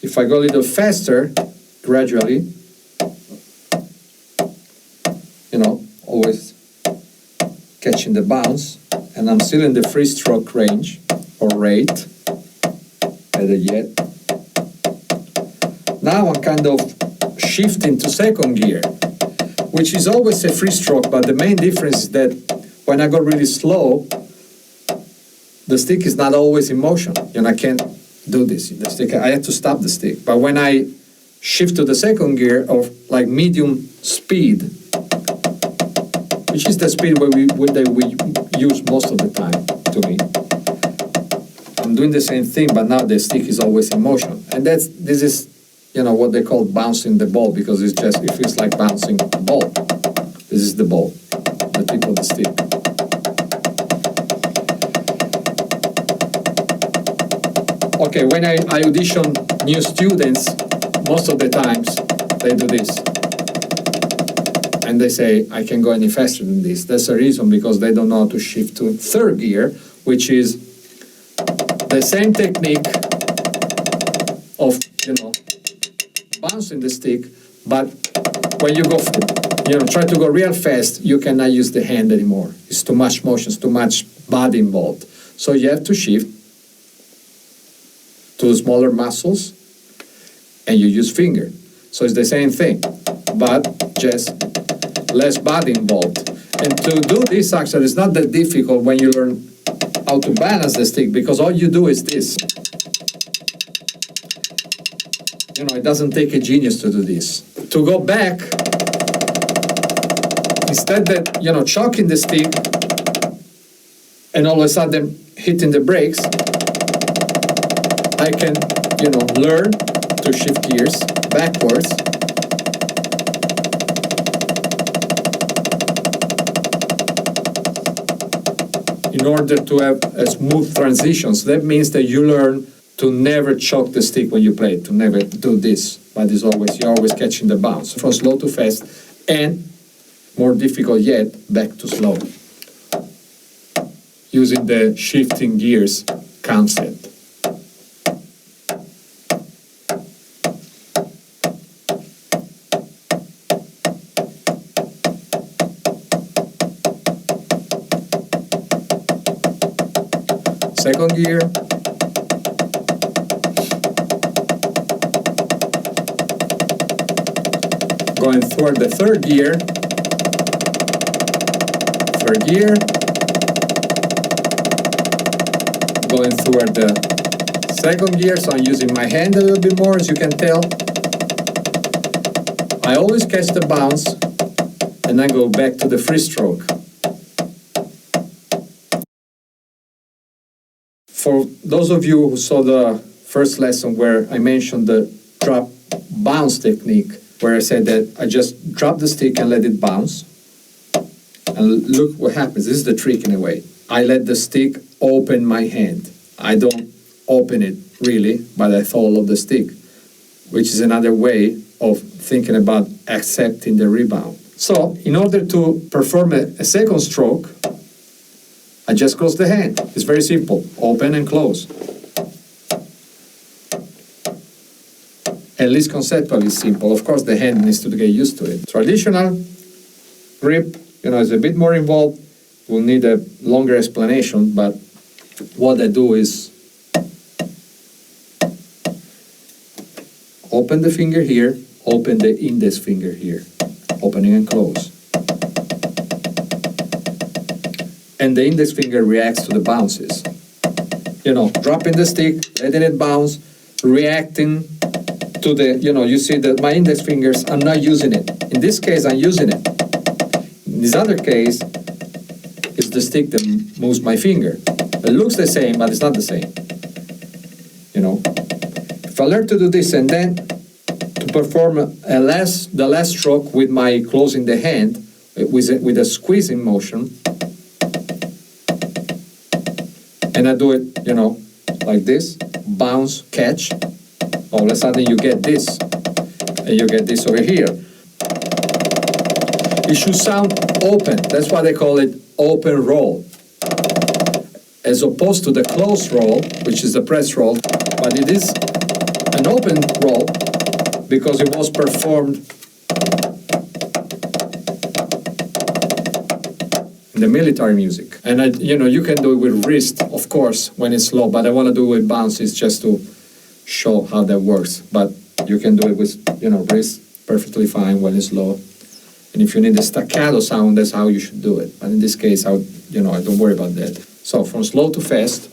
If I go a little faster, gradually, always catching the bounce, and I'm still in the free stroke range or rate, better yet. Now I'm kind of shifting to second gear, which is always a free stroke, but the main difference is that when I go really slow, the stick is not always in motion. I can't do this. The stick, I have to stop the stick. But when I shift to the second gear of like medium speed, which is the speed that we use most of the time, to me, I'm doing the same thing, but now the stick is always in motion. And this is, what they call bouncing the ball, because it feels like bouncing a ball. This is the ball, the tip of the stick. Okay, when I audition new students, most of the times they do this. And they say, I can go any faster than this. That's the reason, because they don't know how to shift to third gear, which is the same technique of, bouncing the stick, but when you go, try to go real fast, you cannot use the hand anymore. It's too much motion, it's too much body involved. So you have to shift to smaller muscles, and you use finger. So it's the same thing, but just less body involved. And to do this, actually, it's not that difficult when you learn how to balance the stick, because all you do is this. It doesn't take a genius to do this. To go back, instead that, choking the stick and all of a sudden hitting the brakes, I can, learn to shift gears backwards. In order to have a smooth transition. So that means that you learn to never choke the stick when you play, to never do this. But you're always catching the bounce. From slow to fast, and more difficult yet, back to slow. Using the shifting gears concept. Second gear. Going toward the third gear. Third gear. Going toward the second gear, so I'm using my hand a little bit more, as you can tell. I always catch the bounce, and I go back to the free stroke. For those of you who saw the first lesson where I mentioned the drop bounce technique, where I said that I just drop the stick and let it bounce. And look what happens. This is the trick in a way. I let the stick open my hand. I don't open it really, but I follow the stick, which is another way of thinking about accepting the rebound. So in order to perform a second stroke, I just close the hand. It's very simple, open and close. At least conceptually simple. Of course, the hand needs to get used to it. Traditional grip, is a bit more involved. We'll need a longer explanation, but what I do is open the finger here, open the index finger here, opening and close. And the index finger reacts to the bounces. Dropping the stick, letting it bounce, reacting to the, you see that my index fingers, I'm not using it. In this case, I'm using it. In this other case, it's the stick that moves my finger. It looks the same, but it's not the same. If I learn to do this and then to perform the last stroke with my closing the hand, with a squeezing motion, and I do it, like this, bounce, catch, all of a sudden you get this, and you get this over here. It should sound open. That's why they call it open roll, as opposed to the closed roll, which is the press roll, but it is an open roll because it was performed in the military music. And you can do it with wrist, of course, when it's slow, but I want to do it with bounces just to show how that works. But you can do it with, wrist perfectly fine when it's low. And if you need a staccato sound, that's how you should do it. But in this case, I don't worry about that. So from slow to fast.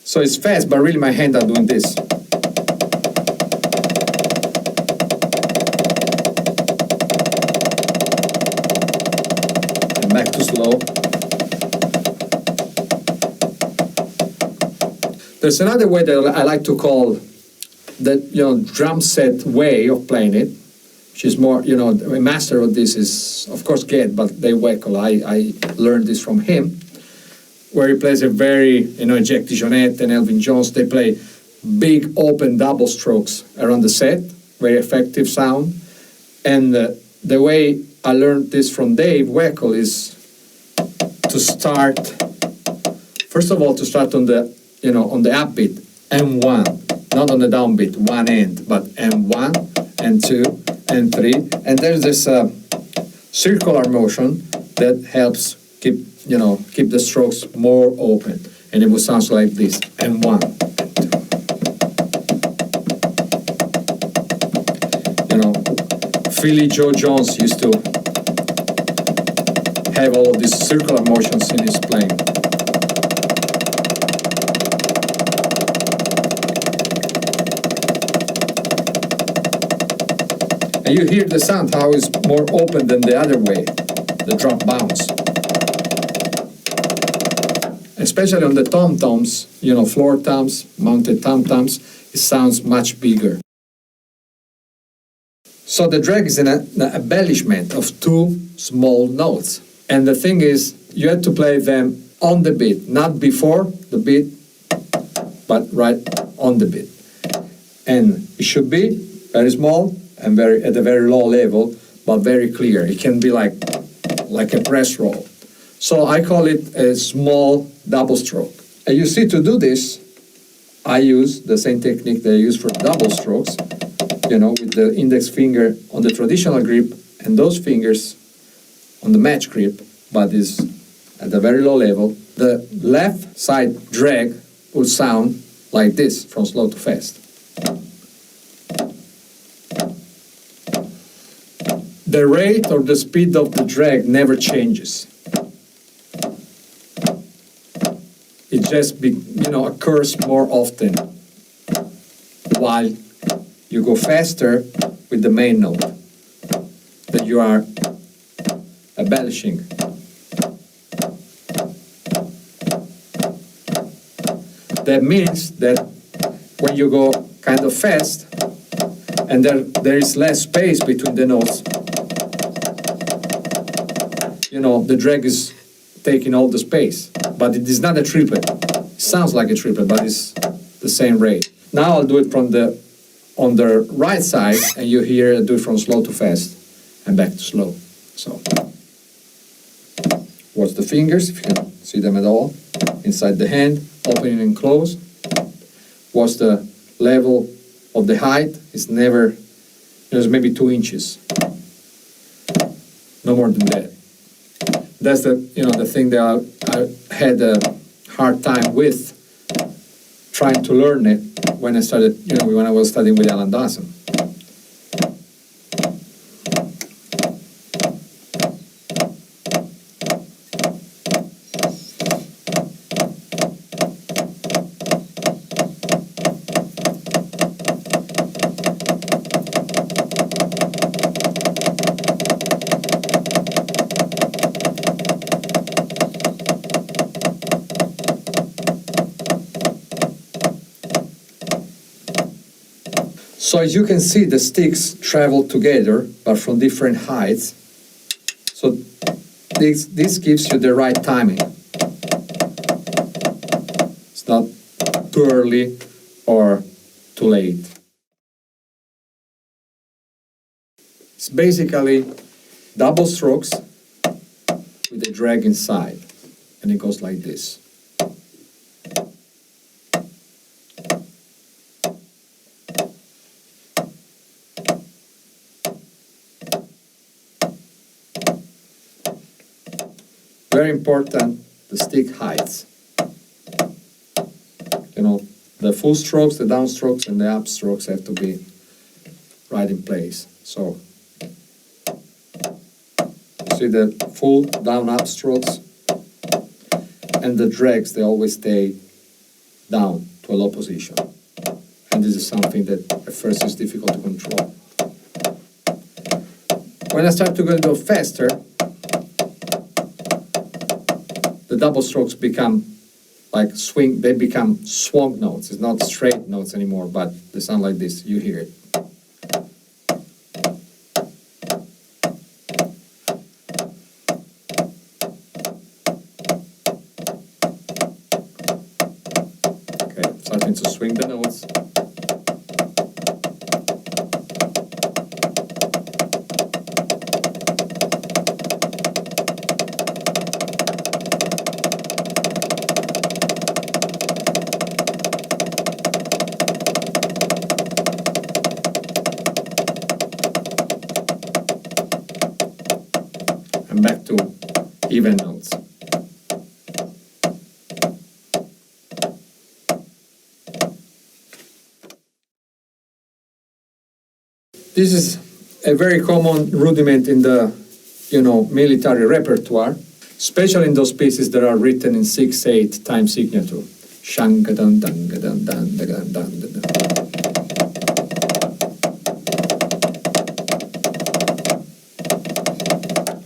So it's fast, but really my hand are doing this. And back to slow. There's another way that I like to call that, drum set way of playing it, which is more, a master of this is, of course, Ged, but Dave Weckl. I learned this from him, where he plays a very, Jack DeJohnette and Elvin Jones, they play big open double strokes around the set, very effective sound. And the way I learned this from Dave Weckl is to start, first of all, to start on the, on the upbeat, M1, not on the downbeat, one end, but M1, M2, M3. And there's this circular motion that helps keep the strokes more open, and it will sound like this, M1, Philly Joe Jones used to have all of these circular motions in his playing. And you hear the sound, how it's more open than the other way, the drum bounce. Especially on the tom-toms, floor toms, mounted tom-toms, it sounds much bigger. So the drag is an embellishment of two small notes. And the thing is, you have to play them on the beat, not before the beat, but right on the beat. And it should be very small and at a very low level, but very clear. It can be like a press roll. So I call it a small double stroke. And you see, to do this, I use the same technique that I use for double strokes, with the index finger on the traditional grip and those fingers on the match grip, but is at a very low level. The left side drag will sound like this, from slow to fast. The rate or the speed of the drag never changes. It just occurs more often while you go faster with the main note that you are embellishing. That means that when you go kind of fast, and there is less space between the notes, the drag is taking all the space. But it is not a triplet. It sounds like a triplet, but it's the same rate. Now I'll do it on the right side, and you hear it do it from slow to fast and back to slow. So, watch the fingers, if you can see them at all, inside the hand, opening and close. Watch the level of the height. It's never, it's maybe 2 inches. No more than that. That's the thing that I had a hard time with trying to learn it when I started, when I was studying with Alan Dawson. So as you can see, the sticks travel together, but from different heights. So this gives you the right timing. It's not too early or too late. It's basically double strokes with a drag inside, and it goes like this. Very important, the stick heights. The full strokes, the downstrokes, and the upstrokes have to be right in place. So, see the full down-up strokes, and the drags, they always stay down to a low position. And this is something that at first is difficult to control. When I start to go a little faster, the double strokes become like swing, they become swung notes. It's not straight notes anymore, but they sound like this. You hear it. Okay, starting to swing the notes. Back to even notes. This is a very common rudiment in the, military repertoire, especially in those pieces that are written in 6/8 time signature. Shangadan dan dan dan dan dan dan.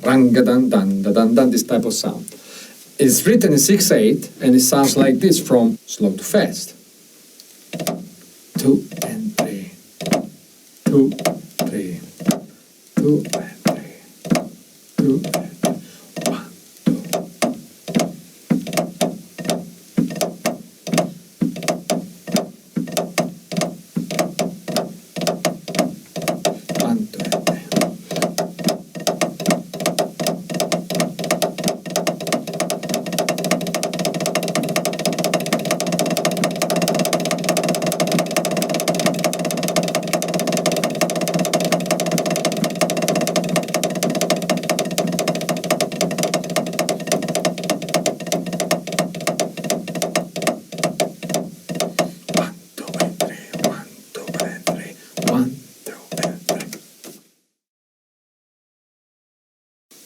Rang-a-dun-dun-dun-dun, this type of sound. It's written in 6/8, and it sounds like this from slow to fast. 2 and 3, 2, 3, 2 and 3, 2 and 3, 1, 2. 1, 2, and 3.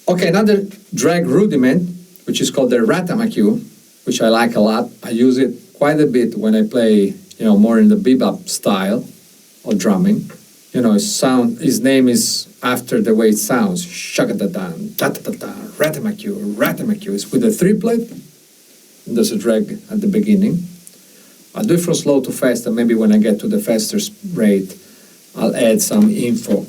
Okay, another drag rudiment, which is called the Ratamaku, which I like a lot. I use it quite a bit when I play, more in the bebop style of drumming. His name is after the way it sounds. Shagadadan, ta-ta-ta-ta, Ratamaku, Ratamaku. It's with a triplet. There's a drag at the beginning. I'll do it from slow to fast, and maybe when I get to the faster rate, I'll add some info.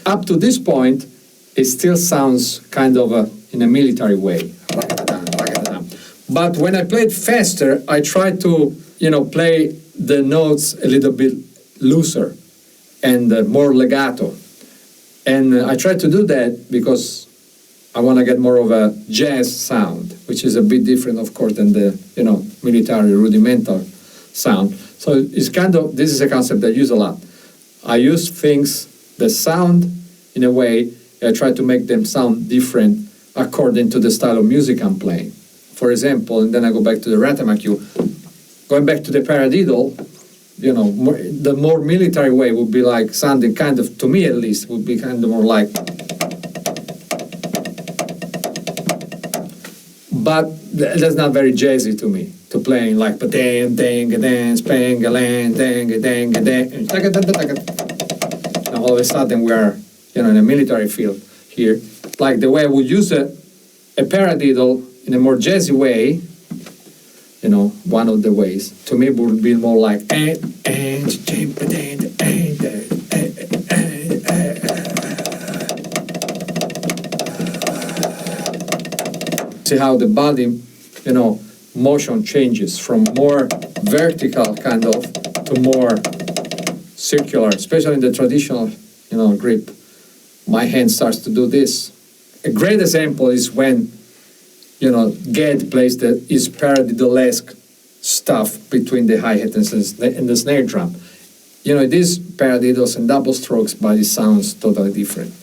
Up to this point, it still sounds kind of in a military way. But when I play it faster, I try to, play the notes a little bit looser and more legato. And I try to do that because I want to get more of a jazz sound, which is a bit different, of course, than the, military rudimental sound. So it's this is a concept I use a lot. I use things that sound in a way, I try to make them sound different according to the style of music I'm playing. For example, and then I go back to the Ratamaku, going back to the paradiddle, the more military way would be like sounding kind of, to me at least, would be kind of more like. But that's not very jazzy to me, to playing like ba-dang, dang, dang, spang, a lang, dang, dang, dang. Now all of a sudden we are, in a military field here. Like the way I would use a paradiddle in a more jazzy way, one of the ways, to me would be more like see how the body, motion changes from more vertical kind of to more circular, especially in the traditional, grip. My hand starts to do this. A great example is when, Ged plays his paradiddle-esque stuff between the hi-hat and the snare drum. These paradiddles and double strokes, but it sounds totally different.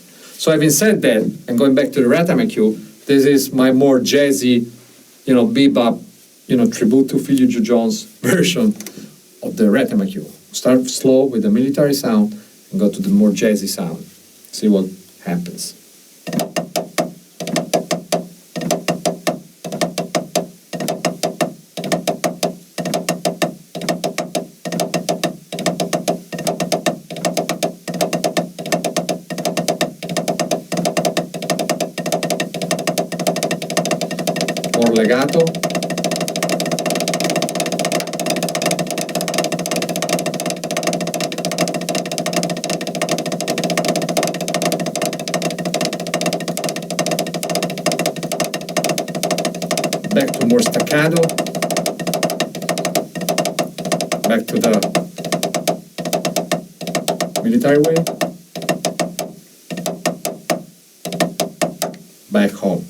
So having said that, and going back to the Ratamaku, this is my more jazzy, bebop, tribute to Philly Joe Jones version of the Ratamaku. Start slow with the military sound and go to the more jazzy sound. See what happens. More legato. Back to more staccato, back to the military way, back home.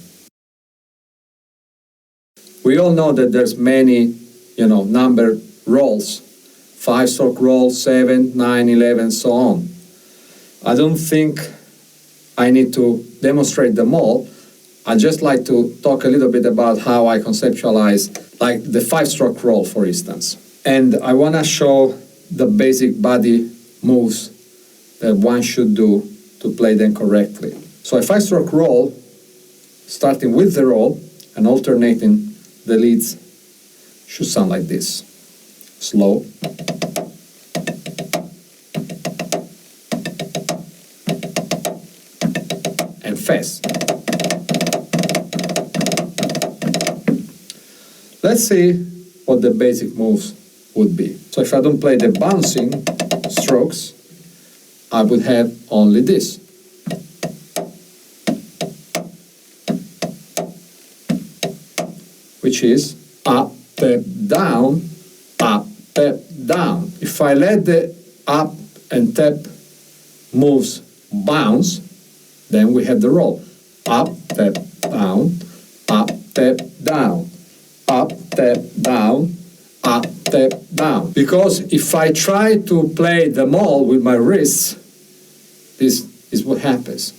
We all know that there's many, number rolls, 5-stroke roll, 7, 9, 11, so on. I don't think I need to demonstrate them all. I'd just like to talk a little bit about how I conceptualize, like the 5-stroke roll, for instance. And I want to show the basic body moves that one should do to play them correctly. So a 5-stroke roll, starting with the roll and alternating the leads, should sound like this. Slow. And fast. Let's see what the basic moves would be. So if I don't play the bouncing strokes, I would have only this. Which is up, tap, down, up, tap, down. If I let the up and tap moves bounce, then we have the roll. Up, tap, down, up, tap, down. Up, tap, down, up, tap, down. Because if I try to play them all with my wrists, this is what happens.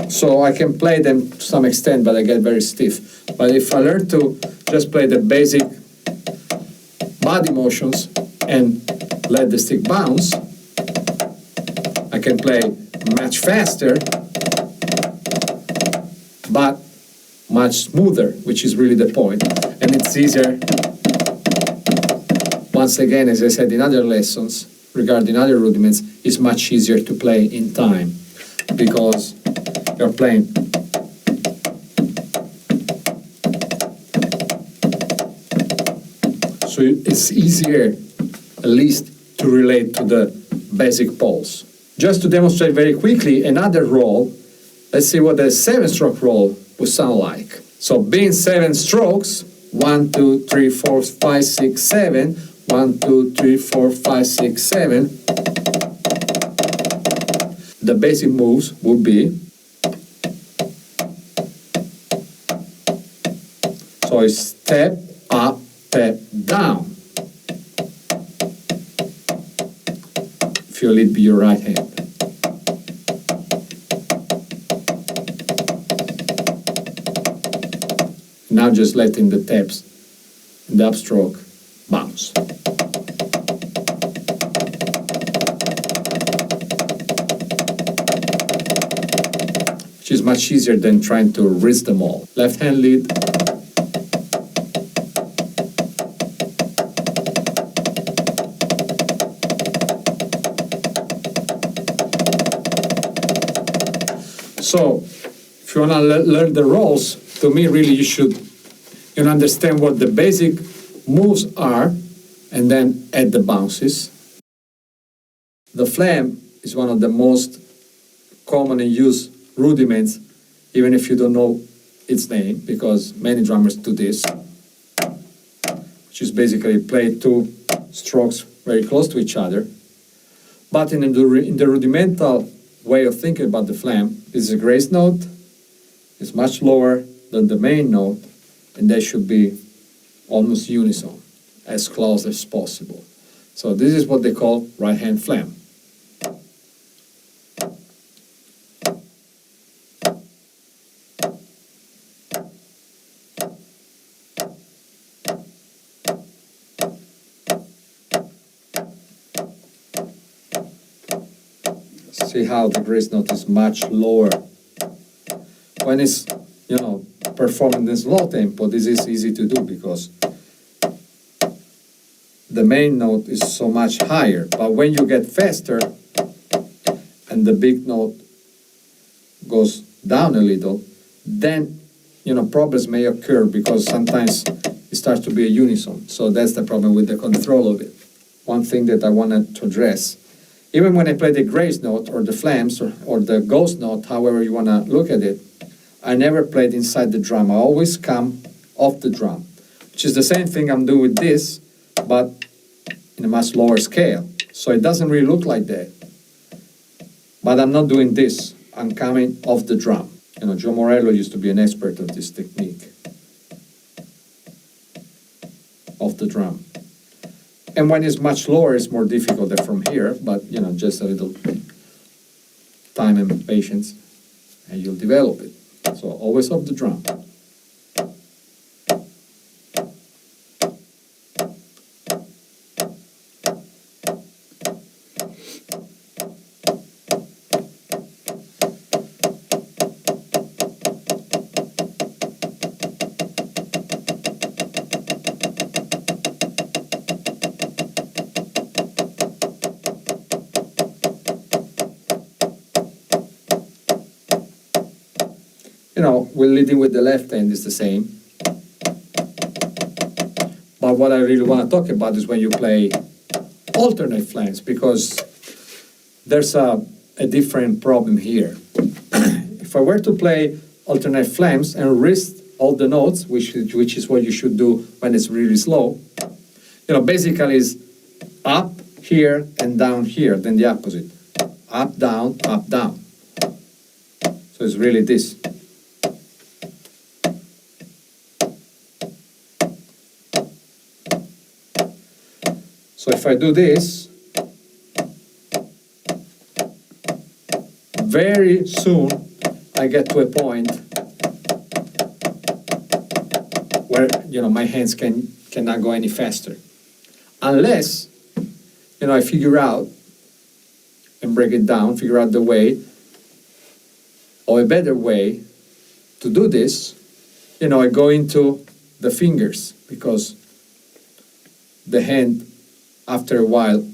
So I can play them to some extent, but I get very stiff. But if I learn to just play the basic body motions and let the stick bounce, I can play much faster, but much smoother, which is really the point. And it's easier, once again, as I said in other lessons, regarding other rudiments, it's much easier to play in time because you're playing. So it's easier, at least, to relate to the basic pulse. Just to demonstrate very quickly another roll, let's see what the 7-stroke roll would sound like. So being 7 strokes, 1, 2, 3, 4, 5, 6, 7, 1, 2, 3, 4, 5, 6, 7. The basic moves would be, so it's step up, step down. If you lead with your right hand. Now just letting the taps in the upstroke bounce. Which is much easier than trying to reach them all. Left hand lead. So, if you want to learn the rolls, to me, really, you should understand what the basic moves are, and then add the bounces. The flam is one of the most commonly used rudiments, even if you don't know its name, because many drummers do this, which is basically play 2 strokes very close to each other. But in the rudimental way of thinking about the flam, this is a grace note, it's much lower than the main note, and they should be almost unison, as close as possible. So this is what they call right-hand flam. See how the grace note is much lower. When it's, performing this low tempo, this is easy to do because the main note is so much higher. But when you get faster and the big note goes down a little, then, problems may occur because sometimes it starts to be a unison. So that's the problem with the control of it. One thing that I wanted to address, even when I play the grace note or the flams or the ghost note, however you want to look at it, I never played inside the drum. I always come off the drum, which is the same thing I'm doing with this, but in a much lower scale. So it doesn't really look like that. But I'm not doing this. I'm coming off the drum. Joe Morello used to be an expert of this technique. Off the drum. And when it's much lower, it's more difficult than from here, but, just a little time and patience, and you'll develop it. So always off the drum. We're leading with the left hand is the same. But what I really want to talk about is when you play alternate flams, because there's a different problem here. If I were to play alternate flams and wrist all the notes, which is what you should do when it's really slow, basically is up here and down here, then the opposite. Up, down, up, down. So it's really this. So if I do this, very soon I get to a point where, my hands cannot go any faster. Unless, I figure out and break it down, figure out the way, or a better way to do this, I go into the fingers, because the hand, after a while,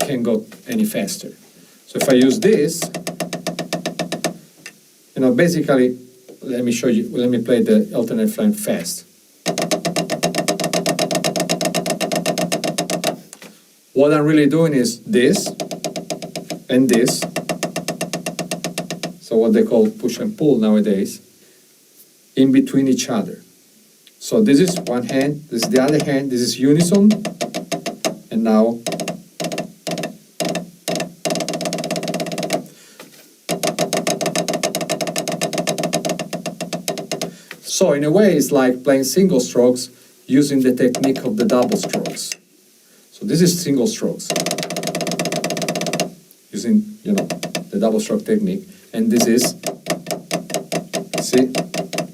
can't go any faster. So if I use this, basically, let me show you, let me play the alternate flank fast. What I'm really doing is this and this. So what they call push and pull nowadays, in between each other. So this is one hand, this is the other hand, this is unison, and now so in a way it's like playing single strokes using the technique of the double strokes. So this is single strokes using, the double stroke technique, and this is, see,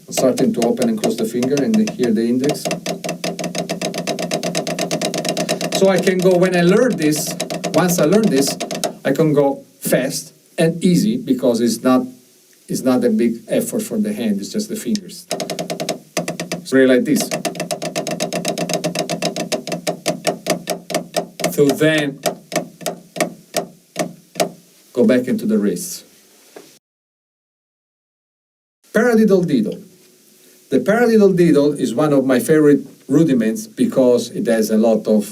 I'm starting to open and close the finger and here the index. So I can go, when I learn this, once I learn this, I can go fast and easy, because it's not a big effort for the hand, it's just the fingers. It's really like this. So then, go back into the wrists. Paradiddle diddle. The paradiddle diddle is one of my favorite rudiments because it has a lot of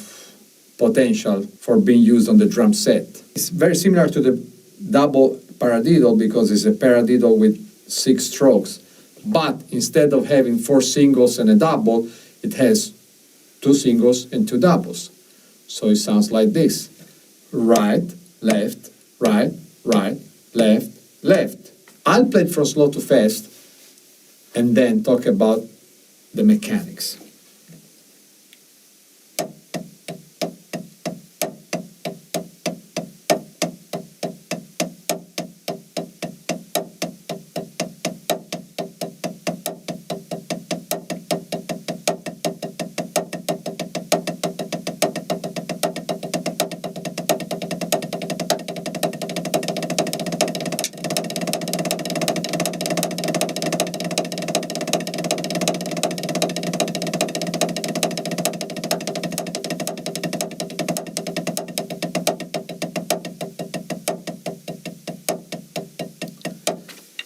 potential for being used on the drum set. It's very similar to the double paradiddle because it's a paradiddle with 6 strokes. But instead of having 4 singles and a double, it has 2 singles and 2 doubles. So it sounds like this. Right, left, right, right, left, left. I'll play it from slow to fast and then talk about the mechanics.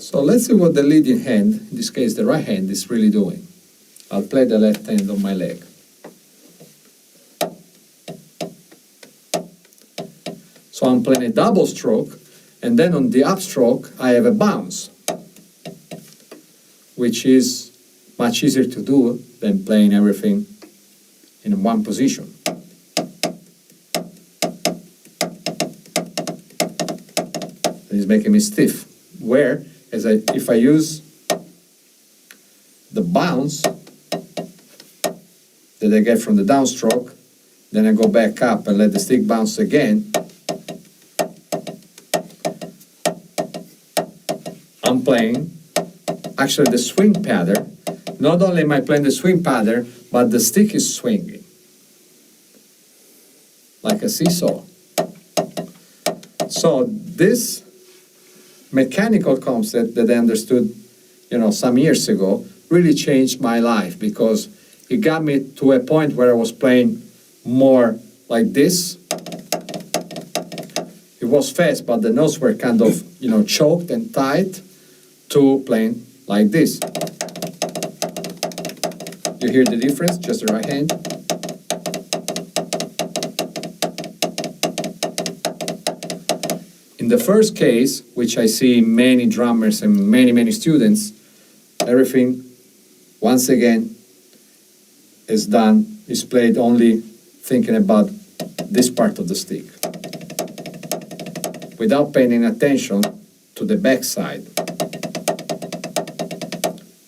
So let's see what the leading hand, in this case the right hand, is really doing. I'll play the left hand on my leg. So I'm playing a double stroke, and then on the upstroke I have a bounce, which is much easier to do than playing everything in one position. It's making me stiff. Where, if I use the bounce that I get from the downstroke, then I go back up and let the stick bounce again, I'm playing actually the swing pattern. Not only am I playing the swing pattern, but the stick is swinging like a seesaw. So this mechanical concept that I understood, some years ago, really changed my life because it got me to a point where I was playing more like this. It was fast, but the notes were kind of, choked and tight, to playing like this. You hear the difference? Just the right hand. In the first case, which I see many drummers and many students, everything, once again, is played only thinking about this part of the stick, without paying any attention to the backside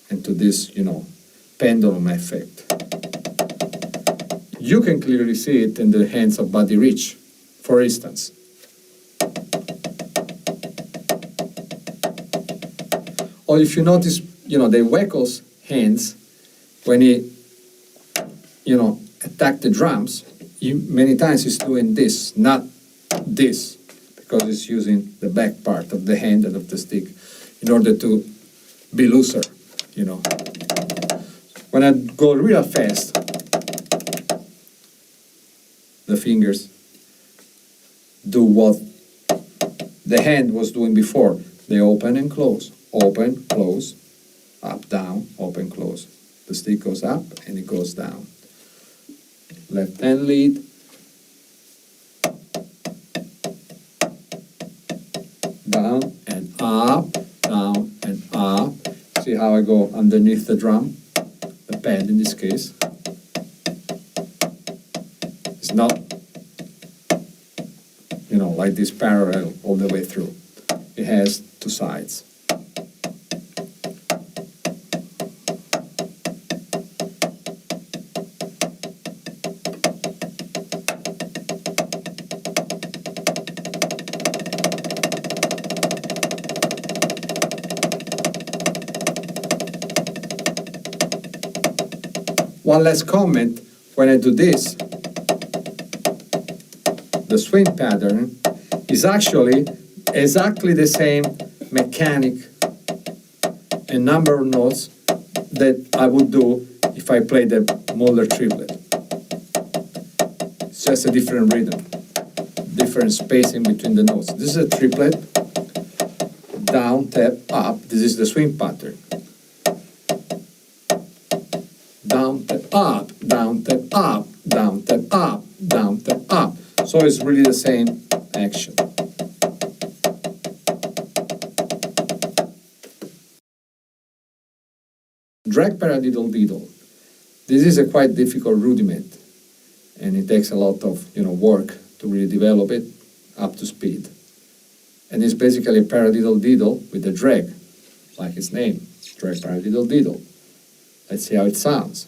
and to this, pendulum effect. You can clearly see it in the hands of Buddy Rich, for instance. or if you notice, the Wackel's hands, when he, attack the drums, many times he's doing this, not this, because he's using the back part of the hand and of the stick in order to be looser, When I go real fast, the fingers do what the hand was doing before. They open and close, up, down, open, close. The stick goes up and it goes down. Left hand lead, down and up, down and up. See how I go underneath the drum, the pad in this case. It's not, like this parallel all the way through. It has two sides. One last comment, when I do this, the swing pattern is actually exactly the same mechanic and number of notes that I would do if I played the Mulder triplet. It's just a different rhythm, different spacing between the notes. This is a triplet, down, tap, up. This is the swing pattern. Down, tap, up, down, tap, up, down, tap, up, down, tap, up. So it's really the same action. Drag paradiddle diddle. This is a quite difficult rudiment, and it takes a lot of work to really develop it up to speed. And it's basically a paradiddle diddle with a drag, like its name, drag paradiddle diddle. Let's see how it sounds.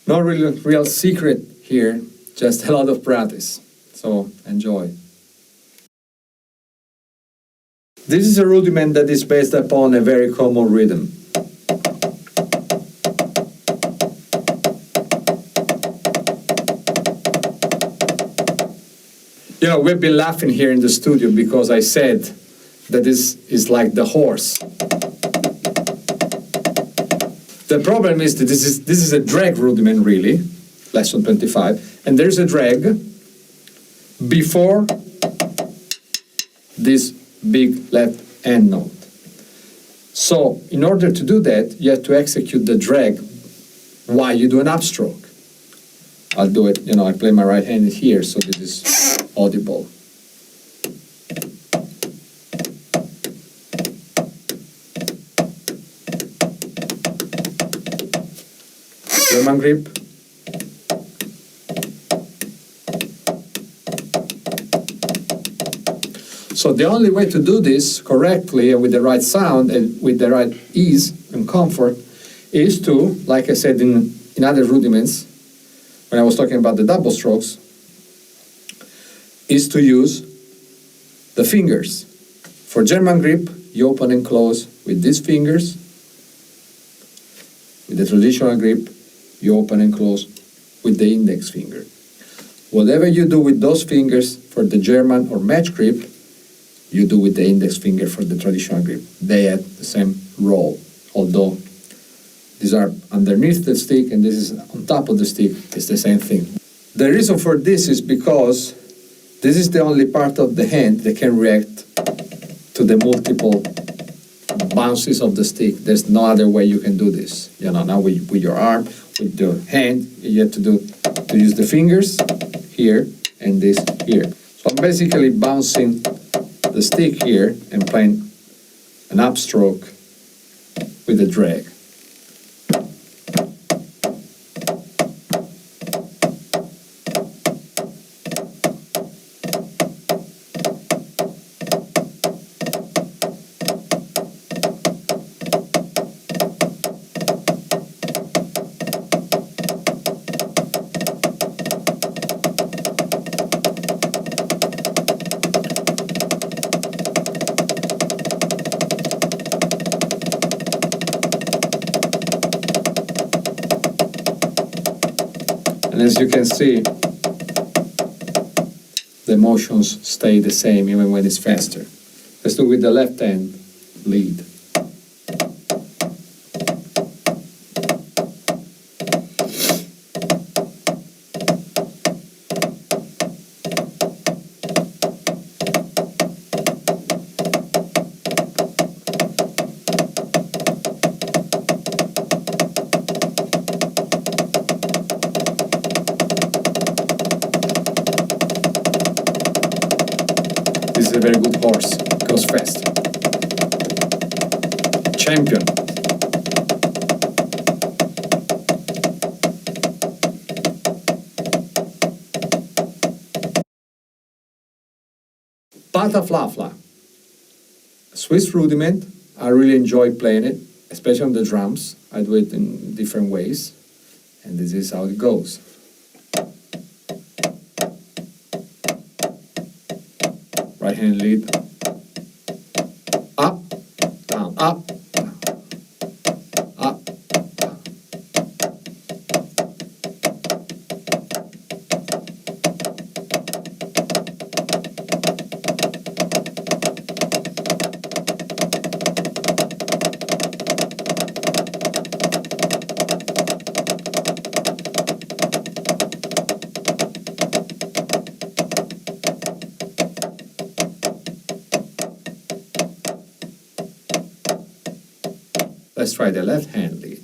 No real secret here, just a lot of practice. So enjoy. This is a rudiment that is based upon a very common rhythm. We've been laughing here in the studio because I said that this is like the horse. The problem is that this is a drag rudiment, really, lesson 25, and there's a drag before this big left hand note. So in order to do that, you have to execute the drag while you do an upstroke. I'll do it, I play my right hand here, so this is audible. German grip. So the only way to do this correctly and with the right sound and with the right ease and comfort is to, like I said in other rudiments, when I was talking about the double strokes, is to use the fingers. For German grip, you open and close with these fingers. With the traditional grip, you open and close with the index finger. Whatever you do with those fingers for the German or match grip, you do with the index finger for the traditional grip. They have the same role, although these are underneath the stick and this is on top of the stick. It's the same thing. The reason for this is because this is the only part of the hand that can react to the multiple bounces of the stick. There's no other way you can do this. You know, now with your arm, with the hand, you have to use the fingers here and this here. So I'm basically bouncing the stick here and playing an upstroke with the drag. And as you can see, the motions stay the same even when it's faster. Let's do with the left hand lead. This is a very good horse, goes fast. Champion. Pataflafla. Swiss rudiment. I really enjoy playing it, especially on the drums. I do it in different ways, and this is how it goes. Right hand lead. Up, down, up, down, up. Let's try the left hand lead.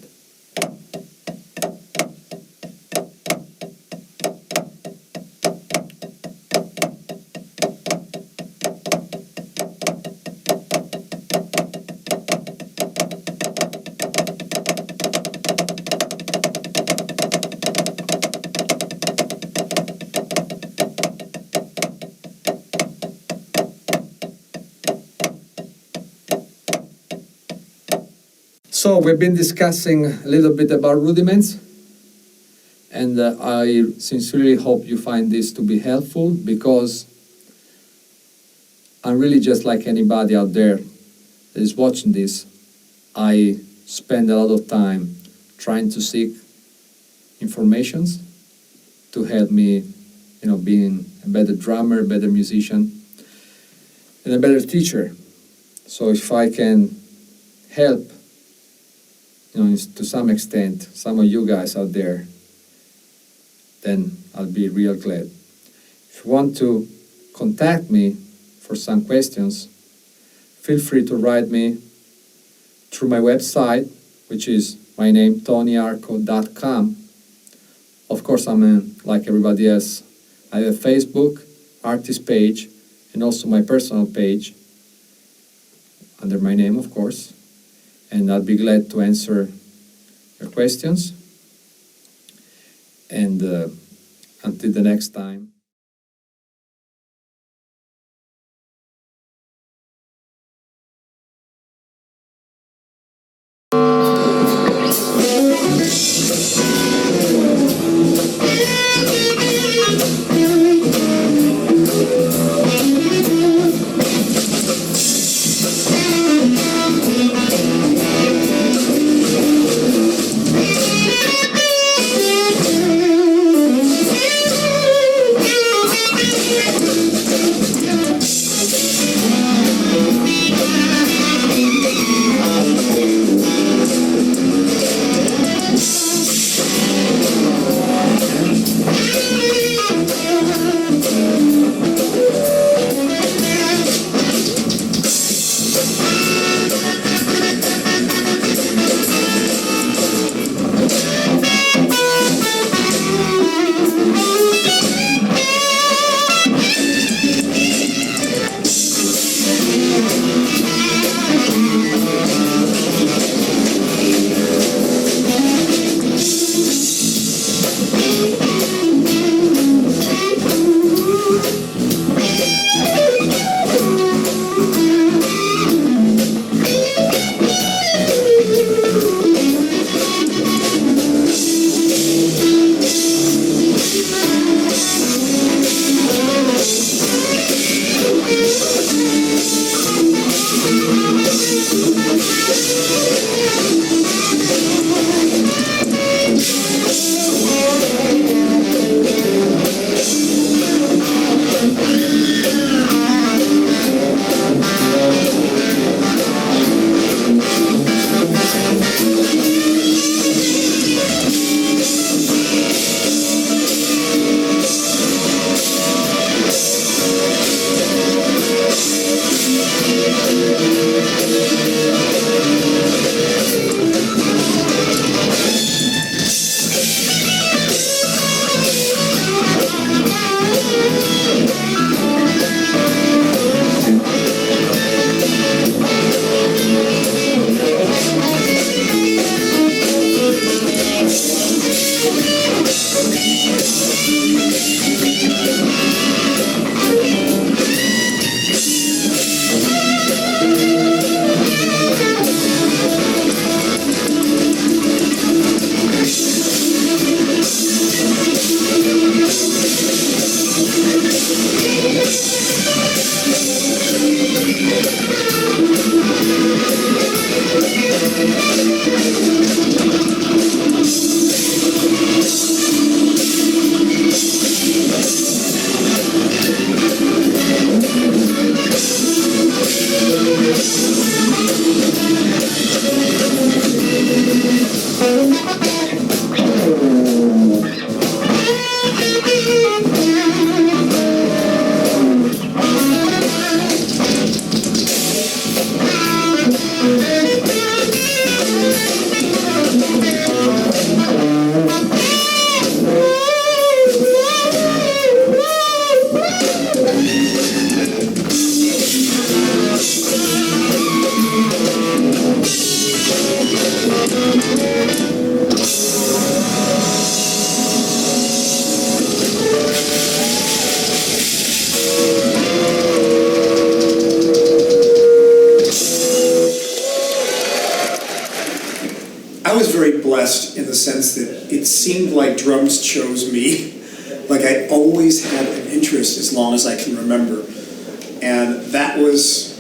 So we've been discussing a little bit about rudiments, and I sincerely hope you find this to be helpful, because I'm really just like anybody out there that is watching this. I spend a lot of time trying to seek informations to help me, being a better drummer, a better musician, and a better teacher. So if I can help, to some extent, some of you guys out there, then I'll be real glad. If you want to contact me for some questions, feel free to write me through my website, which is my name, tonyarco.com. Of course, I'm like everybody else. I have a Facebook artist page and also my personal page under my name, of course. And I'll be glad to answer your questions. And until the next time. I was very blessed in the sense that it seemed like drums chose me. Like I always had an interest as long as I can remember. And that was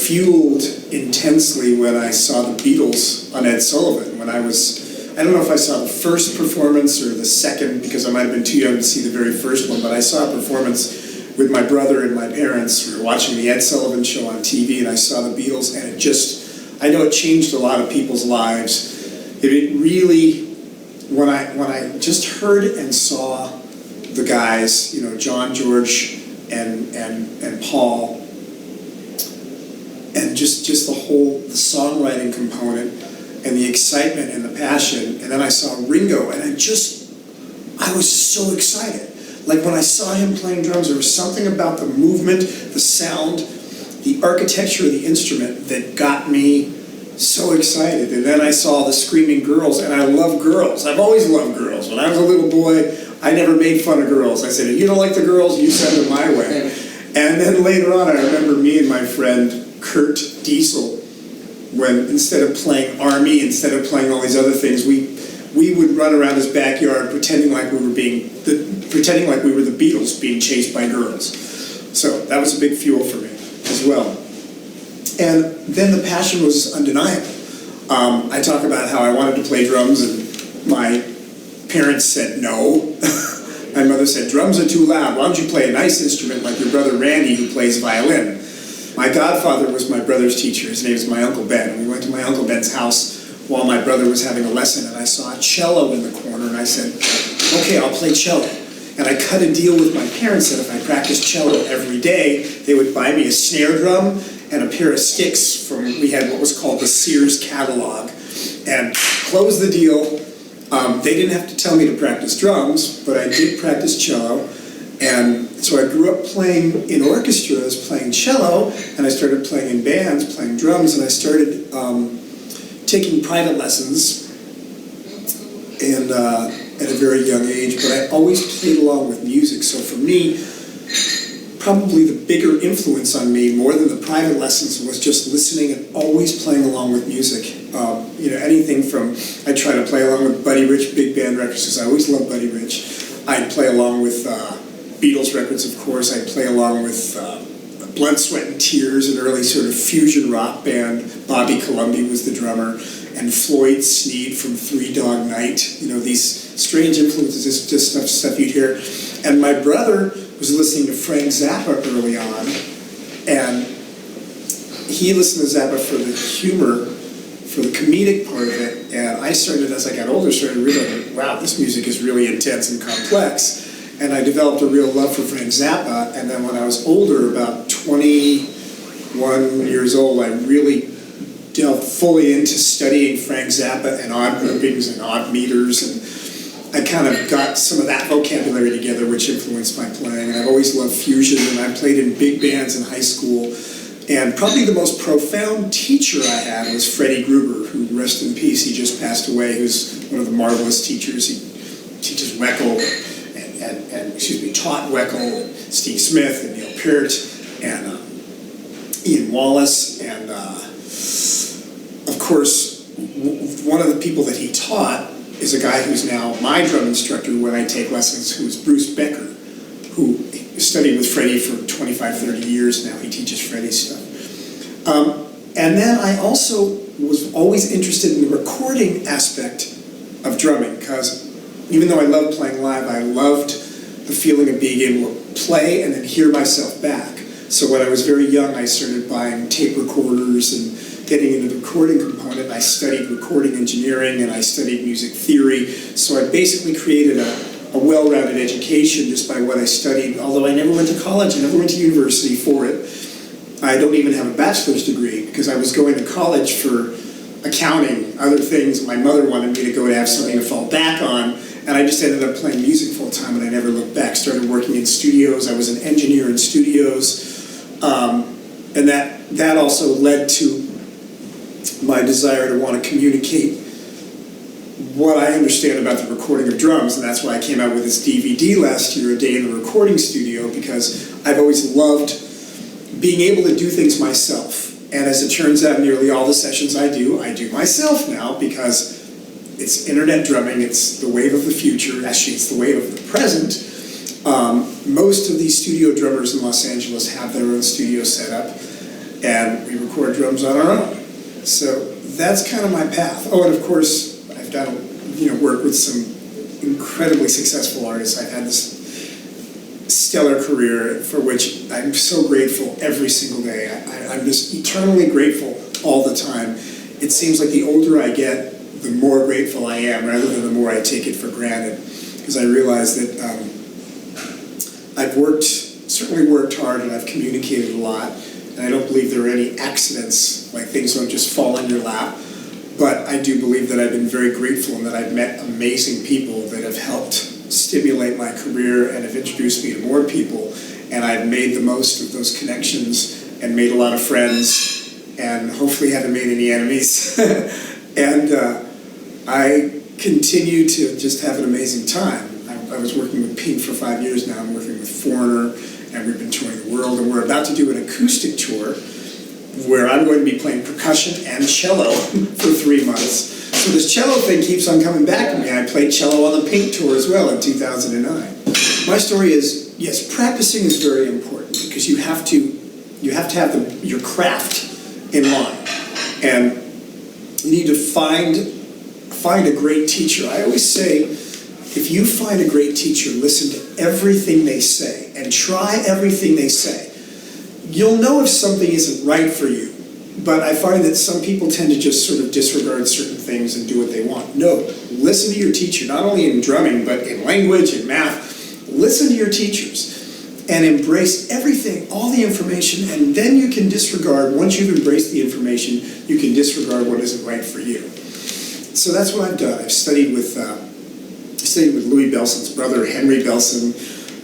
fueled intensely when I saw the Beatles on Ed Sullivan. When I don't know if I saw the first performance or the second, because I might have been too young to see the very first one, but I saw a performance with my brother and my parents. We were watching the Ed Sullivan Show on TV, and I saw the Beatles, and it just, I know it changed a lot of people's lives. It really, when I just heard and saw the guys, you know, John, George, and Paul, and just the songwriting component, and the excitement and the passion, and then I saw Ringo, and I was so excited. Like when I saw him playing drums, there was something about the movement, the sound, the architecture of the instrument that got me so excited. And then I saw the screaming girls, and I love girls. I've always loved girls. When I was a little boy, I never made fun of girls. I said, if you don't like the girls, you send them my way. And then later on, I remember me and my friend Kurt Diesel, when instead of playing Army, instead of playing all these other things, we would run around his backyard pretending like we were the Beatles being chased by girls. So that was a big fuel for me as well. And then the passion was undeniable. I talk about how I wanted to play drums, and my parents said no. My mother said, drums are too loud. Why don't you play a nice instrument like your brother Randy, who plays violin? My godfather was my brother's teacher. His name is my Uncle Ben. And we went to my Uncle Ben's house while my brother was having a lesson, and I saw a cello in the corner, and I said, okay, I'll play cello. And I cut a deal with my parents that if I practiced cello every day, they would buy me a snare drum and a pair of sticks from, we had what was called the Sears catalog, and close the deal. They didn't have to tell me to practice drums, but I did practice cello. And so I grew up playing in orchestras, playing cello, and I started playing in bands, playing drums, and I started taking private lessons and at a very young age, but I always played along with music. So for me, probably the bigger influence on me, more than the private lessons, was just listening and always playing along with music. You know, anything from, I try to play along with Buddy Rich big band records, because I always loved Buddy Rich. I'd play along with Beatles records, of course. I'd play along with Blood, Sweat, and Tears, an early sort of fusion rock band. Bobby Colomby was the drummer, and Floyd Sneed from Three Dog Night. You know, these strange influences, just stuff you'd hear. And my brother was listening to Frank Zappa early on, and he listened to Zappa for the humor, for the comedic part of it, and I started, as I got older, started realizing, wow, this music is really intense and complex. And I developed a real love for Frank Zappa, and then when I was older, about 21 years old, I really delved fully into studying Frank Zappa and odd groupings and odd meters, and I kind of got some of that vocabulary together, which influenced my playing. And I've always loved fusion, and I played in big bands in high school. And probably the most profound teacher I had was Freddie Gruber, who, rest in peace, he just passed away, who's one of the marvelous teachers. He teaches Weckl, taught Weckl, and Steve Smith, and Neil Peart, and Ian Wallace, and of course, one of the people that he taught is a guy who's now my drum instructor when I take lessons, who's Bruce Becker, who studied with Freddie for 25, 30 years now. He teaches Freddie stuff. And then I also was always interested in the recording aspect of drumming, because even though I loved playing live, I loved the feeling of being able to play and then hear myself back. So when I was very young, I started buying tape recorders and getting into the recording component. I studied recording engineering and I studied music theory. So I basically created a well-rounded education just by what I studied. Although I never went to college, I never went to university for it. I don't even have a bachelor's degree because I was going to college for accounting, other things. My mother wanted me to go to have something to fall back on, and I just ended up playing music full time, and I never looked back. Started working in studios. I was an engineer in studios, and that also led to my desire to want to communicate what I understand about the recording of drums, and that's why I came out with this DVD last year, A Day in the Recording Studio, because I've always loved being able to do things myself. And as it turns out, nearly all the sessions I do myself now, because it's internet drumming, it's the wave of the future, actually it's the wave of the present. Most of these studio drummers in Los Angeles have their own studio set up, and we record drums on our own. So that's kind of my path. Oh, and of course, I've done, work with some incredibly successful artists. I've had this stellar career for which I'm so grateful every single day. I'm just eternally grateful all the time. It seems like the older I get, the more grateful I am, rather than the more I take it for granted. Because I realize that I've certainly worked hard, and I've communicated a lot, and I don't believe there are any accidents, like things don't just fall in your lap. But I do believe that I've been very grateful and that I've met amazing people that have helped stimulate my career and have introduced me to more people. And I've made the most of those connections and made a lot of friends and hopefully haven't made any enemies. And I continue to just have an amazing time. I was working with Pink for 5 years now. I'm working with Foreigner, and we've been touring the world. And we're about to do an acoustic tour where I'm going to be playing percussion and cello for 3 months. So this cello thing keeps on coming back to me. I played cello on the Pink tour as well in 2009. My story is, yes, practicing is very important because you have to have your craft in line, and you need to find a great teacher. I always say, if you find a great teacher, listen to everything they say and try everything they say. You'll know if something isn't right for you. But I find that some people tend to just sort of disregard certain things and do what they want. No, listen to your teacher, not only in drumming, but in language and math. Listen to your teachers and embrace everything, all the information, and then you can disregard, once you've embraced the information, you can disregard what isn't right for you. So that's what I've done. I've studied with Louis Belson's brother, Henry Belson.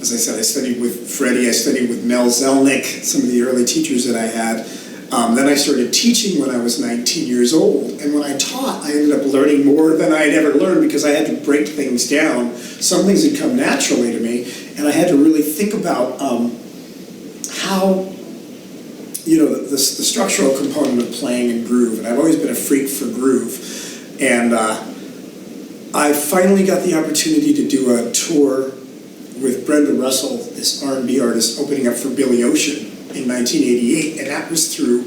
As I said, I studied with Freddie, I studied with Mel Zelnick, some of the early teachers that I had. Then I started teaching when I was 19 years old, and when I taught, I ended up learning more than I had ever learned because I had to break things down. Some things had come naturally to me, and I had to really think about how, the structural component of playing in groove, and I've always been a freak for groove. And I finally got the opportunity to do a tour with Brenda Russell, this R&B artist, opening up for Billy Ocean. in 1988, and that was through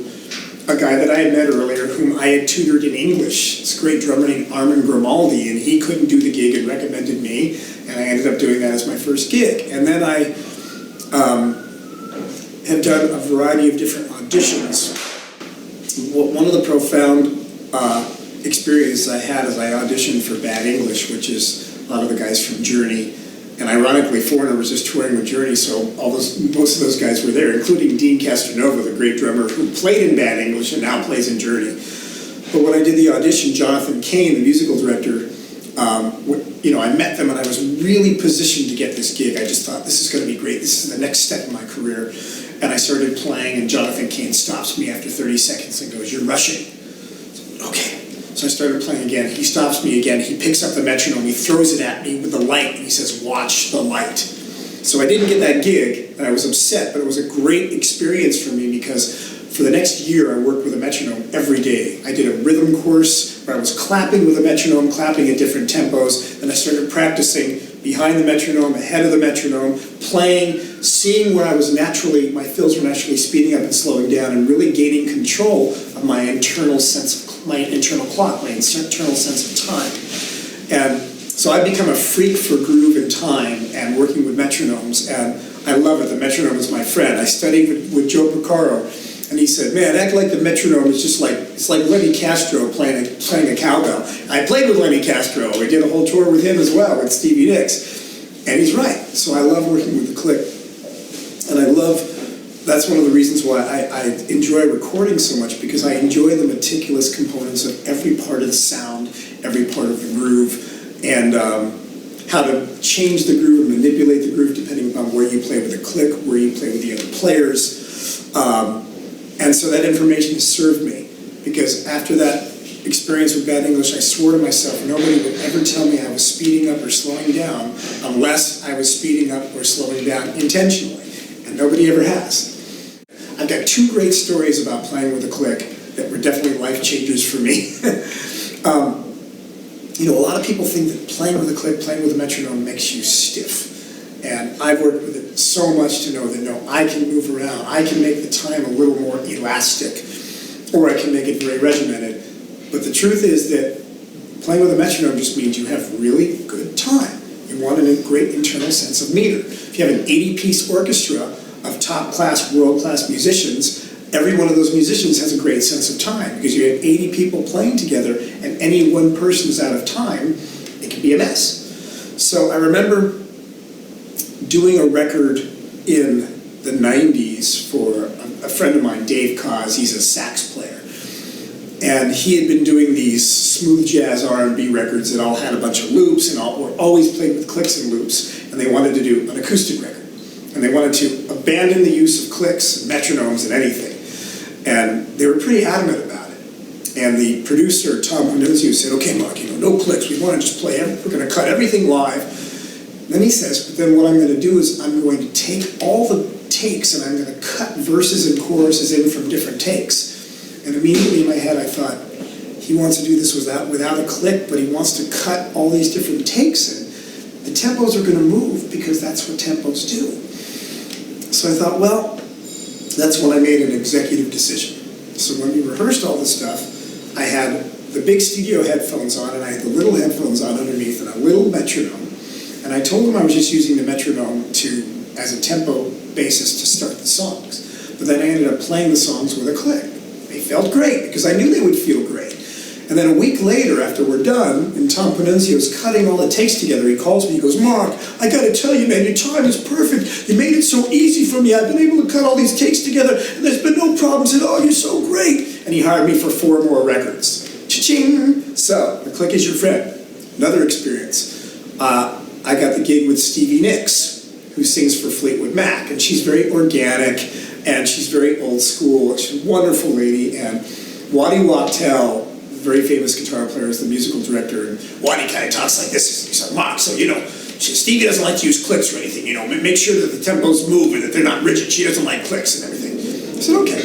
a guy that I had met earlier whom I had tutored in English. This great drummer named Armin Grimaldi, and he couldn't do the gig and recommended me, and I ended up doing that as my first gig. And then I have done a variety of different auditions. One of the profound experiences I had is I auditioned for Bad English, which is a lot of the guys from Journey. And ironically, Foreigner was just touring with Journey, so most of those guys were there, including Dean Castronova, the great drummer who played in Bad English and now plays in Journey. But when I did the audition, Jonathan Cain, the musical director, I met them and I was really positioned to get this gig. I just thought, this is going to be great. This is the next step in my career. And I started playing, and Jonathan Cain stops me after 30 seconds and goes, "You're rushing." Okay. So I started playing again. He stops me again. He picks up the metronome. He throws it at me with the light, and he says, "Watch the light." So I didn't get that gig, and I was upset, but it was a great experience for me because for the next year, I worked with a metronome every day. I did a rhythm course where I was clapping with a metronome, clapping at different tempos, and I started practicing behind the metronome, ahead of the metronome, playing, seeing where I was naturally, my fills were naturally speeding up and slowing down, and really gaining control of my internal sense of my internal clock, my internal sense of time. And so I've become a freak for groove and time and working with metronomes, and I love it. The metronome is my friend. I studied with Joe Porcaro, and he said, "Man, act like the metronome is just like, it's like Lenny Castro playing a cowbell." I played with Lenny Castro. We did a whole tour with him as well, with Stevie Nicks. And he's right. So I love working with the click. And that's one of the reasons why I enjoy recording so much, because I enjoy the meticulous components of every part of the sound, every part of the groove, and how to change the groove and manipulate the groove depending upon where you play with the click, where you play with the other players. And so that information has served me, because after that experience with Bad English, I swore to myself nobody would ever tell me I was speeding up or slowing down unless I was speeding up or slowing down intentionally. And nobody ever has. I've got two great stories about playing with a click that were definitely life changers for me. A lot of people think that playing with a click, playing with a metronome makes you stiff. And I've worked with it so much to know that no, I can move around. I can make the time a little more elastic, or I can make it very regimented. But the truth is that playing with a metronome just means you have really good time. You want a great internal sense of meter. If you have an 80-piece orchestra of top-class, world-class musicians, every one of those musicians has a great sense of time, because you have 80 people playing together, and any one person is out of time, it can be a mess. So I remember doing a record in the 90s for a friend of mine, Dave Cause. He's a sax player. And he had been doing these smooth jazz R&B records that all had a bunch of loops and were always played with clicks and loops. And they wanted to do an acoustic record. And they wanted to abandon the use of clicks, metronomes, and anything. And they were pretty adamant about it. And the producer, Tom Panuzio, said, "Okay, Mark, no clicks. We want to just play we're going to cut everything live." Then he says, "But then what I'm going to do is I'm going to take all the takes and I'm going to cut verses and choruses in from different takes." And immediately in my head I thought, he wants to do this without a click, but he wants to cut all these different takes in. The tempos are going to move because that's what tempos do. So I thought, well, that's when I made an executive decision. So when we rehearsed all this stuff, I had the big studio headphones on, and I had the little headphones on underneath, and a little metronome. And I told them I was just using the metronome as a tempo basis to start the songs. But then I ended up playing the songs with a click. They felt great, because I knew they would feel great. And then a week later, after we're done, and Tom Panunzio's cutting all the takes together, he calls me, he goes, "Mark, I gotta tell you, man, your time is perfect. You made it so easy for me. I've been able to cut all these takes together, and there's been no problems at all. You're so great." And he hired me for 4 more records. Cha-ching! So, the click is your friend. Another experience. I got the gig with Stevie Nicks, who sings for Fleetwood Mac, and she's very organic, and she's very old school. She's a wonderful lady, and Waddy Wachtel, very famous guitar player, is the musical director, and Waddy kind of talks like this. He said, "Mark, so Stevie doesn't like to use clicks or anything, make sure that the tempos move and that they're not rigid. She doesn't like clicks and everything." I said, "Okay."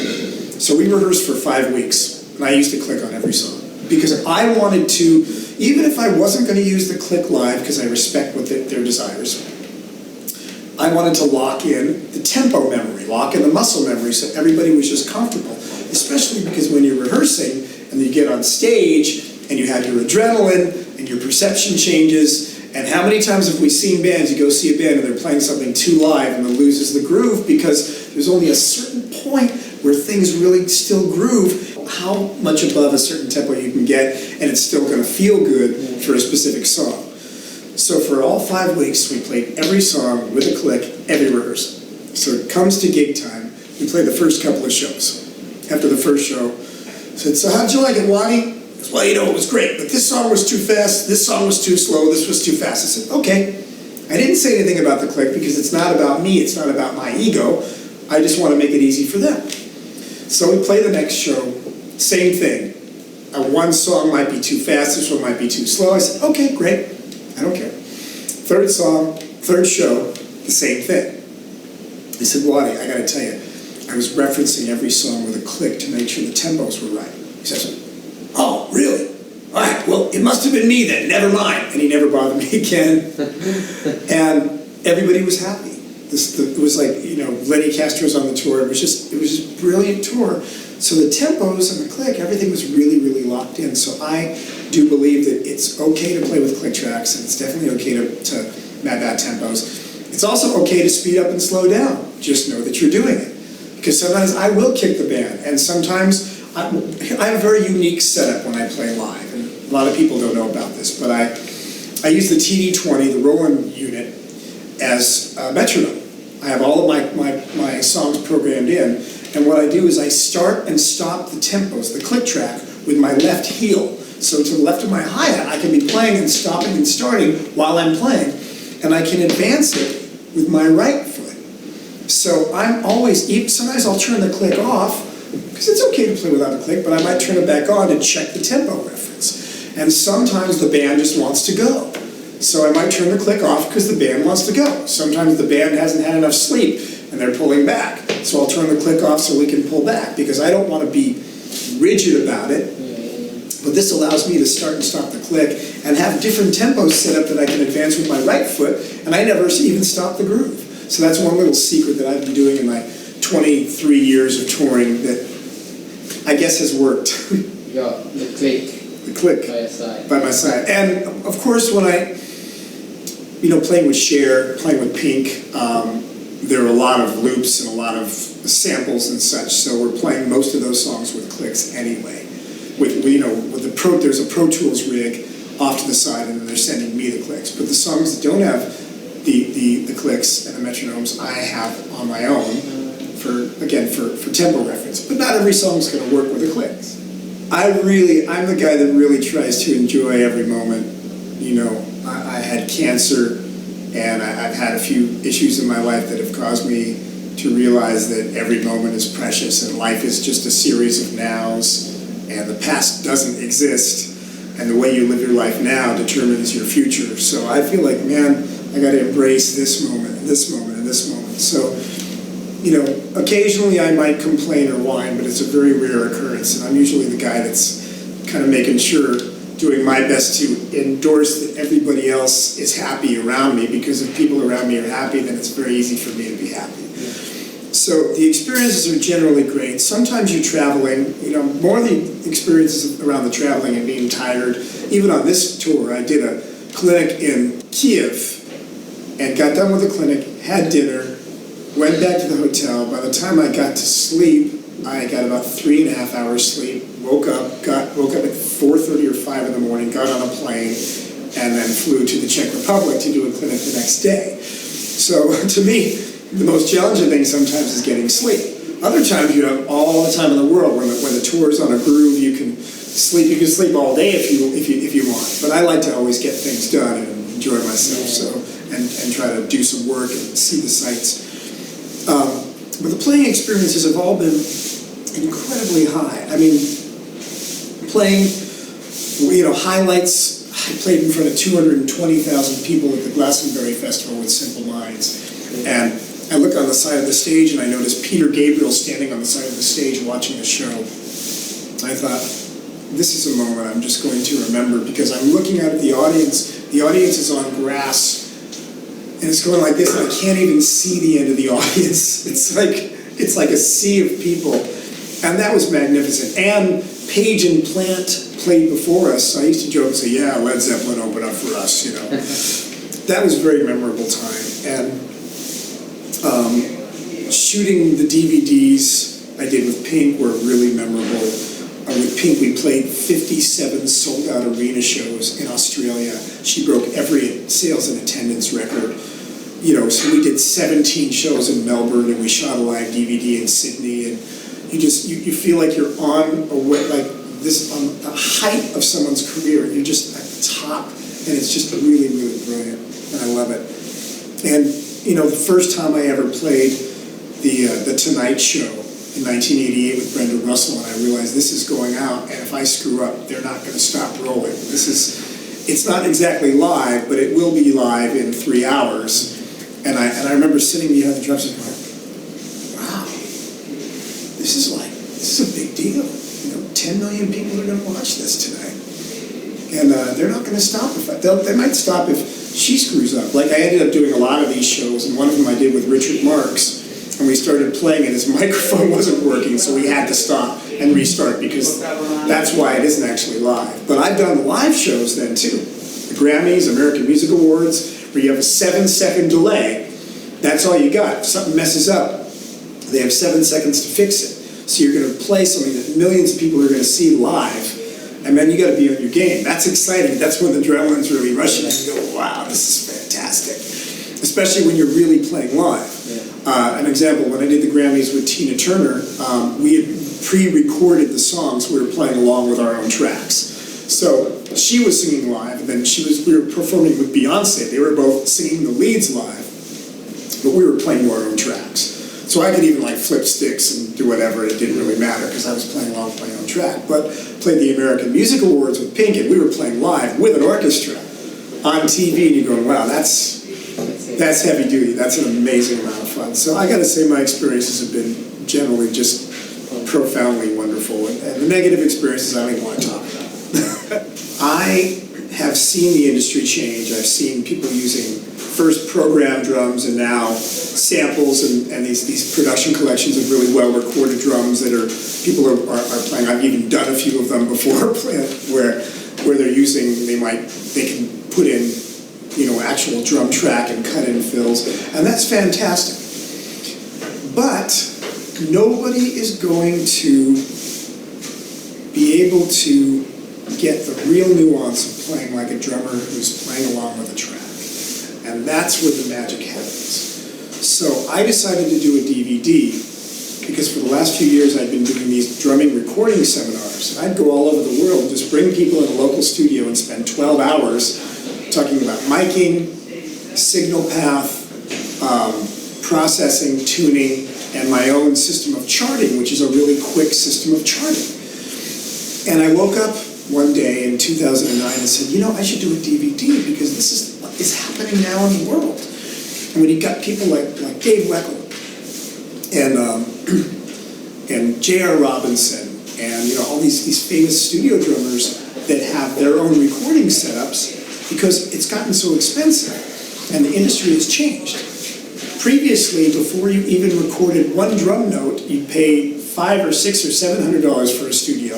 So we rehearsed for 5 weeks, and I used a click on every song, because I wanted to, even if I wasn't going to use the click live, because I respect their desires, I wanted to lock in the tempo memory. lock in the muscle memory so everybody was just comfortable. Especially because when you're rehearsing and you get on stage and you have your adrenaline and your perception changes, and how many times have we seen bands, you go see a band and they're playing something too live and it loses the groove because there's only a certain point where things really still groove, how much above a certain tempo you can get, and it's still going to feel good for a specific song. So for all 5 weeks, we played every song with a click, every rehearsal. So it comes to gig time, we play the first couple of shows. After the first show, I said, so how'd you like it, Waddy? He goes, well, you know, it was great, but this song was too fast, this song was too slow, this was too fast. I said, okay. I didn't say anything about the click because it's not about me, it's not about my ego. I just want to make it easy for them. So we play the next show, same thing. One song might be too fast, this one might be too slow. I said, okay, great, I don't care. Third song, third show, the same thing. He said, Waddy, I gotta tell you, I was referencing every song with a click to make sure the tempos were right. He says, oh, really? All right, well, it must have been me then, never mind. And he never bothered me again. And everybody was happy. It was like, you know, Lenny Castro's on the tour. It was just a brilliant tour. So the tempos and the click, everything was really, really locked in. So I do believe that it's okay to play with click tracks, and it's definitely okay to bad tempos. It's also okay to speed up and slow down. Just know that you're doing it. Because sometimes I will kick the band, and sometimes I have a very unique setup when I play live, and a lot of people don't know about this, but I use the TD-20, the Roland unit, as a metronome. I have all of my songs programmed in, and what I do is I start and stop the tempos, the click track, with my left heel. So to the left of my hi-hat, I can be playing and stopping and starting while I'm playing, and I can advance it with my right foot. So I'm always, sometimes I'll turn the click off, because it's okay to play without a click, but I might turn it back on to check the tempo reference. And sometimes the band just wants to go. So I might turn the click off because the band wants to go. Sometimes the band hasn't had enough sleep and they're pulling back. So I'll turn the click off so we can pull back, because I don't want to be rigid about it. But this allows me to start and stop the click and have different tempos set up that I can advance with my right foot, and I never even stop the groove. So that's one little secret that I've been doing in my 23 years of touring that I guess has worked. Yeah, the click. The click. By your side. By my side. And of course when I, playing with Cher, playing with Pink, there are a lot of loops and a lot of samples and such, so we're playing most of those songs with clicks anyway. There's a Pro Tools rig off to the side, and then they're sending me the clicks. But the songs that don't have the clicks and the metronomes, I have on my own for tempo reference. But not every song's going to work with the clicks. I'm the guy that really tries to enjoy every moment. I had cancer, and I've had a few issues in my life that have caused me to realize that every moment is precious, and life is just a series of nows, and the past doesn't exist, and the way you live your life now determines your future. So I feel like, man, I got to embrace this moment, and this moment, and this moment. So, occasionally I might complain or whine, but it's a very rare occurrence, and I'm usually the guy that's kind of making sure, doing my best to endorse that everybody else is happy around me, because if people around me are happy, then it's very easy for me to be happy. So the experiences are generally great. Sometimes you're traveling, more of the experiences around the traveling and being tired. Even on this tour, I did a clinic in Kiev and got done with the clinic, had dinner, went back to the hotel. By the time I got to sleep, I got about 3.5 hours sleep, woke up at 4:30 or 5 in the morning, got on a plane, and then flew to the Czech Republic to do a clinic the next day. So to me, the most challenging thing sometimes is getting sleep. Other times you have all the time in the world. When the tour's on a groove, you can sleep. You can sleep all day if you want. But I like to always get things done and enjoy myself. And try to do some work and see the sights. But the playing experiences have all been incredibly high. I mean, playing, highlights. I played in front of 220,000 people at the Glastonbury Festival with Simple Minds, and I look on the side of the stage and I notice Peter Gabriel standing on the side of the stage watching the show. I thought, this is a moment I'm just going to remember, because I'm looking out at the audience. The audience is on grass, and it's going like this, and I can't even see the end of the audience. It's like it's like a sea of people. And that was magnificent. And Page and Plant played before us. So I used to joke and say, yeah, Led Zeppelin opened up for us, you know. That was a very memorable time. And shooting the DVDs I did with Pink were really memorable. With Pink, we played 57 sold-out arena shows in Australia. She broke every sales and attendance record. You know, so we did 17 shows in Melbourne, and we shot a live DVD in Sydney, and you feel like you're on the height of someone's career. You're just at the top, and it's just really, really brilliant, and I love it. And you know, the first time I ever played the Tonight Show in 1988 with Brenda Russell, and I realized this is going out, and if I screw up, they're not going to stop rolling. It's not exactly live, but it will be live in 3 hours. And I remember sitting behind the drum set going, wow, this is a big deal. You know, 10 million people are going to watch this tonight. And they're not going to stop they might stop if she screws up. Like, I ended up doing a lot of these shows, and one of them I did with Richard Marx, and we started playing and his microphone wasn't working, so we had to stop and restart, because that's why it isn't actually live. But I've done live shows then too. The Grammys, American Music Awards, where you have a 7-second delay. That's all you got. If something messes up, they have 7 seconds to fix it. So you're going to play something that millions of people are going to see live, and then you got to be on your game. That's exciting. That's when the adrenaline's really rushing, and you go, wow, this is fantastic. Especially when you're really playing live. An example, when I did the Grammys with Tina Turner, we had pre-recorded the songs. We were playing along with our own tracks. So she was singing live, and then we were performing with Beyonce. They were both singing the leads live, but we were playing our own tracks. So I could even like flip sticks and do whatever. It didn't really matter because I was playing along with my own track. But played the American Music Awards with Pink, and we were playing live with an orchestra on TV, and you're going, wow, that's heavy duty. That's an amazing amount of fun. So I got to say my experiences have been generally just profoundly wonderful. And the negative experiences I don't even want to talk about. I have seen the industry change. I've seen people using first programmed drums and now samples and these production collections of really well recorded drums that people are playing. I've even done a few of them before where they're using, they can put in, you know, actual drum track and cut in fills, and that's fantastic. But nobody is going to be able to get the real nuance of playing like a drummer who's playing along with a track. And that's where the magic happens. So I decided to do a DVD because for the last few years I've been doing these drumming recording seminars. And I'd go all over the world and just bring people in a local studio and spend 12 hours talking about miking, signal path, processing, tuning, and my own system of charting, which is a really quick system of charting. And I woke up one day in 2009 and said, you know, I should do a DVD because this is what is happening now in the world. And when you got people like Dave Weckl and J.R. Robinson and, you know, all these famous studio drummers that have their own recording setups, because it's gotten so expensive and the industry has changed. Previously, before you even recorded one drum note, you'd pay $500 or $600 or $700 for a studio,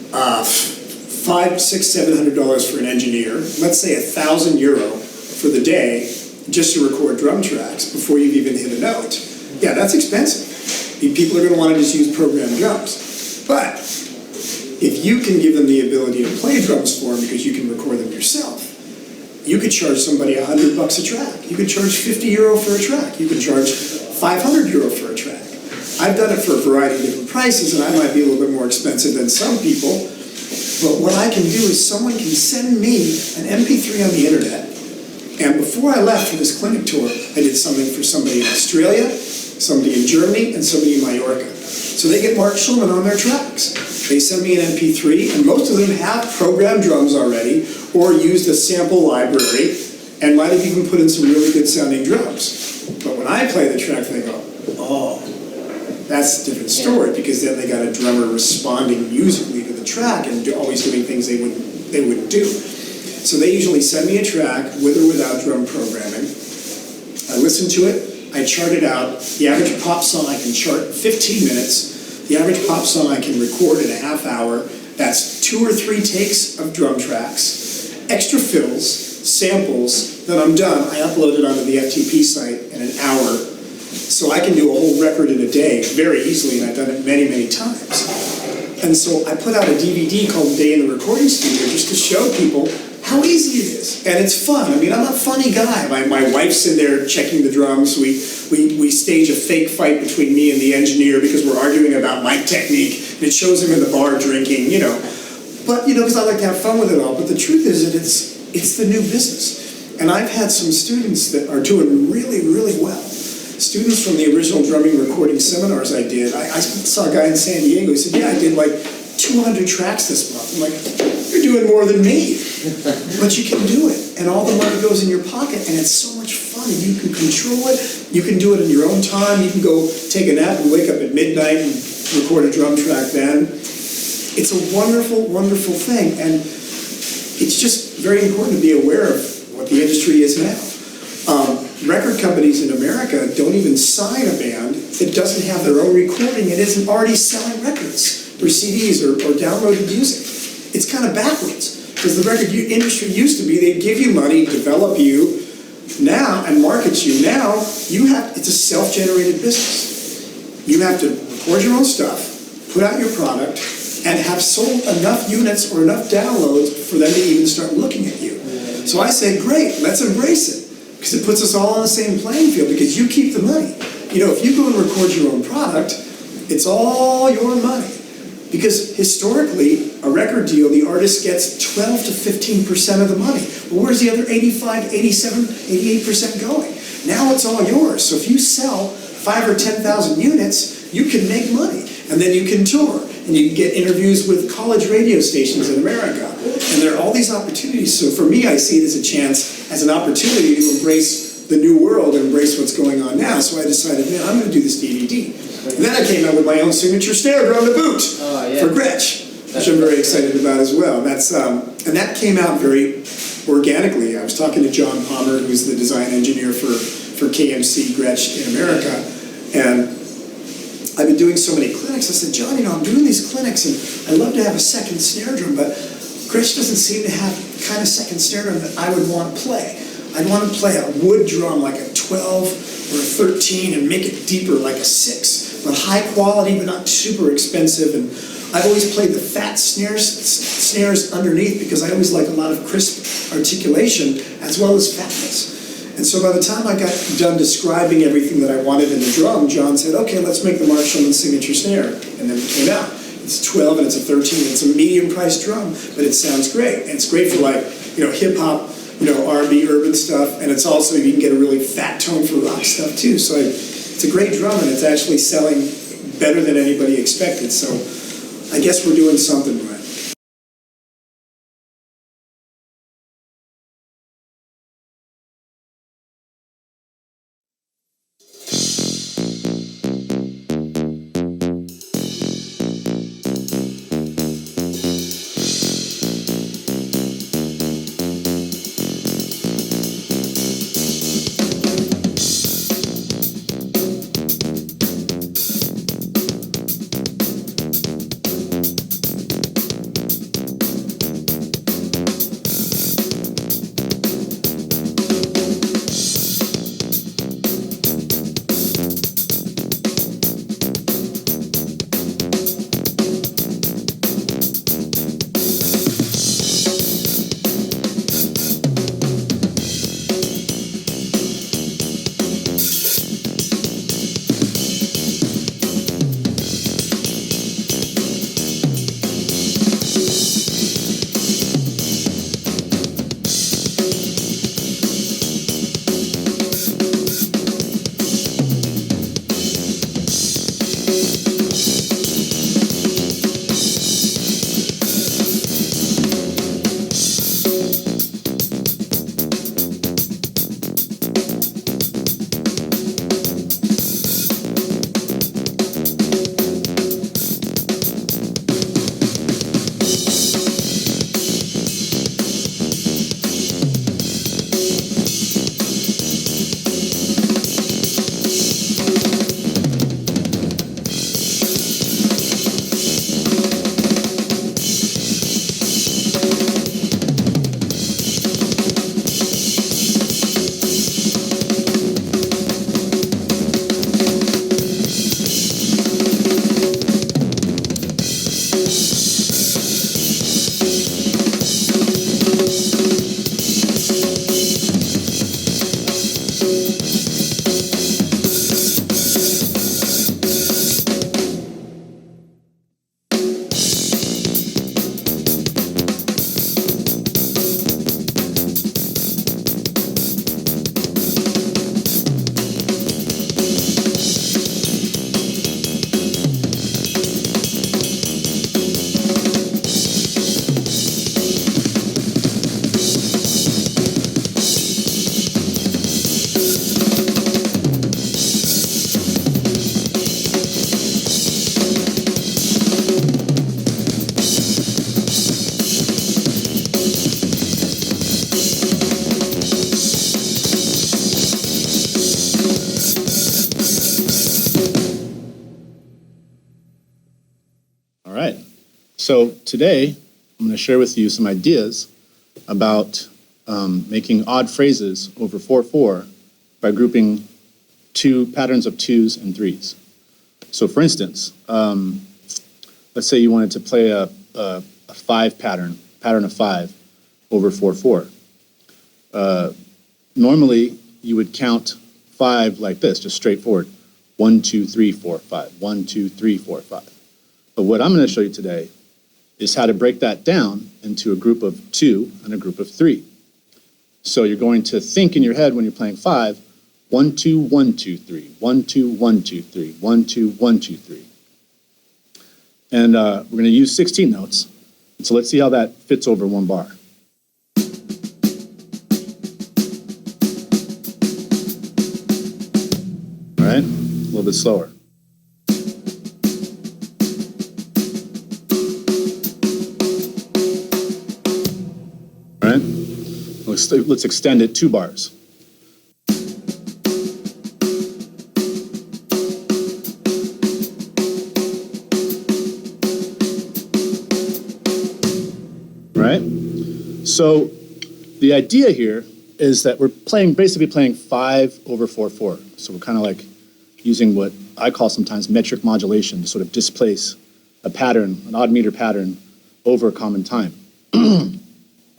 $500, $600, $700 for an engineer, let's say €1,000 for the day just to record drum tracks before you've even hit a note. Yeah, that's expensive. People are going to want to just use programmed drums. But if you can give them the ability to play drums for them because you can record them yourself, you could charge somebody $100 a track. You could charge €50 for a track. You could charge €500 for a track. I've done it for a variety of different prices, and I might be a little bit more expensive than some people. But what I can do is someone can send me an MP3 on the internet. And before I left for this clinic tour, I did something for somebody in Australia, somebody in Germany, and somebody in Mallorca. So they get Mark Schulman on their tracks. They send me an MP3, and most of them have programmed drums already, or used a sample library, and might have even put in some really good sounding drums. But when I play the track, they go, oh, that's a different story, because then they got a drummer responding musically to the track and always doing things they wouldn't do. So they usually send me a track with or without drum programming. I listen to it. I charted out the average pop song I can chart in 15 minutes, the average pop song I can record in a half hour. That's 2 or 3 takes of drum tracks, extra fills, samples. Then I'm done. I upload it onto the FTP site in an hour. So I can do a whole record in a day very easily, and I've done it many, many times. And so I put out a DVD called Day in the Recording Studio just to show people how easy it is. And it's fun. I mean, I'm a funny guy. My wife's in there checking the drums. We stage a fake fight between me and the engineer because we're arguing about mic technique. And it shows him in the bar drinking, you know. But, you know, because I like to have fun with it all. But the truth is that it's the new business. And I've had some students that are doing really, really well. Students from the original drumming recording seminars I did. I saw a guy in San Diego who said, yeah, I did like 200 tracks this month. I'm like, you're doing more than me. But you can do it. And all the money goes in your pocket, and it's so much fun. And you can control it. You can do it in your own time. You can go take a nap and wake up at midnight and record a drum track then. It's a wonderful, wonderful thing. And it's just very important to be aware of what the industry is now. Record companies in America don't even sign a band that doesn't have their own recording and isn't already selling records or CDs or downloaded music. It's kind of backwards, because the record industry used to be they'd give you money, develop you now, and market you. Now, it's a self-generated business. You have to record your own stuff, put out your product, and have sold enough units or enough downloads for them to even start looking at you. So I say, great, let's embrace it. Because it puts us all on the same playing field, because you keep the money. You know, if you go and record your own product, it's all your money. Because historically, a record deal, the artist gets 12 to 15% of the money. Well, where's the other 85, 87, 88% going? Now it's all yours. So if you sell 5,000 or 10,000 units, you can make money. And then you can tour. And you can get interviews with college radio stations in America. And there are all these opportunities. So for me, I see it as a chance, as an opportunity to embrace the new world and embrace what's going on now. So I decided, man, I'm going to do this DVD. And then I came out with my own signature snare drum to boot for Gretsch, which I'm very excited about as well. And that came out very organically. I was talking to John Palmer, who's the design engineer for KMC Gretsch in America. And I've been doing so many clinics. I said, John, you know, I'm doing these clinics, and I'd love to have a second snare drum, but Gretsch doesn't seem to have the kind of second snare drum that I would want to play. I'd want to play a wood drum like a 12 or a 13 and make it deeper like a 6, but high quality, but not super expensive. And I've always played the fat snares underneath because I always like a lot of crisp articulation as well as fatness. And so by the time I got done describing everything that I wanted in the drum, John said, okay, let's make the Marshallman signature snare. And then it came out. It's 12 and it's a 13. It's a medium-priced drum, but it sounds great. And it's great for, like, you know, hip-hop, you know, R&B, urban stuff. And it's also, you can get a really fat tone for rock stuff, too. So it's a great drum, and it's actually selling better than anybody expected. So I guess we're doing something right. All right. So today, I'm going to share with you some ideas about making odd phrases over 4/4 by grouping two patterns of 2s and 3s. So for instance, let's say you wanted to play a 5 pattern of 5 over 4/4. Normally, you would count 5 like this, just straightforward. 1, 2, 3, 4, 5. 1, 2, 3, 4, 5. But what I'm going to show you today is how to break that down into a group of 2 and a group of 3. So you're going to think in your head when you're playing 5, 1, 2, 1, 2, 3, 1, 2, 1, 2, 3, 1, 2, 1, 2, 3. And we're going to use 16 notes. And so let's see how that fits over one bar. All right, a little bit slower. All right, let's extend it 2 bars. Right? So the idea here is that we're basically playing 5 over 4/4. So we're kind of like using what I call sometimes metric modulation to sort of displace a pattern, an odd meter pattern, over a common time.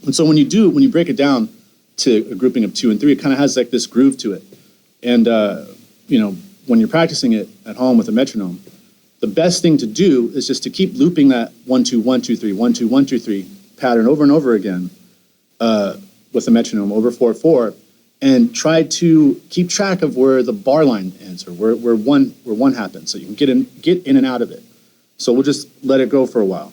And so when you break it down to a grouping of 2 and 3, it kind of has like this groove to it. And when you're practicing it at home with a metronome, the best thing to do is just to keep looping that 1, 2, 1, 2, 3, 1, 2, 1, 2, 3 pattern over and over again with a metronome over 4/4, and try to keep track of where the bar line ends, or where one happens, so you can get in and out of it. So we'll just let it go for a while.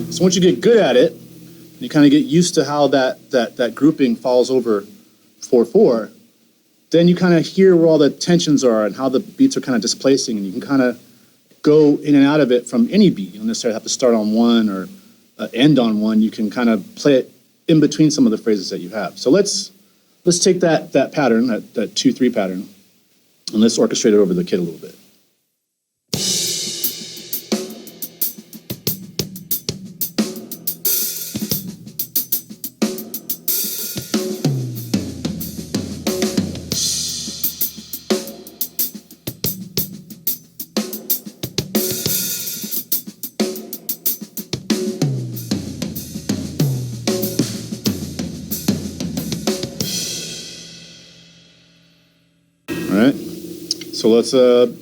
So once you get good at it, you kind of get used to how that grouping falls over 4/4, then you kind of hear where all the tensions are and how the beats are kind of displacing, and you can kind of go in and out of it from any beat. You don't necessarily have to start on one or end on one. You can kind of play it in between some of the phrases that you have. So let's take that pattern, that 2/3 pattern, and let's orchestrate it over the kit a little bit. All right, so let's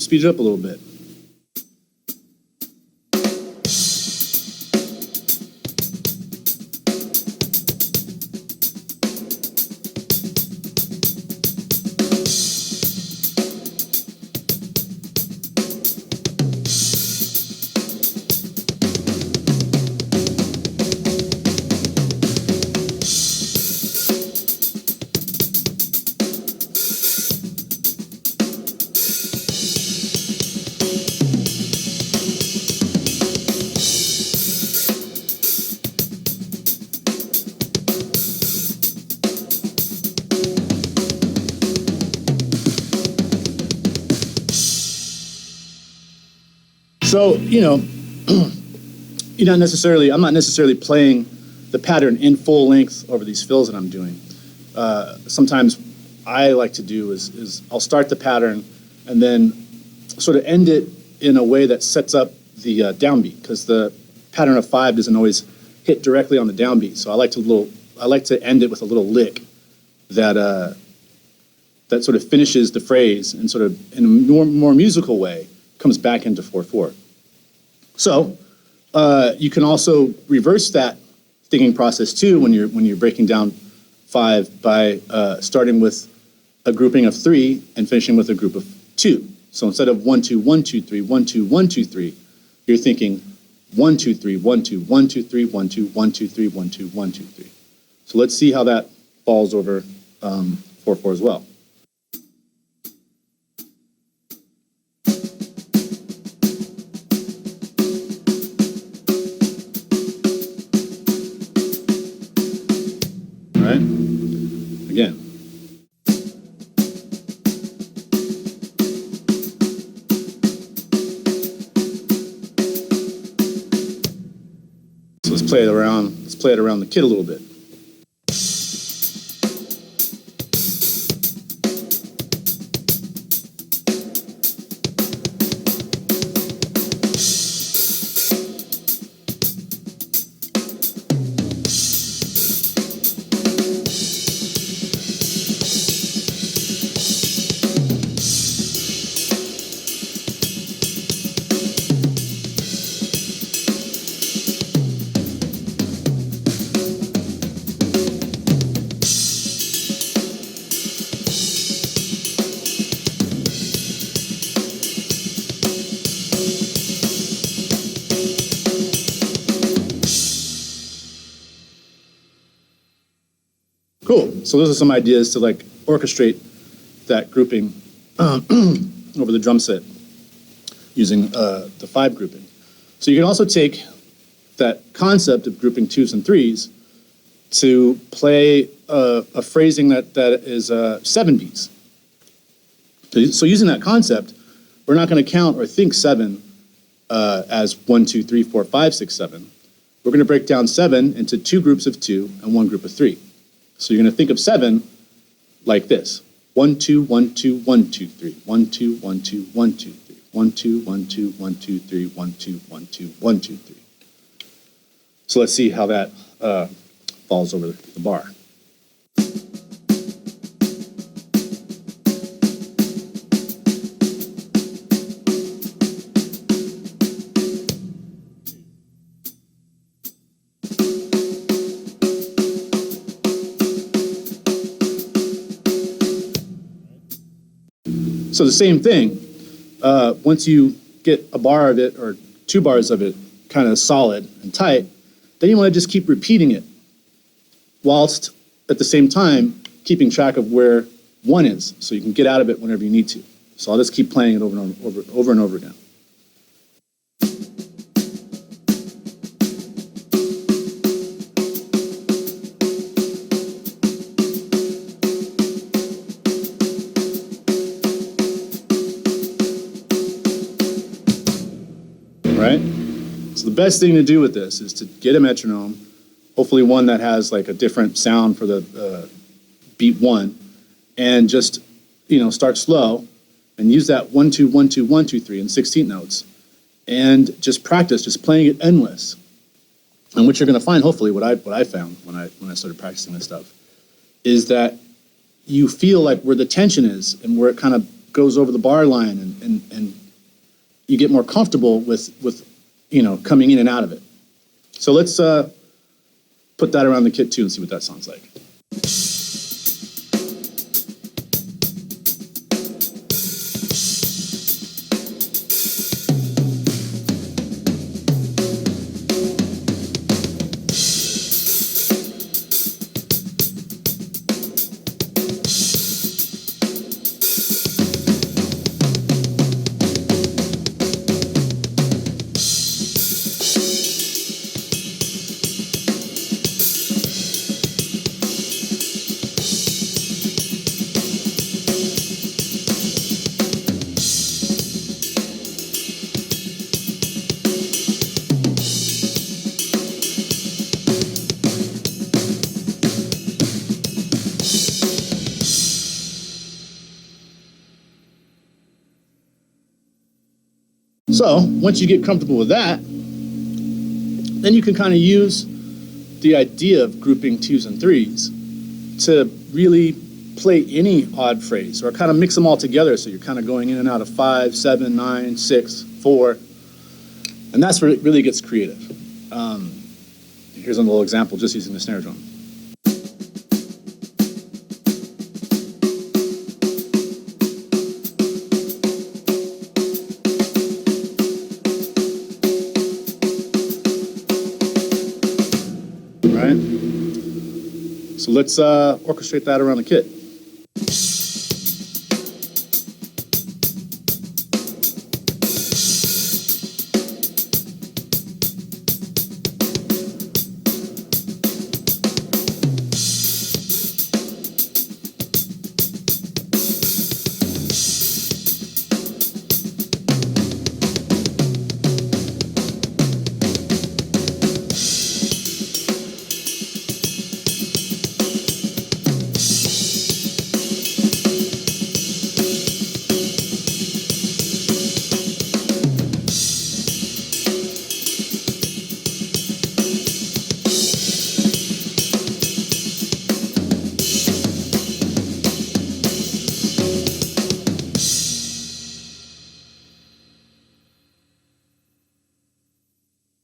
speed it up a little bit. So, I'm not necessarily playing the pattern in full length over these fills that I'm doing. Sometimes I like to do is I'll start the pattern and then sort of end it in a way that sets up the downbeat, because the pattern of 5 doesn't always hit directly on the downbeat. So I like to end it with a little lick that sort of finishes the phrase and sort of in a more musical way comes back into 4/4. So you can also reverse that thinking process too when you're breaking down 5 by starting with a grouping of 3 and finishing with a group of 2. So instead of 1, 2, 1, 2, 3, 1, 2, 1, 2, 3, you're thinking 1, 2, 3, 1, 2, 1, 2, 3, 1, 2, 1, 2, 3, 1, 2, 1, 2, 3. So let's see how that falls over 4/4 as well. All right, again. So let's play it around. Let's play it around the kit a little bit. Cool. So those are some ideas to like orchestrate that grouping over the drum set using the 5 grouping. So you can also take that concept of grouping 2s and 3s to play a phrasing that is 7 beats. So using that concept, we're not going to count or think 7 as 1, 2, 3, 4, 5, 6, 7. We're going to break down 7 into 2 groups of 2 and 1 group of 3. So you're going to think of 7 like this: 1, 2, 1, 2, 1, 2, 3, 1, 2, 1, 2, 1, 2, 3, 1, 2, 1, 2, 1, 2, 3, 1, 2, 1, 2, 1, 2, 3. So let's see how that falls over the bar. So the same thing, once you get a bar of it or 2 bars of it kind of solid and tight, then you want to just keep repeating it whilst at the same time keeping track of where 1 is, so you can get out of it whenever you need to. So I'll just keep playing it over and over again. Right? So the best thing to do with this is to get a metronome, hopefully one that has like a different sound for the beat 1, and just, start slow and use that 1, 2, 1, 2, 1, 2, 3 in 16th notes, and just practice, just playing it endless. And what you're going to find, hopefully, what I found when I started practicing this stuff, is that you feel like where the tension is and where it kind of goes over the bar line, and you get more comfortable with coming in and out of it. So let's put that around the kit too and see what that sounds like. So once you get comfortable with that, then you can kind of use the idea of grouping 2s and 3s to really play any odd phrase, or kind of mix them all together so you're kind of going in and out of 5, 7, 9, 6, 4. And that's where it really gets creative. Here's a little example just using the snare drum. right? So let's orchestrate that around the kit.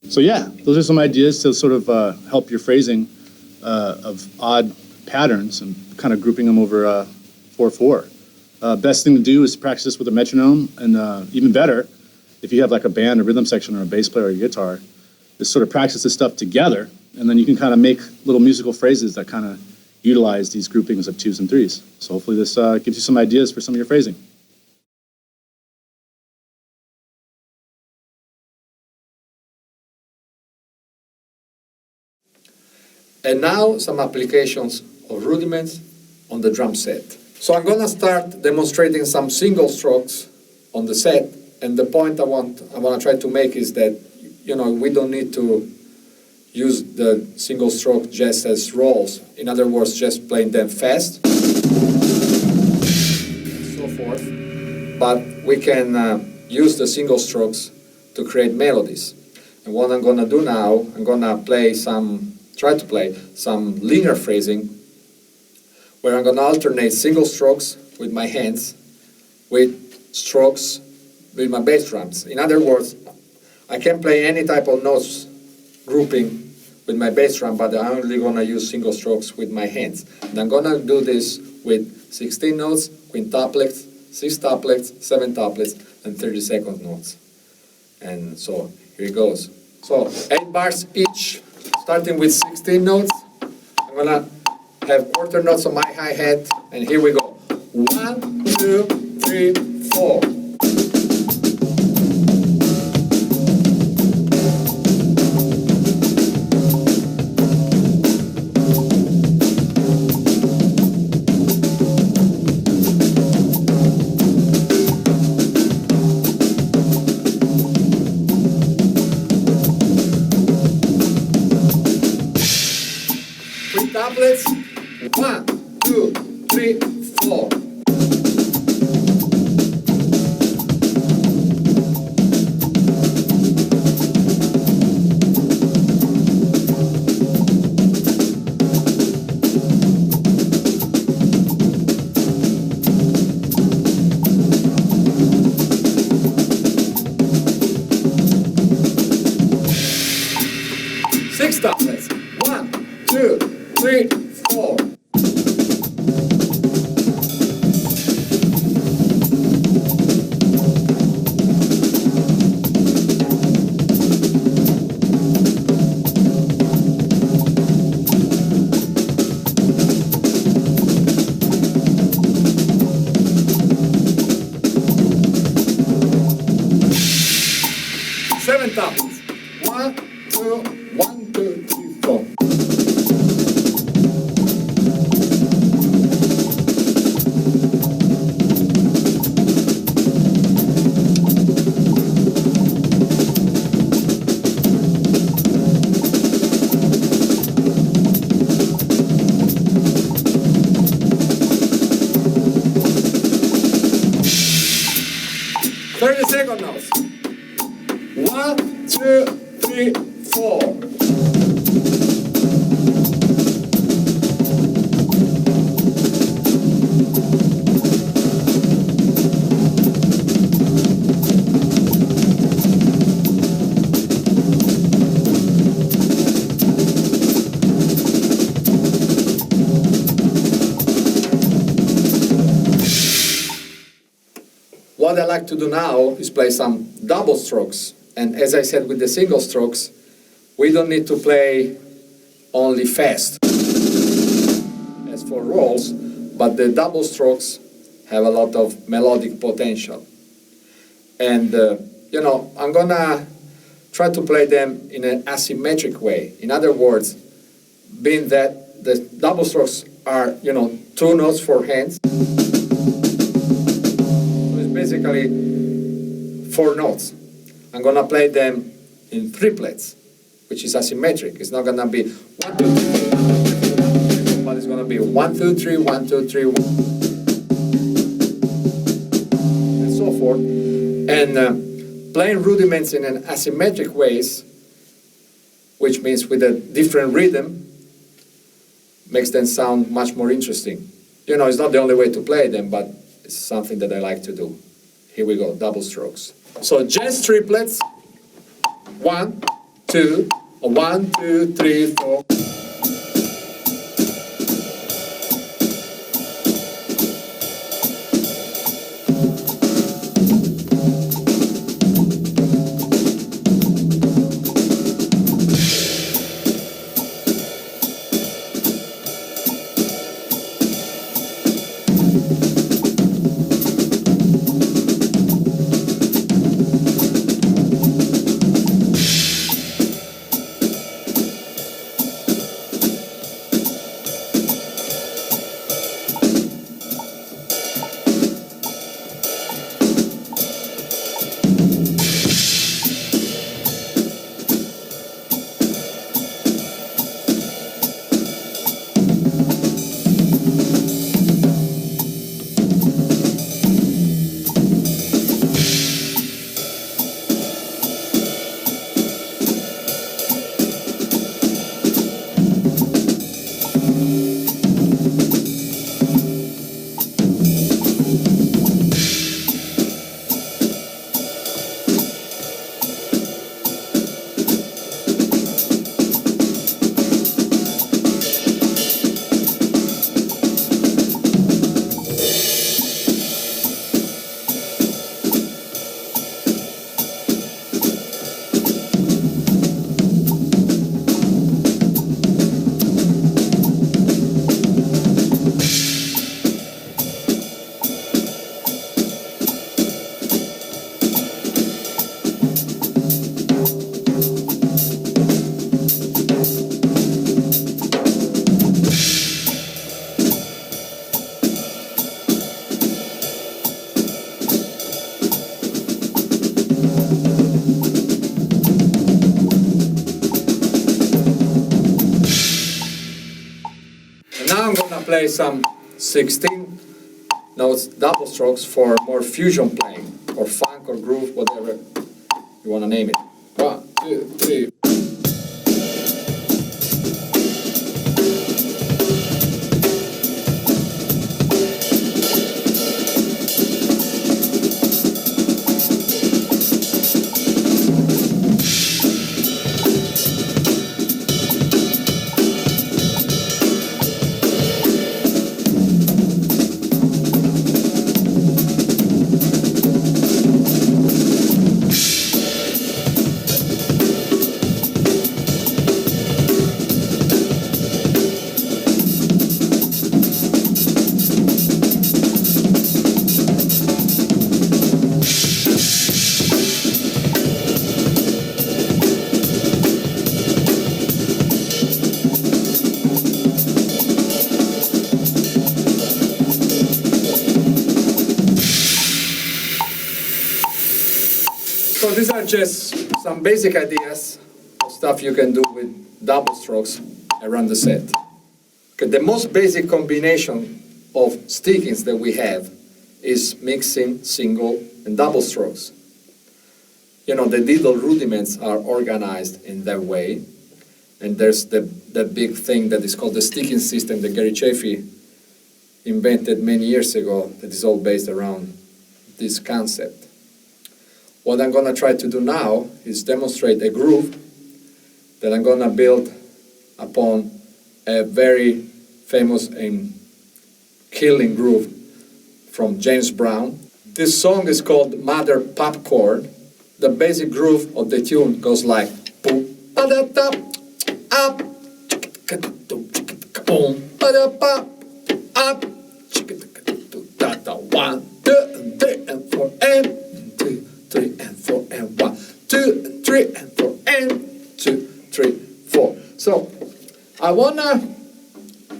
So yeah, those are some ideas to sort of help your phrasing of odd patterns and kind of grouping them over 4/4. Best thing to do is practice this with a metronome, and even better, if you have like a band, a rhythm section, or a bass player or a guitar, is sort of practice this stuff together, and then you can kind of make little musical phrases that kind of utilize these groupings of 2s and 3s. So hopefully this gives you some ideas for some of your phrasing. And now some applications of rudiments on the drum set. So I'm gonna start demonstrating some single strokes on the set, and the point I want to try to make is that, you know, we don't need to use the single stroke just as rolls. In other words, just playing them fast, and so forth. But we can use the single strokes to create melodies. And what I'm gonna do now, I'm gonna try to play some linear phrasing, where I'm gonna alternate single strokes with my hands with strokes with my bass drums. In other words, I can play any type of notes grouping with my bass drum, but I'm only gonna use single strokes with my hands. And I'm gonna do this with 16 notes, quintuplets, 6-tuplets, 7-tuplets, and 30-second notes. And so here it goes. So 8 bars each, starting with 16 notes. I'm gonna have quarter notes on my hi-hat, and here we go. 1, 2, 3, 4. Quintuplets. 1, 2, 3, 4. Six tuplets. 1, 2, 3, 4. Seven tuplets. 1, 2, 1, 2, 3, 4. Second notes. 1, 2, 3, 4. What I like to do now is play some double strokes. And as I said with the single strokes, we don't need to play only fast as for rolls, but the double strokes have a lot of melodic potential. And, I'm gonna try to play them in an asymmetric way. In other words, being that the double strokes are, two notes for hands. So it's basically 4 notes. I'm gonna play them in triplets, which is asymmetric. It's not gonna be 1, 2, 3, but it's gonna be 1, 2, 3, 1, 2, 3, 1, and so forth. And playing rudiments in an asymmetric ways, which means with a different rhythm, makes them sound much more interesting. It's not the only way to play them, but it's something that I like to do. Here we go, double strokes. So jazz triplets, 1, 2, 1, 2, 3, 4. Play some 16 notes double strokes for more fusion playing, or funk or groove, whatever you want to name it. 1, 2, 3. So these are just some basic ideas of stuff you can do with double strokes around the set. Okay, the most basic combination of stickings that we have is mixing single and double strokes. The diddle rudiments are organized in that way, and there's the big thing that is called the sticking system that Gary Chaffee invented many years ago that is all based around this concept. What I'm going to try to do now is demonstrate a groove that I'm going to build upon a very famous and killing groove from James Brown. This song is called Mother Popcorn. The basic groove of the tune goes like boom, ba-da-da, up, boom, ba-da-ba, up, chicka-da-da-da-da, 1, 2, 3, and 4, and 2, 3, and 4, and 1, 2, 3, and 4, and 2, 3, 4. So I wanna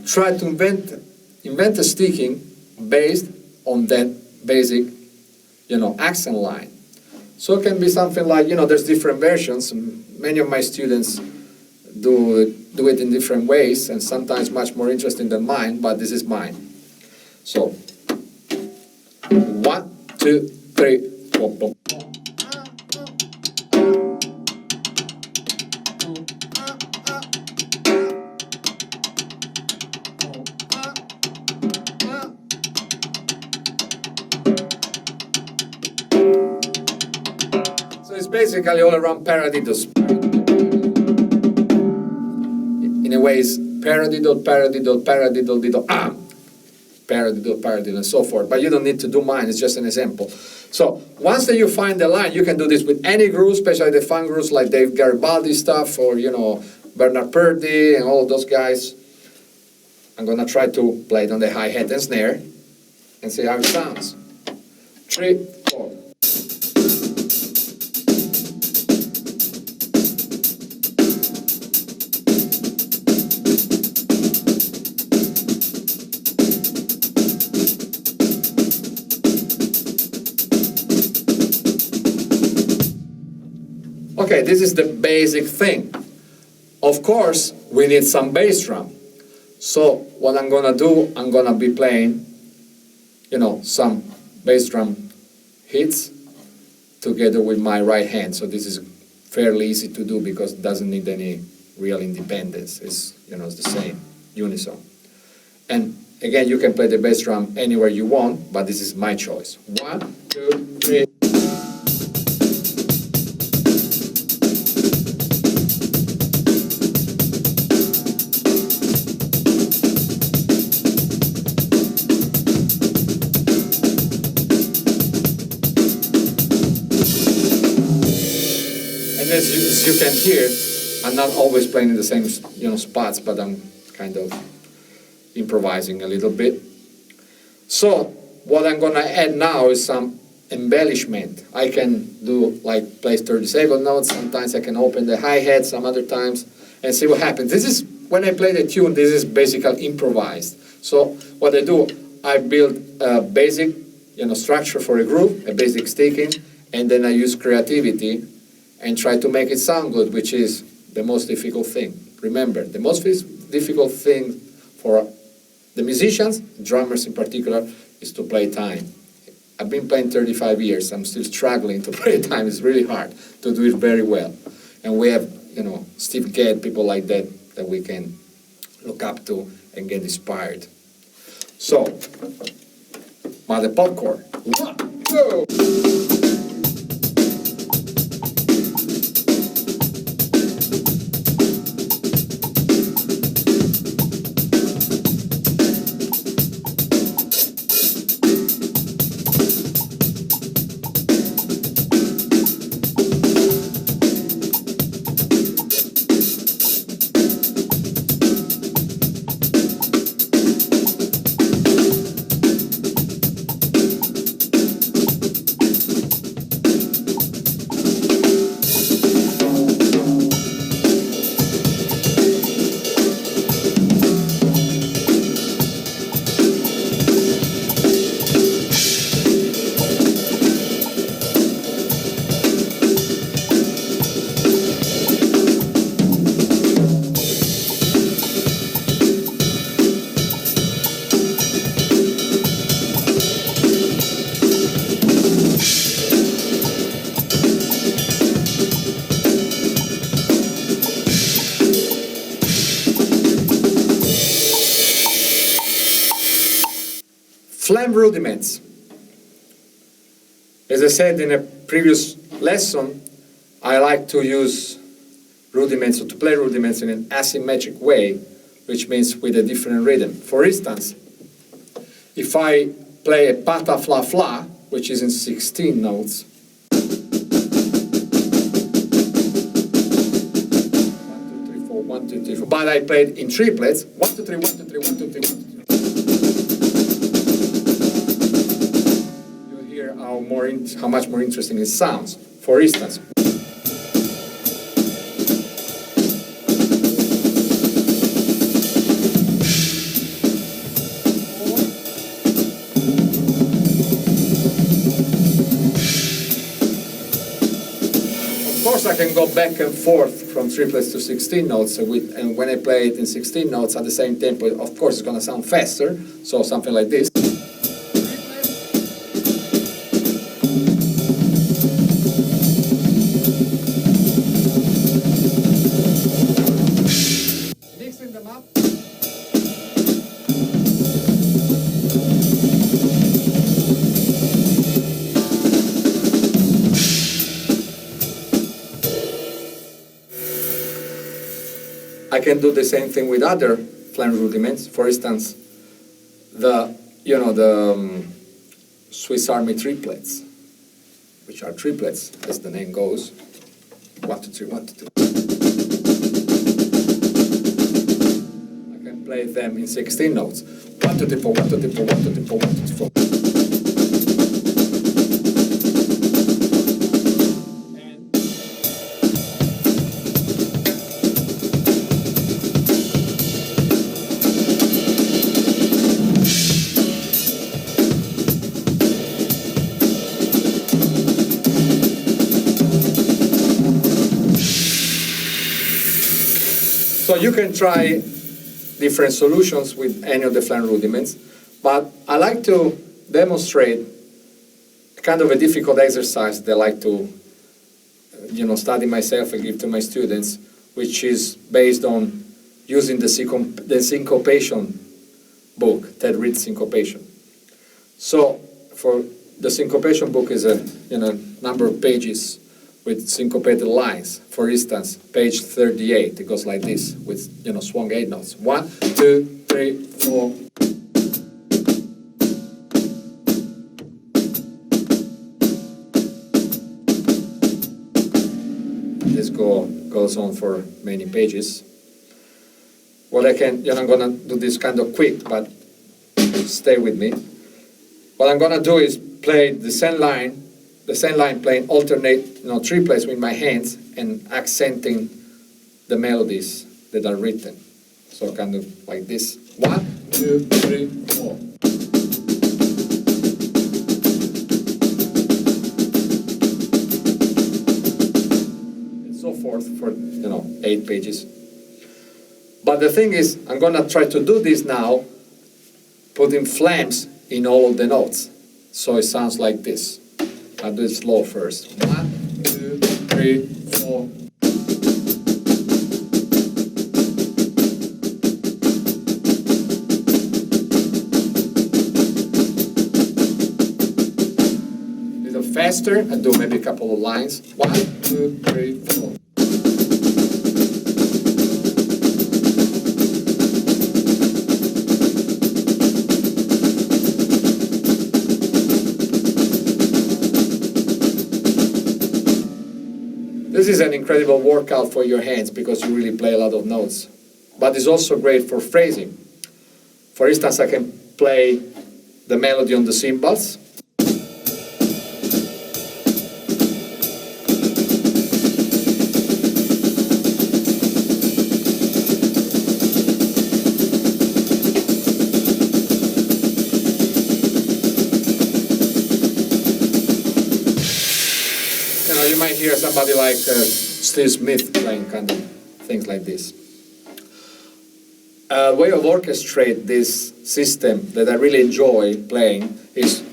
try to invent a sticking based on that basic, accent line. So it can be something like, there's different versions. Many of my students do it in different ways, and sometimes much more interesting than mine, but this is mine. So, 1, 2, 3, 4, 4. So it's basically all around paradiddles. In a way, it's paradiddle, paradiddle, paradiddle, diddle, paradiddle, paradiddle, and so forth. But you don't need to do mine, it's just an example. So once that you find the line, you can do this with any group, especially the funk groups like Dave Garibaldi stuff, or, Bernard Purdy and all those guys. I'm gonna try to play it on the hi-hat and snare and see how it sounds. 3, 4. Okay, this is the basic thing. Of course, we need some bass drum. So what I'm gonna do, I'm gonna be playing, some bass drum hits together with my right hand. So this is fairly easy to do because it doesn't need any real independence. It's, it's the same, unison. And again, you can play the bass drum anywhere you want, but this is my choice. 1, 2, 3. As you can hear, I'm not always playing in the same, spots, but I'm kind of improvising a little bit. So what I'm gonna add now is some embellishment. I can do play 30-second notes. Sometimes I can open the hi-hat some other times and see what happens. This is when I play the tune. This is basically improvised. So what I do, I build a basic, structure for a groove, a basic sticking, and then I use creativity and try to make it sound good, which is the most difficult thing. Remember, the most difficult thing for the musicians, drummers in particular, is to play time. I've been playing 35 years. I'm still struggling to play time. It's really hard to do it very well. And we have, Steve Gadd, people like that we can look up to and get inspired. So, Mother Popcorn. 1, 2. Flam rudiments. As I said in a previous lesson, I like to use rudiments, or to play rudiments in an asymmetric way, which means with a different rhythm. For instance, if I play a pata fla fla, which is in 16 notes, 1, 2, 3, 4, 1, 2, 3, 4. But I played in triplets. 1, 2, 3, 1, 2, 3, 1, 2, 3, 1, 2, 3. You hear how much more interesting it sounds. For instance. Of course, I can go back and forth from triplets to 16 notes, and when I play it in 16 notes at the same tempo, of course, it's going to sound faster, so something like this. Mixing them up. I can do the same thing with other flange rudiments. For instance, the Swiss Army triplets, which are triplets, as the name goes. 1, 2, 3, 1, 2, 3. I can play them in 16 notes. 1, 2, 3, 4, 1, 2, 3, 4, 1, 2, 3, 4, 1, 2, 3, 4. So you can try different solutions with any of the flange rudiments, but I like to demonstrate kind of a difficult exercise that I like to study myself and give to my students, which is based on using the syncopation book, Ted Reed's Syncopation. So for the syncopation book is a number of pages with syncopated lines. For instance, page 38, it goes like this, with swung 8 notes. 1, 2, 3, 4. This goes on for many pages. Well, I'm gonna do this kind of quick, but stay with me. What I'm gonna do is play the same line playing alternate triplets with my hands and accenting the melodies that are written. So kind of like this. 1, 2, 3, 4. And so forth for 8 pages. But the thing is, I'm gonna try to do this now, putting flames in all of the notes. So it sounds like this. I'll do it slow first. 1, 2, 3, 4. A little faster, and do maybe a couple of lines. 1, 2, 3, 4. This is an incredible workout for your hands because you really play a lot of notes. But it's also great for phrasing. For instance, I can play the melody on the cymbals. You might hear somebody like Steve Smith playing kind of things like this. A way of orchestrate this system that I really enjoy playing is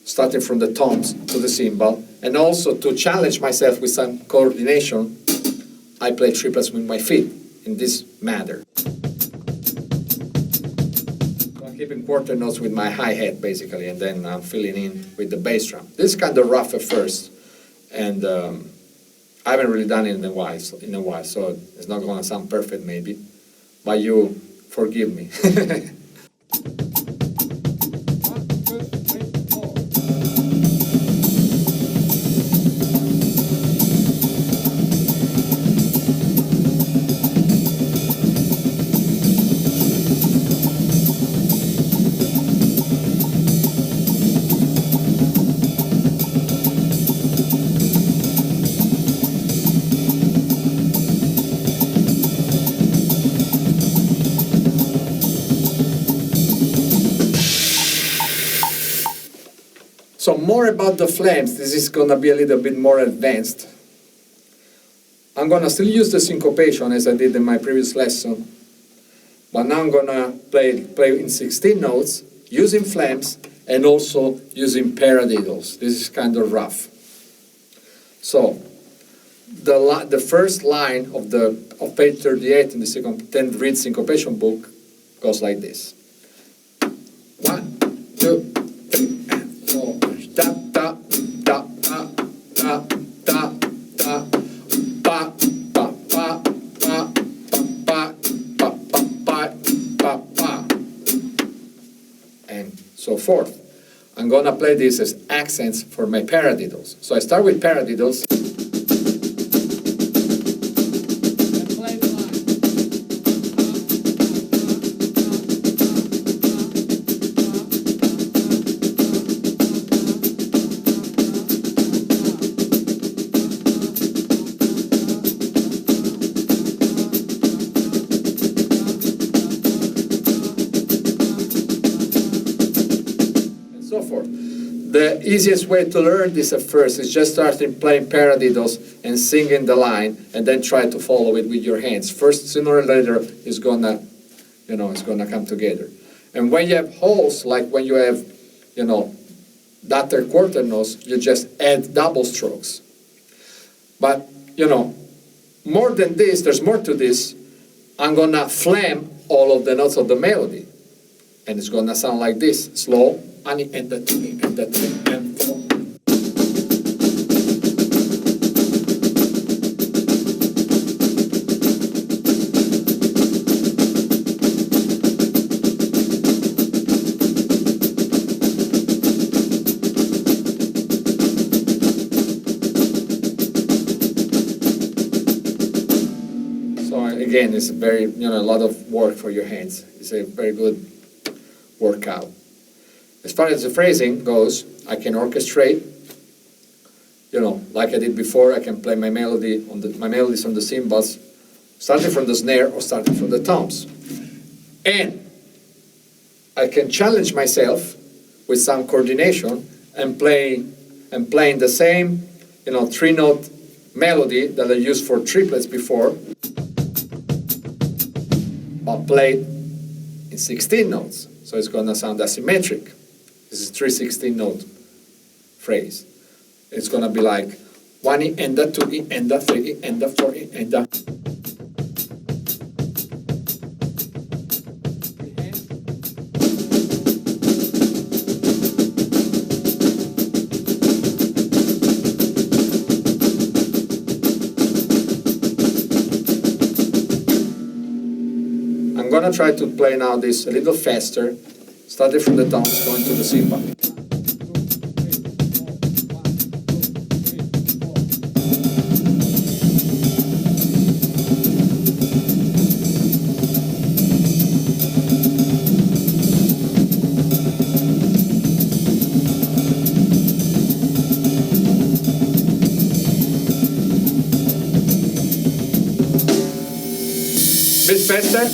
starting from the toms to the cymbal, and also to challenge myself with some coordination, I play triplets with my feet in this manner. So I'm keeping quarter notes with my hi-hat basically, and then I'm filling in with the bass drum. This is kind of rough at first. And I haven't really done it in a while, so it's not going to sound perfect maybe, but you forgive me. So more about the flames. This is going to be a little bit more advanced. I'm going to still use the syncopation as I did in my previous lesson, but now I'm going to play in 16 notes, using flames, and also using paradiddles. This is kind of rough. So the first line of page 38 in the 10th reed syncopation book goes like this. 1, 2, 3, and 4. Da da da da da da da. Ba ba ba ba ba ba ba ba ba ba, and so forth. I'm gonna play this as accents for my paradiddles. So I start with paradiddles. The easiest way to learn this at first is just starting playing paradiddles and singing the line, and then try to follow it with your hands. First, sooner or later, it's gonna come together. And when you have holes, like when you have, dotted quarter notes, you just add double strokes. But, more than this, there's more to this. I'm gonna flam all of the notes of the melody, and it's gonna sound like this: slow, and the 3, and the 3, and 4. So again, it's very, a lot of work for your hands. It's a very good workout. As far as the phrasing goes, I can orchestrate, like I did before. I can play my melodies on the cymbals, starting from the snare or starting from the toms. And I can challenge myself with some coordination and playing the same, 3-note melody that I used for triplets before, but played in 16 notes. So it's gonna sound asymmetric. This is 3 16-note phrase. It's gonna be like 1 E and the 2 E and the 3 E and the 4 E and the. I'm gonna try to play now this a little faster. Starting from the toms, going to the cymbal. Bit faster.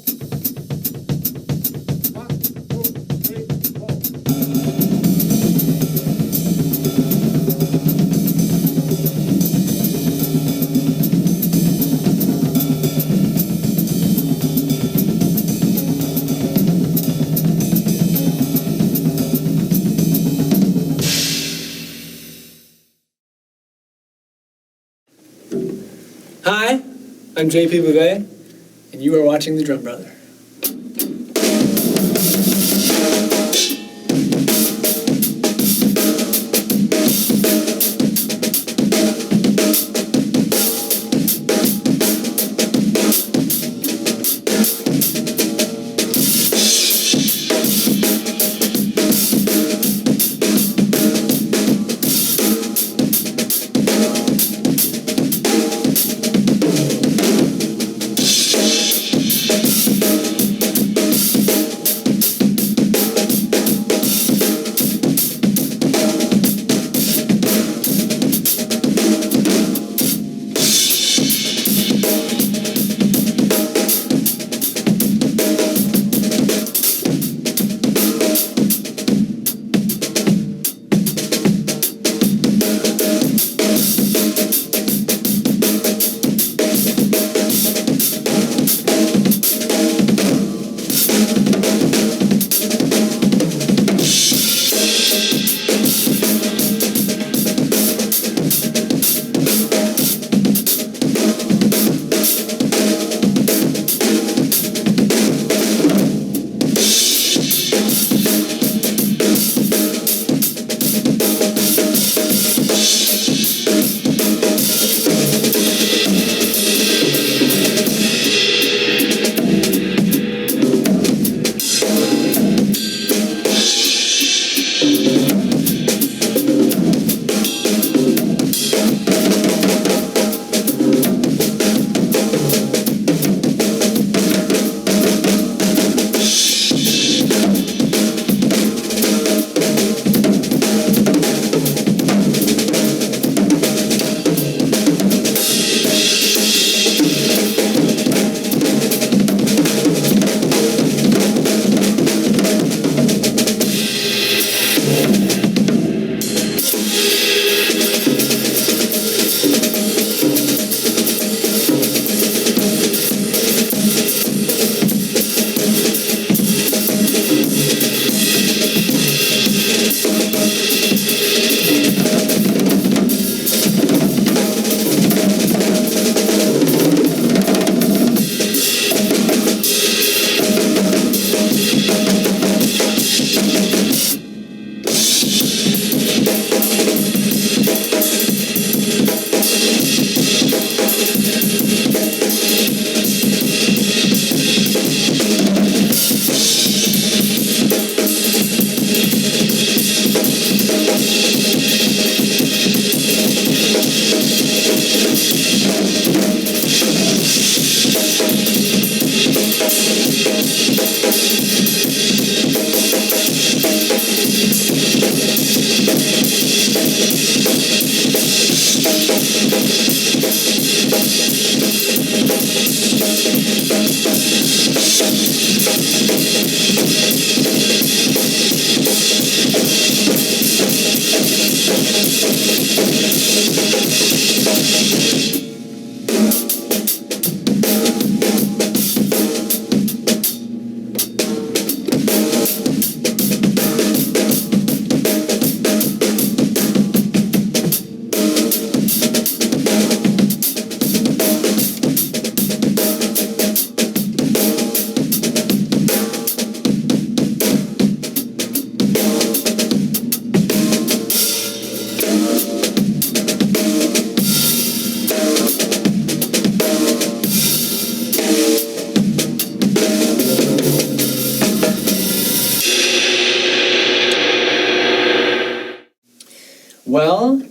Hi, I'm JP Bouvet, and you are watching The Drum Brother. Well,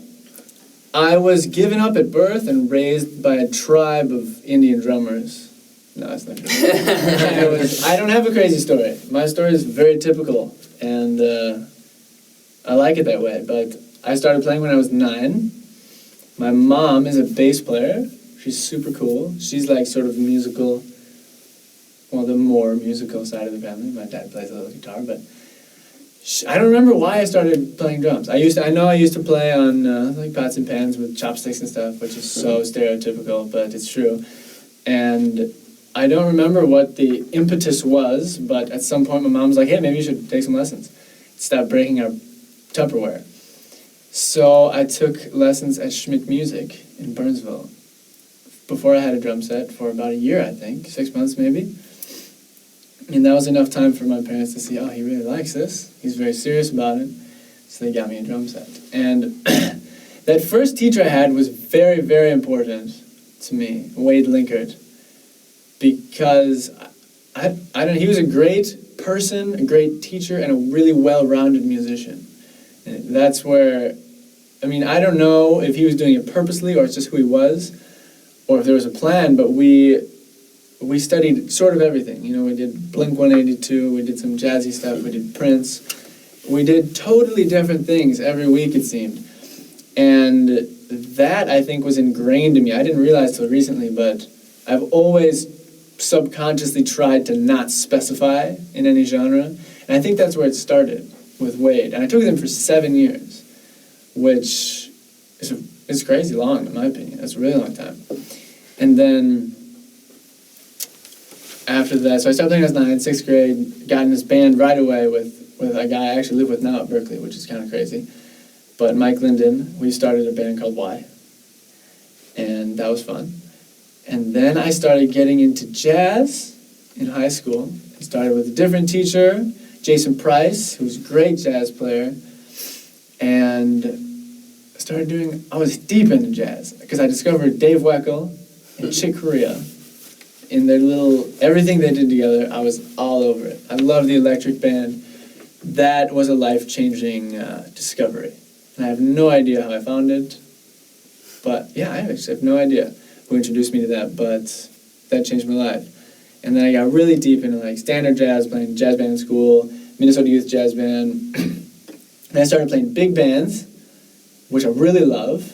I was given up at birth and raised by a tribe of Indian drummers. No, that's not true. I don't have a crazy story. My story is very typical, and I like it that way. But I started playing when I was 9. My mom is a bass player. She's super cool. She's like sort of musical, well, the more musical side of the family. My dad plays a little guitar, but I don't remember why I started playing drums. I know I used to play on like pots and pans with chopsticks and stuff, which is so stereotypical, but it's true. And I don't remember what the impetus was, but at some point my mom was like, hey, maybe you should take some lessons. Stop breaking our Tupperware. So I took lessons at Schmidt Music in Burnsville before I had a drum set for about a year, I think, 6 months maybe. And that was enough time for my parents to see, oh, he really likes this. He's very serious about it. So they got me a drum set. And that first teacher I had was very, very important to me, Wade Linkert, because I don't know, he was a great person, a great teacher, and a really well-rounded musician. And that's where, I mean, I don't know if he was doing it purposely or it's just who he was, or if there was a plan, but we studied sort of everything. You know, we did Blink-182, we did some jazzy stuff, we did Prince. We did totally different things every week, it seemed. And that, I think, was ingrained in me. I didn't realize till recently, but I've always subconsciously tried to not specify in any genre. And I think that's where it started with Wade. And I took with him for 7 years, which is crazy long, in my opinion. That's a really long time. And then after that, so I started playing when I was 9, 6th grade, got in this band right away with a guy I actually live with now at Berkeley, which is kind of crazy. But Mike Linden, we started a band called Y. And that was fun. And then I started getting into jazz in high school. I started with a different teacher, Jason Price, who's a great jazz player. And I was deep into jazz, because I discovered Dave Weckl and Chick Corea. In their everything they did together, I was all over it. I love the electric band. That was a life-changing discovery. And I have no idea how I found it. But yeah, I actually have no idea who introduced me to that, but that changed my life. And then I got really deep into like standard jazz, playing jazz band in school, Minnesota Youth Jazz Band. And I started playing big bands, which I really love,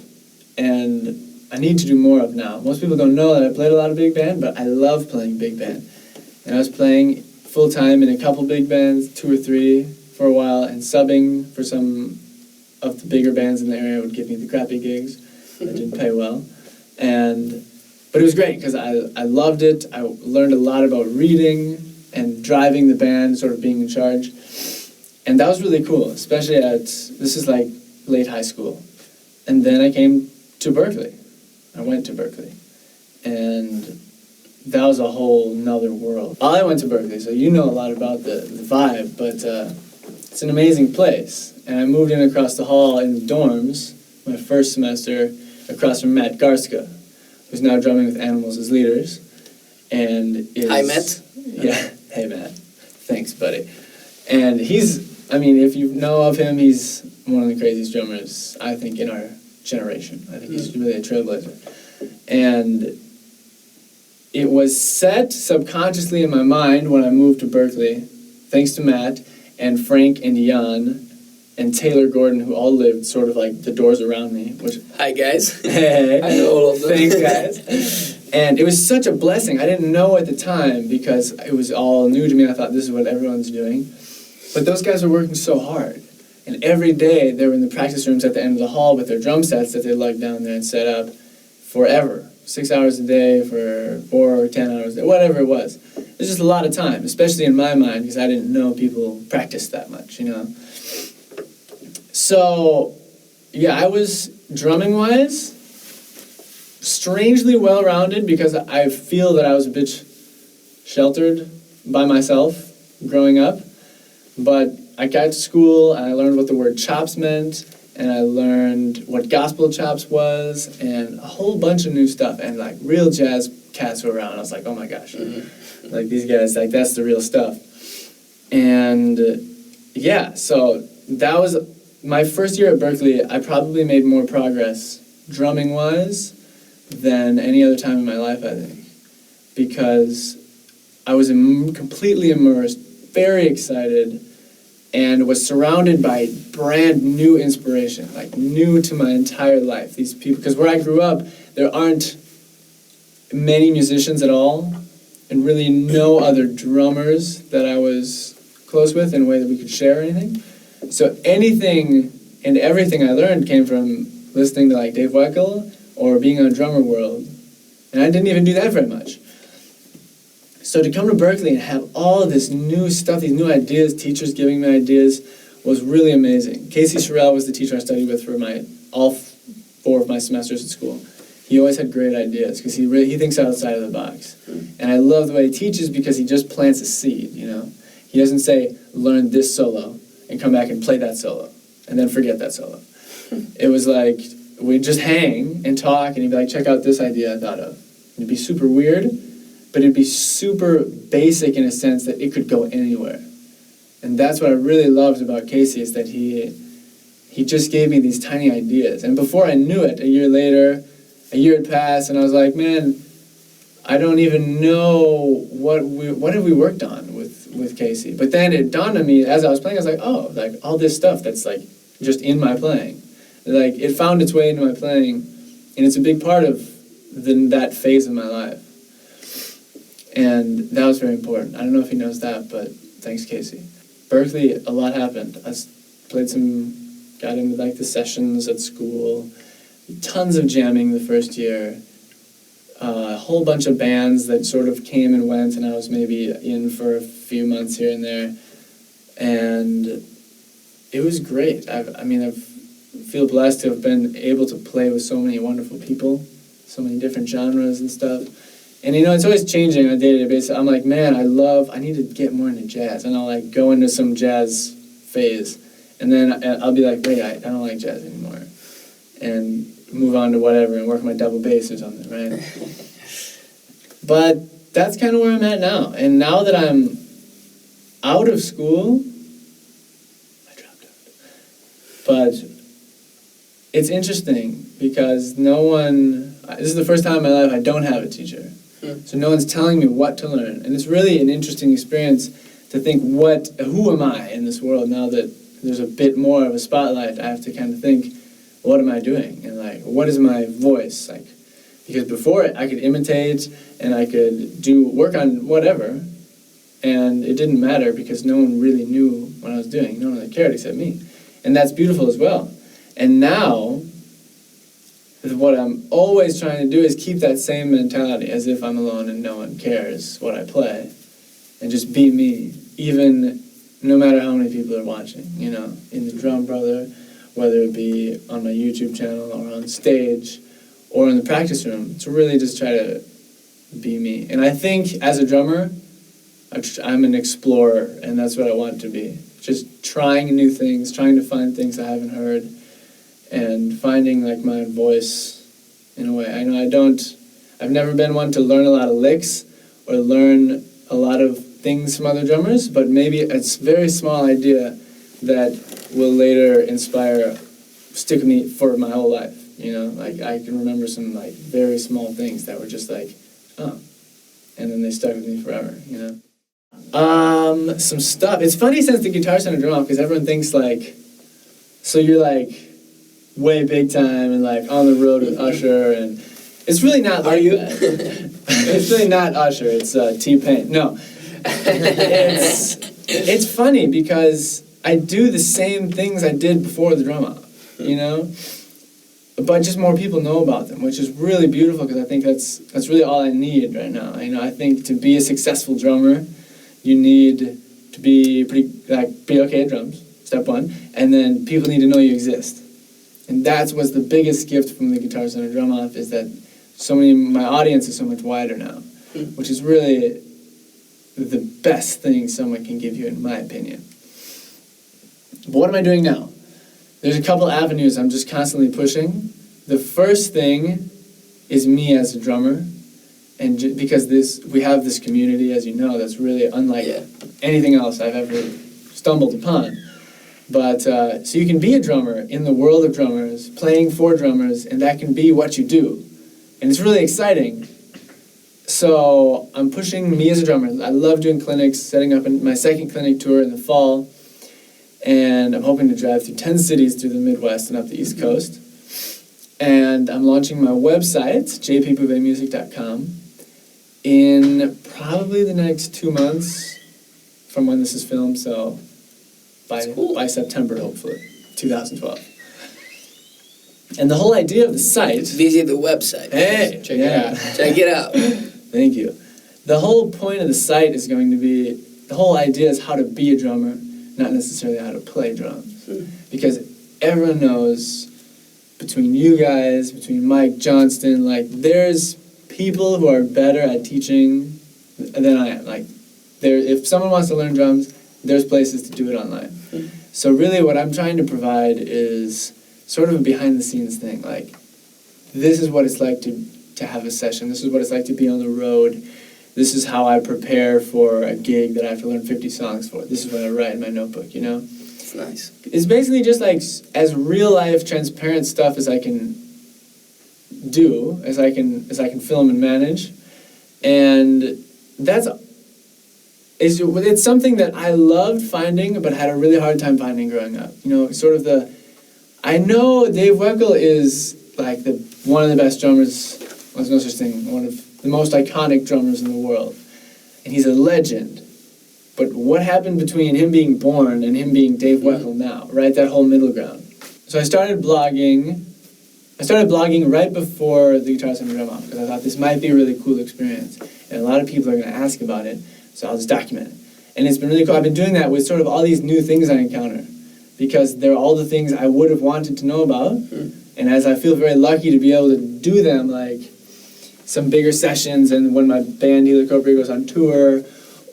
and I need to do more of now. Most people don't know that I played a lot of big band, but I love playing big band. And I was playing full-time in a couple big bands, 2 or 3 for a while, and subbing for some of the bigger bands in the area would give me the crappy gigs that didn't pay well. But it was great because I loved it. I learned a lot about reading and driving the band, sort of being in charge. And that was really cool, especially this is like late high school. And then I came to Berkeley. I went to Berkeley. And that was a whole nother world. I went to Berkeley, so you know a lot about the vibe, but it's an amazing place. And I moved in across the hall in the dorms my first semester across from Matt Garska, who's now drumming with Animals as Leaders. And Hi, Matt. Yeah, hey, Matt. Thanks, buddy. And if you know of him, he's one of the craziest drummers, I think, in our generation. I think he's really a trailblazer. And it was set subconsciously in my mind when I moved to Berkeley, thanks to Matt and Frank and Jan and Taylor Gordon, who all lived sort of like the doors around me. Which Hi, guys. Hey. I know all of them. Thanks, guys. And it was such a blessing. I didn't know at the time because it was all new to me. I thought this is what everyone's doing. But those guys were working so hard. And every day they were in the practice rooms at the end of the hall with their drum sets that they lugged down there and set up forever. 6 hours a day for 4 or 10 hours a day, whatever it was. It was just a lot of time, especially in my mind, because I didn't know people practiced that much, you know. So, yeah, I was, drumming-wise, strangely well-rounded because I feel that I was a bit sheltered by myself growing up. But I got to school and I learned what the word chops meant, and I learned what gospel chops was, and a whole bunch of new stuff, and like real jazz cats were around. I was like, oh my gosh, like these guys, like that's the real stuff. And yeah, so that was my first year at Berkeley. I probably made more progress drumming-wise than any other time in my life, I think, because I was completely immersed, very excited, and was surrounded by brand new inspiration, like new to my entire life. These people, because where I grew up, there aren't many musicians at all, and really no other drummers that I was close with in a way that we could share anything. So anything and everything I learned came from listening to like Dave Weckl or being on Drummer World, and I didn't even do that very much. So to come to Berkeley and have all of this new stuff, these new ideas, teachers giving me ideas, was really amazing. Casey Sherrill was the teacher I studied with for all 4 of my semesters at school. He always had great ideas because he thinks outside of the box. And I love the way he teaches because he just plants a seed, you know. He doesn't say, learn this solo and come back and play that solo and then forget that solo. It was like, we'd just hang and talk and he'd be like, check out this idea I thought of. And it'd be super weird, but it'd be super basic in a sense that it could go anywhere. And that's what I really loved about Casey, is that he just gave me these tiny ideas. And before I knew it, a year later, a year had passed, and I was like, man, I don't even know what have we worked on with Casey. But then it dawned on me as I was playing, I was like, oh, like all this stuff that's like just in my playing. Like it found its way into my playing, and it's a big part of that phase of my life. And that was very important. I don't know if he knows that, but thanks, Casey. Berkeley, a lot happened. I got into like the sessions at school, tons of jamming the first year, a whole bunch of bands that sort of came and went, and I was maybe in for a few months here and there. And it was great. I feel blessed to have been able to play with so many wonderful people, so many different genres and stuff. And you know, it's always changing on a day-to-day basis. I'm like, man, I need to get more into jazz. And I'll like go into some jazz phase. And then I'll be like, wait, I don't like jazz anymore. And move on to whatever and work on my double bass or something, right? But that's kind of where I'm at now. And now that I'm out of school, I dropped out. But it's interesting because this is the first time in my life I don't have a teacher. So no one's telling me what to learn. And it's really an interesting experience to think, who am I in this world now that there's a bit more of a spotlight? I have to kind of think, what am I doing? And like, what is my voice? Like, because before I could imitate and I could work on whatever, and it didn't matter because no one really knew what I was doing. No one really cared except me. And that's beautiful as well. And now, what I'm always trying to do is keep that same mentality, as if I'm alone and no one cares what I play, and just be me, even no matter how many people are watching, you know, in the Drum Brother, whether it be on my YouTube channel or on stage or in the practice room, to really just try to be me. And I think as a drummer, I'm an explorer, and that's what I want to be. Just trying new things, trying to find things I haven't heard, and finding like my own voice in a way. I know I've never been one to learn a lot of licks or learn a lot of things from other drummers, but maybe a very small idea that will later stick with me for my whole life, you know? Like I can remember some like very small things that were just like, oh, and then they stuck with me forever, you know. Some stuff. It's funny since the Guitar Center drum off because everyone thinks like, so you're like way big time and like on the road with Usher, and it's really not. Are you? It's really not Usher. It's T-Pain. No, it's funny because I do the same things I did before the drum off, you know. But just more people know about them, which is really beautiful because I think that's really all I need right now. You know, I think to be a successful drummer, you need to be be okay at drums, step one, and then people need to know you exist. And that's what's the biggest gift from the Guitar Center drum off is that my audience is so much wider now, which is really the best thing someone can give you, in my opinion. But what am I doing now? There's a couple avenues I'm just constantly pushing. The first thing is me as a drummer, and because we have this community, as you know, that's really unlike anything else I've ever stumbled upon. But so you can be a drummer in the world of drummers, playing for drummers, and that can be what you do, and it's really exciting. So I'm pushing me as a drummer. I love doing clinics, setting up my second clinic tour in the fall. And I'm hoping to drive through 10 cities through the Midwest and up the East Coast. And I'm launching my website, jpbouvetmusic.com, in probably the next 2 months from when this is filmed, so by September, hopefully, 2012. And the whole idea of the site... Visit the website. Hey! Check it out. Check it out. Thank you. The whole point of the site is going to be... The whole idea is how to be a drummer, not necessarily how to play drums. Because everyone knows, between you guys, between Mike Johnston, like, there's people who are better at teaching than I am. Like, if someone wants to learn drums, there's places to do it online. So really what I'm trying to provide is sort of a behind-the-scenes thing. Like, this is what it's like to have a session. This is what it's like to be on the road. This is how I prepare for a gig that I have to learn 50 songs for. This is what I write in my notebook, you know? It's nice. It's basically just like as real-life, transparent stuff as I can do, as I can film and manage. And it's something that I loved finding, but had a really hard time finding growing up. You know, sort of I know Dave Weckl is like one of the best drummers, well, there's no such thing, one of the most iconic drummers in the world. And he's a legend. But what happened between him being born and him being Dave Weckl now, right? That whole middle ground. So I started blogging right before the Guitar Center drum off because I thought this might be a really cool experience. And a lot of people are going to ask about it, so I'll just document it. And it's been really cool. I've been doing that with sort of all these new things I encounter because they're all the things I would have wanted to know about. And as I feel very lucky to be able to do them, like some bigger sessions and when my band Heliocopter goes on tour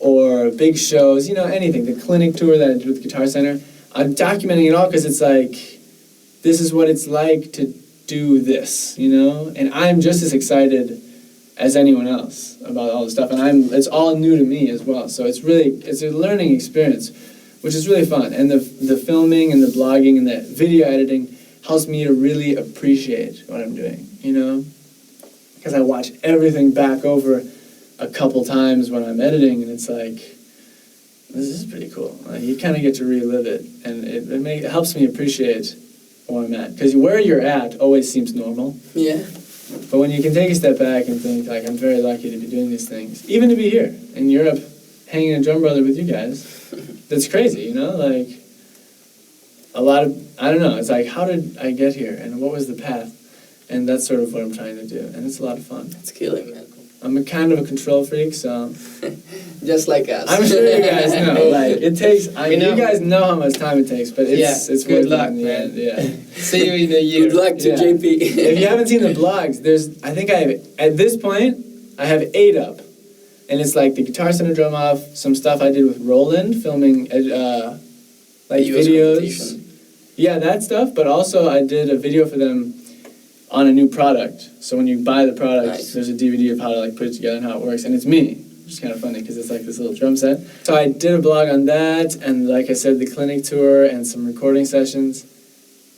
or big shows, you know, anything. The clinic tour that I did with Guitar Center, I'm documenting it all because it's like, this is what it's like to do this, you know? And I'm just as excited as anyone else about all this stuff. And it's all new to me as well. So it's a learning experience, which is really fun. And the filming and the blogging and the video editing helps me to really appreciate what I'm doing, you know? Because I watch everything back over a couple times when I'm editing, and it's like, this is pretty cool. Like, you kind of get to relive it, and it helps me appreciate where I'm at. Because where you're at always seems normal. Yeah. But when you can take a step back and think, like, I'm very lucky to be doing these things, even to be here in Europe, hanging a drum brother with you guys, that's crazy, you know? Like, I don't know, it's like, how did I get here, and what was the path? And that's sort of what I'm trying to do, and it's a lot of fun. It's killing, man. I'm a kind of a control freak, so... Just like us. I'm sure you guys know. Like, it takes... you guys know how much time it takes, but it's good worth luck, it in the man. end. Yeah. See you in a year. Good luck to JP. If you haven't seen the blogs, at this point, I have 8 up. And it's like the Guitar Center drum off, some stuff I did with Roland, filming videos. Yeah, that stuff, but also I did a video for them on a new product. So when you buy the product, there's a DVD of how to put it together and how it works, and it's me, which is kind of funny because it's like this little drum set. So I did a blog on that, and like I said, the clinic tour and some recording sessions.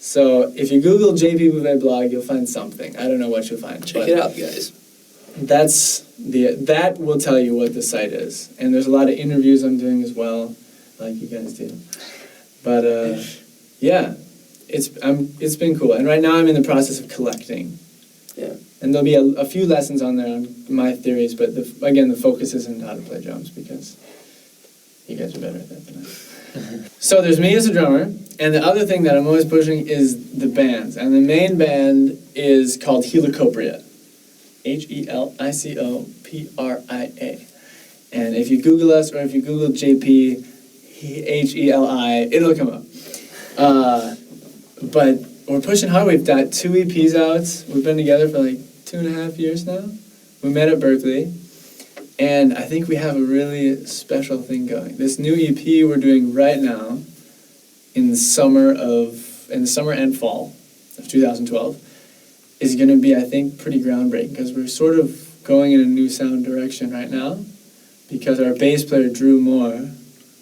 So if you Google JP Bouvet blog, you'll find something. I don't know what you'll find. Check it out, guys. that will tell you what the site is. And there's a lot of interviews I'm doing as well, like you guys do. But yeah, it's been cool. And right now I'm in the process of collecting. Yeah. And there'll be a few lessons on there on my theories, but again, the focus isn't how to play drums because you guys are better at that than I. So there's me as a drummer, and the other thing that I'm always pushing is the bands. And the main band is called Helicopria. Helicopria. And if you Google us or if you Google JP, Heli, it'll come up. But we're pushing hard. We've got 2 EPs out. We've been together for like 2.5 years now. We met at Berkeley. And I think we have a really special thing going. This new EP we're doing right now in the summer and fall of 2012 is going to be, I think, pretty groundbreaking because we're sort of going in a new sound direction right now because our bass player Drew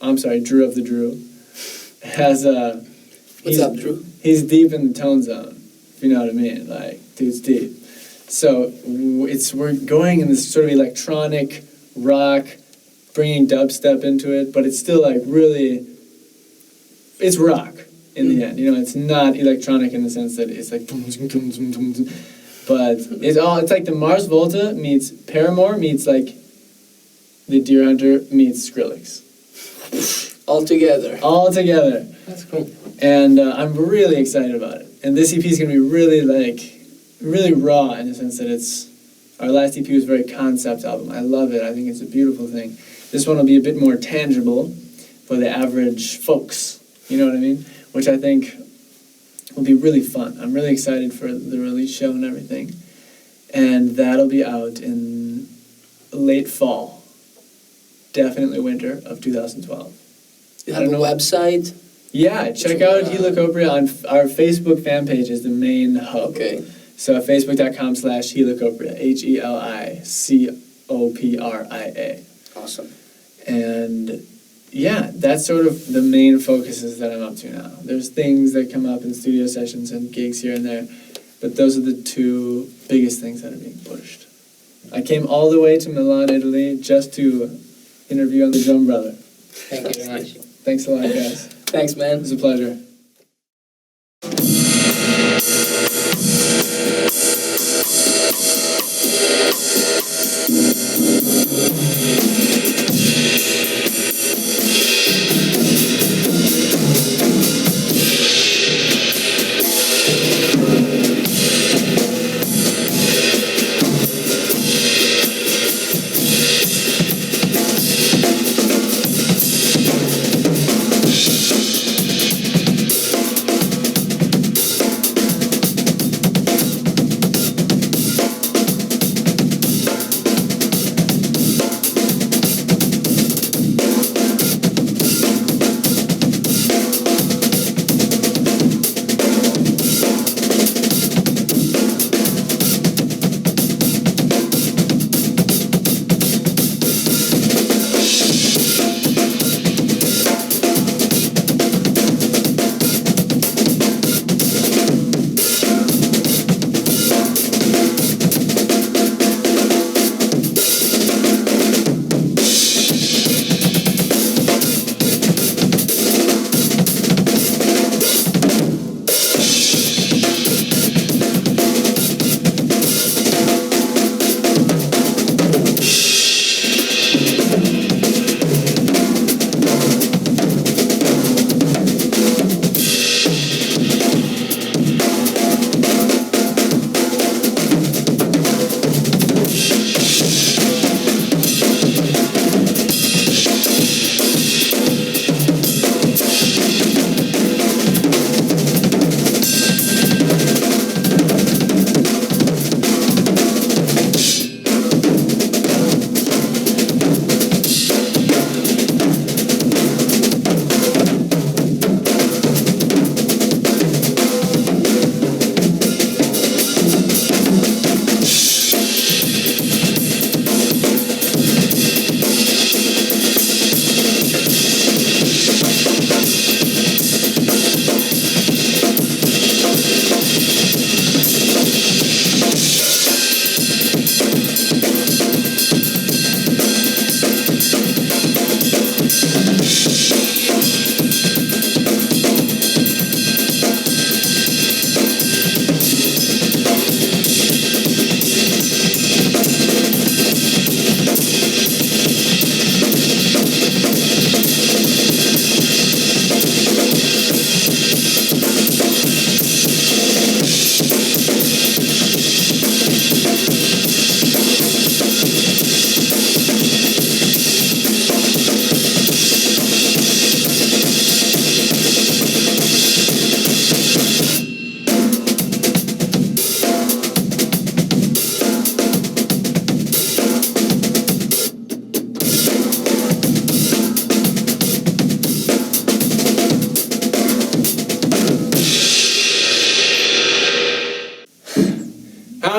of the Drew, has a... What's up, Drew? He's deep in the tone zone, if you know what I mean. Like, dude's deep. So we're going in this sort of electronic rock, bringing dubstep into it, but it's still like really, it's rock in the end. You know, it's not electronic in the sense that it's like, but it's like the Mars Volta meets Paramore meets like the Deer Hunter meets Skrillex. All together. All together. That's cool. And I'm really excited about it. And this EP is going to be really raw in the sense that our last EP was a very concept album. I love it. I think it's a beautiful thing. This one will be a bit more tangible for the average folks. You know what I mean? Which I think will be really fun. I'm really excited for the release show and everything. And that'll be out in late fall. Definitely winter of 2012. You have a website? Yeah, check out Helicopria on our Facebook fan page is the main hub. Okay. So facebook.com/Helicopria, Helicopria. Awesome. And yeah, that's sort of the main focuses that I'm up to now. There's things that come up in studio sessions and gigs here and there, but those are the 2 biggest things that are being pushed. I came all the way to Milan, Italy, just to interview on the Drum Brother. Thank you very much. Thanks a lot, guys. Thanks, man. It was a pleasure.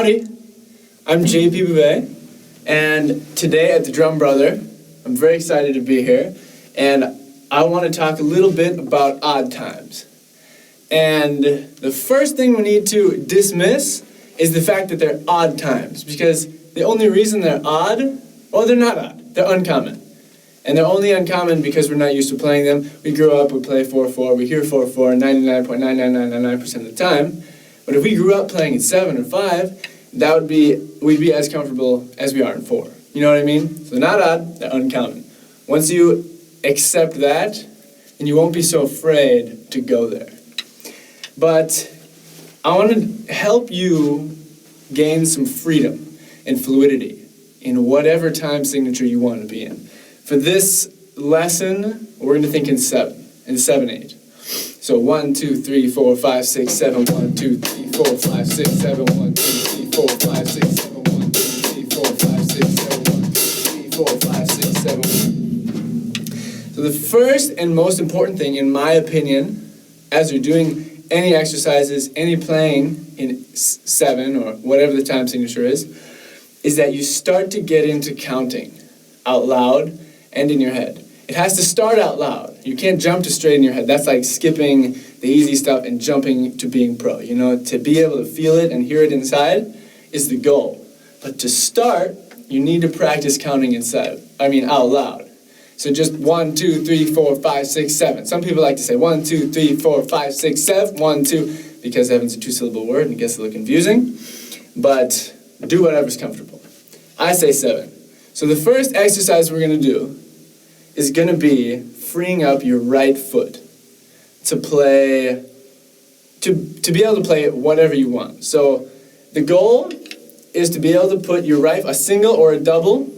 Howdy, I'm JP Bouvet, and today at the Drum Brother, I'm very excited to be here, and I want to talk a little bit about odd times. And the first thing we need to dismiss is the fact that they're odd times, because the only reason they're odd, well, they're not odd, they're uncommon. And they're only uncommon because we're not used to playing them. We grew up, we play 4/4, we hear 4/4 99.99999% of the time. But if we grew up playing in 7 or 5, we'd be as comfortable as we are in 4. You know what I mean? So they're not odd, they're uncommon. Once you accept that, then you won't be so afraid to go there. But I want to help you gain some freedom and fluidity in whatever time signature you want to be in. For this lesson, we're going to think in 7/8. So 1, 2, 3, 4, 5, 6, 7, 1, 2, 3, 4, 5, 6, 7, 1, 2, 3, 4, 5, 6, 7, 1, 2, 3, 4, 5, 6, 7, 1, 2, 3, 4, 5, 6, 7, 1. So the first and most important thing, in my opinion, as you're doing any exercises, any playing in 7 or whatever the time signature is that you start to get into counting out loud and in your head. It has to start out loud. You can't jump to straight in your head. That's like skipping the easy stuff and jumping to being pro. You know, to be able to feel it and hear it inside is the goal. But to start, you need to practice counting out loud. So just 1, 2, 3, 4, 5, 6, 7. Some people like to say 1, 2, 3, 4, 5, 6, 7, 1, 2, because 7's a 2-syllable word and it gets a little confusing. But do whatever's comfortable. I say 7. So the first exercise we're going to do is going to be freeing up your right foot to play, to be able to play whatever you want. So the goal is to be able to put your a single or a double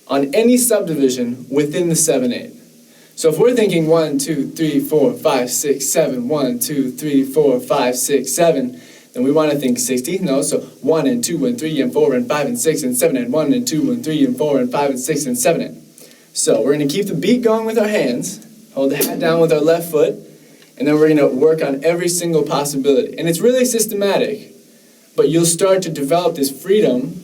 on any subdivision within the 7/8. So if we're thinking 1, 2, 3, 4, 5, 6, 7, 1, 2, 3, 4, 5, 6, 7, then we want to think 16th notes. So 1 and 2 and 3 and 4 and 5 and 6 and 7 and 1 and 2 and 3 and 4 and 5 and 6 and 7 and. So we're going to keep the beat going with our hands, hold the hat down with our left foot, and then we're going to work on every single possibility. And it's really systematic, but you'll start to develop this freedom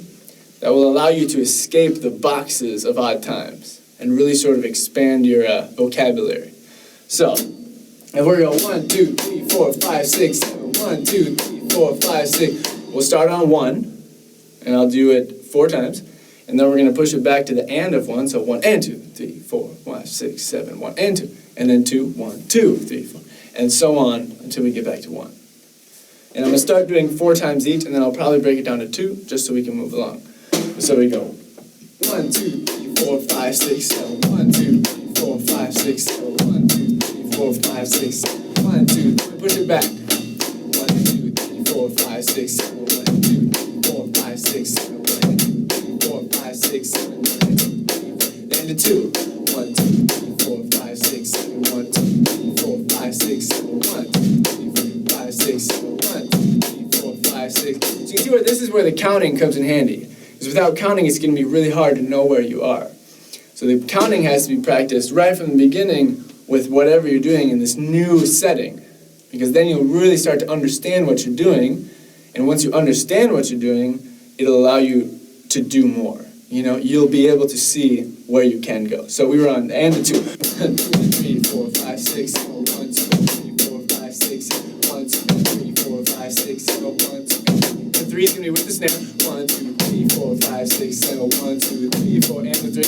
that will allow you to escape the boxes of odd times and really sort of expand your vocabulary. So, if we're going 1, 2, 3, 4, 5, 6, 7, 1, 2, 3, 4, 5, 6, we'll start on 1, and I'll do it 4 times. And then we're going to push it back to the and of 1, so 1 and 2, 3, 4, 5, 6, 7, 1 and 2, and then 2, 1, 2, 3, 4, and so on until we get back to 1. And I'm going to start doing 4 times each, and then I'll probably break it down to 2, just so we can move along. So we go 1, 2, 3, 4, 5, 6, 7, 1, 2, 3, 4, 5, 6, 7, 1, 2, 3, 4, 5, 6, 7, 1, 2, 3, push it back. 1, 2, 3, 4, 5, 6, 7, 1, 2, 3, 4, 5, 6, 7, 1, 2, 3, 4, 5, 6, 7, 1, 2, 3, then to 2. 1, 2, 3, 4, 5, 6, 7, 1, 2, 3, 4, 5, 6, 7, 1, 2, 3, 4, 5, 6, 7, 1, 2, 3, 4, 5, 6. So you can see where this is where the counting comes in handy. Because without counting, it's going to be really hard to know where you are. So the counting has to be practiced right from the beginning with whatever you're doing in this new setting. Because then you'll really start to understand what you're doing. And once you understand what you're doing, it'll allow you to do more. You know, you'll be able to see where you can go. So we were on and the 2. 1, 2, 3, 4, 5, 6, 7, 1, 2, 3, 4, 5, 6, 7, 1, 2, 3, 4, 5, 6, 7, 1, 2. The 3 is going to be with the snare. 1, 2, 3, 4, 5, 6, 7, 1, 2, 3, 4, and the 3.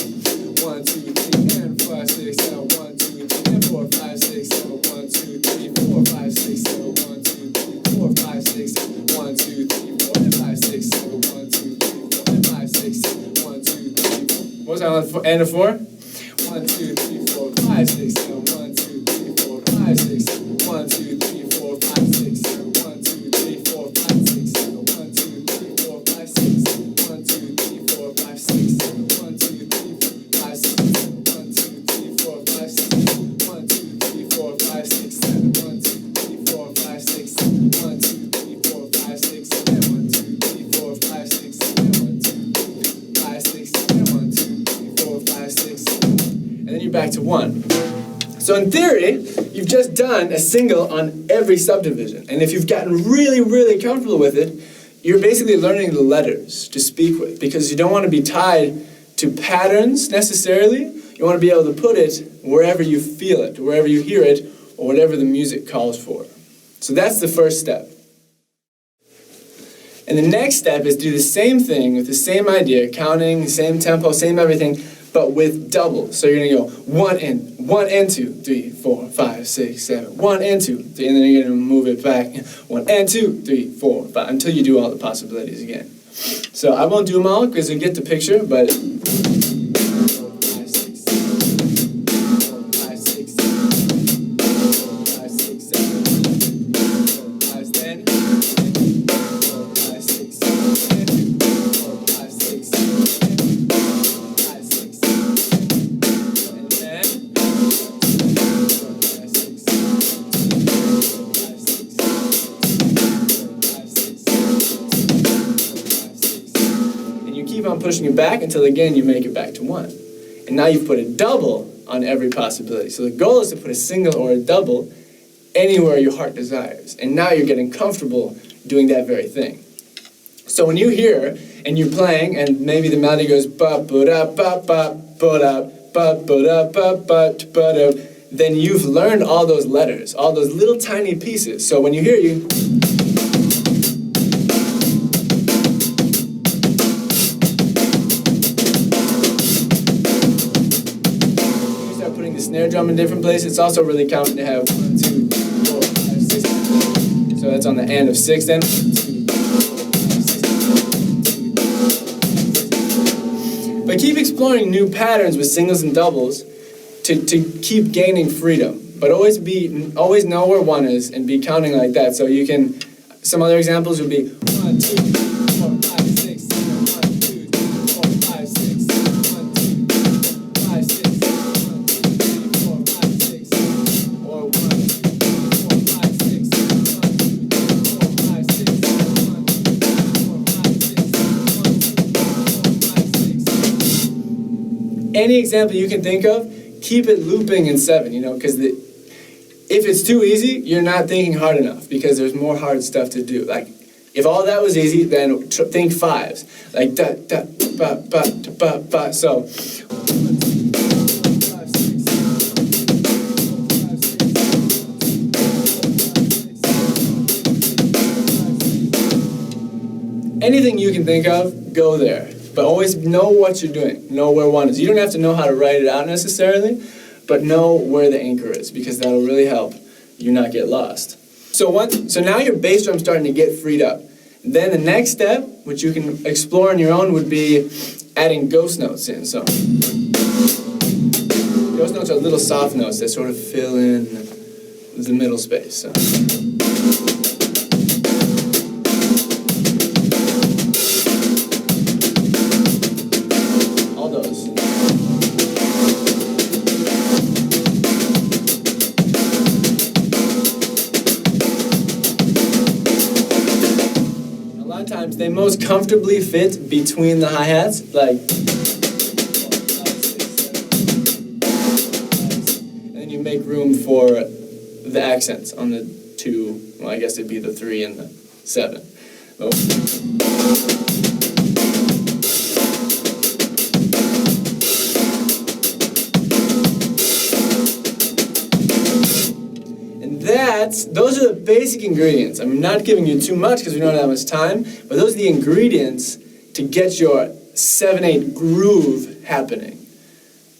1, 2, 3, and 5, 6, 7, 1, 2, 3, and 4, 5, 6, 7, 1, 2, 3, 4, 5, 6, 7, 1, 2, 3, 4, 5, 6, 1, 2, 3, 4, and 5, 6, 7, 1, 2, 3, 4, and 5, 6, 1, 2, 3, 4. What was that on the end of 4? 1, 2, 3, 4, 5, 6, 7, 1, 2, 3, 4, 5, 6, 1, 2, 3, 4, 5, 6, 7, 1, 2, 3, 4, 5, 6, 7, 1, 2, 3, 4, 5, 6, 1, 2, 3, 4, 5, 6, 7, 1, 2, 3, 4, 5, 6, 1, 2, 3, 4, 5, 6, 1, 2, 3, 4, 5, 6, 7, 1, 2, 3, 4, 5, 6, 1, 2, 3, 4, 5, 6, 7, 1, 2, 3, 4, 5, 6, 7, 1, 2, 3, 5, 6, 7, 1, 2, 3, 4, 5, 6, 7, and then you're back to 1. So in theory, you've just done a single on every subdivision. And if you've gotten really, really comfortable with it, you're basically learning the letters to speak with, because you don't want to be tied to patterns necessarily. You want to be able to put it wherever you feel it, wherever you hear it, or whatever the music calls for. So that's the first step. And the next step is do the same thing with the same idea, counting, same tempo, same everything, but with double. So you're gonna go 1 and 2, 3, 4, 5, 6, 7, 1 and 2, 3, and then you're gonna move it back 1 and 2, 3, 4, 5, until you do all the possibilities again. So I won't do them all because you get the picture, but. Pushing it back until again you make it back to 1. And now you've put a double on every possibility. So the goal is to put a single or a double anywhere your heart desires. And now you're getting comfortable doing that very thing. So when you hear and you're playing and maybe the melody goes ba ba da ba ba ba da ba ba da ba ba ba da, then you've learned all those letters, all those little tiny pieces. So when you hear you snare drum in different places, it's also really common to have 1, 2, 4, 5, 6. So that's on the end of 6 then. 1, 2, 4, 5, 6. But keep exploring new patterns with singles and doubles to keep gaining freedom. But always know where 1 is and be counting like that. So you can, some other examples would be 1, 2, 3, 4, 5, 6, 7, 1, 2, 3, 4, 5, 6, 7, 1, 2, 5, 6. Any example you can think of, keep it looping in 7, because if it's too easy, you're not thinking hard enough because there's more hard stuff to do. Like, if all that was easy, then think 5s. Like, da, da, ba, ba, da, ba, ba. So, anything you can think of, go there. But always know what you're doing, know where 1 is. You don't have to know how to write it out necessarily, but know where the anchor is, because that'll really help you not get lost. So now your bass drum's starting to get freed up. Then the next step, which you can explore on your own, would be adding ghost notes in. So ghost notes are little soft notes that sort of fill in the middle space. So. They most comfortably fit between the hi-hats, like, and then you make room for the accents on the 2, well, I guess it'd be the 3 and the 7. Those are the basic ingredients. I'm not giving you too much because we don't have that much time, but those are the ingredients to get your 7/8 groove happening.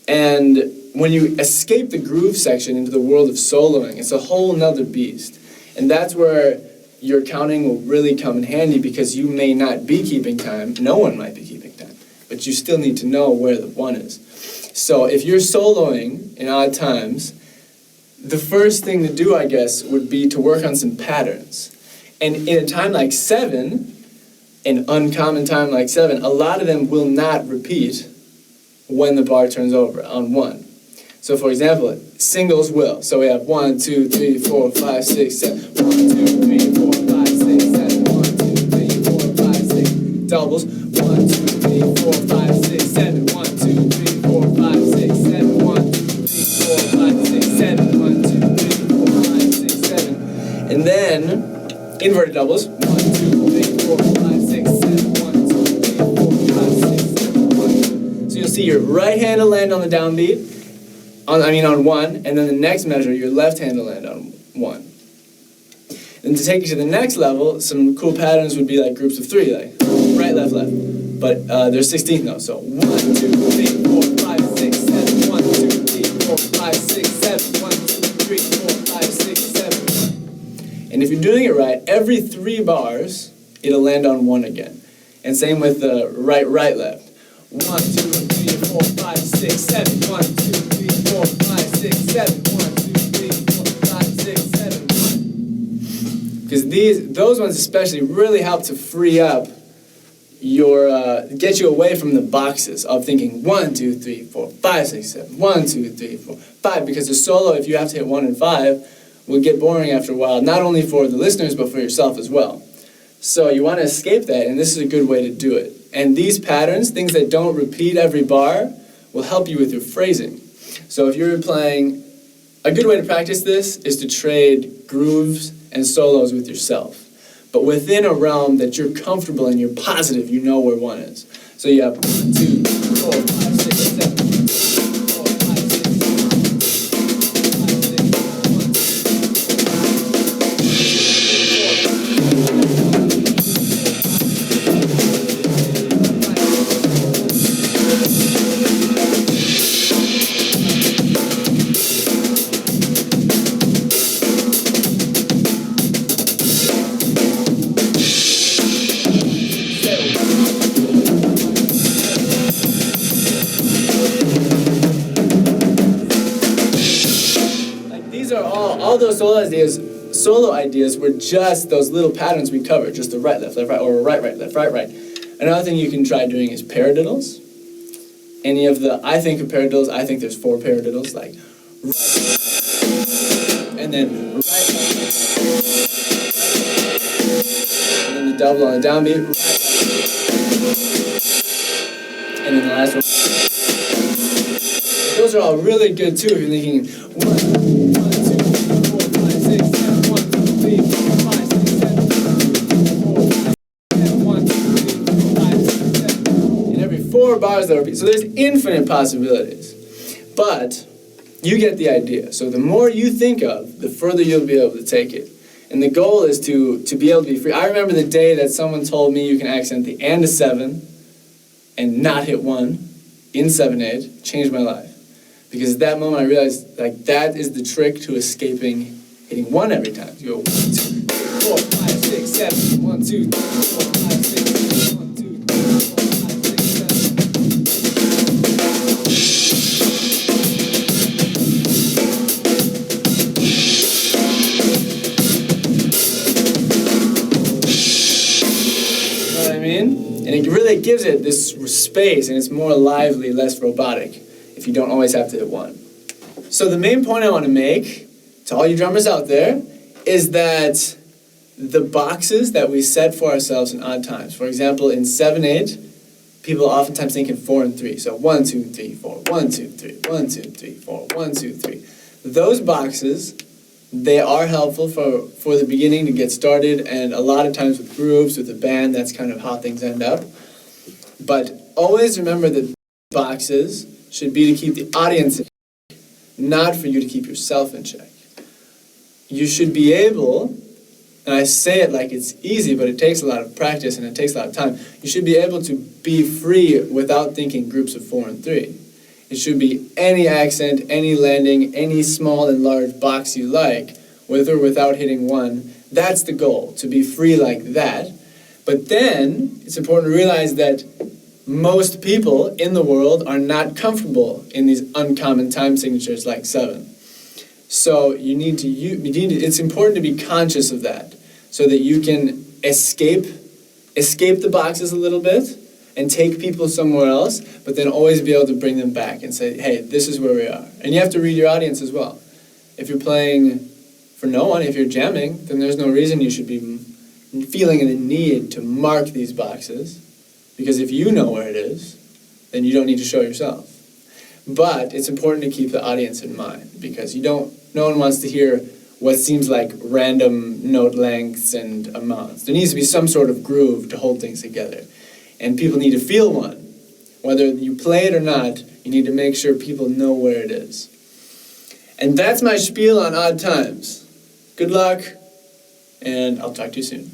And when you escape the groove section into the world of soloing, it's a whole nother beast. And that's where your counting will really come in handy, because you may not be keeping time, no one might be keeping time, but you still need to know where the 1 is. So if you're soloing in odd times, the first thing to do, I guess, would be to work on some patterns. And in a time like 7, an uncommon time like 7, a lot of them will not repeat when the bar turns over on 1. So for example, singles will. So we have 1, 2, 3, 4, 5, 6, 7. 1, 2, 3, 4, 5, 6, 7. 1, 2, 3, 4, 5, 6. Doubles. 1, 2, 3, 4, 5, 6, 7. 1, 2, 3, 4, 5, 6, 7. 1, 2, 3, 4, 5, 6, 7. 1, 2, 3, 4, 5, 6, 7. And then inverted doubles. 1, 2, 3, 4, 5. see your right hand will land on the downbeat, on 1, and then the next measure, your left hand will land on 1. And to take you to the next level, some cool patterns would be like groups of 3, like right, left, left. But there's 16th notes, so 1, 2, 3, 4, 5, 6, 7, 1, 2, 3, 4, 5, 6, 7, 1, 2, 3, 4, 5, 6, 7, 1. And if you're doing it right, every 3 bars, it'll land on 1 again. And same with the right, right, left. 1, 2, 3, 4, 5, 6, 7, 1, 2, 3, 4, 5, 6, 7, 1, 2, 3, 4, 5, 6, 7, 1. Because those ones especially really help to free up your, get you away from the boxes of thinking 1, 2, 3, 4, 5, 6, 7, 1, 2, 3, 4, 5, because the solo, if you have to hit 1 and 5, will get boring after a while, not only for the listeners, but for yourself as well. So you want to escape that, and this is a good way to do it. And these patterns, things that don't repeat every bar, will help you with your phrasing. So if you're playing, a good way to practice this is to trade grooves and solos with yourself, but within a realm that you're comfortable and you're positive you know where 1 is. So you have 1, 2, 4, 5, 6, 7, 4, 5, 6, all those solo ideas were just those little patterns we covered, just the right, left, or right, right, left, right, right. Another thing you can try doing is paradiddles. Any of the, I think of paradiddles, I think there's 4 paradiddles, like right, and then right, and then the double on the downbeat, right, and then the last one. Those are all really good too if you're thinking 1, 2, 3, 4, 5, 6, 7, 1, 2, 3, 4, 5, 6, 7, 1, 2, 3, 4, 5, 6, 7. In every 4 bars that repeat. So there's infinite possibilities. But you get the idea. So the more you think of, the further you'll be able to take it. And the goal is to be able to be free. I remember the day that someone told me you can accent the and a 7 and not hit 1 in 7/8, changed my life. Because at that moment I realized like that is the trick to escaping hitting 1 every time. You go 1, 2, 3, 4, 5, 6, 7, 1, 2, 3, 4, 5, 6, 7, 1, 2, 3, 4, 5, 6, 7. You know what I mean? And it really gives it this space, and it's more lively, less robotic, if you don't always have to hit 1. So the main point I want to make to all you drummers out there is that the boxes that we set for ourselves in odd times, for example, in 7/8, people oftentimes think in 4 and 3. So 1, 2, 3, 4, 1, 2, 3, 1, 2, 3, 4, 1, 2, 3. Those boxes, they are helpful for the beginning to get started, and a lot of times with grooves, with a band, that's kind of how things end up. But always remember that boxes should be to keep the audience in check, not for you to keep yourself in check. You should be able, and I say it like it's easy, but it takes a lot of practice and it takes a lot of time. You should be able to be free without thinking groups of 4 and 3. It should be any accent, any landing, any small and large box you like, with or without hitting 1. That's the goal, to be free like that. But then it's important to realize that most people in the world are not comfortable in these uncommon time signatures like 7. So it's important to be conscious of that so that you can escape the boxes a little bit and take people somewhere else, but then always be able to bring them back and say, hey, this is where we are. And you have to read your audience as well. If you're playing for no one, if you're jamming, then there's no reason you should be feeling the need to mark these boxes, because if you know where it is, then you don't need to show yourself. But it's important to keep the audience in mind, because no one wants to hear what seems like random note lengths and amounts. There needs to be some sort of groove to hold things together. And people need to feel 1. Whether you play it or not, you need to make sure people know where it is. And that's my spiel on Odd Times. Good luck, and I'll talk to you soon.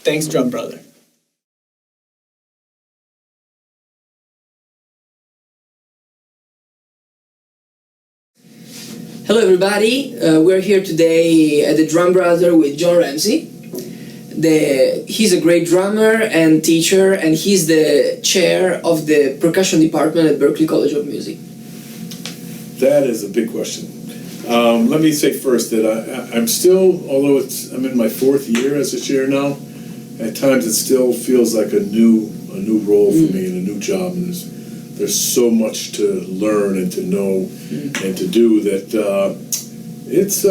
Thanks, Drum Brother. Hello, everybody. We're here today at the Drum Brother with John Ramsey. He's a great drummer and teacher, and he's the chair of the percussion department at Berklee College of Music. That is a big question. Let me say first that I'm still, although I'm in my 4th year as a chair now, at times it still feels like a new role for me and a new job. And there's so much to learn and to know and to do that it's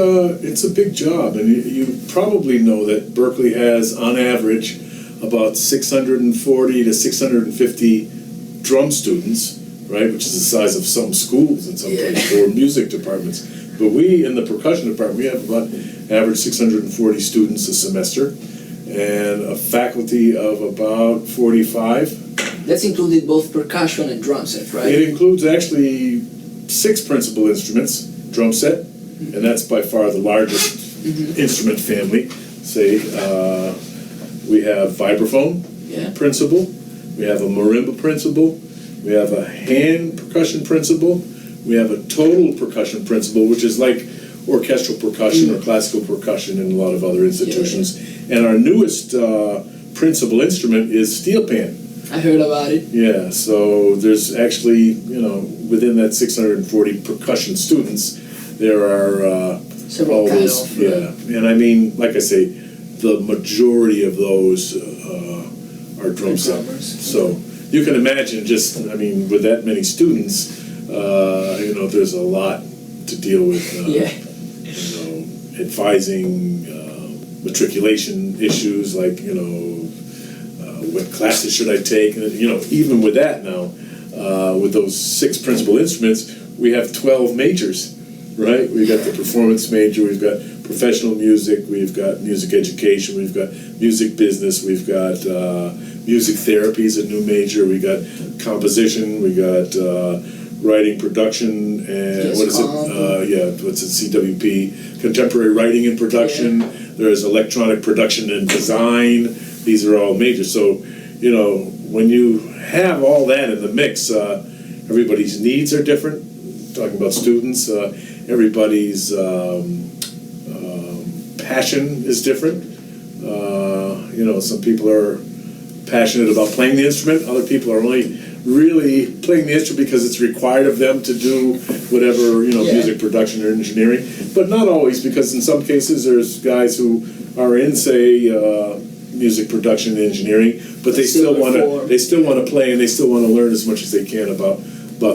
a big job. And you probably know that Berklee has, on average, about 640 to 650 drum students, right, which is the size of some schools in some cases, or music departments. But we, in the percussion department, we have about average 640 students a semester, and a faculty of about 45. That's included both percussion and drum set, right? It includes actually 6 principal instruments, drum set, and that's by far the largest instrument family. Say, we have vibraphone principal, we have a marimba principal, we have a hand percussion principal, we have a total percussion principal, which is like orchestral percussion or classical percussion in a lot of other institutions. And our newest principal instrument is steel pan. I heard about it. Yeah, so there's actually, within that 640 percussion students, there are several always, and I mean, like I say, the majority of those are drum set. So you can imagine with that many students, there's a lot to deal with. Advising, matriculation issues like, what classes should I take? And, even with that now, with those 6 principal instruments, we have 12 majors, right? We've got the performance major, we've got professional music, we've got music education, we've got music business, we've got music therapy is a new major, we got composition, we got writing, production, and CWP, contemporary writing and production. There's electronic production and design. These are all major. So, when you have all that in the mix, everybody's needs are different. Talking about students, everybody's passion is different. Some people are passionate about playing the instrument. Other people are only really playing the instrument because it's required of them to do whatever, music production or engineering. But not always, because in some cases there's guys who are in, say, music production and engineering, but they still want to play and they still want to learn as much as they can about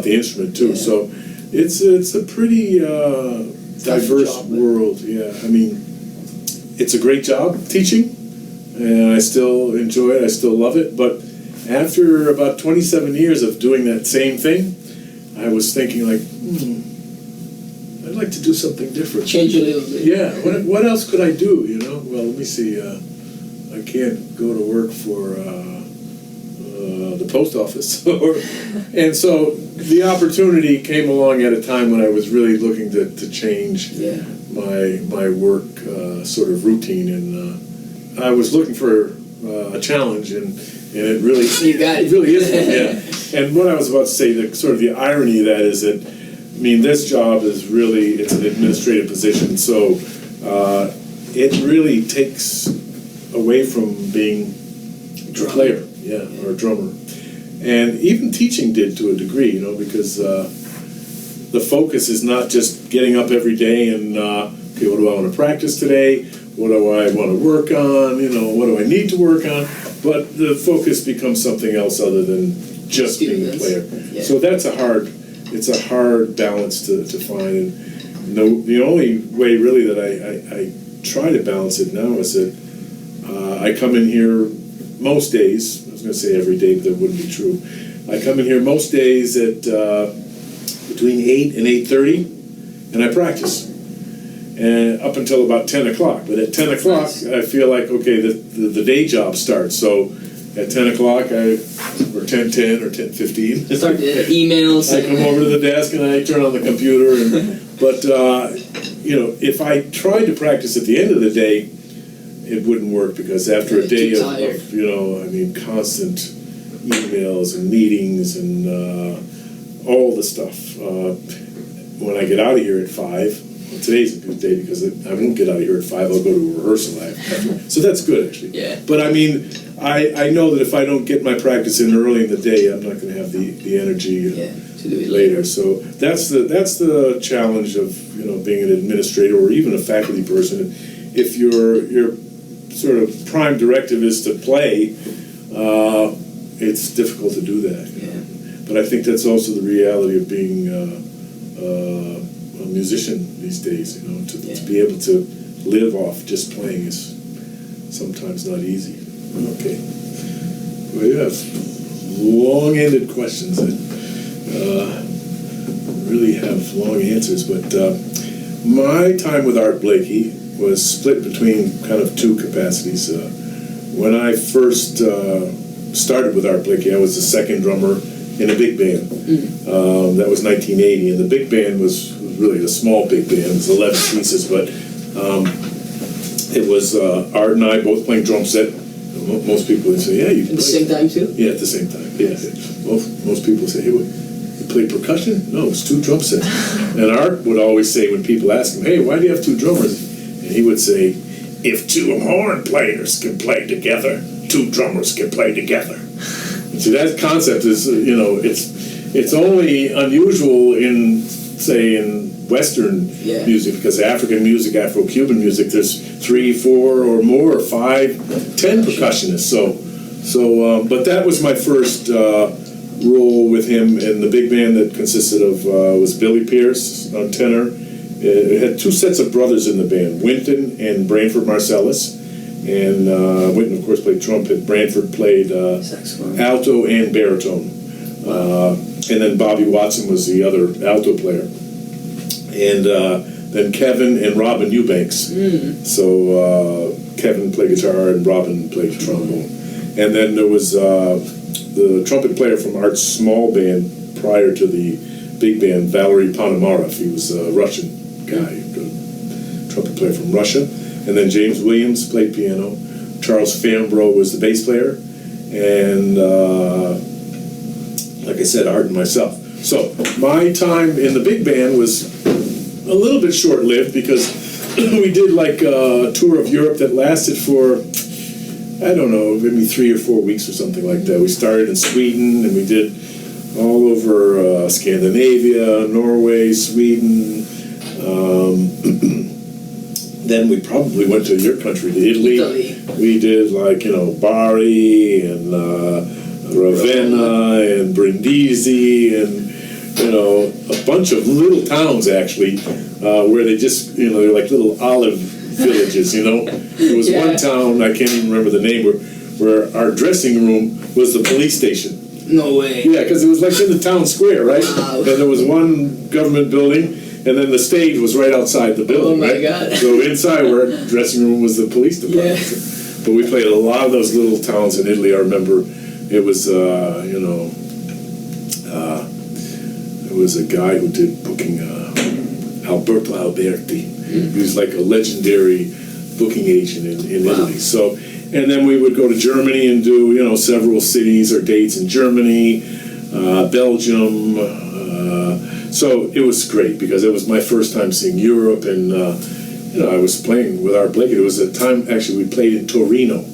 the instrument too. So it's a pretty diverse world. I mean, it's a great job teaching, and I still enjoy it. I still love it. But after about 27 years of doing that same thing, I was thinking like, I'd like to do something different. Change a little bit. Yeah. What else could I do? Well, let me see. I can't go to work for the post office, and so the opportunity came along at a time when I was really looking to change my work sort of routine, and I was looking for a challenge, and it really is one, And what I was about to say, the irony of that is that, this job is really, it's an administrative position, so it really takes away from being a player, or a drummer. And even teaching did to a degree, because the focus is not just getting up every day and, okay, what do I want to practice today? What do I want to work on? What do I need to work on? But the focus becomes something else other than just being a player. So that's a hard balance to find. And the only way really that I try to balance it now is that I come in here most days. I was going to say every day, but that wouldn't be true. I come in here most days at between 8 and 8:30, and I practice. And up until about 10 o'clock. But at 10 o'clock, I feel like, okay, the day job starts. So at 10 o'clock, we're or 10:10 or 10:15. Start emails. I come over to the desk and I turn on the computer. But if I tried to practice at the end of the day, it wouldn't work because after a day of constant emails and meetings and all the stuff. When I get out of here at 5, well, today's a good day because I won't get out of here at 5. I'll go to a rehearsal after. So that's good actually. Yeah. But I mean, I know that if I don't get my practice in early in the day, I'm not going to have the energy to do it later. So that's the challenge of being an administrator or even a faculty person. If your sort of prime directive is to play, it's difficult to do that. But I think that's also the reality of being a musician these days. To be able to live off just playing is sometimes not easy. Okay. Well, you have long-ended questions that really have long answers, but my time with Art Blakey was split between kind of two capacities. When I first started with Art Blakey, I was the second drummer in a big band. That was 1980, and the big band was really a small big band. It was 11 pieces, but it was Art and I both playing drum set. Most people would say, "Yeah, you At the same time too? Yeah, at the same time. Yeah. Most people say, "Hey, you play percussion?" No, it's 2 drum sets. And Art would always say when people ask him, "Hey, why do you have 2 drummers?" And he would say, "If 2 horn players can play together, 2 drummers can play together." And see, that concept is, it's only unusual in Western music, because African music, Afro-Cuban music, there's 3, 4, or more, 5, 10 percussionists. But that was my first role with him in the big band that consisted of was Billy Pierce on tenor. It had 2 sets of brothers in the band, Winton and Branford Marcellus. And Winton, of course, played trumpet. Branford played alto and baritone. And then Bobby Watson was the other alto player. And then Kevin and Robin Eubanks. So Kevin played guitar and Robin played trombone. And then there was the trumpet player from Art's small band prior to the big band, Valery Ponomarev. He was a Russian guy, a trumpet player from Russia. And then James Williams played piano. Charles Fambro was the bass player. And like I said, Art and myself. So my time in the big band was a little bit short-lived because we did like a tour of Europe that lasted for, I don't know, maybe 3 or 4 weeks or something like that. We started in Sweden and we did all over Scandinavia, Norway, Sweden. Then we probably went to your country, to Italy. We did like, Bari and Ravenna and Brindisi and a bunch of little towns actually, where they just, they're like little olive villages, There was one town, I can't even remember the name, where our dressing room was the police station. No way. Yeah, because it was like in the town square, right? Wow. And there was one government building, and then the stage was right outside the building, right? God. So inside where our dressing room was the police department. Yeah. But we played a lot of those little towns in Italy. I remember it was, there was a guy who did booking, Alberto Alberti. He was like a legendary booking agent in Italy. So, and then we would go to Germany and do, several cities or dates in Germany, Belgium. So it was great because it was my first time seeing Europe, and I was playing with Art Blakey. It was a time actually we played in Torino,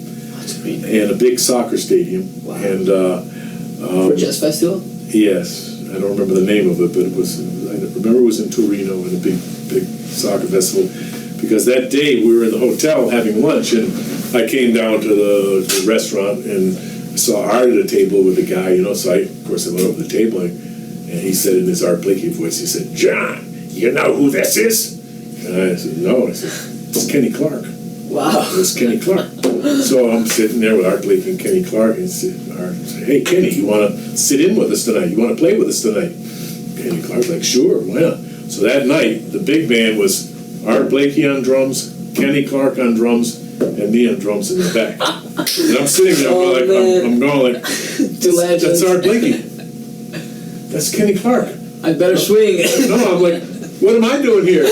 in a big soccer stadium. Wow. And for Jazz Festival. Yes, I don't remember the name of it, but it was. I remember it was in Torino in a big soccer festival. Because that day we were in the hotel having lunch, and I came down to the restaurant and saw Art at a table with a guy, So I went over to the table. And he said in his Art Blakey voice, he said, "John, you know who this is?" And I said, "No." I said, "It's Kenny Clark." Wow. It's Kenny Clark. So I'm sitting there with Art Blakey and Kenny Clark, and Art said, "Hey, Kenny, you want to sit in with us tonight? You want to play with us tonight?" Kenny Clark's like, "Sure, why not?" So that night, the big band was Art Blakey on drums, Kenny Clark on drums, and me on drums in the back. And I'm sitting there, I'm going like, that's Art Blakey. That's Kenny Clark. I better swing. No, I'm like, what am I doing here?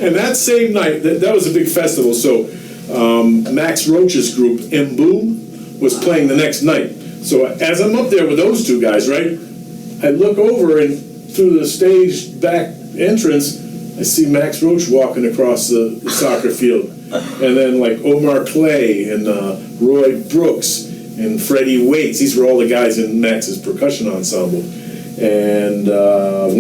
And that same night, that was a big festival, so Max Roach's group, M Boom, was playing the next night. So as I'm up there with those two guys, right, I look over and through the stage back entrance, I see Max Roach walking across the soccer field. And then like Omar Clay and Roy Brooks and Freddie Waits. These were all the guys in Max's percussion ensemble. And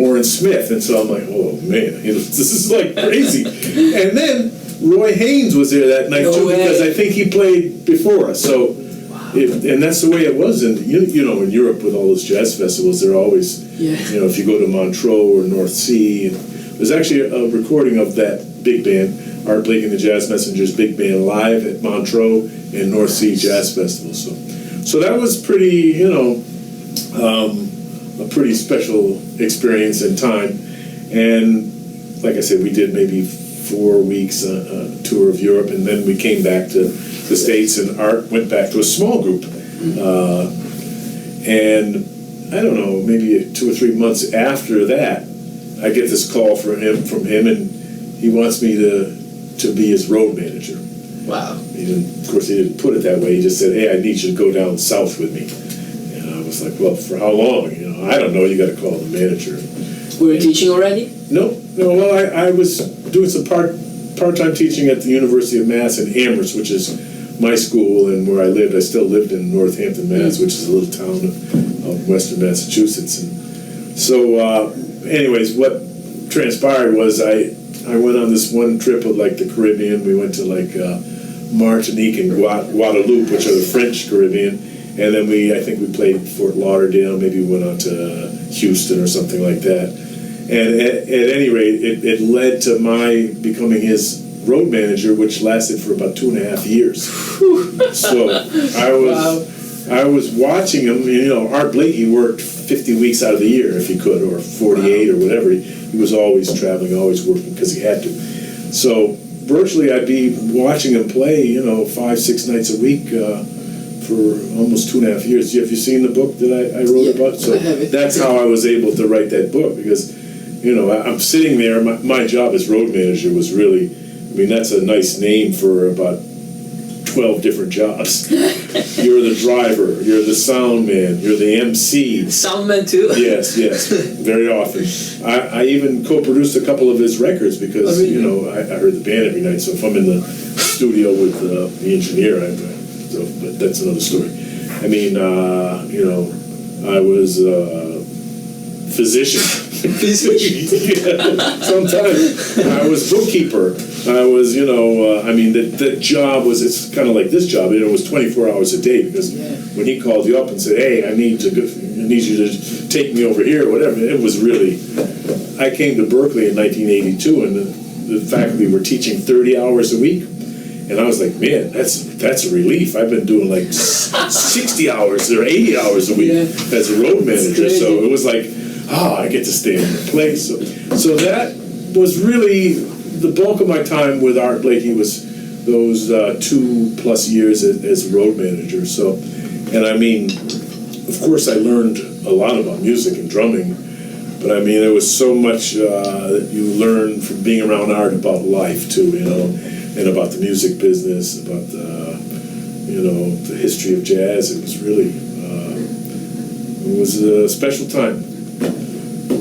Warren Smith. And so I'm like, oh man, this is like crazy. And then Roy Haynes was there that night too, because I think he played before us. So, and that's the way it was. And you know, in Europe with all those jazz festivals, they're always, you know, if you go to Montreux or North Sea, and there's actually a recording of that big band, Art Blakey and the Jazz Messengers big band live at Montreux and North Sea Jazz Festival. So that was pretty, you know, a pretty special experience and time. And like I said, we did maybe 4 weeks tour of Europe, and then we came back to the States, and Art went back to a small group. And I don't know, maybe 2 or 3 months after that, I get this call from him, and he wants me to be his road manager. Wow. Of course, he didn't put it that way. He just said, hey, I need you to go down south with me. And I was like, well, for how long? You know, I don't know. You got to call the manager. Were you teaching already? No. Well, I was doing some part-time teaching at the University of Mass in Amherst, which is my school, and where I lived. I still lived in Northampton, Mass, which is a little town of western Massachusetts. And so, anyways, what transpired was I went on this one trip of like the Caribbean. We went to like Martinique and Guadeloupe, which are the French Caribbean, and then I think we played Fort Lauderdale. Maybe we went out to Houston or something like that. And at any rate, it led to my becoming his road manager, which lasted for about 2.5 years. So I was watching him. You know, Art Blakey worked 50 weeks out of the year if he could, or 48 or whatever. He was always traveling, always working because he had to. So virtually, I'd be watching him play, you know, 5-6 nights a week for almost 2.5 years. Have you seen the book that I wrote about? So that's how I was able to write that book, because, you know, I'm sitting there. My job as road manager was really, I mean, that's a nice name for about 12 different jobs. You're the driver, you're the sound man, you're the MC. Sound man too? Yes, very often. I even co-produced a couple of his records because, you know, I heard the band every night, so if I'm in the studio with the engineer, but that's another story. I mean, you know, I was physician. Yeah, sometimes I was bookkeeper. I was, you know, I mean, that job was, it's kind of like this job. You know, it was 24 hours a day, because when he called you up and said, hey, I need you to take me over here or whatever, it was really, I came to Berkeley in 1982, and the faculty were teaching 30 hours a week. And I was like, man, that's a relief. I've been doing like 60 hours or 80 hours a week as a road manager. So it was like, I get to stay in the place. So that was really the bulk of my time with Art Blakey, was those 2+ years as road manager. So, and I mean, of course, I learned a lot about music and drumming, but I mean, there was so much that you learn from being around Art about life too, you know, and about the music business, about you know, the history of jazz. It was really, it was a special time. I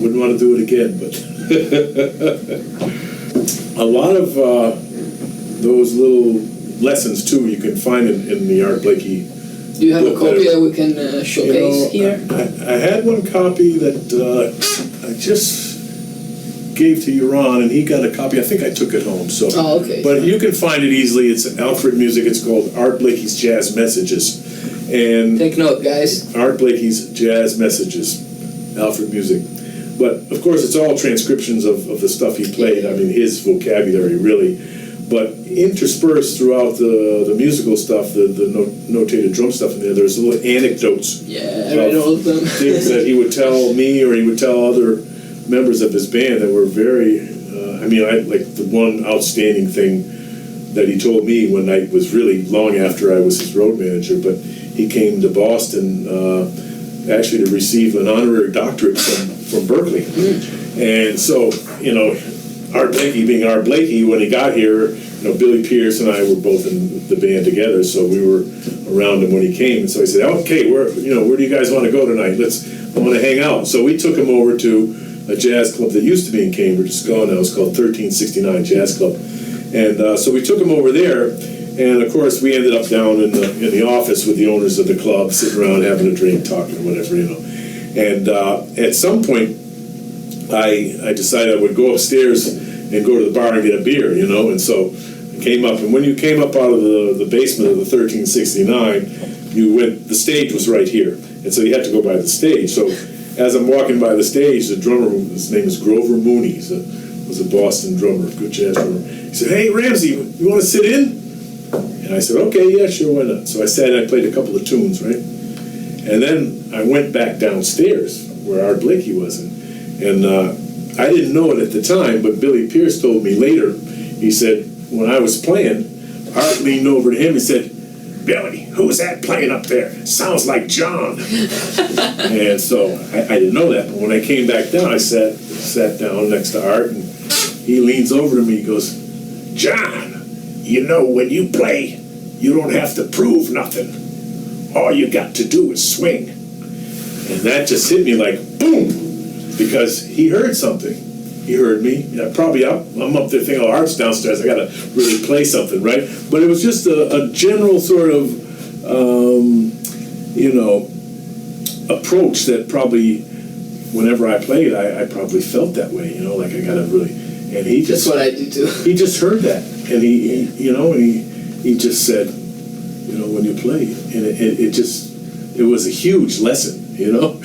wouldn't want to do it again, but a lot of those little lessons too you can find in the Art Blakey. Do you have a copy that we can showcase here? I had one copy that I just gave to Yaron, and he got a copy. I think I took it home. So, okay. But you can find it easily. It's Alfred Music. It's called Art Blakey's Jazz Messages. And take note, guys. Art Blakey's Jazz Messages, Alfred Music. But of course, it's all transcriptions of the stuff he played. I mean, his vocabulary really. But interspersed throughout the musical stuff, the notated drum stuff in there, there's little anecdotes. Yeah, I read all of them. Things that he would tell me, or he would tell other members of his band that were very, I mean, like the one outstanding thing that he told me one night was really long after I was his road manager, but he came to Boston actually to receive an honorary doctorate from Berkeley. And so, you know, Art Blakey being Art Blakey, when he got here, you know, Billy Pierce and I were both in the band together, so we were around him when he came. And so I said, okay, where do you guys want to go tonight? I want to hang out. So we took him over to a jazz club that used to be in Cambridge. It's gone now. It's called 1369 Jazz Club. And so we took him over there, and of course we ended up down in the office with the owners of the club, sitting around having a drink, talking, whatever, you know. And at some point, I decided I would go upstairs and go to the bar and get a beer, you know. And so I came up, and when you came up out of the basement of the 1369, the stage was right here, and so you had to go by the stage. So as I'm walking by the stage, the drummer, his name is Grover Mooney, was a Boston drummer, good jazz drummer. He said, "Hey, Ramsey, you want to sit in?" And I said, "Okay, yeah, sure, why not?" So I sat and I played a couple of tunes, right? And then I went back downstairs where Art Blakey was, and I didn't know it at the time, but Billy Pierce told me later. He said, when I was playing, Art leaned over to him and said, "Billy, who's that playing up there? Sounds like John." And so I didn't know that, but when I came back down, I sat down next to Art, and he leans over to me, he goes, "John, you know, when you play, you don't have to prove nothing. All you got to do is swing." And that just hit me like boom, because he heard something. He heard me. Probably I'm up there thinking, "Oh, Art's downstairs. I got to really play something," right? But it was just a general sort of, approach that probably, whenever I played, I probably felt that way. You know, like I got to really. And he just. That's what I do too. He just heard that, and he just said, you know, when you play, and it was a huge lesson. You know,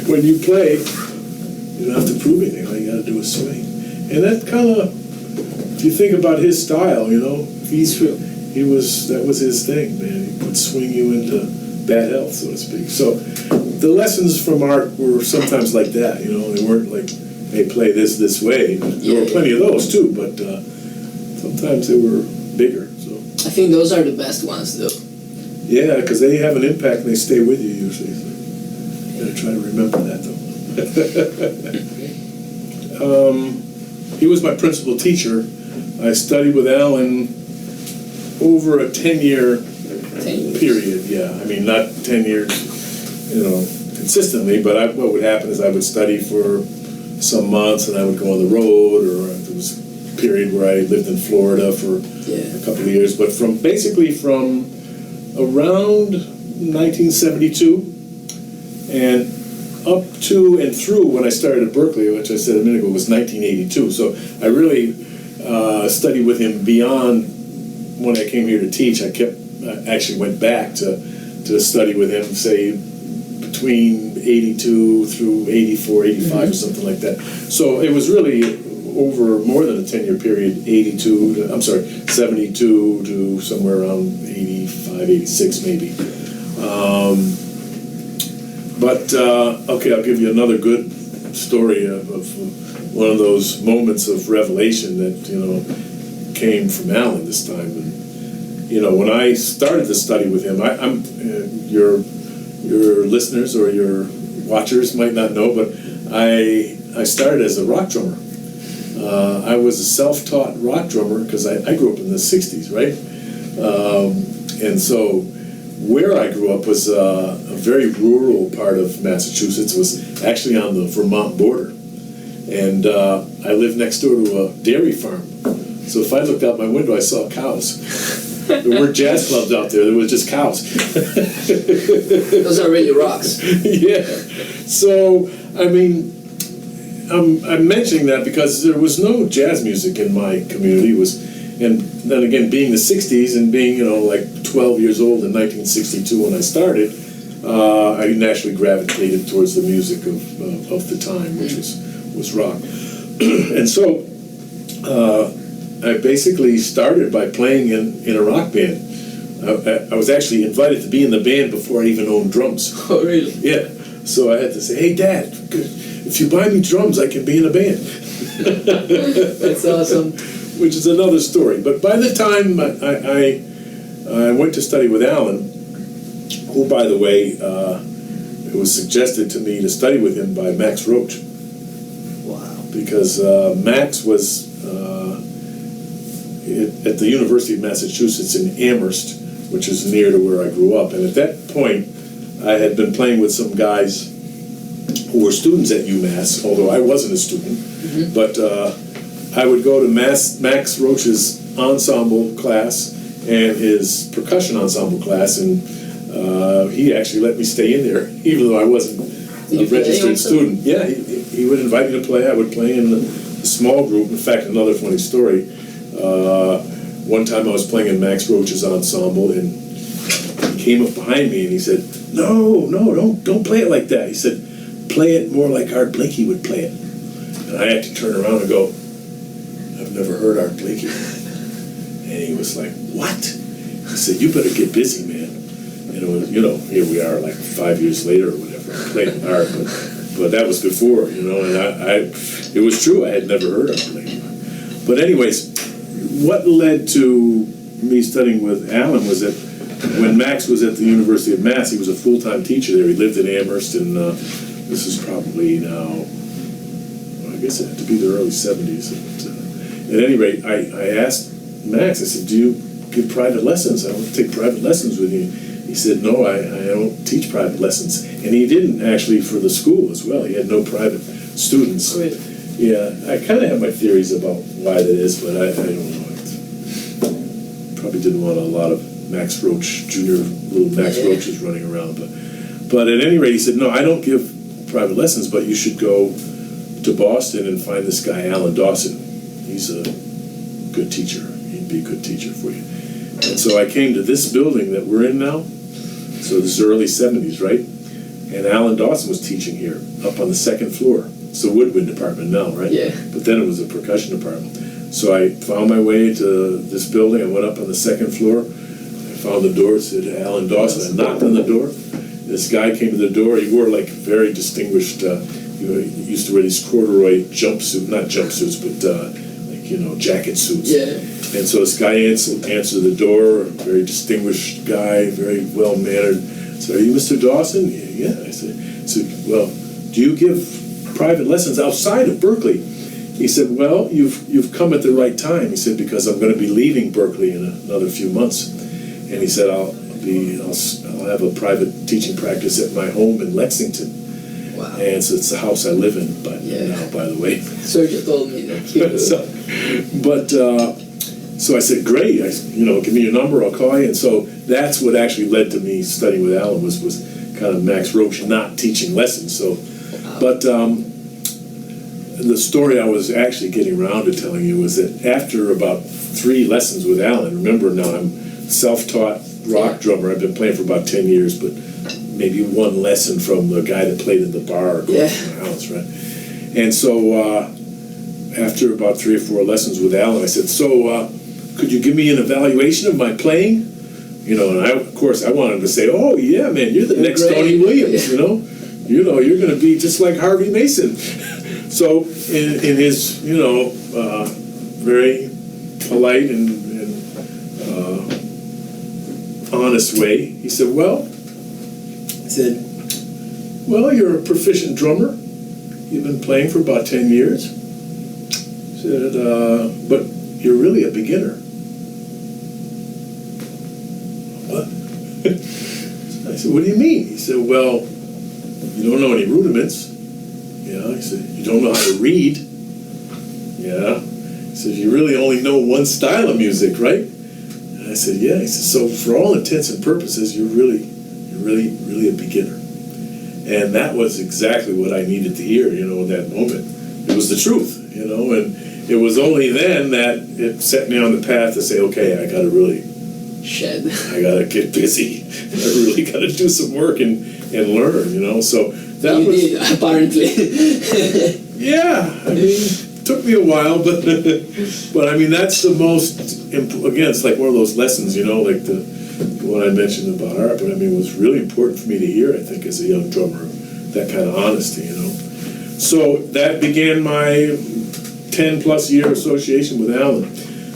when you play, you don't have to prove anything. All you got to do is swing. And that kind of, if you think about his style, you know, that was his thing, man. He would swing you into bad health, so to speak. So the lessons from Art were sometimes like that, you know. They weren't like, "Hey, play this way." There were plenty of those too, but sometimes they were bigger. So I think those are the best ones, though. yeah, because they have an impact and they stay with you usually. So you gotta try to remember that, though. He was my principal teacher. I studied with Alan over a 10-year period. Yeah, I mean, not 10 years, you know, consistently, but what would happen is I would study for some months and I would go on the road, or there was a period where I lived in Florida for a couple of years. But from around 1972 and up to and through when I started at Berkeley, which I said a minute ago was 1982. So I really studied with him beyond when I came here to teach. I actually went back to study with him, say, between 82 through 84, 85 or something like that. So it was really over more than a 10-year period, 72 to somewhere around 85, 86 maybe. Okay, I'll give you another good story of one of those moments of revelation that, you know, came from Alan this time. And, you know, when I started to study with him, your listeners or your watchers might not know, but I started as a rock drummer. I was a self-taught rock drummer because I grew up in the 60s, right? And so where I grew up was a very rural part of Massachusetts. It was actually on the Vermont border. And I lived next door to a dairy farm. So if I looked out my window, I saw cows. There weren't jazz clubs out there. There was just cows. Those are really rocks. Yeah. So, I mean, I'm mentioning that because there was no jazz music in my community. And then again, being the 60s and being, you know, like 12 years old in 1962 when I started, I naturally gravitated towards the music of the time, which was rock. And so I basically started by playing in a rock band. I was actually invited to be in the band before I even owned drums. Oh, really? Yeah. So I had to say, "Hey, Dad, if you buy me drums, I can be in a band." That's awesome. which is another story. But by the time I went to study with Alan, who, by the way, it was suggested to me to study with him by Max Roach. Wow. Because Max was at the University of Massachusetts in Amherst, which is near to where I grew up. And at that point, I had been playing with some guys who were students at UMass, although I wasn't a student. Mm-hmm. But I would go to Max Roach's ensemble class and his percussion ensemble class, and he actually let me stay in there, even though I wasn't a registered student. Yeah, he would invite me to play. I would play in a small group. In fact, another funny story. One time I was playing in Max Roach's ensemble, and he came up behind me and he said, "No, don't play it like that." He said, "Play it more like Art Blakey would play it." And I had to turn around and go, "I've never heard Art Blakey." And he was like, "What?" He said, "You better get busy, man." And it was, here we are like 5 years later or whatever, playing Art, but that was before, and it was true, I had never heard Art Blakey. But anyways, what led to me studying with Alan was that when Max was at the University of Mass, he was a full-time teacher there. He lived in Amherst, and this is probably now, I guess it had to be the early 70s. At any rate, I asked Max, I said, "Do you give private lessons? I want to take private lessons with you." He said, "No, I don't teach private lessons." And he didn't actually for the school as well. He had no private students. Really? Yeah, I kind of have my theories about why that is, but I don't know. Probably didn't want a lot of Max Roach, little Max Roaches running around. But at any rate, he said, "No, I don't give private lessons, but you should go to Boston and find this guy, Alan Dawson. He's a good teacher. He'd be a good teacher for you." And so I came to this building that we're in now. So this is early 70s, right? And Alan Dawson was teaching here, up on the second floor. It's the woodwind department now, right? Yeah. But then it was a percussion department. So I found my way to this building. I went up on the second floor. I found the door. It said Alan Dawson. I knocked on the door. This guy came to the door. He wore like very distinguished, he used to wear these corduroy jumpsuits, not jumpsuits, but jacket suits. Yeah. And so this guy answered the door, a very distinguished guy, very well-mannered. So, "Are you Mr. Dawson?" "Yeah." I said, "Well, do you give private lessons outside of Berkeley?" He said, "Well, you've come at the right time." He said, "Because I'm going to be leaving Berkeley in another few months." And he said, I'll have a private teaching practice at my home in Lexington. Wow. And so it's the house I live in now, by the way. So you told me that you... So I said, "Great, give me your number, I'll call you." And so that's what actually led to me studying with Alan was kind of Max Roach not teaching lessons. So, but the story I was actually getting around to telling you was that after about 3 lessons with Alan, remember now I'm self-taught rock drummer. I've been playing for about 10 years, but maybe 1 lesson from the guy that played at the bar across from my house, right? And so after about 3 or 4 lessons with Alan, I said, "So could you give me an evaluation of my playing?" And of course I wanted to say, "Oh yeah, man, you're the next great. Tony Williams, you're going to be just like Harvey Mason." So in his very polite and honest way, he said, "Well, you're a proficient drummer. You've been playing for about 10 years. He said, but you're really a beginner." "What?" I said, "What do you mean?" He said, "Well, you don't know any rudiments." "Yeah." He said, "You don't know how to read." "Yeah." He said, "You really only know one style of music, right?" And I said, "Yeah." He said, "So for all intents and purposes, you're really a beginner." And that was exactly what I needed to hear, in that moment. It was the truth, and it was only then that it set me on the path to say, okay, I got to really I got to get busy. I really got to do some work and learn, so that you did, apparently. Yeah, I mean, it took me a while, but I mean, that's the most, again, it's like one of those lessons, like the one I mentioned about art, but I mean, it was really important for me to hear, I think, as a young drummer, that kind of honesty, So that began my 10-plus year association with Alan.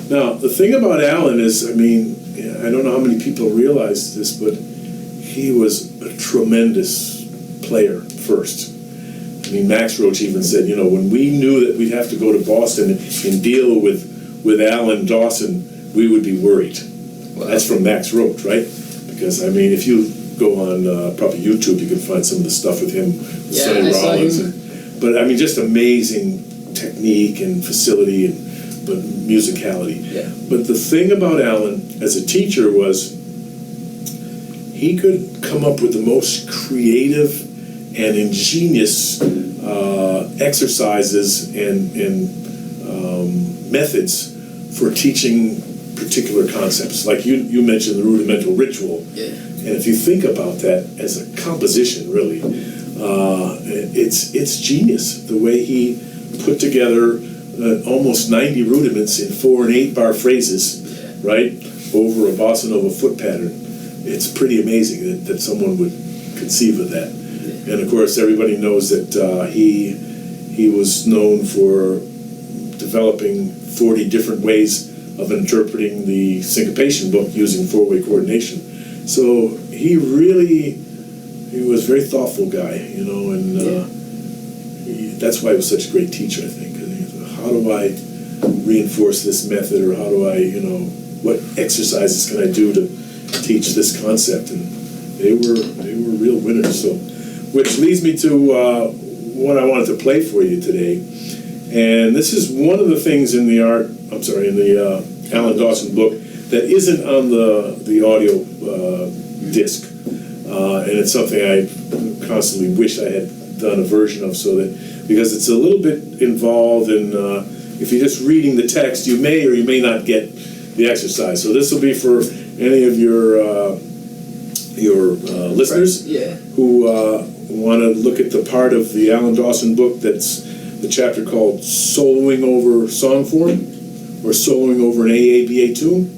Now, the thing about Alan is, I mean, I don't know how many people realize this, but he was a tremendous player first. I mean, Max Roach even said, you know, when we knew that we'd have to go to Boston and deal with Alan Dawson, we would be worried. Wow. That's from Max Roach, right? Because, I mean, if you go on probably YouTube, you can find some of the stuff with him, with Sonny Rollins. But, I mean, just amazing technique and facility but musicality. Yeah. But the thing about Alan as a teacher was he could come up with the most creative and ingenious exercises and methods for teaching particular concepts. Like you mentioned the rudimental ritual. Yeah. And if you think about that as a composition, really, it's genius the way he put together almost 90 rudiments in 4 and 8 bar phrases, right, over a bossa nova foot pattern. It's pretty amazing that someone would conceive of that. And of course, everybody knows that he was known for developing 40 different ways of interpreting the syncopation book using 4-way coordination. So he was a very thoughtful guy, you know, and that's why he was such a great teacher, I think. How do I reinforce this method, or how do I, you know, what exercises can I do to teach this concept? And they were real winners. So, which leads me to what I wanted to play for you today. And this is one of the things in the Alan Dawson book that isn't on the audio disc. And it's something I constantly wish I had done a version of, so that, because it's a little bit involved, and if you're just reading the text, you may or you may not get the exercise. So this will be for any of your listeners who want to look at the part of the Alan Dawson book that's the chapter called Soloing Over Song Form, or Soloing Over an AABA tune.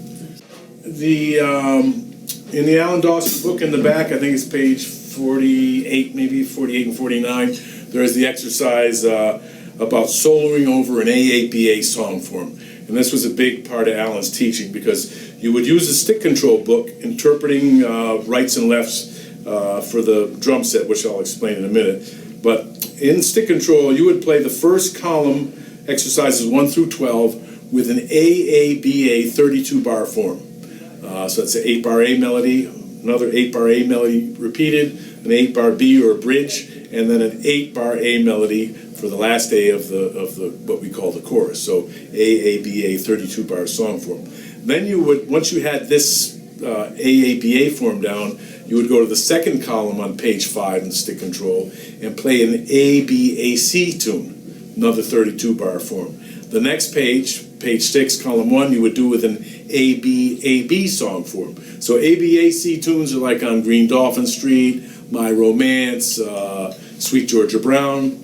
In the Alan Dawson book in the back, I think it's page 48, maybe 48 and 49, there's the exercise about soloing over an AABA song form. And this was a big part of Alan's teaching, because you would use a stick control book interpreting rights and lefts for the drum set, which I'll explain in a minute. But in stick control, you would play the first column, exercises 1 through 12, with an AABA 32 bar form. So it's an 8 bar A melody, another 8 bar A melody repeated, an 8 bar B or a bridge, and then an 8 bar A melody for the last A of the what we call the chorus. So AABA 32 bar song form. Then you would, once you had this AABA form down, you would go to the second column on page 5 in stick control and play an ABAC tune, another 32 bar form. The next page 6, column 1, you would do with an ABAB song form. So ABAC tunes are like on Green Dolphin Street, My Romance, Sweet Georgia Brown.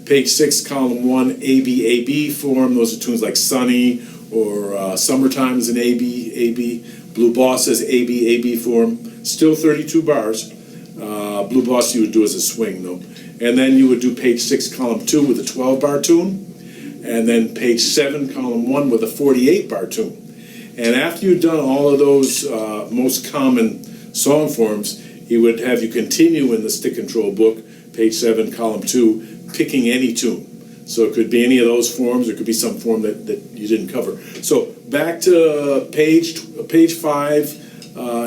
Page 6, column 1, ABAB form. Those are tunes like Sunny, or Summertime is an ABAB. Blue Boss says ABAB form. Still 32 bars. Blue Boss you would do as a swing, though. And then you would do page 6, column 2 with a 12 bar tune. And then page 7, column 1 with a 48 bar tune. And after you've done all of those most common song forms, he would have you continue in the stick control book, page 7, column 2, picking any tune. So it could be any of those forms, or it could be some form that you didn't cover. So back to page 5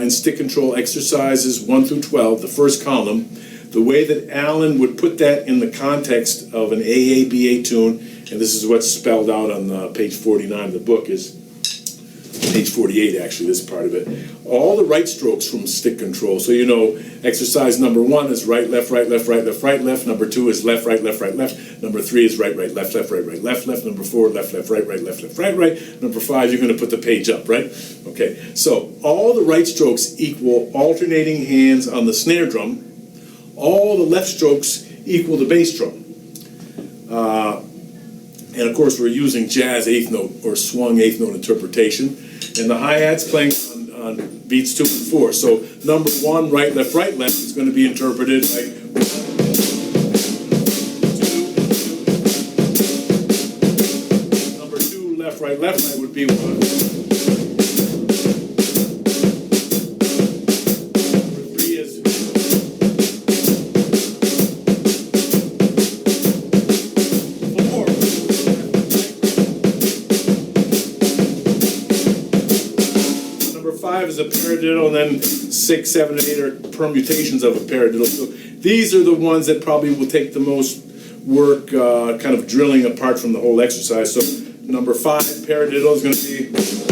in stick control exercises 1 through 12, the first column. The way that Alan would put that in the context of an AABA tune, and this is what's spelled out on page 49 of the book, is page 48 actually, this part of it. All the right strokes from stick control. So you know, exercise number 1 is right, left, right, left, right, left, right, left. Number 2 is left, right, left, right, left. Number 3 is right, right, left, left, right, right, left, left. Number 4, left, left, right, right, left, left, right, right. Number 5, you're going to put the page up, right? Okay, so all the right strokes equal alternating hands on the snare drum. All the left strokes equal the bass drum. And of course, we're using jazz 8th note or swung 8th note interpretation. And the hi-hat's playing on beats 2 and 4. So number 1, right, left, is going to be interpreted like 1, 2. Number 2, left, right would be 1. 5 is a paradiddle, and then 6, 7, and 8 are permutations of a paradiddle. So these are the ones that probably will take the most work kind of drilling apart from the whole exercise. So number 5 paradiddle is going to be...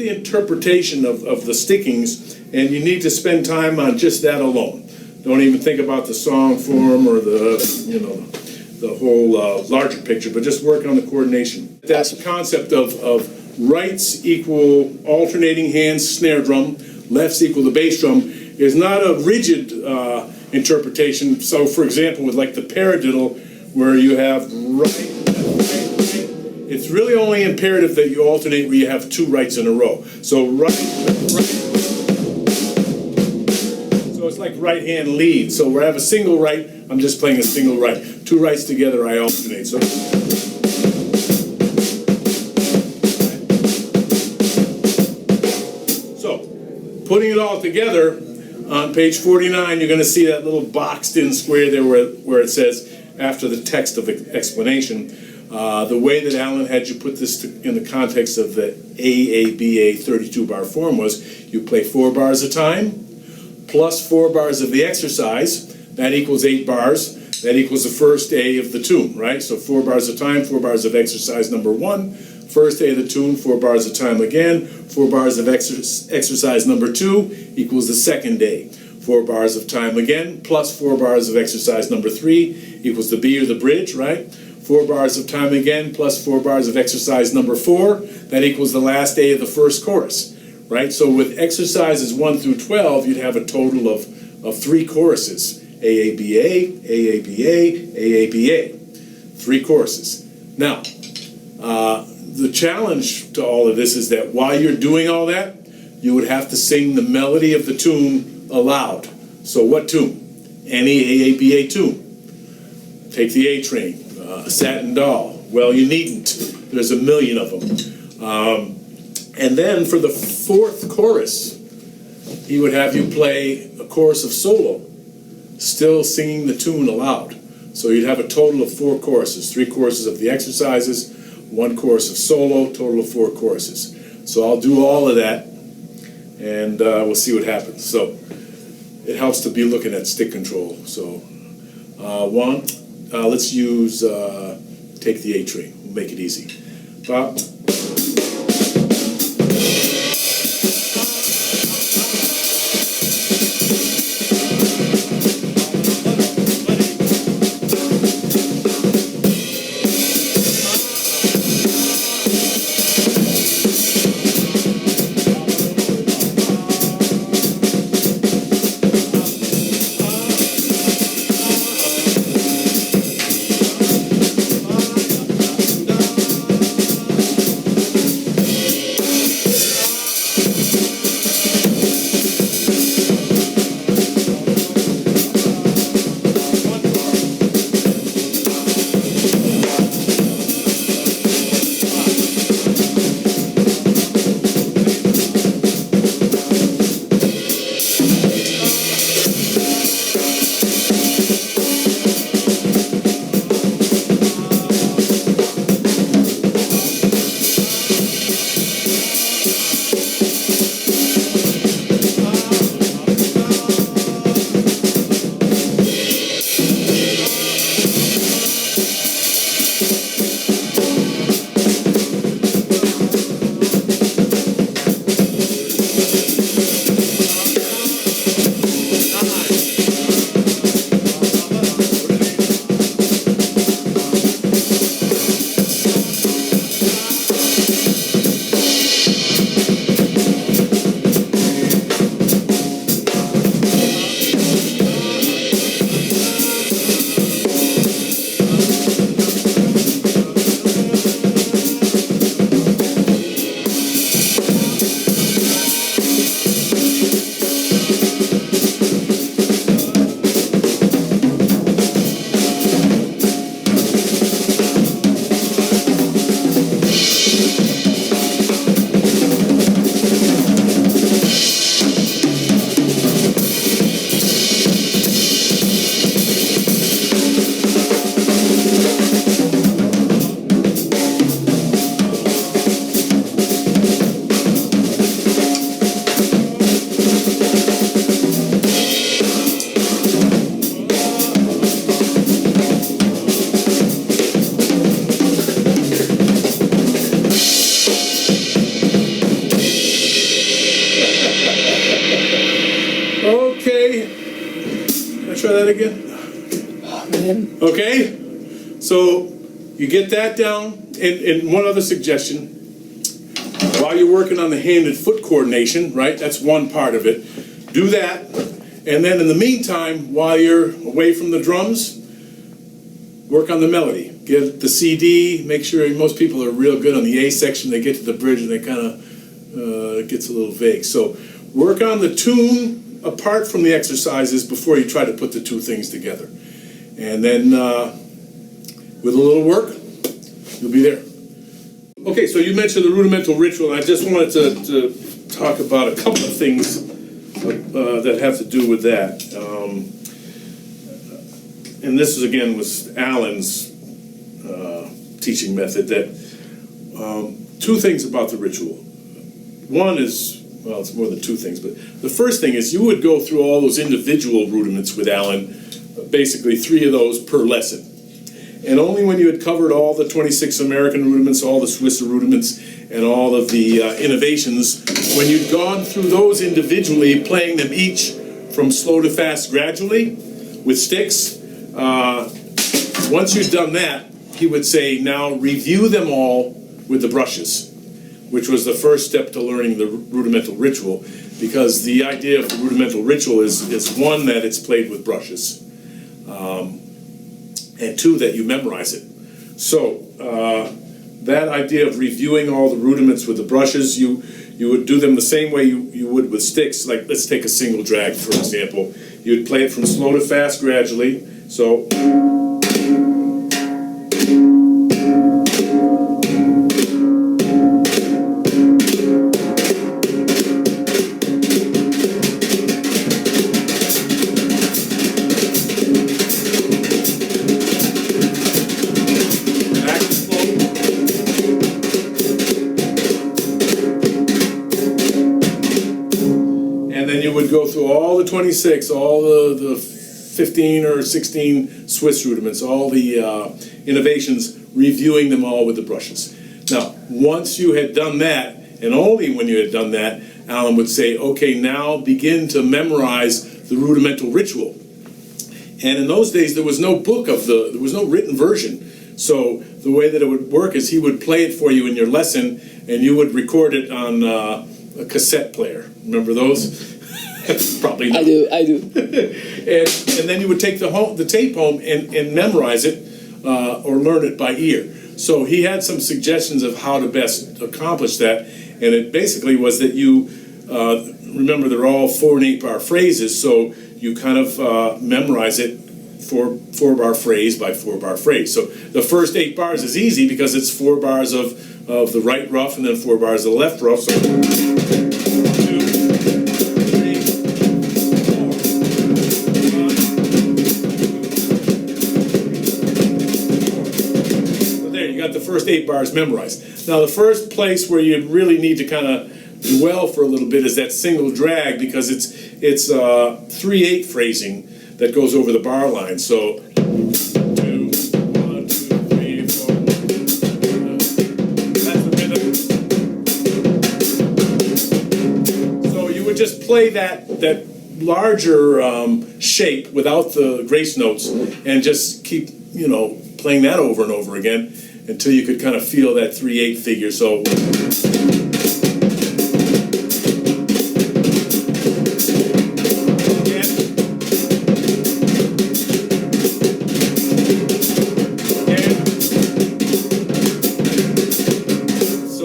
interpretation of the stickings, and you need to spend time on just that alone. Don't even think about the song form or the whole larger picture, but just work on the coordination. That concept of rights equal alternating hands snare drum, lefts equal the bass drum is not a rigid interpretation. So for example, with like the paradiddle, where you have right, it's really only imperative that you alternate where you have 2 rights in a row. So right. So it's like right hand lead. So where I have a single right, I'm just playing a single right. 2 rights together, I alternate. So putting it all together, on page 49, you're going to see that little boxed in square there where it says, after the text of explanation, the way that Alan had you put this in the context of the AABA 32-bar form was you play 4 bars a time, plus 4 bars of the exercise, that equals 8 bars, that equals the first A of the tune, right? So 4 bars a time, 4 bars of exercise number 1, first A of the tune, 4 bars of time again, 4 bars of exercise number 2 equals the second A. 4 bars of time again, plus 4 bars of exercise number 3 equals the B or the bridge, right? 4 bars of time again, plus 4 bars of exercise number 4, that equals the last A of the first chorus, right? So with exercises 1 through 12, you'd have a total of 3 choruses. AABA, AABA, AABA. 3 choruses. Now, the challenge to all of this is that while you're doing all that, you would have to sing the melody of the tune aloud. So what tune? Any AABA tune. Take the A Train, Satin Doll. Well, you needn't. There's a million of them. And then for the 4th chorus, he would have you play a chorus of solo, still singing the tune aloud. So you'd have a total of 4 choruses, 3 choruses of the exercises, 1 chorus of solo, total of 4 choruses. So I'll do all of that, and we'll see what happens. So it helps to be looking at stick control. So let's use Take the A Train. We'll make it easy. try that again. Okay, so you get that down, and one other suggestion, while you're working on the hand and foot coordination, right, that's one part of it, do that, and then in the meantime, while you're away from the drums, work on the melody. Get the CD, make sure most people are real good on the A section, they get to the bridge and they kind of, it gets a little vague. So work on the tune apart from the exercises before you try to put the two things together. And then with a little work, you'll be there. Okay, so you mentioned the rudimental ritual, and I just wanted to talk about a couple of things that have to do with that. And this is, again, was Alan's teaching method, that two things about the ritual. One is, well, it's more than two things, but the first thing is you would go through all those individual rudiments with Alan, basically 3 of those per lesson. And only when you had covered all the 26 American rudiments, all the Swiss rudiments, and all of the innovations, when you'd gone through those individually, playing them each from slow to fast gradually with sticks, once you'd done that, he would say, now review them all with the brushes, which was the first step to learning the rudimental ritual, because the idea of the rudimental ritual is one, that it's played with brushes, and two, that you memorize it. So that idea of reviewing all the rudiments with the brushes, you would do them the same way you would with sticks. Like, let's take a single drag, for example. You'd play it from slow to fast gradually. So go through all the 26, all the 15 or 16 Swiss rudiments, all the innovations, reviewing them all with the brushes. Now, once you had done that, and only when you had done that, Alan would say, okay, now begin to memorize the rudimental ritual. And in those days, there was no book there was no written version. So the way that it would work is he would play it for you in your lesson, and you would record it on a cassette player. Remember those? Probably not. I do. and then you would take the tape home and memorize it or learn it by ear. So he had some suggestions of how to best accomplish that, and it basically was that you remember they're all 4 and 8 bar phrases, so you kind of memorize it 4 bar phrase by 4 bar phrase. So the first 8 bars is easy because it's 4 bars of the right rough and then 4 bars of the left rough. So the first 8 bars memorized. Now the first place where you really need to kind of dwell for a little bit is that single drag, because it's 3/8 phrasing that goes over the bar line. So 2, 1, 2, 3, 4. That's the rhythm. So you would just play that larger shape without the grace notes, and just keep playing that over and over again, until you could kind of feel that 3/8 figure. So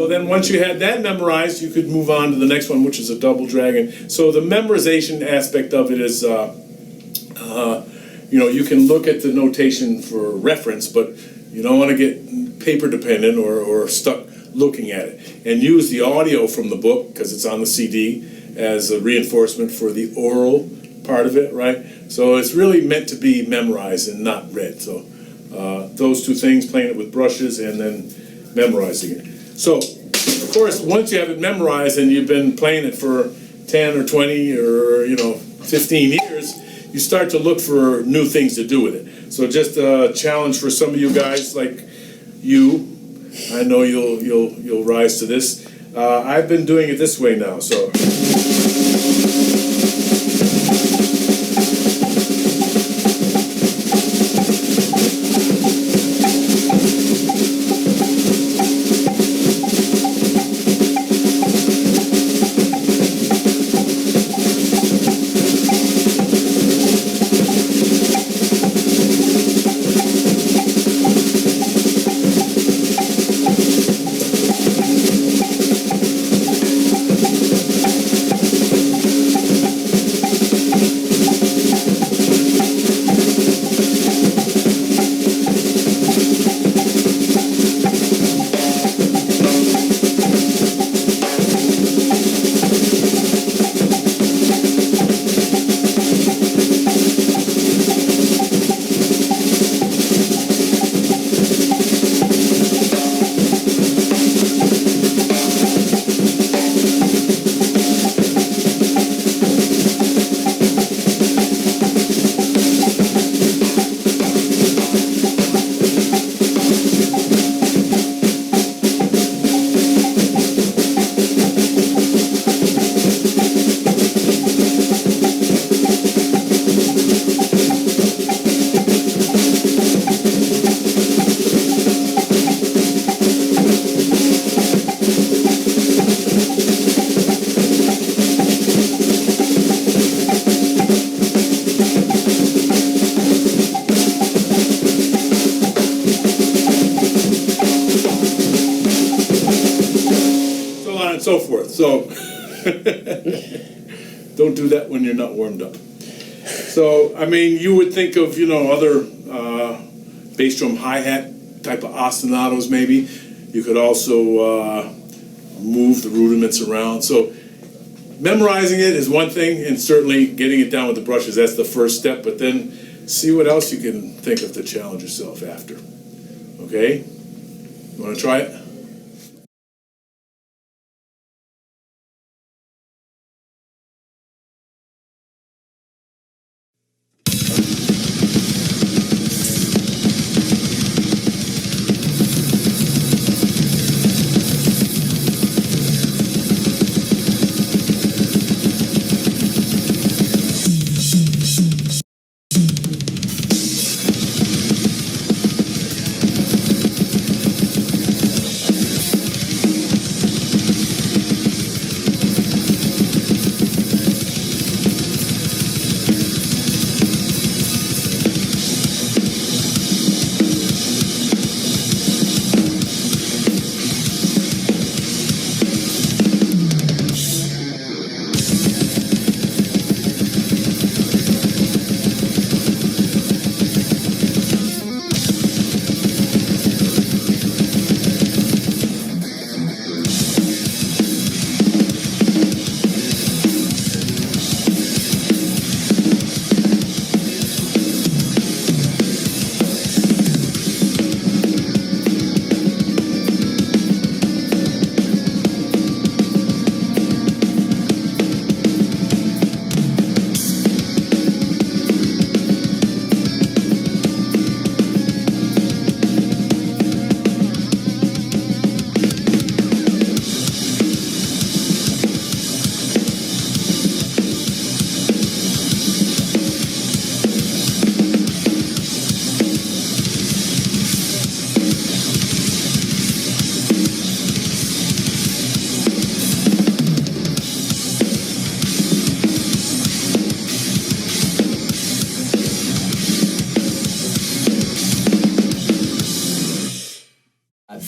then once you had that memorized, you could move on to the next one, which is a double dragon. So the memorization aspect of it is, you can look at the notation for reference, but you don't want to get paper dependent or stuck looking at it. And use the audio from the book, because it's on the CD, as a reinforcement for the oral part of it, right? So it's really meant to be memorized and not read. So those two things, playing it with brushes and then memorizing it. So, of course, once you have it memorized and you've been playing it for 10 or 20 or 15 years, you start to look for new things to do with it. So just a challenge for some of you guys, like you. I know you'll rise to this. I've been doing it this way now, so. so forth. So don't do that when you're not warmed up. So, I mean, you would think of, other bass drum hi-hat type of ostinatos maybe. You could also move the rudiments around. So memorizing it is one thing, and certainly getting it down with the brushes, that's the first step, but then see what else you can think of to challenge yourself after. Okay? You want to try it?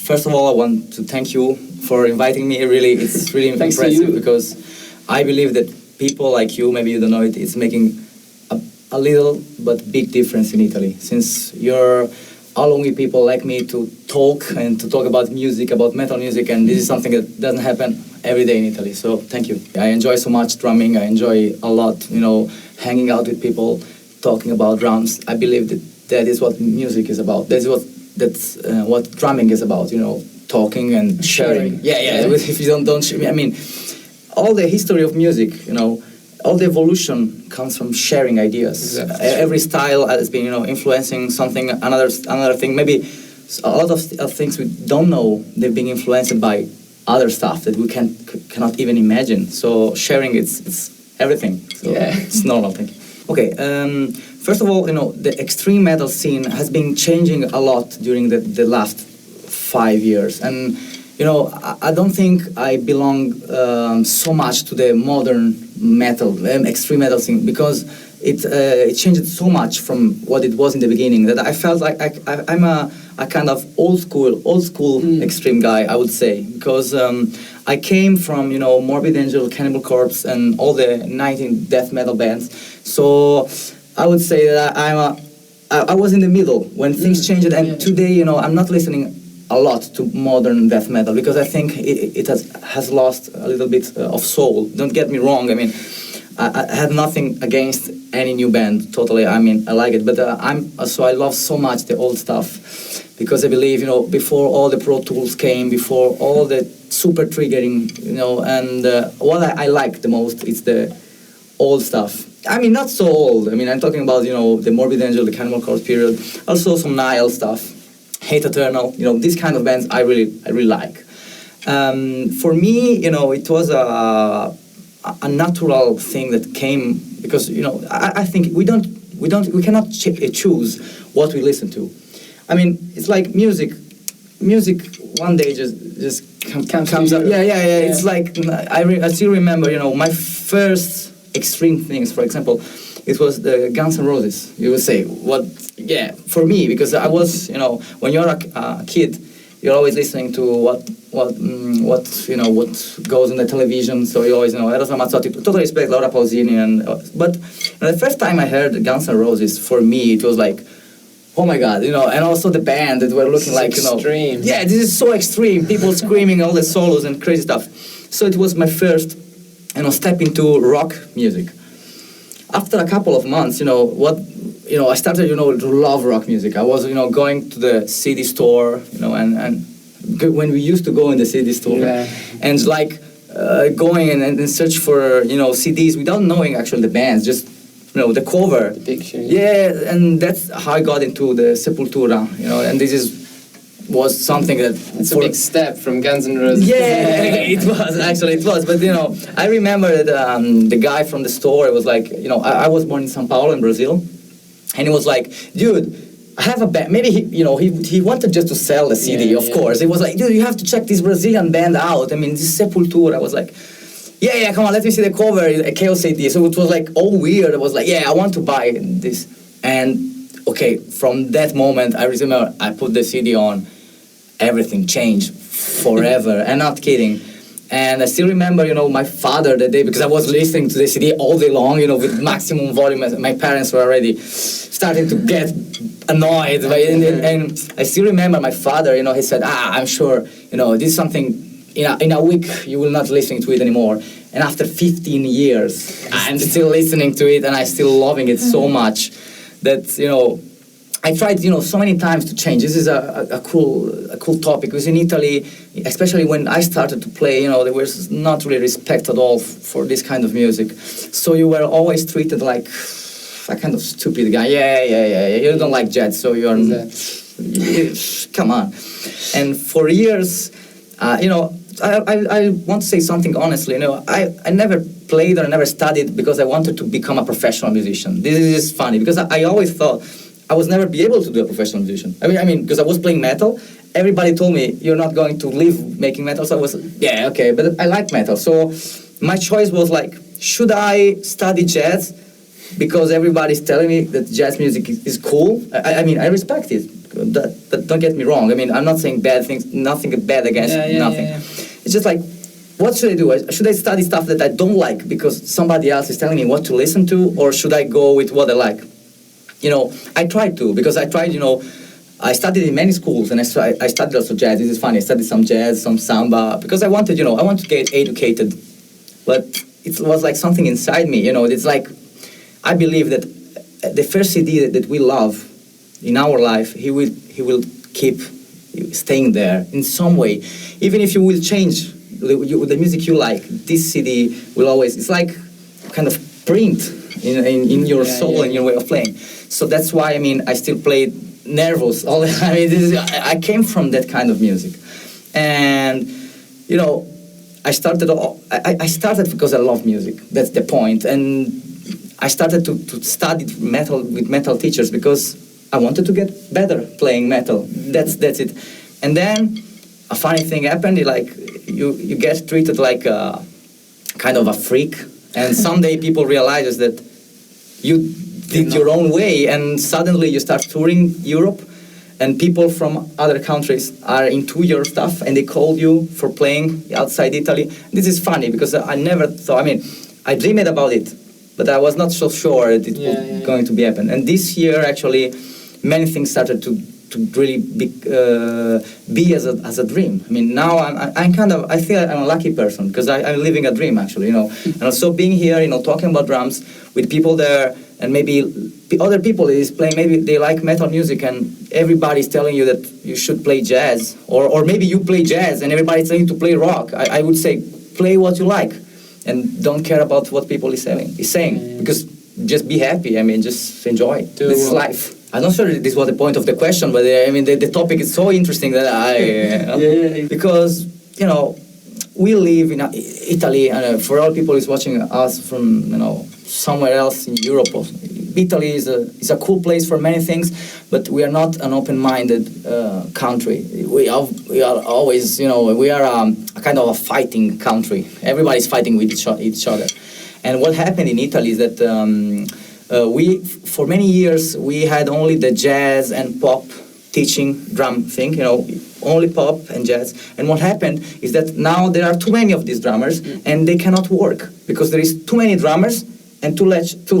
First of all, I want to thank you for inviting me. Really, it's really Thanks to impressive you. because I believe that people like you, maybe you don't know it, it's making a little but big difference in Italy. Since you're allowing people like me to talk and to talk about music, about metal music, and this is something that doesn't happen every day in Italy. So thank you. I enjoy so much drumming. I enjoy a lot, hanging out with people, talking about drums. I believe that is what music is about. That's what drumming is about. Talking and sharing. Yeah. If you don't. I mean, all the history of music. All the evolution comes from sharing ideas. Exactly. Every style has been, influencing something, another thing. Maybe a lot of things we don't know, they've been influenced by other stuff that we cannot even imagine. So sharing, it's everything. So it's normal thing. Okay. First of all, the extreme metal scene has been changing a lot during the last 5 years, and I don't think I belong so much to the modern metal, extreme metal scene, because it changed so much from what it was in the beginning that I felt like I'm a kind of old school extreme guy, I would say, because I came from Morbid Angel, Cannibal Corpse, and all the 19 death metal bands. So I would say that I was in the middle when things changed, and today I'm not listening a lot to modern death metal because I think it has lost a little bit of soul. Don't get me wrong. I mean, I have nothing against any new band. Totally. I mean, I like it, but I love so much the old stuff because I believe before all the Pro Tools came, before all the super triggering, and what I like the most is the old stuff. I mean, not so old. I mean, I'm talking about the Morbid Angel, the Cannibal Corpse period, also some Nile stuff. Hate Eternal, these kind of bands I really like. For me, it was a natural thing that came because I think we cannot choose what we listen to. I mean, it's like music one day just comes up. Yeah. It's like I still remember my first extreme things. For example, it was the Guns N' Roses. You would say what? Yeah, for me, because I was, when you're a kid, you're always listening to what goes on the television. So you always Eros Ramazzotti, totally respect Laura Pausini, but the first time I heard Guns N' Roses, for me it was like, oh my God, and also the band that were looking like extreme. Yeah, this is so extreme. People screaming all the solos and crazy stuff. So it was my first step into rock music. After a couple of months, I started, to love rock music. I was, going to the CD store, and when we used to go in the CD store, and going and search for, CDs without knowing actually the bands, just, the cover. The picture. Yeah, and that's how I got into the Sepultura, and this was something that... It's a big step from Guns N' Roses. Yeah, it was. But, I remember that the guy from the store, it was like, I was born in São Paulo in Brazil, and he was like, dude, I have a band. Maybe he wanted just to sell the CD, of course. It was like, dude, you have to check this Brazilian band out. I mean, this Sepultura. I was like, yeah, come on, let me see the cover, a Chaos AD. So it was like all weird. I was like, yeah, I want to buy this. And, okay, from that moment, I remember I put the CD on, everything changed forever. I'm not kidding. And I still remember, my father that day, because I was listening to the CD all day long, with maximum volume. My parents were already starting to get annoyed. And I still remember my father, he said, I'm sure, this is something, in a week you will not listen to it anymore. And after 15 years, I'm still listening to it and I'm still loving it so much that, I tried, so many times to change. This is a cool topic, because in Italy, especially when I started to play, there was not really respect at all for this kind of music. So you were always treated like a kind of stupid guy. Yeah, you don't like jazz, so you're... come on. And for years, I want to say something honestly, I never played or I never studied because I wanted to become a professional musician. This is funny, because I always thought I was never be able to be a professional musician. I mean, because I was playing metal, everybody told me, you're not going to live making metal. So I was, yeah, okay, but I like metal. So my choice was like, should I study jazz? Because everybody's telling me that jazz music is cool. I mean, I respect it. But don't get me wrong. I mean, I'm not saying bad things, nothing bad against nothing. Yeah. It's just like, what should I do? Should I study stuff that I don't like because somebody else is telling me what to listen to? Or should I go with what I like? I tried to, because I tried, I studied in many schools, and I studied also jazz. This is funny. I studied some jazz, some samba, because I wanted, I want to get educated. But it was like something inside me, it's like, I believe that the first CD that we love in our life, he will keep staying there in some way. Even if you will change the music you like, this CD will always, it's like kind of print in your soul and your way of playing. So that's why, I still play nervous all the time. I came from that kind of music. And, I started because I love music. That's the point. And I started to study metal with metal teachers because I wanted to get better playing metal. That's it. And then a funny thing happened, like you get treated like a kind of a freak. And someday people realize that you did your own way, and suddenly you start touring Europe, and people from other countries are into your stuff, and they call you for playing outside Italy. This is funny, because I never thought, I dreamed about it, but I was not so sure that it was going to happen. And this year, actually, many things started to really be as a dream. Now I feel I'm a lucky person, because I'm living a dream, actually, And also being here, talking about drums with people there, and maybe other people is playing, maybe they like metal music, and everybody's telling you that you should play jazz, or maybe you play jazz and everybody's telling you to play rock. I would say, play what you like, and don't care about what people is saying, because just be happy. Just enjoy. This is life. I'm not sure this was the point of the question, but the topic is so interesting that because, we live in Italy, and for all people who's watching us from, somewhere else in Europe, Italy is a cool place for many things, but we are not an open-minded country. We are always, we are a kind of a fighting country. Everybody's fighting with each other. And what happened in Italy is that for many years, we had only the jazz and pop teaching drum thing, only pop and jazz. And what happened is that now there are too many of these drummers, and they cannot work because there is too many drummers and too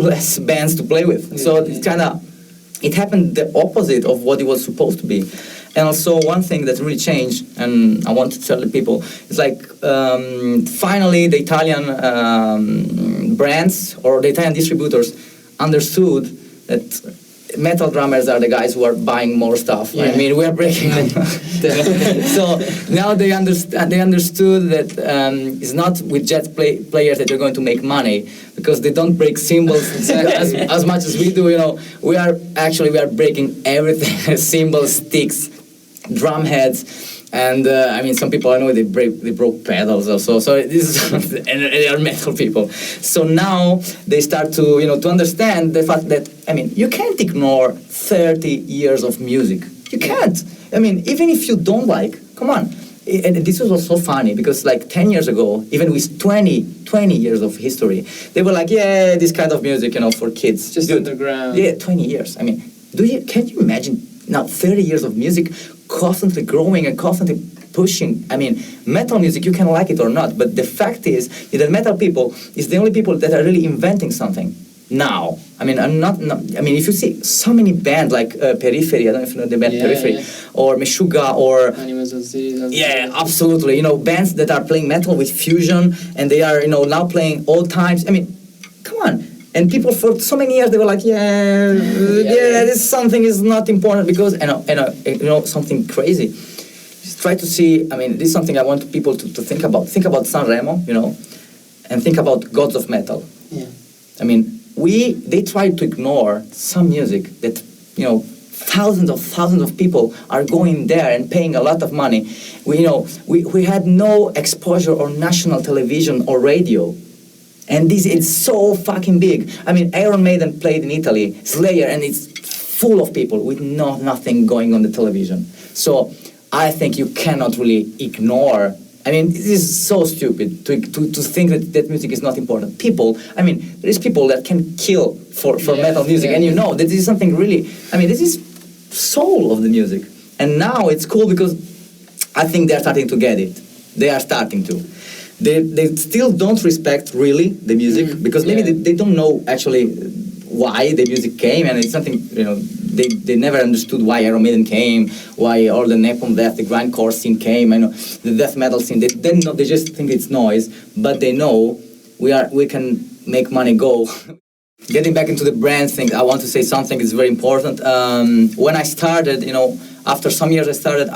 less bands to play with. So it happened the opposite of what it was supposed to be. And also one thing that really changed, and I want to tell the people, is like finally the Italian brands or the Italian distributors understood that metal drummers are the guys who are buying more stuff. Yeah. I mean, we are breaking them. So now they understood that it's not with jazz players that you're going to make money, because they don't break cymbals as much as we do. We are breaking everything: cymbals, sticks, drum heads. And I mean, some people I know they broke pedals also. So this is and they are metal people. So now they start to to understand the fact that you can't ignore 30 years of music. You can't. I mean, even if you don't like, come on. And this was also funny because like 10 years ago, even with 20 years of history, they were like, yeah, this kind of music, for kids. Just underground. Yeah, 20 years. I mean, can you imagine now 30 years of music constantly growing and constantly pushing? I mean, metal music, you can like it or not, but the fact is that metal people is the only people that are really inventing something now. I mean, if you see so many bands like Periphery, I don't know if you know the band Periphery, or Meshuggah, or Animals of Cities. yeah, absolutely. Bands that are playing metal with fusion, and they are now playing old times. I mean, come on. And people for so many years they were like, this something is not important because something crazy. Just try to see. I mean, this is something I want people to think about. Think about Sanremo, and think about gods of metal. Yeah. I mean, they try to ignore some music that thousands of people are going there and paying a lot of money. We had no exposure on national television or radio. And this is so fucking big. I mean, Iron Maiden played in Italy, Slayer, and it's full of people with nothing going on the television. So I think you cannot really ignore. I mean, this is so stupid to think that music is not important. People, I mean, there is people that can kill for metal music, and that this is something really. I mean, this is soul of the music. And now it's cool because I think they're starting to get it. They are starting to. They still don't respect really the music because maybe they don't know actually why the music came, and it's something they never understood why Iron Maiden came, why all the Napalm Death, the grindcore scene came, the death metal scene. They just think it's noise, but they know we can make money go. Getting back into the brand thing, I want to say something is very important. When I started, after some years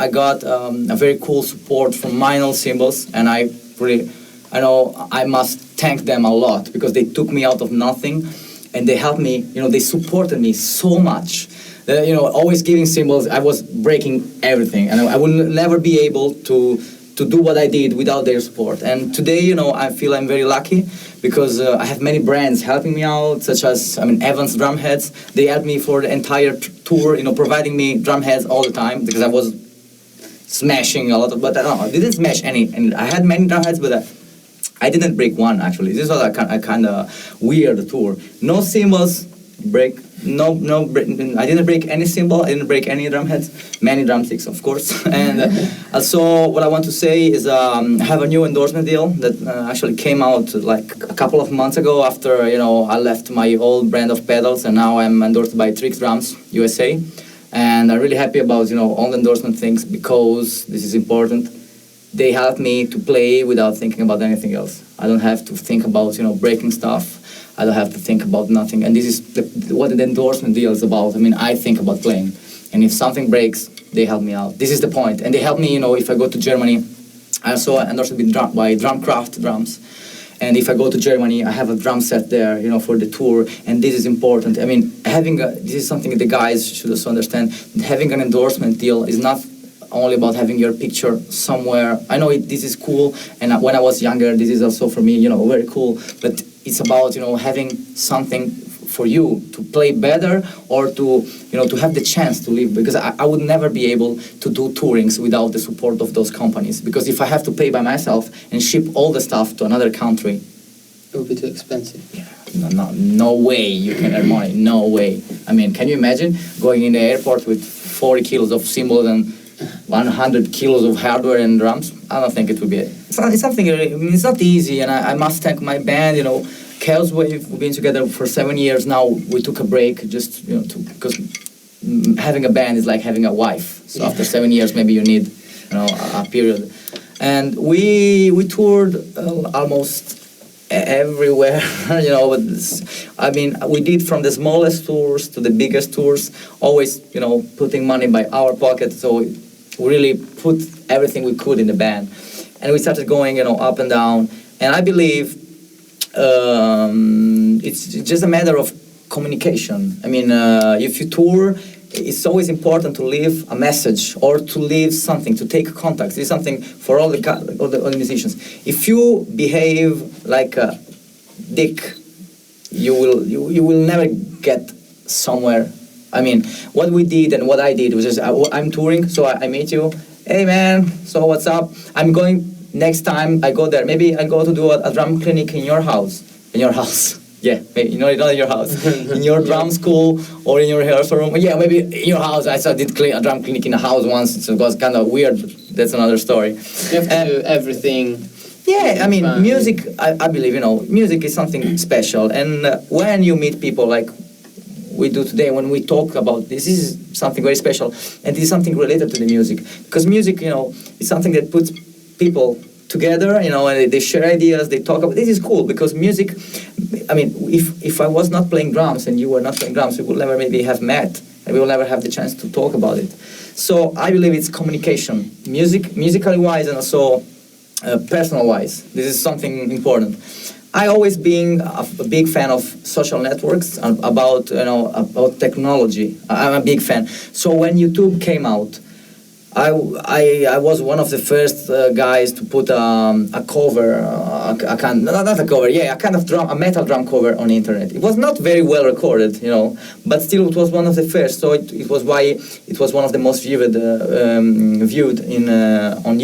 I got a very cool support from Minor Cymbals, and I must thank them a lot because they took me out of nothing and they helped me, they supported me so much. Always giving cymbals, I was breaking everything, and I would never be able to do what I did without their support. And today, I feel I'm very lucky because I have many brands helping me out, such as, Evans drum heads. They helped me for the entire tour, providing me drum heads all the time because I was smashing a lot of, but I didn't smash any. And I had many drum heads, but I didn't break one actually. This was a kind of weird tour. No cymbals break. I didn't break any cymbal. I didn't break any drum heads. Many drumsticks, of course. And also, what I want to say is I have a new endorsement deal that actually came out like a couple of months ago after I left my old brand of pedals, and now I'm endorsed by Trix Drums USA. And I'm really happy about all the endorsement things because this is important. They help me to play without thinking about anything else. I don't have to think about breaking stuff. I don't have to think about nothing. And this is what the endorsement deal is about. I mean, I think about playing. And if something breaks, they help me out. This is the point. And they help me, if I go to Germany, I also endorsed by Drumcraft Drums. And if I go to Germany, I have a drum set there, for the tour. And this is important. I mean, this is something the guys should also understand. Having an endorsement deal is not only about having your picture somewhere. I know this is cool. And when I was younger, this is also for me, very cool. But it's about, having something for you to play better or to have the chance to live, because I would never be able to do tourings without the support of those companies, because if I have to pay by myself and ship all the stuff to another country, it would be too expensive. No way you can earn money, no way. I mean, can you imagine going in the airport with 40 kilos of cymbals and 100 kilos of hardware and drums. I don't think it would be it. It's something, it's not easy, and I must thank my band, Chaos Wave. We've been together for 7 years now. We took a break just, because having a band is like having a wife. So after 7 years, maybe you need, a period. And we toured almost everywhere, we did from the smallest tours to the biggest tours, always, putting money by our pocket. So we really put everything we could in the band. And we started going, up and down. And I believe it's just a matter of communication. If you tour, it's always important to leave a message or to leave something, to take contact. This is something for all the musicians. If you behave like a dick, you will never get somewhere. What we did and what I did was just, I'm touring, so I meet you. Hey man, so what's up? I'm going, next time I go there, maybe I go to do a drum clinic in your house. Yeah, maybe, not in your house, in your drum school or in your rehearsal room. Yeah, maybe in your house. I did a drum clinic in a house once. It was kind of weird, but that's another story. You have to do everything. Yeah, music, I believe, music is something special. And when you meet people like we do today, when we talk about this is something very special. And this is something related to the music. Because music, is something that puts people together, and they share ideas, they talk about, this is cool, because music, if I was not playing drums and you were not playing drums, we would never maybe have met, and we will never have the chance to talk about it. So I believe it's communication, musically wise and also personal wise. This is something important. I always been a big fan of social networks, about technology. I'm a big fan. So when YouTube came out, I was one of the first guys to put a cover, a kind of drum, a metal drum cover on the internet. It was not very well recorded, but still it was one of the first. So it was why it was one of the most viewed on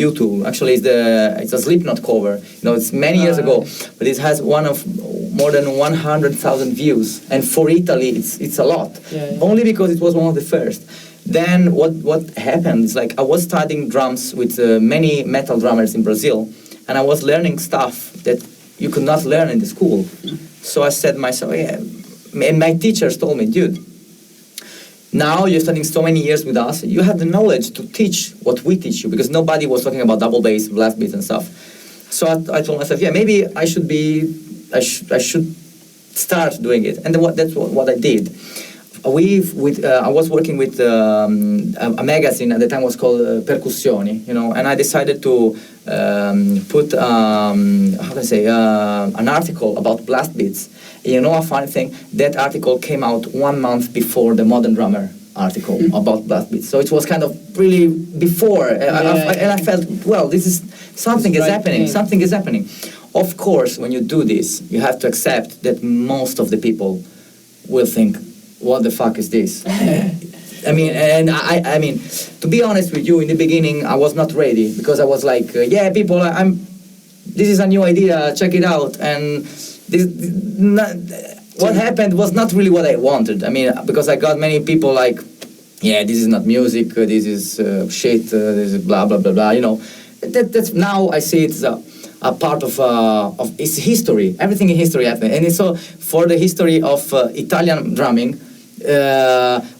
YouTube. Actually, it's a Slipknot cover. It's many years ago, but it has more than 100,000 views, and for Italy, it's a lot. Only because it was one of the first. Then what happened is I was studying drums with many metal drummers in Brazil, and I was learning stuff that you could not learn in the school. So I said to myself, and my teachers told me, dude, now you're studying so many years with us, you have the knowledge to teach what we teach you, because nobody was talking about double bass, blast beats and stuff. So I told myself, maybe I should start doing it, and that's what I did. I was working with a magazine at the time, was called Percussioni, and I decided to put an article about blast beats. A funny thing, that article came out 1 month before the Modern Drummer article about blast beats. So it was kind of really before, and I felt, well, this is something is happening. Something is happening. Of course, when you do this, you have to accept that most of the people will think, what the fuck is this? I mean, to be honest with you, in the beginning, I was not ready, because I was like, people, this is a new idea, check it out. And what happened was not really what I wanted. Because I got many people like, this is not music, this is shit, this is blah, blah, blah, blah, That's now I see it's a part of its history. Everything in history happened. And so for the history of Italian drumming,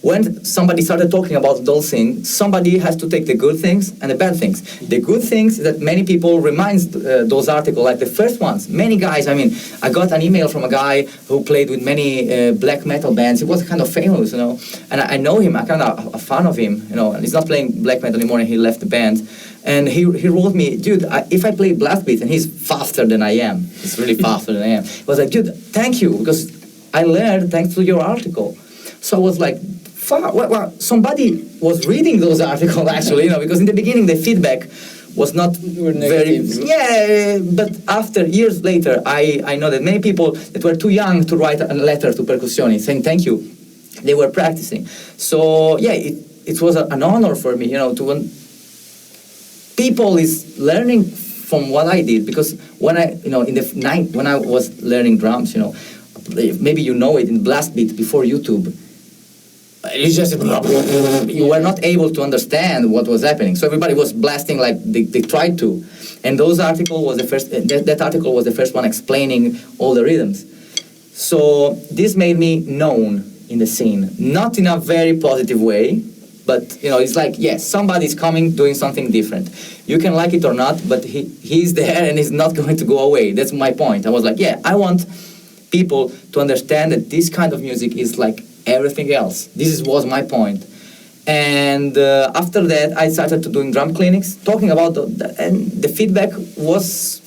when somebody started talking about those things, somebody has to take the good things and the bad things. The good things that many people reminds those articles, like the first ones. Many guys, I got an email from a guy who played with many black metal bands. He was kind of famous, and I know him. I'm kind of a fan of him, and he's not playing black metal anymore, and he left the band. And he wrote me, dude, if I play blast beats, and he's faster than I am, he's really faster than I am. He was like, dude, thank you, because I learned thanks to your article. So I was like, fuck, well, somebody was reading those articles actually, because in the beginning the feedback was not very, but after years later, I know that many people that were too young to write a letter to Percussioni saying thank you, they were practicing. So it was an honor for me, to people is learning from what I did, because when when I was learning drums, maybe it in blast beat before YouTube. it's just you were not able to understand what was happening. So everybody was blasting like they tried to, and those article was the first. That article was the first one explaining all the rhythms. So this made me known in the scene, not in a very positive way, but it's like, yes, somebody's coming doing something different. You can like it or not, but he's there and he's not going to go away. That's my point. I was like, yeah, I want people to understand that this kind of music is like everything else. This was my point. And after that, I started to doing drum clinics, talking about and the feedback was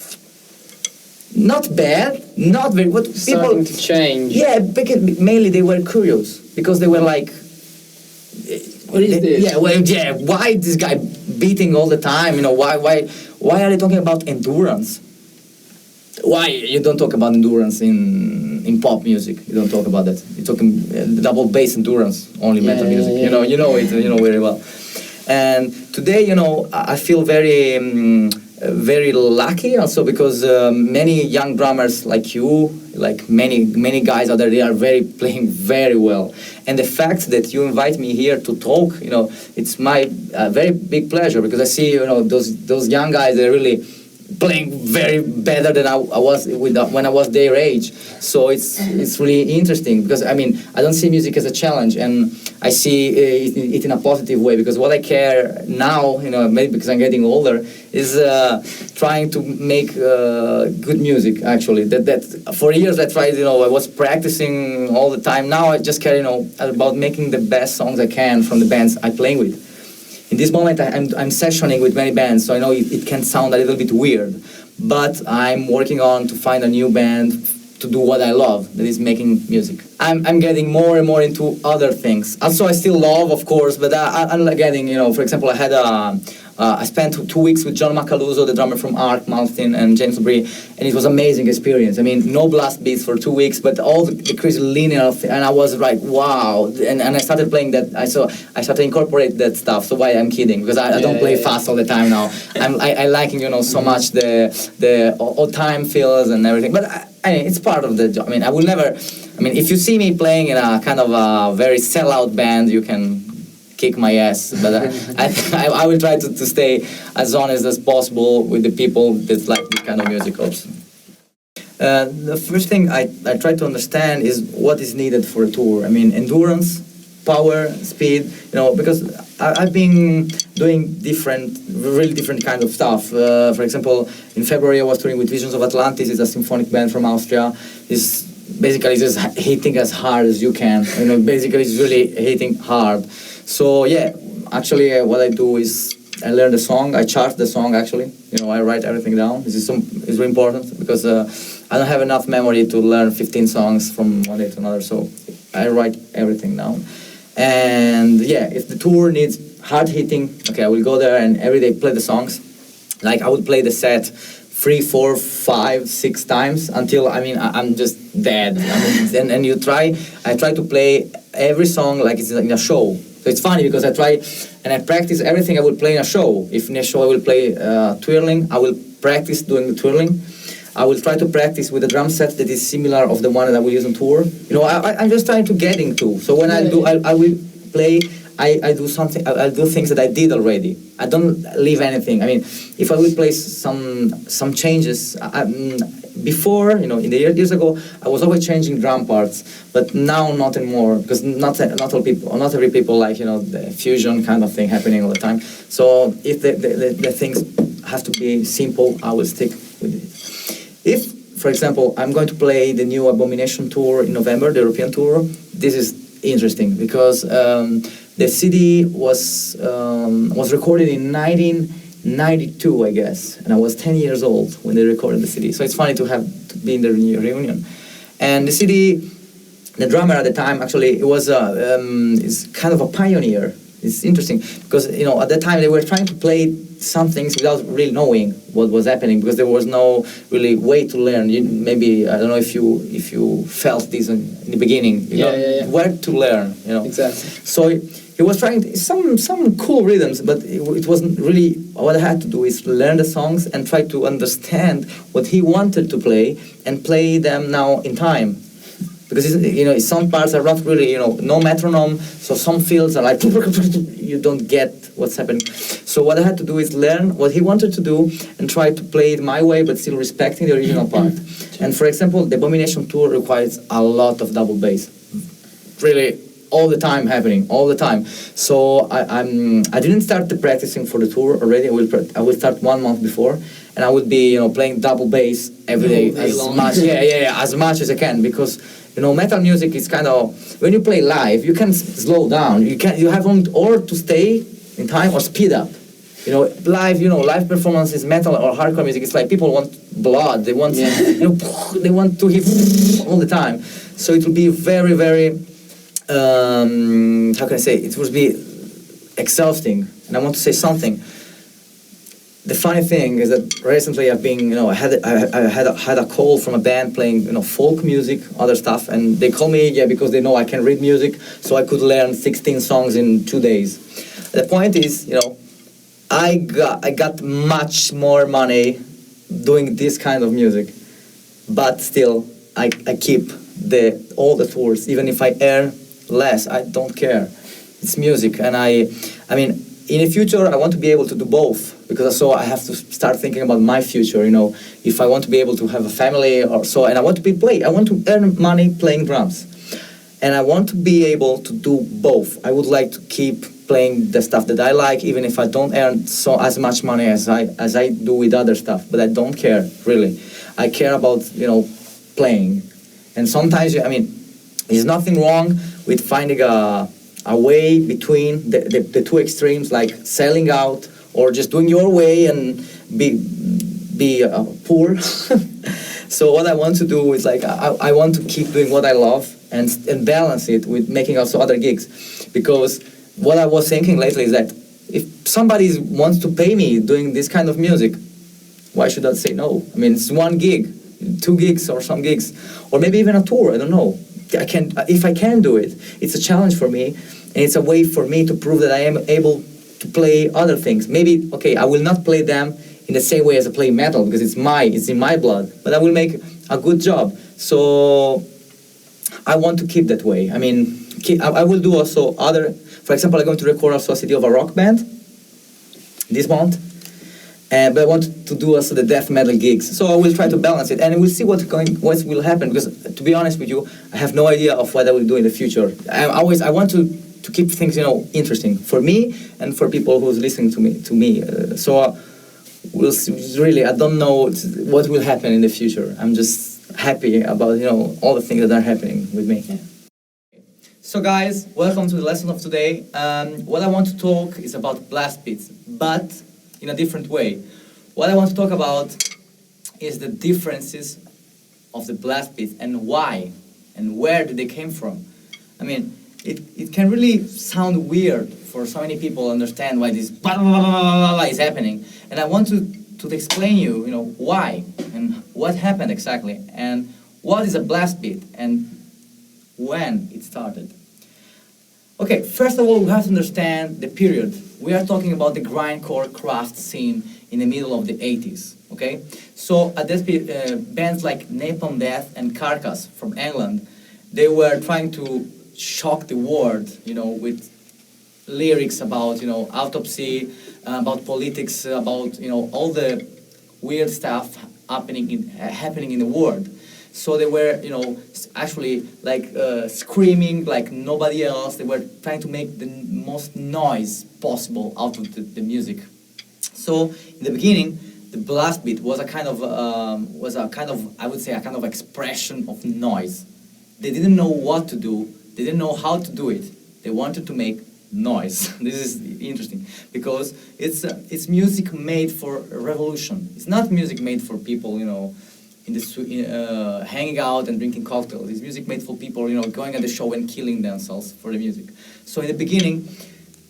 not bad, not very good. Starting to change. Yeah, because mainly they were curious because they were like, what is this? Yeah, well, yeah. Why this guy beating all the time? Why are they talking about endurance? Why you don't talk about endurance in pop music? You don't talk about that. You're talking double bass endurance, only metal music. Yeah. You know it very well. And today, I feel very lucky also because many young drummers like you, like many guys out there, they are playing very well. And the fact that you invite me here to talk, it's my very big pleasure because I see those young guys, they're really playing very better than I was when I was their age. So it's really interesting because I don't see music as a challenge, and I see it in a positive way because what I care now, maybe because I'm getting older, is trying to make good music. Actually, that for years I tried. I was practicing all the time. Now I just care, about making the best songs I can from the bands I'm playing with. In this moment, I'm sessioning with many bands, so I know it can sound a little bit weird, but I'm working on to find a new band to do what I love, that is making music. I'm getting more and more into other things. Also, I still love, of course, but I'm getting, for example, I spent 2 weeks with John Macaluso, the drummer from Ark, Malmsteen, and James Labrie, and it was an amazing experience. No blast beats for 2 weeks, but all the crazy linear, and I was like, wow. And I started playing that. I started to incorporate that stuff. So why I'm kidding? Because I don't play fast all the time now. I liking so much the old time feels and everything. But it's part of the job. I will never. If you see me playing in a kind of a very sellout band, you can kick my ass, but I will try to stay as honest as possible with the people that like this kind of music also. The first thing I try to understand is what is needed for a tour. Endurance, power, speed, because I've been doing really different kind of stuff. For example, in February I was touring with Visions of Atlantis. It's a symphonic band from Austria. It's basically just hitting as hard as you can. Basically it's really hitting hard. So yeah, actually what I do is I learn the song, I chart the song actually. I write everything down. This is really important because I don't have enough memory to learn 15 songs from one day to another. So I write everything down. And yeah, if the tour needs hard hitting, okay, I will go there and every day play the songs. Like I would play the set 3, 4, 5, 6 times until I'm just dead. And I try to play every song like it's in a show. So it's funny because I try and I practice everything I would play in a show. If in a show I will play twirling, I will practice doing the twirling. I will try to practice with a drum set that is similar of the one that I will use on tour. I'm just trying to get into. So when I will play, I do something. I'll do things that I did already. I don't leave anything. If I will play some changes, before, in the years ago, I was always changing drum parts, but now not anymore because not every people like the fusion kind of thing happening all the time. So if the things have to be simple, I will stick with it. If, for example, I'm going to play the new Abomination tour in November, the European tour, this is interesting because the CD was recorded in 1992, I guess, and I was 10 years old when they recorded the CD. So it's funny to be in the reunion. And the CD, the drummer at the time, actually, it was is kind of a pioneer. It's interesting because at that time they were trying to play some things without really knowing what was happening because there was no really way to learn. Maybe I don't know if you felt this in the beginning. Where to learn. Exactly. So he was trying some cool rhythms, but it wasn't really. What I had to do is learn the songs and try to understand what he wanted to play and play them now in time. because some parts are not really no metronome, so some fields are like you don't get what's happening. So what I had to do is learn what he wanted to do and try to play it my way, but still respecting the original part. And for example, the Abomination tour requires a lot of double bass, really all the time happening, all the time. So I didn't start the practicing for the tour already. I will start 1 month before, and I would be playing double bass every day as much as much as I can, because metal music is kind of, when you play live, you can slow down. You have only or to stay in time or speed up. Live performances, metal or hardcore music, it's like people want blood. They want they want to hit all the time. So it will be very, very how can I say? It would be exhausting. And I want to say something. The funny thing is that recently I've been, I had a call from a band playing, folk music, other stuff, and they call me, because they know I can read music, so I could learn 16 songs in 2 days. The point is, I got much more money doing this kind of music, but still I keep all the tours, even if I earn less. I don't care. It's music, and I mean, in the future, I want to be able to do both, because so I have to start thinking about my future. If I want to be able to have a family or so, and I want to earn money playing drums, and I want to be able to do both. I would like to keep playing the stuff that I like, even if I don't earn as much money as I do with other stuff. But I don't care, really. I care about playing, and sometimes there's nothing wrong with finding a way between the two extremes, like selling out or just doing your way and be poor. So what I want to do is I want to keep doing what I love and balance it with making also other gigs, because what I was thinking lately is that if somebody wants to pay me doing this kind of music, why should I say no? It's 1 gig, 2 gigs or some gigs, or maybe even a tour, I don't know. If I can do it, it's a challenge for me, and it's a way for me to prove that I am able to play other things. Maybe, I will not play them in the same way as I play metal, because it's in my blood, but I will make a good job. So I want to keep that way. I will do also other, for example, I'm going to record also a CD of a rock band this month, but I want to do also the death metal gigs. So I will try to balance it, and we'll see what will happen, because to be honest with you, I have no idea of what I will do in the future. I want to keep things, interesting for me and for people who's listening to me. So we'll see, really, I don't know what will happen in the future. I'm just happy about, all the things that are happening with me. Yeah. So guys, welcome to the lesson of today. What I want to talk is about blast beats, but in a different way. What I want to talk about is the differences of the blast beats and why and where did they came from. It can really sound weird for so many people to understand why this blah, blah, blah, blah, blah is happening. And I want to explain you, why and what happened exactly, and what is a blast beat and when it started. Okay, first of all, we have to understand the period. We are talking about the grindcore craft scene in the middle of the 80s, okay? So at this bands like Napalm Death and Carcass from England, they were trying to shock the world, with lyrics about, autopsy, about politics, about, all the weird stuff happening in the world. So they were, actually screaming like nobody else. They were trying to make the most noise possible out of the music. So in the beginning, the blast beat was a kind of I would say a kind of expression of noise. They didn't know what to do. They didn't know how to do it. They wanted to make noise. This is interesting because it's music made for a revolution. It's not music made for people, hanging out and drinking cocktails. It's music made for people, going at the show and killing themselves for the music. So in the beginning,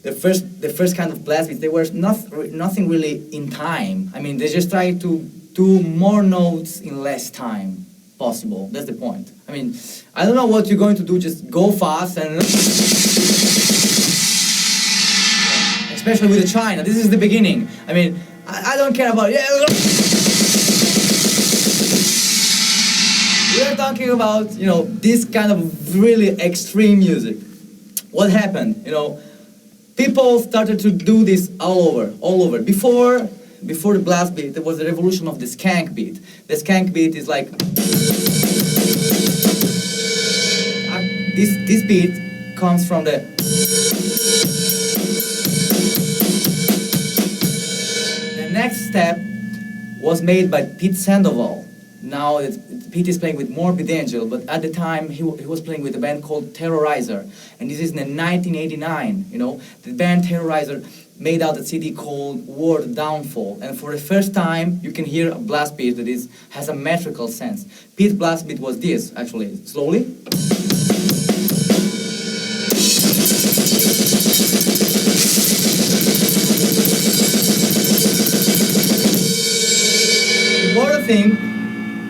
the first kind of blast beats, they were nothing really in time. They just tried to do more notes in less time possible. That's the point. I don't know what you're going to do. Just go fast and especially with the China. This is the beginning. I don't care about We are talking about, this kind of really extreme music. What happened? People started to do this all over. Before the blast beat, there was the revolution of the skank beat. The skank beat is like this beat comes from the next step was made by Pete Sandoval. Now Pete is playing with Morbid Angel, but at the time he was playing with a band called Terrorizer, and this is in 1989. The band Terrorizer made out a CD called World Downfall, and for the first time you can hear a blast beat that has a metrical sense. Pete's blast beat was this, actually, slowly. The important thing,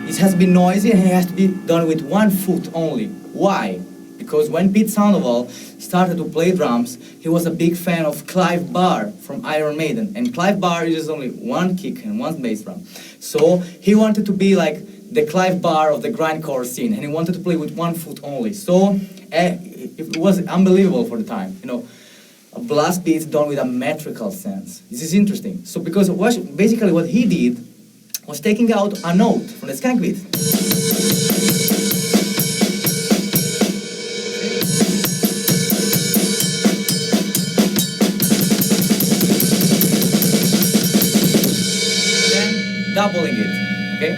it has been noisy and it has to be done with one foot only. Why? Because when Pete Sandoval started to play drums, he was a big fan of Clive Barr from Iron Maiden. And Clive Barr uses only one kick and one bass drum. So he wanted to be like the Clive Barr of the grindcore scene, and he wanted to play with one foot only. So it was unbelievable for the time. A blast beat done with a metrical sense. This is interesting. So because basically what he did was taking out a note from the skank beat. Doubling it, okay?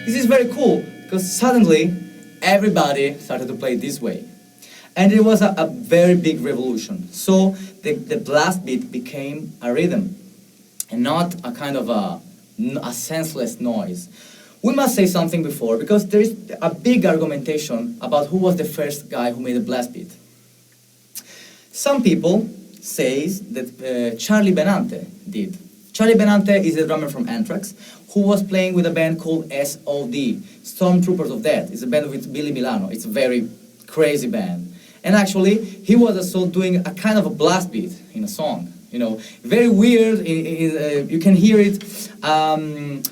This is very cool because suddenly everybody started to play this way. And it was a very big revolution. So the blast beat became a rhythm and not a kind of a senseless noise. We must say something before because there is a big argumentation about who was the first guy who made a blast beat. Some people say that Charlie Benante did. Charlie Benante is a drummer from Anthrax who was playing with a band called SOD, Stormtroopers of Death. It's a band with Billy Milano. It's a very crazy band. And actually, he was also doing a kind of a blast beat in a song. Very weird. You can hear it. I'm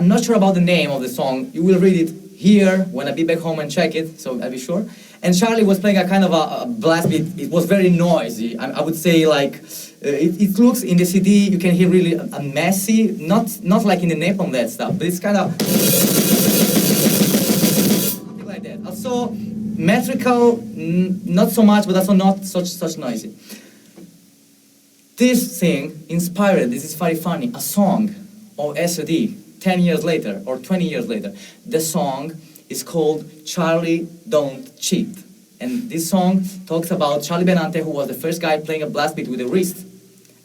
not sure about the name of the song. You will read it here when I be back home and check it, so I'll be sure. And Charlie was playing a kind of a blast beat. It was very noisy. I would say like, it looks in the CD, you can hear really a messy, not like in the Napalm Death stuff, but it's kind of something like that. Also, metrical, not so much, but also not such noisy. This thing inspired, this is very funny, a song of SOD 10 years later or 20 years later. The song is called Charlie Don't Cheat. And this song talks about Charlie Benante, who was the first guy playing a blast beat with a wrist.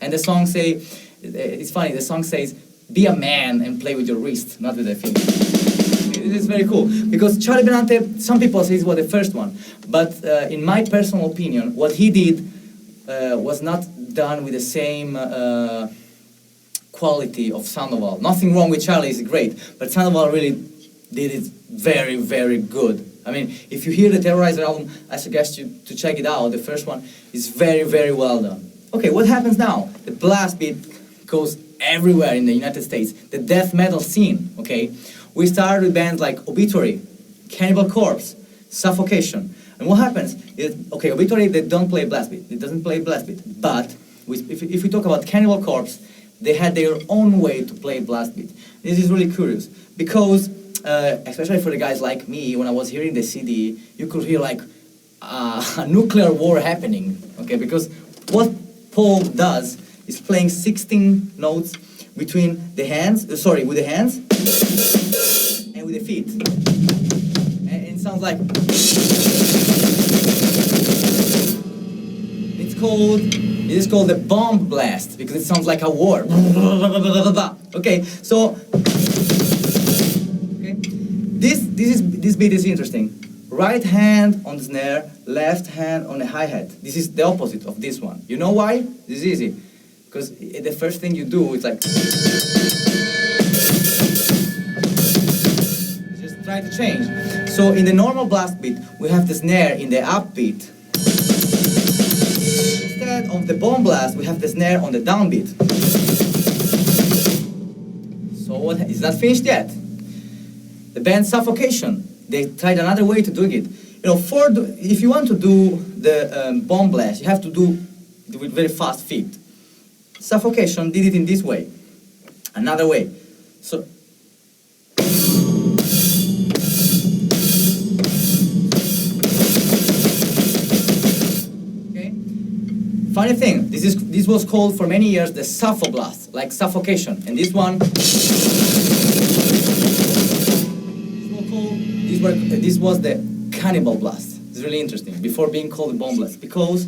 And the song it's funny, the song says, be a man and play with your wrist, not with a finger. This is very cool, because Charlie Benante, some people say he was the first one, but in my personal opinion, what he did was not done with the same quality of Sandoval. Nothing wrong with Charlie, he's great, but Sandoval really did it very, very good. I mean, if you hear the Terrorizer album, I suggest you to check it out. The first one is very, very well done. Okay, what happens now? The blast beat goes everywhere in the United States. The death metal scene, okay? We started with bands like Obituary, Cannibal Corpse, Suffocation. And what happens is, okay, Obituary, they don't play blast beat. It doesn't play blast beat. But if we talk about Cannibal Corpse, they had their own way to play blast beat. This is really curious because, especially for the guys like me, when I was hearing the CD, you could hear like a nuclear war happening, okay? Because what Paul does is playing 16 notes between the hands, with the hands and with the feet. And it sounds like, it is called the bomb blast because it sounds like a war. Okay, so this beat is interesting. Right hand on the snare, left hand on the hi-hat. This is the opposite of this one. You know why? This is easy. Because the first thing you do is like, just try to change. So in the normal blast beat, we have the snare in the upbeat. Instead of the bomb blast, we have the snare on the downbeat. So it's not finished yet. The band Suffocation, they tried another way to doing it. If you want to do the bomb blast, you have to do it with very fast feet. Suffocation did it in this way, another way. So. Funny thing, this was called for many years the suffoblast, like suffocation, and this one. This was the cannibal blast. It's really interesting. Before being called the bomb blast, because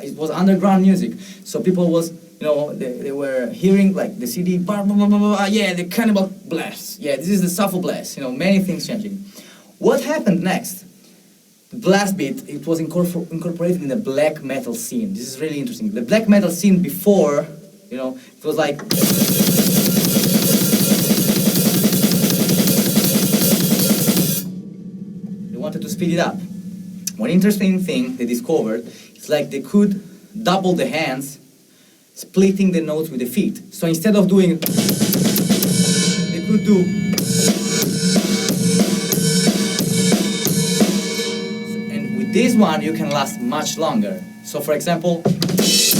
it was underground music, so people was they were hearing like the CD, yeah, the cannibal blast, yeah, this is the suffoblast. Many things changing. What happened next? The blast beat, it was incorporated in the black metal scene. This is really interesting. The black metal scene before, it was like. They wanted to speed it up. One interesting thing they discovered is like they could double the hands, splitting the notes with the feet. So instead of doing, they could do. This one you can last much longer. So for example, this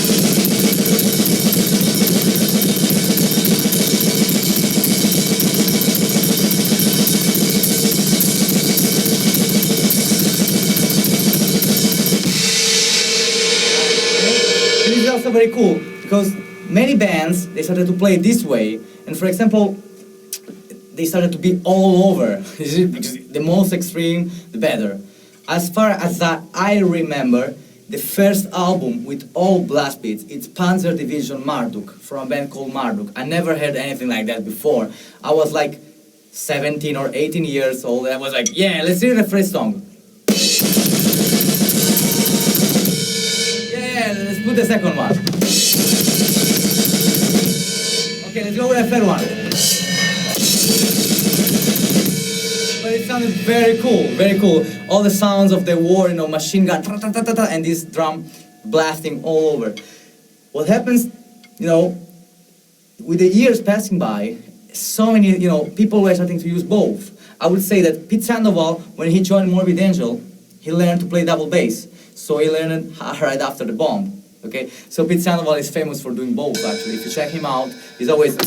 is also very cool because many bands they started to play this way, and for example, they started to be all over. Because the most extreme, the better. As far as I remember, the first album with all blast beats, it's Panzer Division Marduk, from a band called Marduk. I never heard anything like that before. I was like 17 or 18 years old, and I was like, yeah, let's hear the first song. Yeah, let's put the second one. Okay, let's go with the third one. But it sounded very cool, very cool. All the sounds of the war, machine gun, and this drum blasting all over. What happens, with the years passing by, so many, people were starting to use both. I would say that Pete Sandoval, when he joined Morbid Angel, he learned to play double bass. So he learned right after the bomb. Okay, so Pete Sandoval is famous for doing both. Actually, if you check him out, he's always.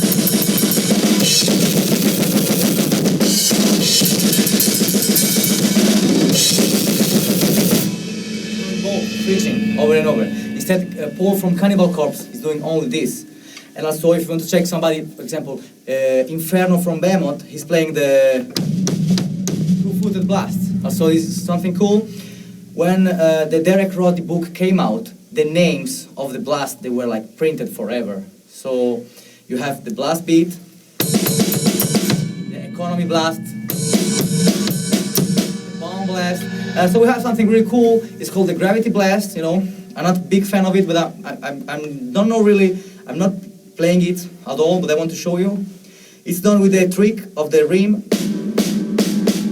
Switching over and over. Instead, Paul from Cannibal Corpse is doing only this. And also, if you want to check somebody, for example, Inferno from Behemoth, he's playing the two-footed blast. Also, this is something cool. When the Derek Roddy book came out, the names of the blast, they were like printed forever. So you have the blast beat, the economy blast, the bomb blast. So we have something really cool. It's called the gravity blast. I'm not a big fan of it, but don't know really. I'm not playing it at all, but I want to show you. It's done with the trick of the rim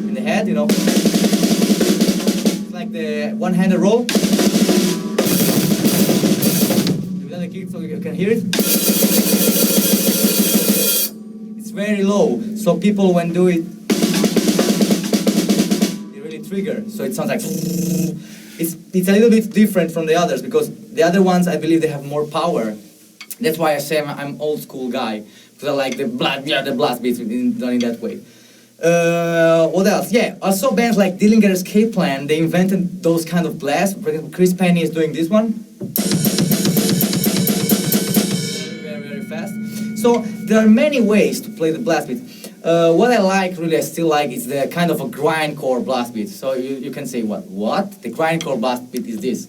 in the head. It's like the one-handed roll. Without the kick, so you can hear it. It's very low, so people when do it. Trigger, so it sounds like it's a little bit different from the others because the other ones I believe they have more power. That's why I say I'm old school guy because I like the blast beats done in that way. What else? Yeah, also bands like Dillinger Escape Plan, they invented those kind of blasts. For example, Chris Penny is doing this one. Very, very fast. So there are many ways to play the blast beats. What I still like, is the kind of a grindcore blast beat. So you can say, what? The grindcore blast beat is this.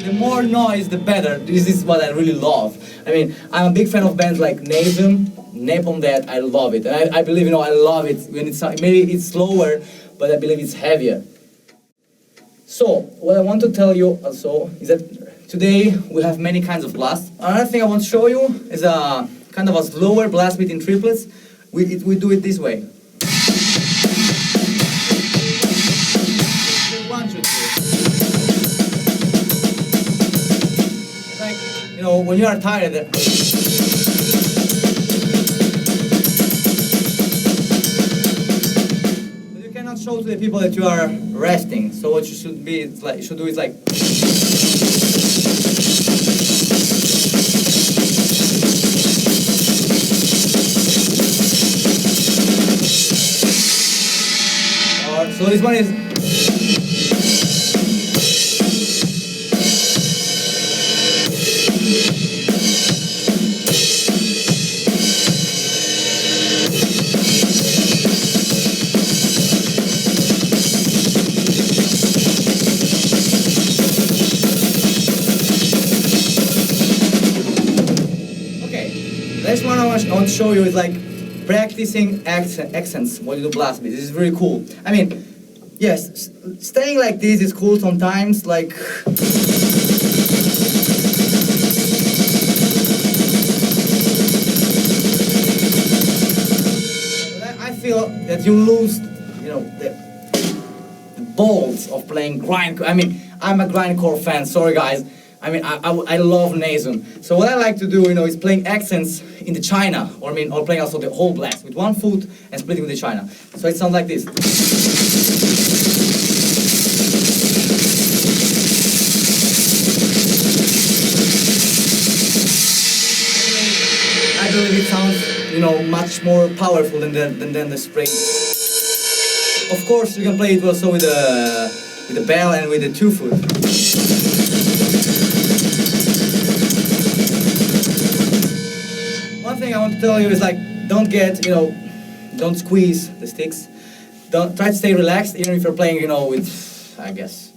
The more noise, the better. This is what I really love. I mean, I'm a big fan of bands like Napalm Death. I love it. And I believe, I love it when maybe it's slower, but I believe it's heavier. So, what I want to tell you also is that today we have many kinds of blasts. Another thing I want to show you is a kind of a slower blast beat in triplets. We do it this way. 1, 2, 3. when you are tired. But you cannot show to the people that you are resting. So what you should be, it's like you should do is like. So this one is. Next one I want to show you is like practicing accents when you do blast beat. This is very cool. I mean, yes, staying like this is cool sometimes, like. I feel that you lose, the balls of playing grindcore. I mean, I'm a grindcore fan, sorry guys. I mean, I love Nason. So what I like to do, is playing accents in the China, or playing also the whole blast with one foot and splitting with the China. So it sounds like this. I believe it sounds, much more powerful than the string. Of course, you can play it also with the bell and with the 2 foot. One thing I want to tell you is like, don't don't squeeze the sticks. Don't try to stay relaxed, even if you're playing, with, I guess,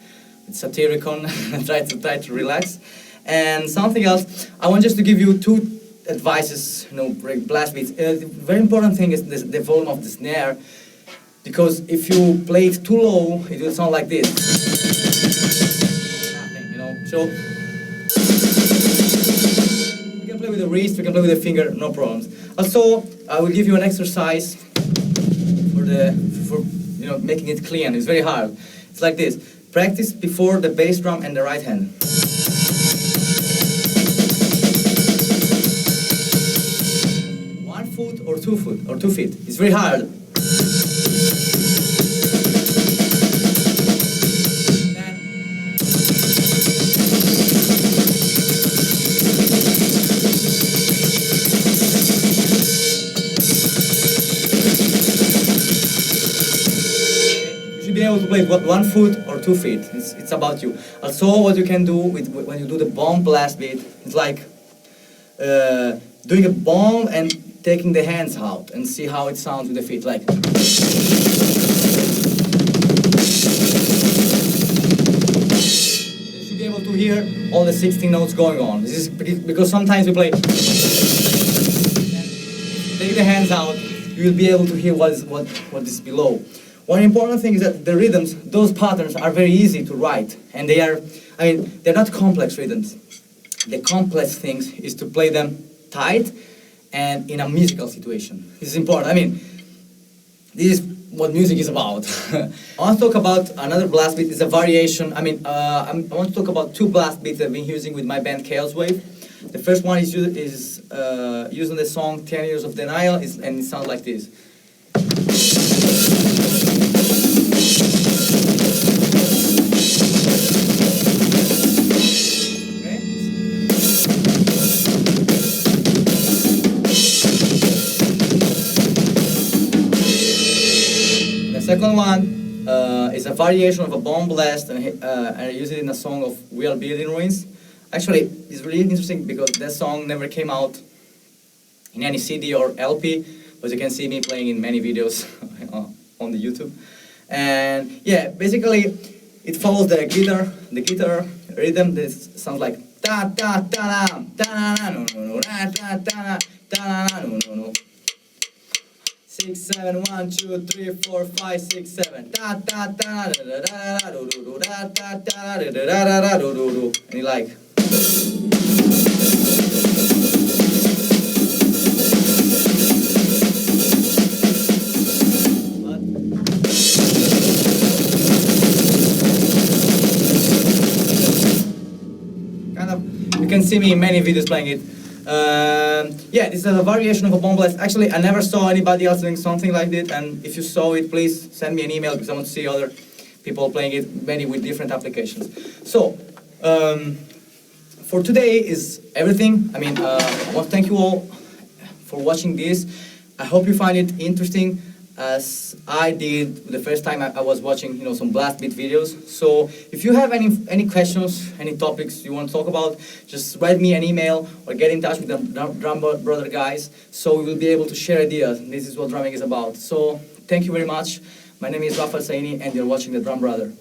with Satyricon. try to relax. And something else, I want just to give you 2 advices, blast beats. The very important thing is the volume of the snare, because if you play it too low, it will sound like this. Nothing, so. We can play with the wrist, we can play with the finger, no problems. Also, I will give you an exercise for making it clean. It's very hard. It's like this. Practice before the bass drum and the right hand. 1 foot or 2 foot or 2 feet. It's very hard. Be able to play 1 foot or 2 feet. It's about you. Also, what you can do when you do the bomb blast beat, it's like doing a bomb and taking the hands out and see how it sounds with the feet. Like. You should be able to hear all the 16 notes going on. This is because sometimes we play. Take the hands out, you will be able to hear what is below. One important thing is that the rhythms, those patterns are very easy to write, and they're not complex rhythms. The complex things is to play them tight and in a musical situation. This is important. I mean, this is what music is about. I want to talk about another blast beat. It's a variation. I want to talk about 2 blast beats that I've been using with my band Chaos Wave. The first one is using the song 10 Years of Denial, and it sounds like this. Second one is a variation of a bomb blast, and I use it in a song of We Are Building Ruins. Actually, it's really interesting because that song never came out in any CD or LP, but you can see me playing in many videos on the YouTube. And yeah, basically, it follows the guitar rhythm. This sounds like da da da da da da no no no da da da da da no no no. 6, 7, 1, 2, 3, 4, 5, 6, 7. Da da da da da da da do do da da da da da da da do do do. And you like. You can see see me in many videos playing it. Yeah, this is a variation of a bomb blast. Actually, I never saw anybody else doing something like this, and if you saw it, please send me an email because I want to see other people playing it, many with different applications. So, for today is everything. I mean, I want to thank you all for watching this. I hope you find it interesting as I did the first time I was watching, some blast beat videos. So if you have any questions, any topics you want to talk about, just write me an email or get in touch with the Drum Brother guys, so we will be able to share ideas. This is what drumming is about. So thank you very much. My name is Rafael Saini, and you're watching the Drum Brother.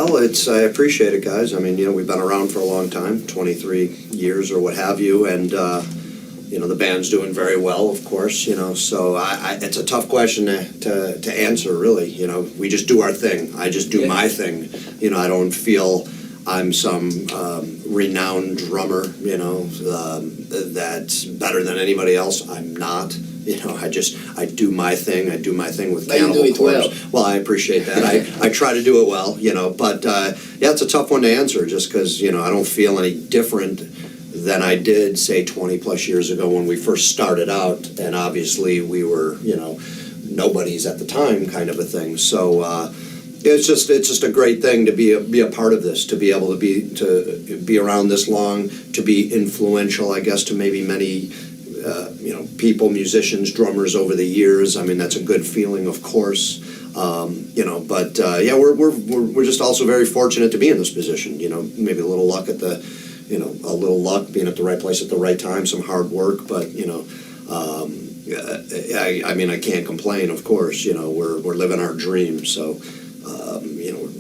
Well, I appreciate it, guys. I mean, we've been around for a long time, 23 years or what have you, and, the band's doing very well, of course, so it's a tough question to answer, really. We just do our thing. I just do my thing. I don't feel I'm some renowned drummer, that's better than anybody else. I'm not. I do my thing. I do my thing with But you Cannibal do it Corpse. Well, I appreciate that. I try to do it well, but it's a tough one to answer just because, I don't feel any different than I did, say, 20 plus years ago when we first started out. And obviously we were, nobodies at the time kind of a thing. So it's just a great thing to be a part of this, to be able to be around this long, to be influential, I guess, to maybe many people, musicians, drummers over the years. I mean, that's a good feeling, of course. We're just also very fortunate to be in this position. Maybe a little luck being at the right place at the right time, some hard work, but I can't complain. Of course, we're living our dream. So,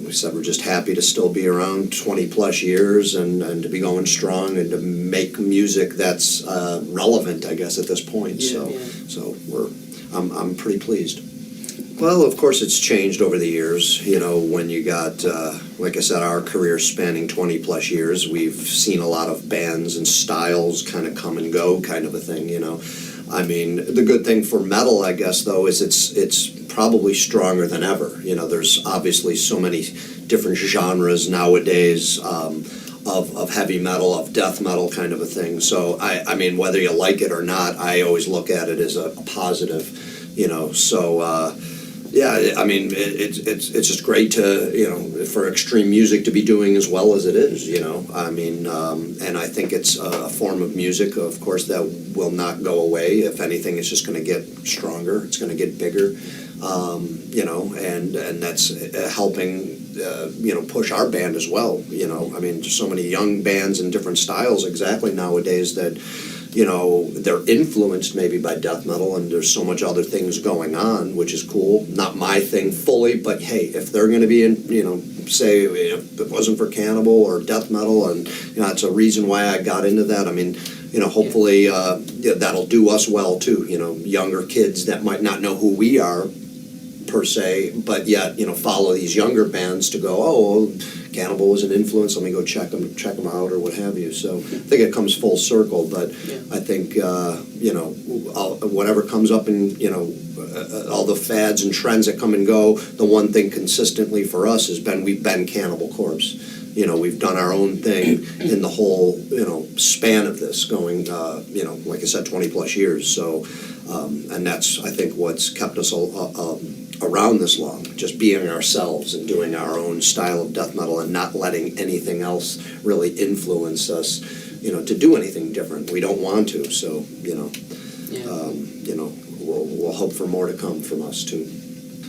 we said we're just happy to still be around 20 plus years and to be going strong and to make music that's relevant, I guess, at this point. So I'm pretty pleased. Well, of course, it's changed over the years. When you got, like I said, our career spanning 20 plus years, we've seen a lot of bands and styles kind of come and go, kind of a thing. I mean, the good thing for metal, I guess, though, is it's probably stronger than ever. There's obviously so many different genres nowadays of heavy metal, of death metal, kind of a thing. So I mean, whether you like it or not, I always look at it as a positive. So. Yeah, I mean, it's just great to, for extreme music to be doing as well as it is, I mean, and I think it's a form of music, of course, that will not go away. If anything, it's just going to get stronger. It's going to get bigger, and that's helping, push our band as well, I mean, there's so many young bands in different styles exactly nowadays that, they're influenced maybe by death metal, and there's so much other things going on, which is cool. Not my thing fully, but hey, if they're going to be in, say if it wasn't for Cannibal or death metal, and it's a reason why I got into that. I mean, hopefully that'll do us well too. Younger kids that might not know who we are per se, but yet follow these younger bands to go, oh, Cannibal was an influence, let me go check them out or what have you. So I think it comes full circle, but I think whatever comes up in all the fads and trends that come and go, the one thing consistently for us has been we've been Cannibal Corpse. We've done our own thing in the whole span of this going like I said, 20 plus years. So and that's, I think, what's kept us around this long, just being ourselves and doing our own style of death metal and not letting anything else really influence us, to do anything different. We don't want to, so, we'll hope for more to come from us too.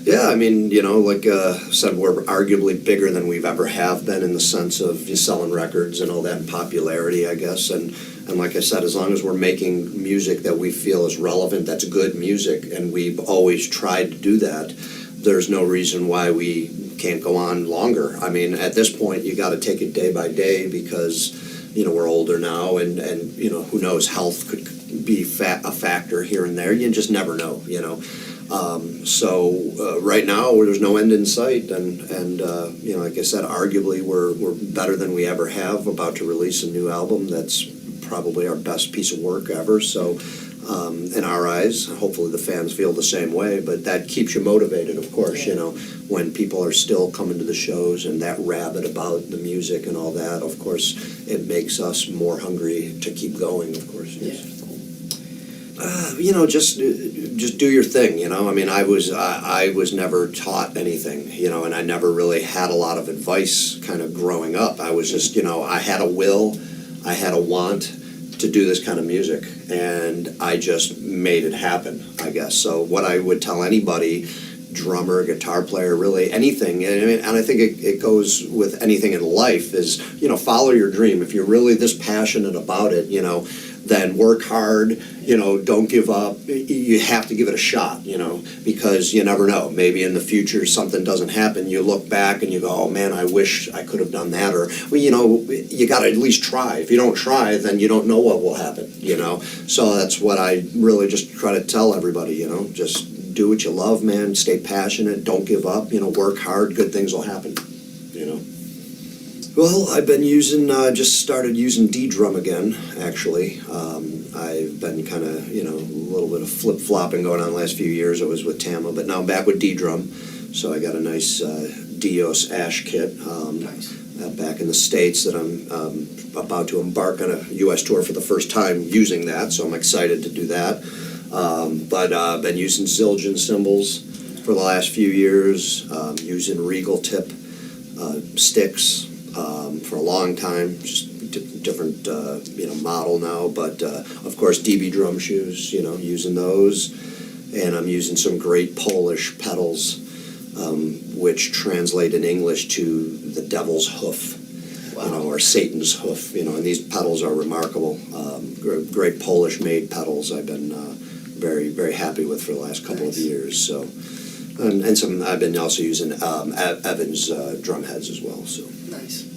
Yeah, I mean, like I said, we're arguably bigger than we've ever have been in the sense of selling records and all that, and popularity, I guess, and like I said, as long as we're making music that we feel is relevant, that's good music, and we've always tried to do that, there's no reason why we can't go on longer. I mean, at this point, you got to take it day by day because, we're older now, and who knows, health could be a factor here and there. You just never know, So right now, there's no end in sight, and like I said, arguably we're better than we ever have. About to release a new album that's probably our best piece of work ever. So in our eyes, hopefully the fans feel the same way. But that keeps you motivated, of course. When people are still coming to the shows and that rabid about the music and all that, of course, it makes us more hungry to keep going. Of course. Yes. Just do your thing, I mean, I was never taught anything, and I never really had a lot of advice kind of growing up. I was just, I had a will, I had a want to do this kind of music, and I just made it happen, I guess. So what I would tell anybody, drummer, guitar player, really anything, and I think it goes with anything in life, is, follow your dream. If you're really this passionate about it, then work hard, don't give up. You have to give it a shot, because you never know. Maybe in the future something doesn't happen. You look back and you go, oh man, I wish I could have done that. Or, you got to at least try. If you don't try, then you don't know what will happen, So that's what I really just try to tell everybody, just do what you love, man. Stay passionate. Don't give up, work hard. Good things will happen, Well, I've been just started using D-Drum again, actually. I've been kind of, a little bit of flip-flopping going on the last few years. I was with Tama, but now I'm back with D-Drum. So I got a nice Dios Ash kit back in the States that I'm about to embark on a U.S. tour for the first time using that, so I'm excited to do that. But I've been using Zildjian cymbals for the last few years, using Regal tip sticks for a long time, just different model now, but of course DB drum shoes, using those, and I'm using some great Polish pedals, which translate in English to the devil's hoof, or Satan's hoof, and these pedals are remarkable. Great Polish made pedals I've been very, very happy with for the last couple of years. So, and some I've been also using Evans drum heads as well. So nice.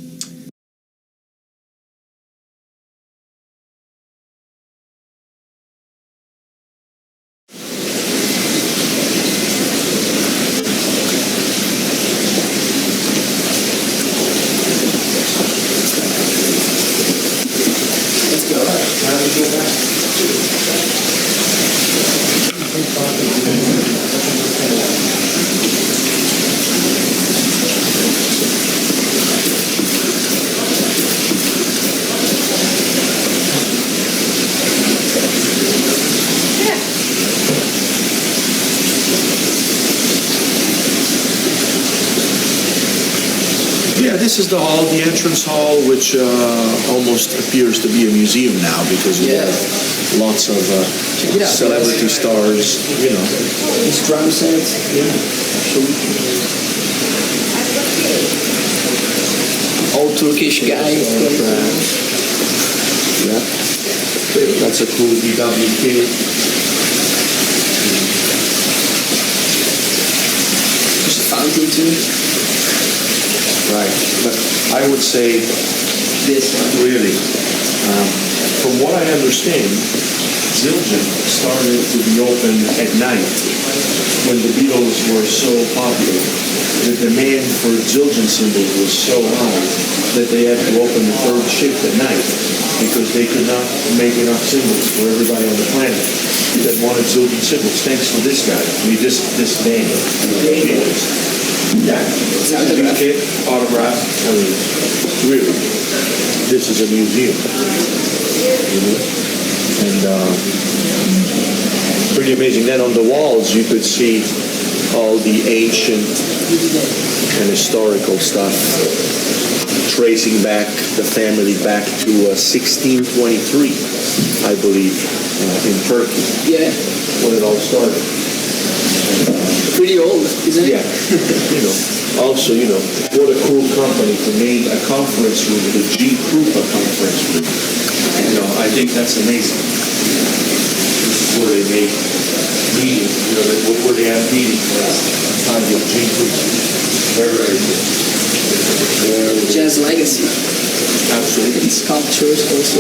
Yeah, this is the hall, the entrance hall, which almost appears to be a museum now because we have lots of celebrity stars, These drum sets, old Turkish guy. Yeah, that's a cool VW kit. There's a fountain too. Right, but I would say this really, from what I understand, Zildjian started to be open at night when the Beatles were so popular. The demand for Zildjian cymbals was so high that they had to open the third shift at night because they could not make enough cymbals for everybody on the planet that wanted Zildjian cymbals. Thanks to this guy, this band, the Beatles. Yeah, kit, autograph. I mean, really, this is a museum, and pretty amazing. Then on the walls, you could see all the ancient and historical stuff, tracing back the family back to 1623, I believe, in Turkey. Yeah, when it all started. Pretty old, isn't it? Yeah. Also, what a cool company to name a conference room the G. Krupa conference room. I think that's amazing. This is where they make meetings, where they have meetings for time of G. Krupa. Very, very good. Jazz legacy. Absolutely. And sculptures also.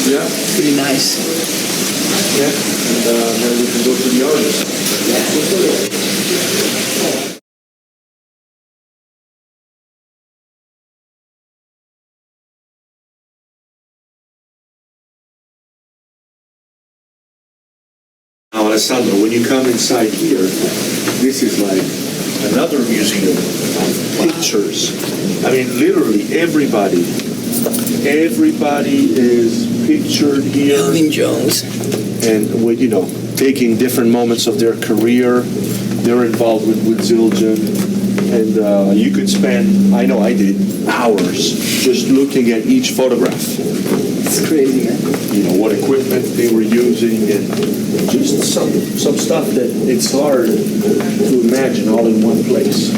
Yeah. Pretty nice. Yeah, and then we can go to the artist. Yeah, let's go there. Now, Alessandro, when you come inside here, this is like another museum of pictures. I mean, literally everybody is pictured here. Elvin Jones. And with, taking different moments of their career, they're involved with Zildjian. And you could spend, I know I did, hours just looking at each photograph. It's crazy, man. What equipment they were using and just some stuff that it's hard to imagine all in one place.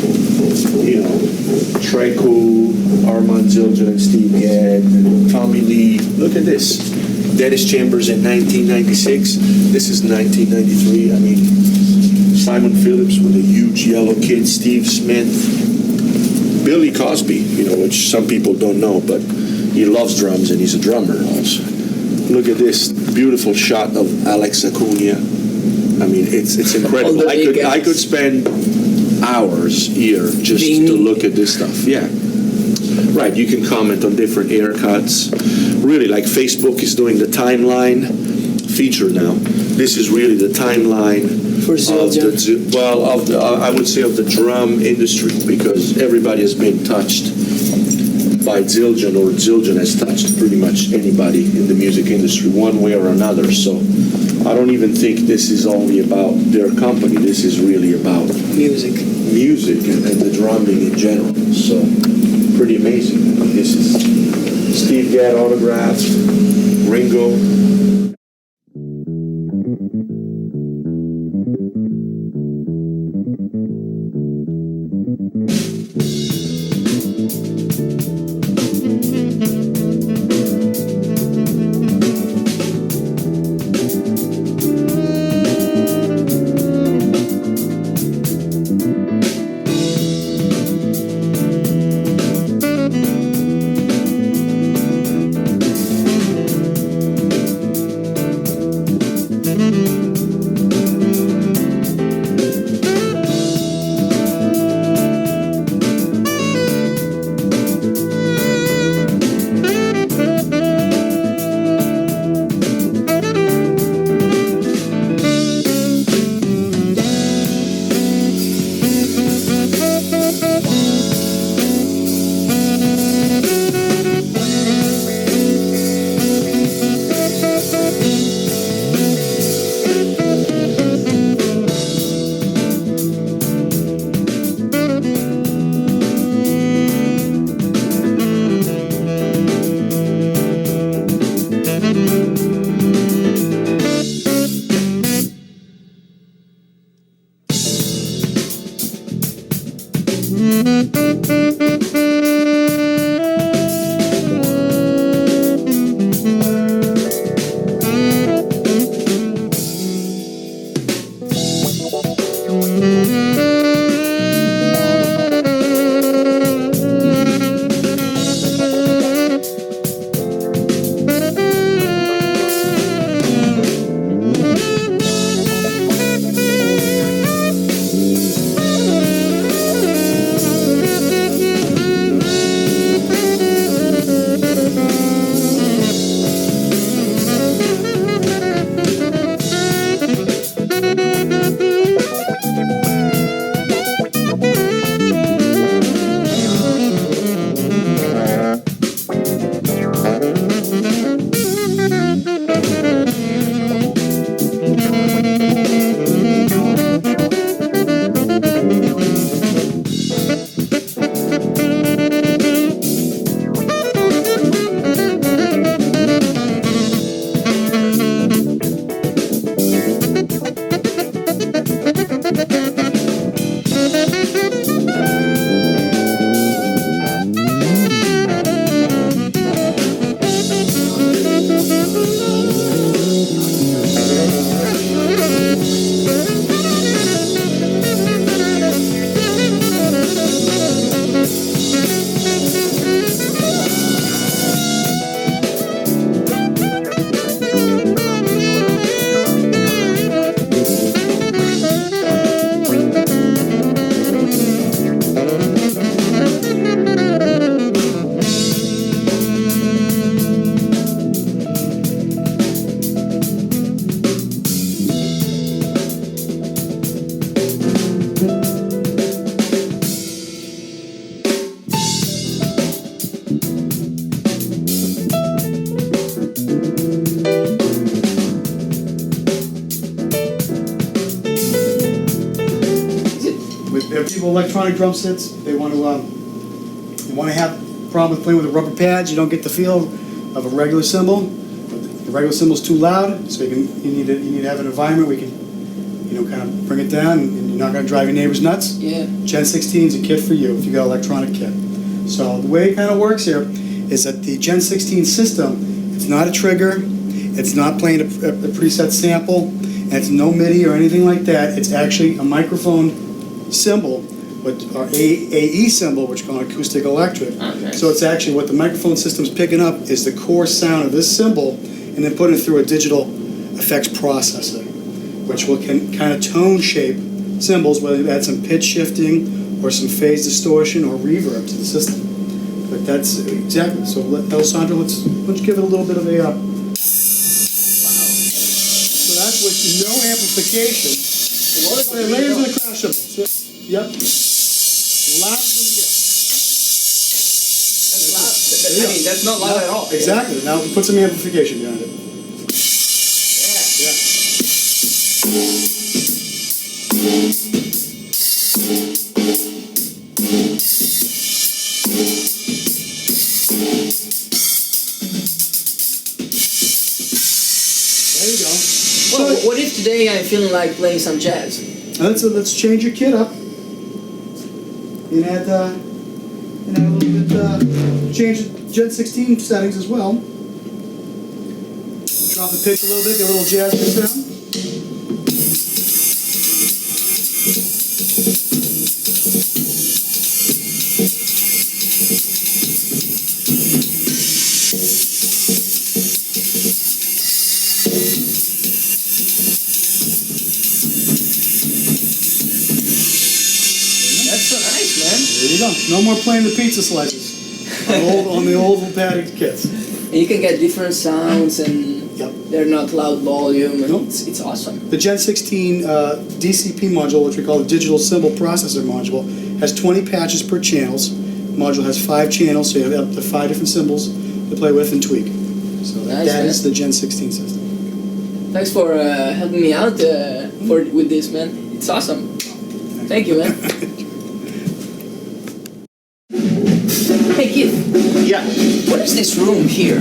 Treco, Armand Zildjian and Steve Gadd, and Tommy Lee. Look at this. Dennis Chambers in 1996. This is 1993. I mean, Simon Phillips with a huge yellow kid, Steve Smith, Billy Cosby, you know, which some people don't know, but he loves drums and he's a drummer also. Look at this beautiful shot of Alex Acuna. I mean, it's incredible. I could spend hours here just to look at this stuff. Yeah. Right, you can comment on different haircuts. Really, like Facebook is doing the timeline feature now. This is really the timeline of the, I would say of the drum industry, because everybody has been touched by Zildjian, or Zildjian has touched pretty much anybody in the music industry one way or another. So I don't even think this is only about their company. This is really about music and the drumming in general. So pretty amazing. I mean, this is Steve Gadd autograph, Ringo. Electronic drum sets, they want to have a problem with playing with the rubber pads. You don't get the feel of a regular cymbal. The regular cymbal's too loud, so you need to have an environment where you can, kind of bring it down, and you're not going to drive your neighbors nuts. Yeah. Gen 16 is a kit for you if you got an electronic kit. So the way it kind of works here is that the Gen 16 system, it's not a trigger, It's not playing a preset sample, and it's no MIDI or anything like that. It's actually a microphone cymbal, or AE cymbal, which is called acoustic electric. Okay. So it's actually what the microphone system's picking up is the core sound of this cymbal, and then putting it through a digital effects processor, which will kind of tone shape cymbals, whether you add some pitch shifting or some phase distortion or reverb to the system. But that's exactly, so Alessandro, let's give it a little bit of a, wow. So that's with no amplification. Okay, lay into the crash cymbal. So, yep. Loud as it gets. That's loud. I mean, that's not loud at all. Exactly, now put some amplification behind it. Yeah. There you go. Well, what if today I'm feeling like playing some jazz? Let's change your kit up. And add a little bit, change the Gen 16 settings as well. Drop the pitch a little bit, get a little jazz sound. That's so nice, man. There you go. No more playing the pizza slices on the old padded kits. And you can get different sounds, and they're not loud volume, and it's awesome. The Gen 16 DCP module, which we call the Digital Cymbal Processor module, has 20 patches per channels. The module has 5 channels, so you have up to 5 different cymbals to play with and tweak. So Nice, that man. is the Gen 16 system. Thanks for helping me out with this, man. It's awesome. Thank you, man. Hey, Keith. Yeah. What is this room here?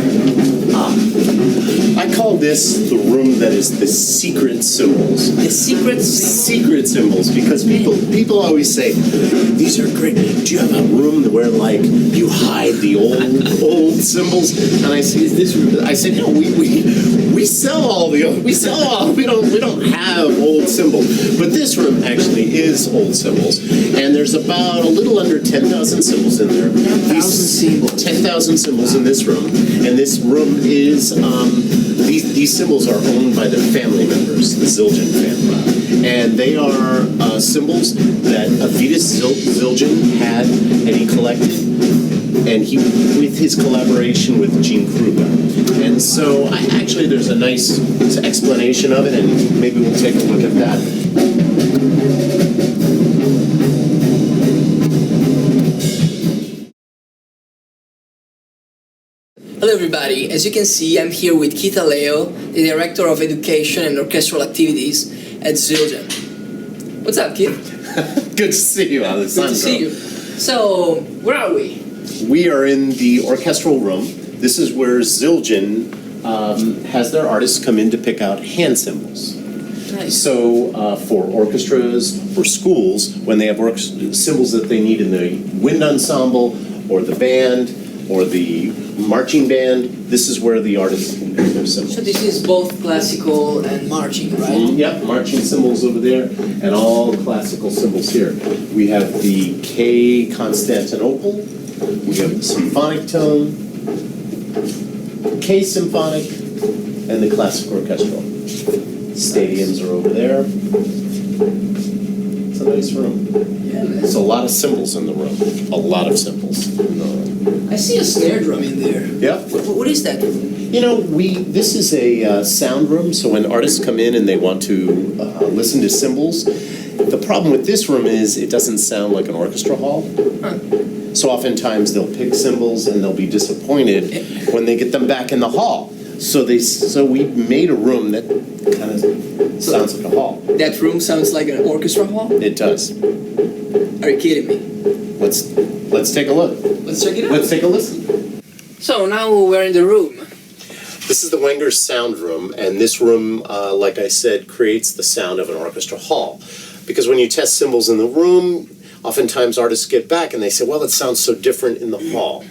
I call this the room that is the secret symbols. The secret secret symbols, because people always say these are great. Do you have a room where like you hide the old symbols? And I say I said no, we sell all the old. We don't have old symbols, but this room actually is old symbols, and there's about a little under 10,000 symbols in there. 10,000 symbols in this room, and this room is these symbols are owned by the family members, the Zildjian family, and they are symbols that Vitas Zildjian had, and he collected, and he with his collaboration with Gene Kruger. And so actually there's a nice explanation of it, and maybe we'll take a look at that. Hello, everybody. As you can see, I'm here with Keith Aleo, the Director of Education and Orchestral Activities at Zildjian. What's up, Keith? Good to see you, Alessandro. Good to see you. So, where are we? We are in the orchestral room. This is where Zildjian has their artists come in to pick out hand cymbals. Nice. So for orchestras, for schools, when they have cymbals that they need in the wind ensemble or the band or the marching band, this is where the artists can pick their cymbals. So this is both classical and marching, right? Yep, marching cymbals over there, and all classical cymbals here. We have the K Constantinople, we have the symphonic tone, K symphonic, and the classic orchestral. Stadiums are over there. It's a nice room. Yeah, man. There's a lot of cymbals in the room. A lot of cymbals in the room. I see a snare drum in there. Yeah. What is that? You know, this is a sound room, so when artists come in and they want to listen to cymbals, the problem with this room is it doesn't sound like an orchestra hall. So oftentimes they'll pick cymbals and they'll be disappointed when they get them back in the hall. So we made a room that kind of sounds like a hall. That room sounds like an orchestra hall? It does. Are you kidding me? Let's take a look. Let's check it out. Let's take a listen. So now we're in the room. This is the Wenger sound room, and this room, like I said, creates the sound of an orchestra hall. Because when you test cymbals in the room, oftentimes artists get back and they say, well, it sounds so different in the hall.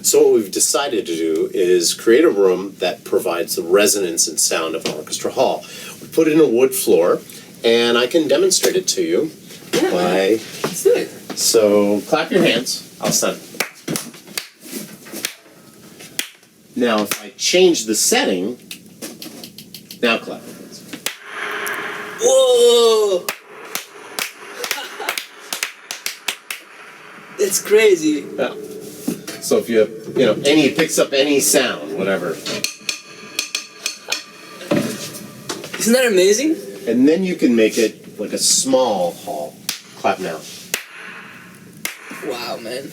So what we've decided to do is create a room that provides the resonance and sound of an orchestra hall. We put in a wood floor, and I can demonstrate it to you. Let's do it. So clap your hands. I'll start. Now, if I change the setting, now clap your hands. Whoa! That's crazy. Yeah. So if you picks up any sound, whatever. Isn't that amazing? And then you can make it like a small hall. Clap now. Wow, man.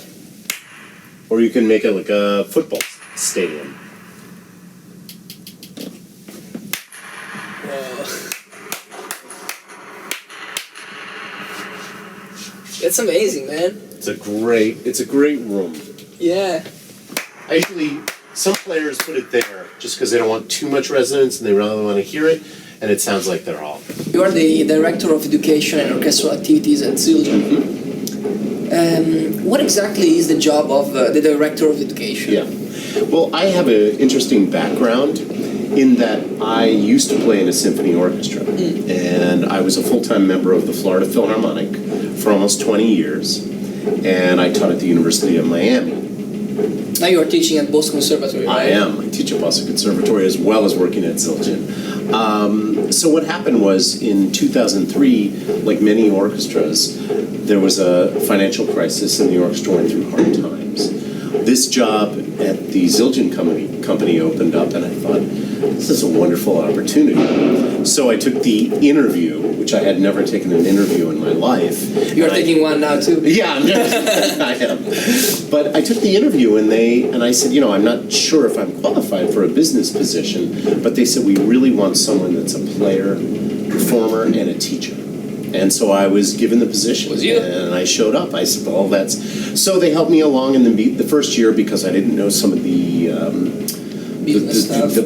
Or you can make it like a football stadium. That's amazing, man. It's a great room. Yeah. Some players put it there just because they don't want too much resonance and they really want to hear it, and it sounds like their hall. You are the Director of Education and Orchestral Activities at Zildjian. What exactly is the job of the Director of Education? Yeah. Well, I have an interesting background in that I used to play in a symphony orchestra, and I was a full-time member of the Florida Philharmonic for almost 20 years, and I taught at the University of Miami. Now you are teaching at Boston Conservatory, right? I am. I teach at Boston Conservatory as well as working at Zildjian. So what happened was in 2003, like many orchestras, there was a financial crisis and the orchestra went through hard times. This job at the Zildjian company opened up, and I thought, this is a wonderful opportunity. So I took the interview, which I had never taken an interview in my life. You are taking one now too? Yeah, I am. But I took the interview, and I said, I'm not sure if I'm qualified for a business position, but they said, we really want someone that's a player, performer, and a teacher. And so I was given the position, and I showed up. I said, well, so they helped me along in the first year because I didn't know some of the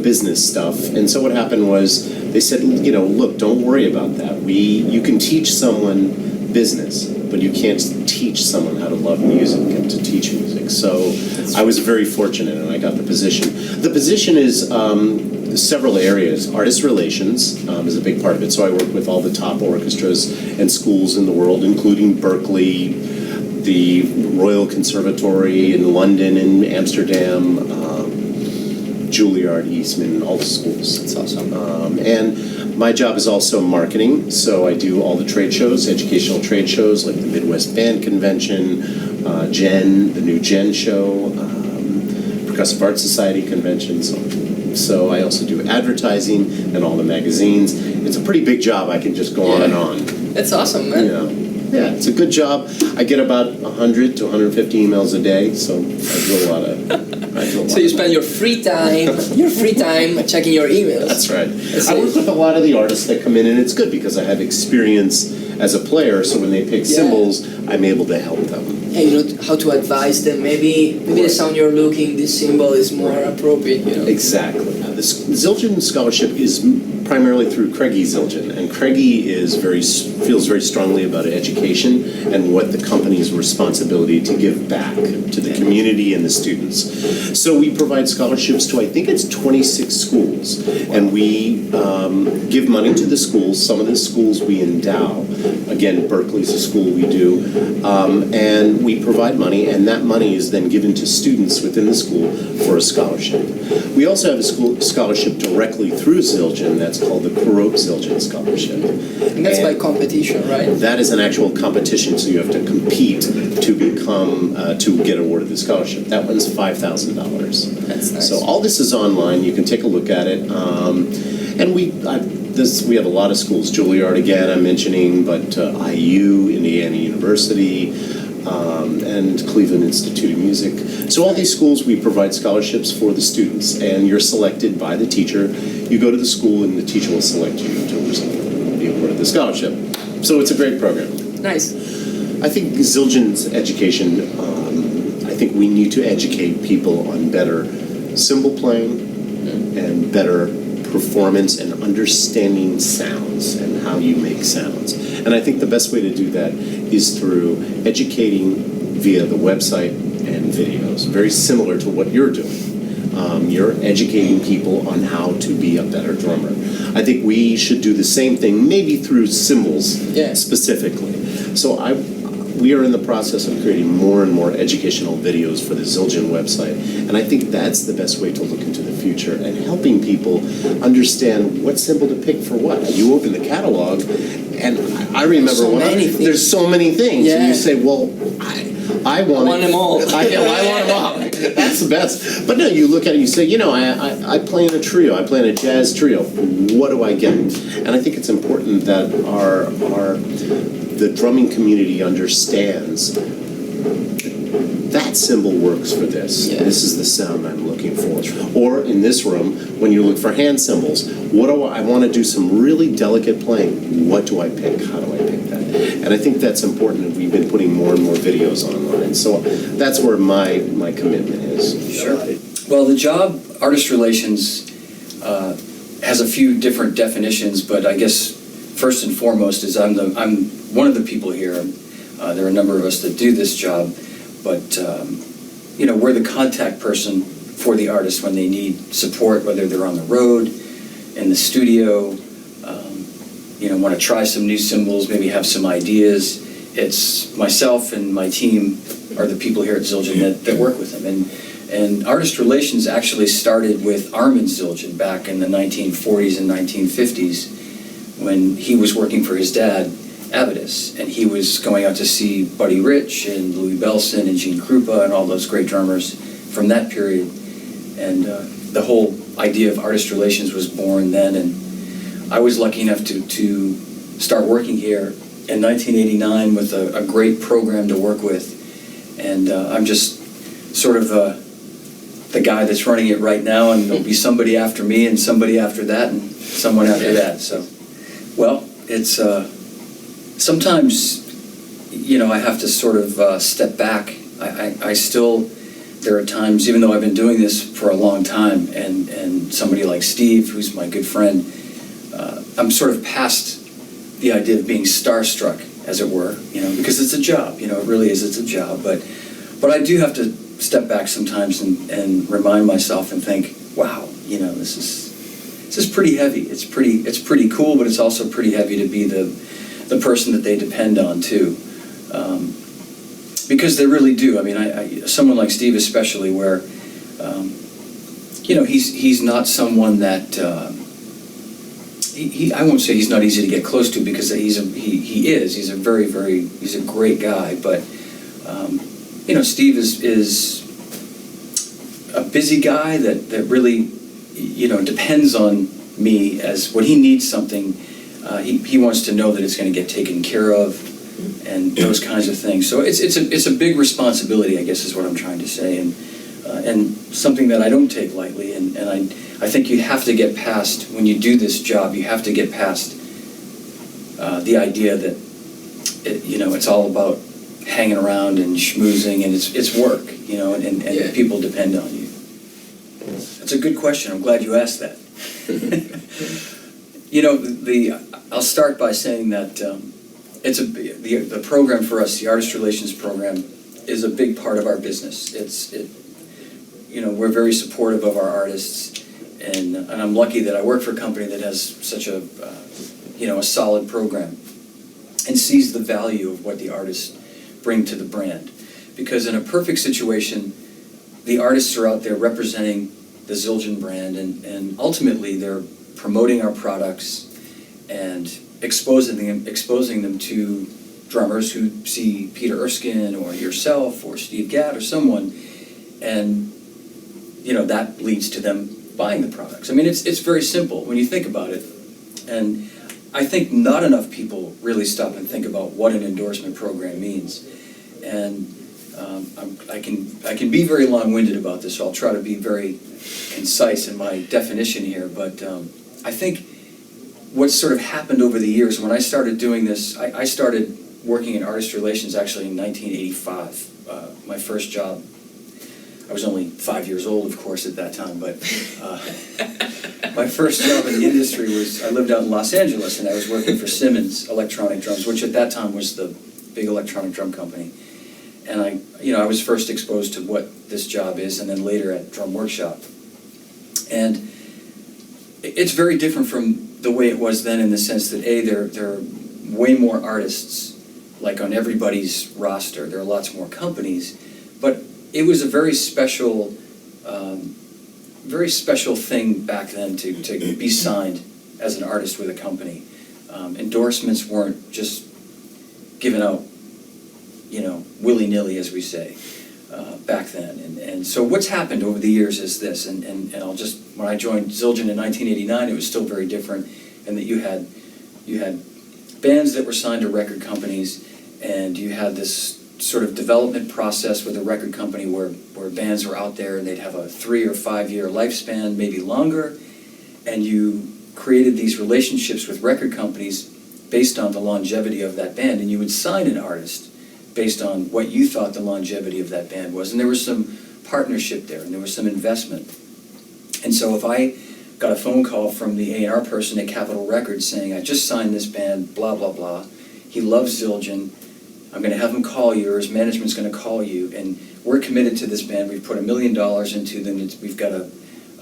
business stuff. And so what happened was they said, look, don't worry about that. You can teach someone business, but you can't teach someone how to love music and to teach music. So I was very fortunate, and I got the position. The position is several areas. Artist relations is a big part of it. So I work with all the top orchestras and schools in the world, including Berkeley, the Royal Conservatory in London and Amsterdam, Juilliard, Eastman, all the schools. That's awesome. And my job is also marketing, so I do all the trade shows, educational trade shows like the Midwest Band Convention, the new Gen Show, Percussive Art Society Convention, so I also do advertising and all the magazines. It's a pretty big job. I can just go on and on. That's awesome, man. Yeah, it's a good job. I get about 100 to 150 emails a day, so I do a lot of. So you spend your free time checking your emails. That's right. I work with a lot of the artists that come in, and it's good because I have experience as a player. So when they pick cymbals, I'm able to help them. Yeah, you know how to advise them. Maybe the sound you're looking, this cymbal is more appropriate. Exactly. The Zildjian scholarship is primarily through Craigie Zildjian, and Craigie feels very strongly about education and what the company's responsibility to give back to the community and the students. So we provide scholarships to, I think it's 26 schools, and we give money to the schools. Some of the schools we endow. Again, Berkeley's a school we do, and we provide money, and that money is then given to students within the school for a scholarship. We also have a scholarship directly through Zildjian that's called the Kurok Zildjian Scholarship. And that's by competition, right? That is an actual competition, so you have to compete to get awarded the scholarship. That one's $5,000. That's nice. So all this is online. You can take a look at it. And we have a lot of schools. Juilliard again, I'm mentioning, but IU, Indiana University, and Cleveland Institute of Music. So all these schools, we provide scholarships for the students, and you're selected by the teacher. You go to the school, and the teacher will select you to be awarded the scholarship. So it's a great program. Nice. I think Zildjian's education, I think we need to educate people on better cymbal playing and better performance and understanding sounds and how you make sounds. And I think the best way to do that is through educating via the website and videos, very similar to what you're doing. You're educating people on how to be a better drummer. I think we should do the same thing, maybe through cymbals specifically. So we are in the process of creating more and more educational videos for the Zildjian website, and I think that's the best way to look into the future and helping people understand what cymbal to pick for what. You open the catalog, and I remember there's so many things, and you say, well, I want them all. I want them all. That's the best. But no, you look at it, you say, I play in a trio. I play in a jazz trio. What do I get? And I think it's important that the drumming community understands that cymbal works for this. Yeah. This is the sound I'm looking for. Or in this room, when you look for hand cymbals, what do I want to do some really delicate playing? What do I pick? How do I pick that? And I think that's important, and we've been putting more and more videos online. So that's where my commitment is. Sure. Well, the job, artist relations, has a few different definitions, but I guess first and foremost is I'm one of the people here. There are a number of us that do this job, but we're the contact person for the artist when they need support, whether they're on the road, in the studio, want to try some new cymbals, maybe have some ideas. It's myself and my team are the people here at Zildjian that work with them. And artist relations actually started with Armin Zildjian back in the 1940s and 1950s when he was working for his dad, Avidus, and he was going out to see Buddy Rich and Louis Bellson and Gene Krupa and all those great drummers from that period. And the whole idea of artist relations was born then, and I was lucky enough to start working here in 1989 with a great program to work with, and I'm just sort of the guy that's running it right now, and there'll be somebody after me and somebody after that and someone after that. So, well, it's sometimes, I have to sort of step back. I still, there are times, even though I've been doing this for a long time, and somebody like Steve, who's my good friend, I'm sort of past the idea of being starstruck, as it were, because it's a job, it really is, it's a job. But I do have to step back sometimes and remind myself and think, wow, this is pretty heavy. It's pretty cool, but it's also pretty heavy to be the person that they depend on too, because they really do. I mean, someone like Steve especially, where he's not someone that I won't say he's not easy to get close to, because he's a very, very, he's a great guy, but Steve is a busy guy that really depends on me as when he needs something. He wants to know that it's going to get taken care of, and those kinds of things. So it's a big responsibility, I guess, is what I'm trying to say, and something that I don't take lightly. And I think you have to get past, when you do this job, you have to get past the idea that it's all about hanging around and schmoozing, and it's work, and people depend on you. That's a good question. I'm glad you asked that. I'll start by saying that the program for us, the artist relations program, is a big part of our business. We're very supportive of our artists, and I'm lucky that I work for a company that has such a solid program and sees the value of what the artists bring to the brand. Because in a perfect situation, the artists are out there representing the Zildjian brand, and ultimately they're promoting our products and exposing them to drummers who see Peter Erskine or yourself or Steve Gadd or someone, and that leads to them buying the products. I mean, it's very simple when you think about it, and I think not enough people really stop and think about what an endorsement program means. And I can be very long-winded about this, so I'll try to be very concise in my definition here. But I think what's sort of happened over the years, when I started doing this, I started working in artist relations actually in 1985. My first job, I was only 5 years old, of course, at that time, but my first job in the industry was, I lived out in Los Angeles, and I was working for Simmons Electronic Drums, which at that time was the big electronic drum company. And I was first exposed to what this job is, and then later at Drum Workshop. And it's very different from the way it was then, in the sense that there are way more artists, like on everybody's roster. There are lots more companies, but it was a very special thing back then to be signed as an artist with a company. Endorsements weren't just given out, willy-nilly, as we say, back then. And so what's happened over the years is this, and when I joined Zildjian in 1989, it was still very different, in that you had bands that were signed to record companies, and you had this sort of development process with a record company where bands were out there and they'd have a 3 or 5 year lifespan, maybe longer, and you created these relationships with record companies based on the longevity of that band, and you would sign an artist based on what you thought the longevity of that band was. And there was some partnership there, and there was some investment. And so if I got a phone call from the A&R person at Capitol Records saying, I just signed this band, blah, blah, blah, he loves Zildjian, I'm going to have him call you, or his management's going to call you, and we're committed to this band, we've put $1 million into them, we've got a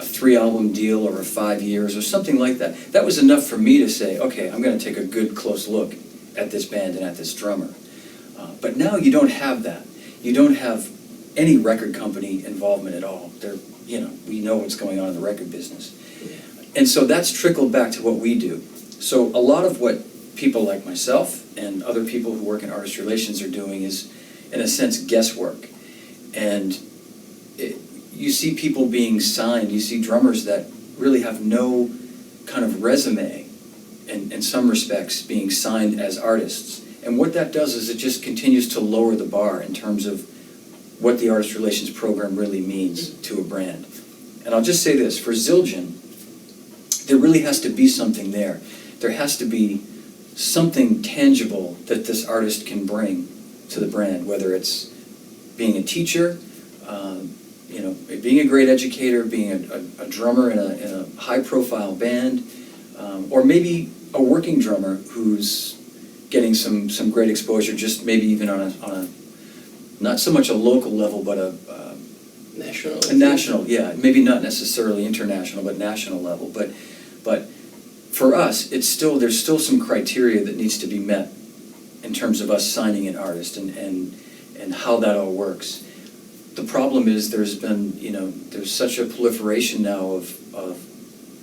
3-album deal over 5 years, or something like that. That was enough for me to say, okay, I'm going to take a good, close look at this band and at this drummer. But now you don't have that. You don't have any record company involvement at all. We know what's going on in the record business. And so that's trickled back to what we do. So a lot of what people like myself and other people who work in artist relations are doing is, in a sense, guesswork. And you see people being signed, you see drummers that really have no kind of resume, in some respects, being signed as artists. And what that does is it just continues to lower the bar in terms of what the artist relations program really means to a brand. And I'll just say this, for Zildjian, there really has to be something there. There has to be something tangible that this artist can bring to the brand, whether it's being a teacher, being a great educator, being a drummer in a high-profile band, or maybe a working drummer who's getting some great exposure, just maybe even on a not so much a local level, but a national, yeah, maybe not necessarily international, but national level. But for us, there's still some criteria that needs to be met in terms of us signing an artist and how that all works. The problem is there's such a proliferation now of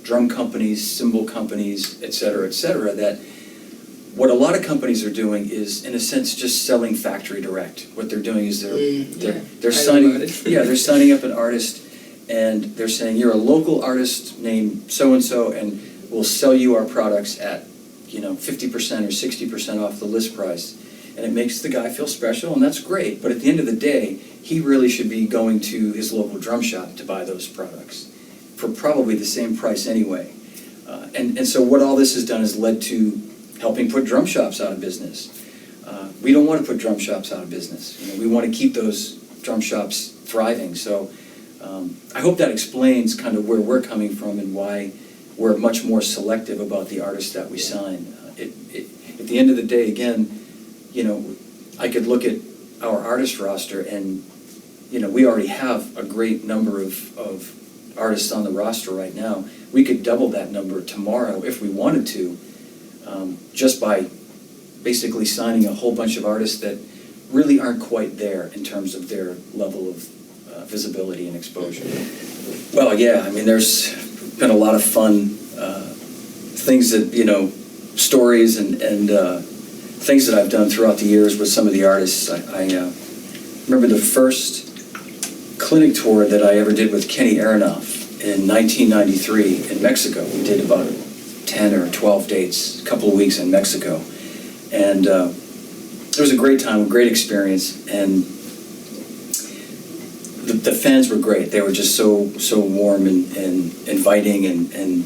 drum companies, cymbal companies, et cetera, that what a lot of companies are doing is, in a sense, just selling factory direct. What they're doing is they're signing up an artist, and they're saying, you're a local artist named so-and-so, and we'll sell you our products at 50% or 60% off the list price. And it makes the guy feel special, and that's great. But at the end of the day, he really should be going to his local drum shop to buy those products for probably the same price anyway. And so what all this has done is led to helping put drum shops out of business. We don't want to put drum shops out of business. We want to keep those drum shops thriving. So I hope that explains kind of where we're coming from and why we're much more selective about the artists that we sign. At the end of the day, again, I could look at our artist roster and, we already have a great number of artists on the roster right now. We could double that number tomorrow if we wanted to, just by basically signing a whole bunch of artists that really aren't quite there in terms of their level of visibility and exposure. Well, yeah, there's been a lot of fun things that, stories and things that I've done throughout the years with some of the artists. I remember the first clinic tour that I ever did with Kenny Aronoff in 1993 in Mexico. We did about 10 or 12 dates, a couple of weeks in Mexico. And it was a great time, a great experience, and the fans were great. They were just so warm and inviting, and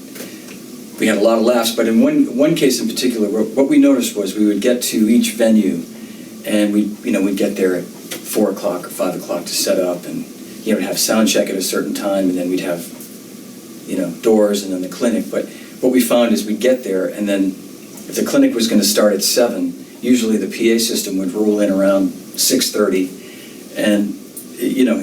we had a lot of laughs. But in one case in particular, what we noticed was we would get to each venue, and we'd get there at 4 o'clock or 5 o'clock to set up, and have sound check at a certain time, and then we'd have doors and then the clinic. But what we found is we'd get there, and then if the clinic was going to start at 7, usually the PA system would roll in around 6:30, and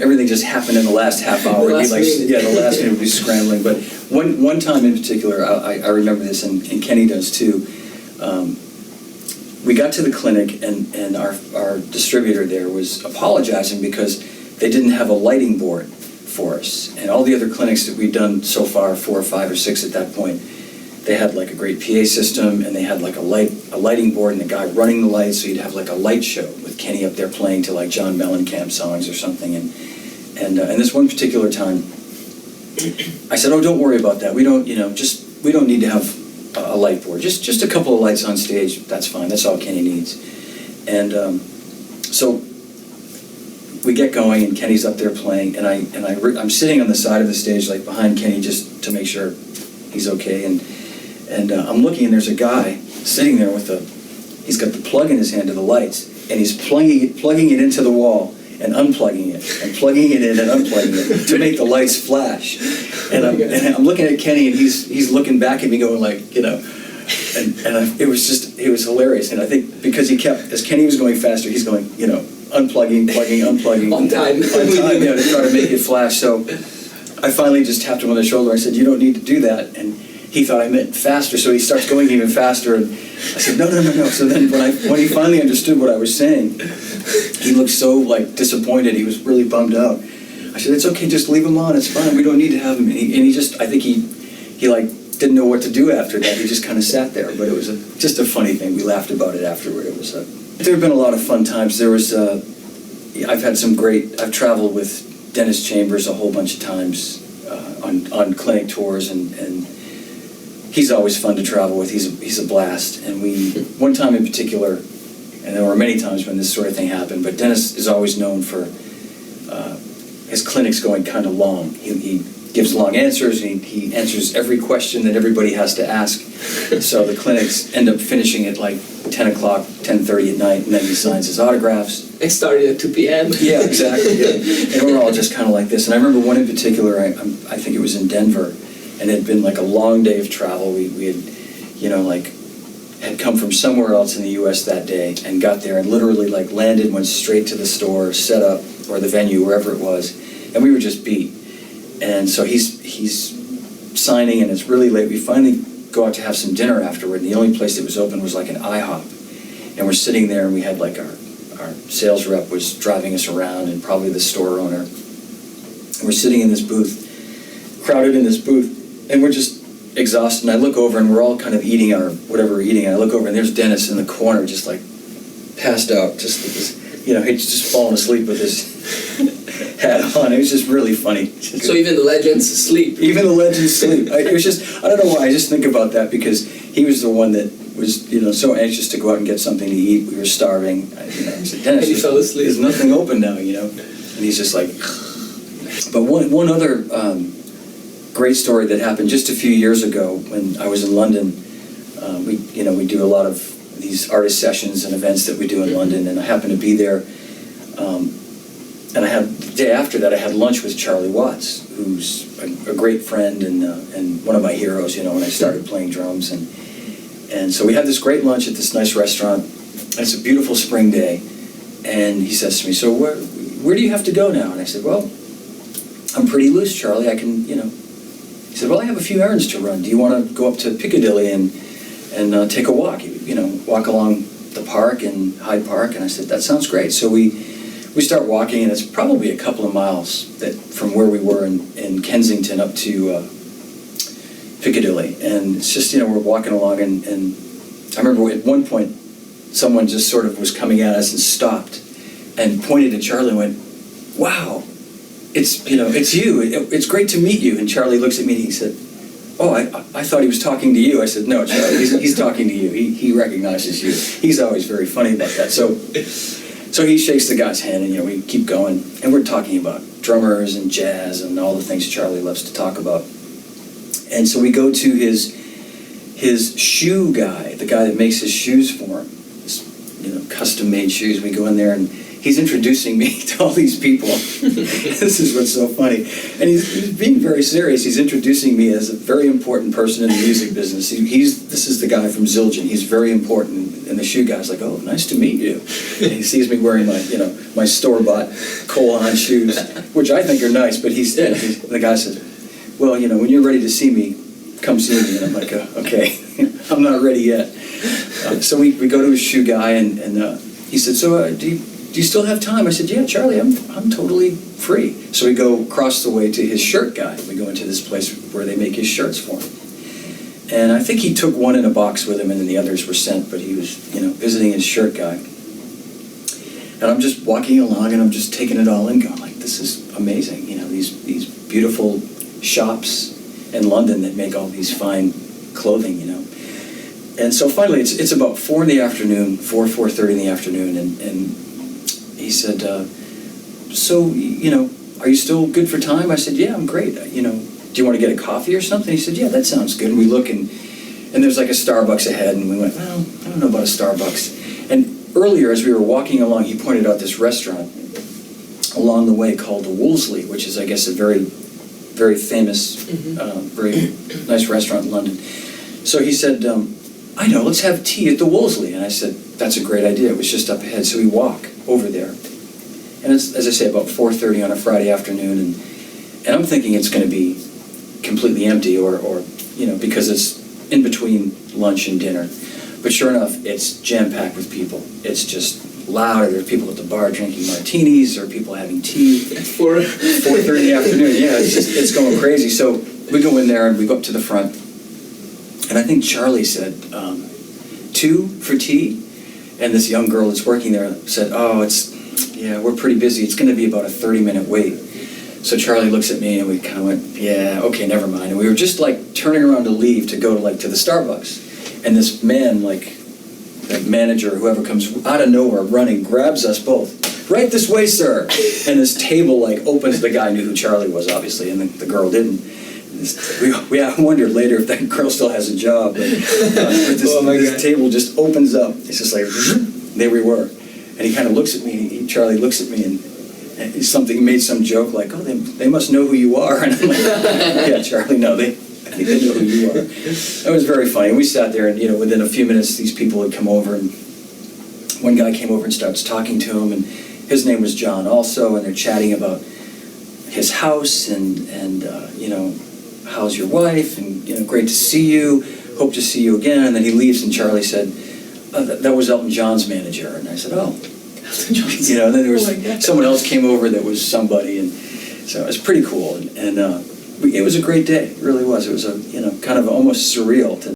everything just happened in the last half hour. The It'd be last minute. the last minute would be scrambling. But one time in particular, I remember this, and Kenny does too. We got to the clinic, and our distributor there was apologizing because they didn't have a lighting board for us. And all the other clinics that we'd done so far, 4 or 5 or 6 at that point, they had like a great PA system, and they had like a lighting board and a guy running the lights, so you'd have like a light show with Kenny up there playing to like John Mellencamp songs or something. And this one particular time, I said, "Oh, don't worry about that. We don't need to have a light board. Just a couple of lights on stage. That's fine. That's all Kenny needs." And so we get going, and Kenny's up there playing, and I'm sitting on the side of the stage, like behind Kenny, just to make sure he's okay. And I'm looking, and there's a guy sitting there he's got the plug in his hand to the lights, and he's plugging it into the wall and unplugging it, and plugging it in and unplugging it to make the lights flash. And I'm looking at Kenny, and he's looking back at me, going like, it was hilarious. And I think because as Kenny was going faster, he's going, unplugging, plugging, unplugging. On time. To try to make it flash. So I finally just tapped him on the shoulder. I said, "You don't need to do that." And he thought I meant faster, so he starts going even faster. And I said, no. So then when he finally understood what I was saying, he looked so like disappointed. He was really bummed out. I said, "It's okay, just leave him on. It's fine. We don't need to have him." And he just, I think he like didn't know what to do after that. He just kind of sat there. But it was just a funny thing. We laughed about it afterward. There have been a lot of fun times. There was, I've traveled with Dennis Chambers a whole bunch of times on clinic tours, and he's always fun to travel with. He's a blast. And one time in particular, and there were many times when this sort of thing happened, but Dennis is always known for his clinics going kind of long. He gives long answers, and he answers every question that everybody has to ask. So the clinics end up finishing at like 10 o'clock, 10:30 at night, and then he signs his autographs. It started at 2 p.m. Yeah, exactly. Yeah. And we're all just kind of like this. And I remember one in particular, I think it was in Denver, and it had been like a long day of travel. We had, had come from somewhere else in the U.S. that day and got there and literally like landed, went straight to the store, set up, or the venue, wherever it was, and we were just beat. And so he's signing, and it's really late. We finally go out to have some dinner afterward, and the only place that was open was like an IHOP. And we're sitting there, and we had like our sales rep was driving us around, and probably the store owner. And we're sitting in this booth, crowded in this booth, and we're just exhausted. And I look over, and we're all kind of eating our whatever we're eating. And I look over, and there's Dennis in the corner, just like passed out, he's just fallen asleep with his hat on. It was just really funny. So even the legends sleep. Even the legends sleep. It was just, I don't know why, I just think about that because he was the one that was, so anxious to go out and get something to eat. We were starving. I said, "Dennis, and he fell asleep. There's nothing open now, And he's just like, but one other great story that happened just a few years ago when I was in London. We do a lot of these artist sessions and events that we do in London, and I happened to be there. And the day after that, I had lunch with Charlie Watts, who's a great friend and one of my heroes, when I started playing drums. And so we had this great lunch at this nice restaurant. And it's a beautiful spring day. And he says to me, "So where do you have to go now?" And I said, "Well, I'm pretty loose, Charlie. I can, He said, "Well, I have a few errands to run. Do you want to go up to Piccadilly and take a walk? Walk along the park and Hyde Park?" And I said, "That sounds great." So we start walking, and it's probably a couple of miles from where we were in Kensington up to Piccadilly. And it's just, we're walking along, and I remember at one point, someone just sort of was coming at us and stopped and pointed at Charlie and went, "Wow, it's you. It's great to meet you." And Charlie looks at me and he said, "Oh, I thought he was talking to you." I said, "No, Charlie, he's talking to you. He recognizes you." He's always very funny about that. So he shakes the guy's hand, and we keep going, and we're talking about drummers and jazz and all the things Charlie loves to talk about. And so we go to his shoe guy, the guy that makes his shoes for him, custom-made shoes. We go in there, and he's introducing me to all these people. This is what's so funny. And he's being very serious. He's introducing me as a very important person in the music business. This is the guy from Zildjian. He's very important. And the shoe guy's like, oh, nice to meet you. And he sees me wearing my store-bought Cole-Haan shoes, which I think are nice, but the guy says, well, when you're ready to see me, come see me. And I'm like, okay, I'm not ready yet. So we go to his shoe guy, and he said, so do you still have time? I said, yeah, Charlie, I'm totally free. So we go across the way to his shirt guy. We go into this place where they make his shirts for him. And I think he took one in a box with him, and then the others were sent, but he was, visiting his shirt guy. And I'm just walking along, and I'm just taking it all in, going like, this is amazing. These beautiful shops in London that make all these fine clothing, And so finally, it's about 4:30 in the afternoon, and he said, so, are you still good for time? I said, yeah, I'm great. Do you want to get a coffee or something? He said, yeah, that sounds good. And we look, and there's like a Starbucks ahead, and we went, well, I don't know about a Starbucks. And earlier, as we were walking along, he pointed out this restaurant along the way called the Wolseley, which is, I guess, a very, very famous, very nice restaurant in London. So he said, I know, let's have tea at the Wolseley. And I said, that's a great idea. It was just up ahead. So we walk over there. And it's, as I say, about 4:30 on a Friday afternoon. And I'm thinking it's going to be completely empty or because it's in between lunch and dinner. But sure enough, it's jam-packed with people. It's just loud. There's people at the bar drinking martinis or people having tea. 4:30 in the afternoon. Yeah, it's going crazy. So we go in there and we go up to the front. And I think Charlie said, 2 for tea? And this young girl that's working there said, oh, we're pretty busy. It's going to be about a 30-minute wait. So Charlie looks at me and we kind of went, yeah, okay, never mind. And we were just like turning around to leave to go to the Starbucks. And this man, the manager or whoever comes out of nowhere running, grabs us both. Right this way, sir. And this table opens. The guy knew who Charlie was, obviously, and the girl didn't. We wondered later if that girl still has a job. But this table just opens up. It's just like, there we were. And he kind of looks at me, Charlie looks at me, and he made some joke like, oh, they must know who you are. And I'm like, yeah, Charlie, no, I think they know who you are. It was very funny. And we sat there, and within a few minutes, these people had come over, and one guy came over and starts talking to him, and his name was John also, and they're chatting about his house, and how's your wife, and great to see you, hope to see you again. And then he leaves, and Charlie said, that was Elton John's manager. And I said, oh. And then there was someone else came over that was somebody, and so it was pretty cool. And it was a great day. It really was. It was kind of almost surreal to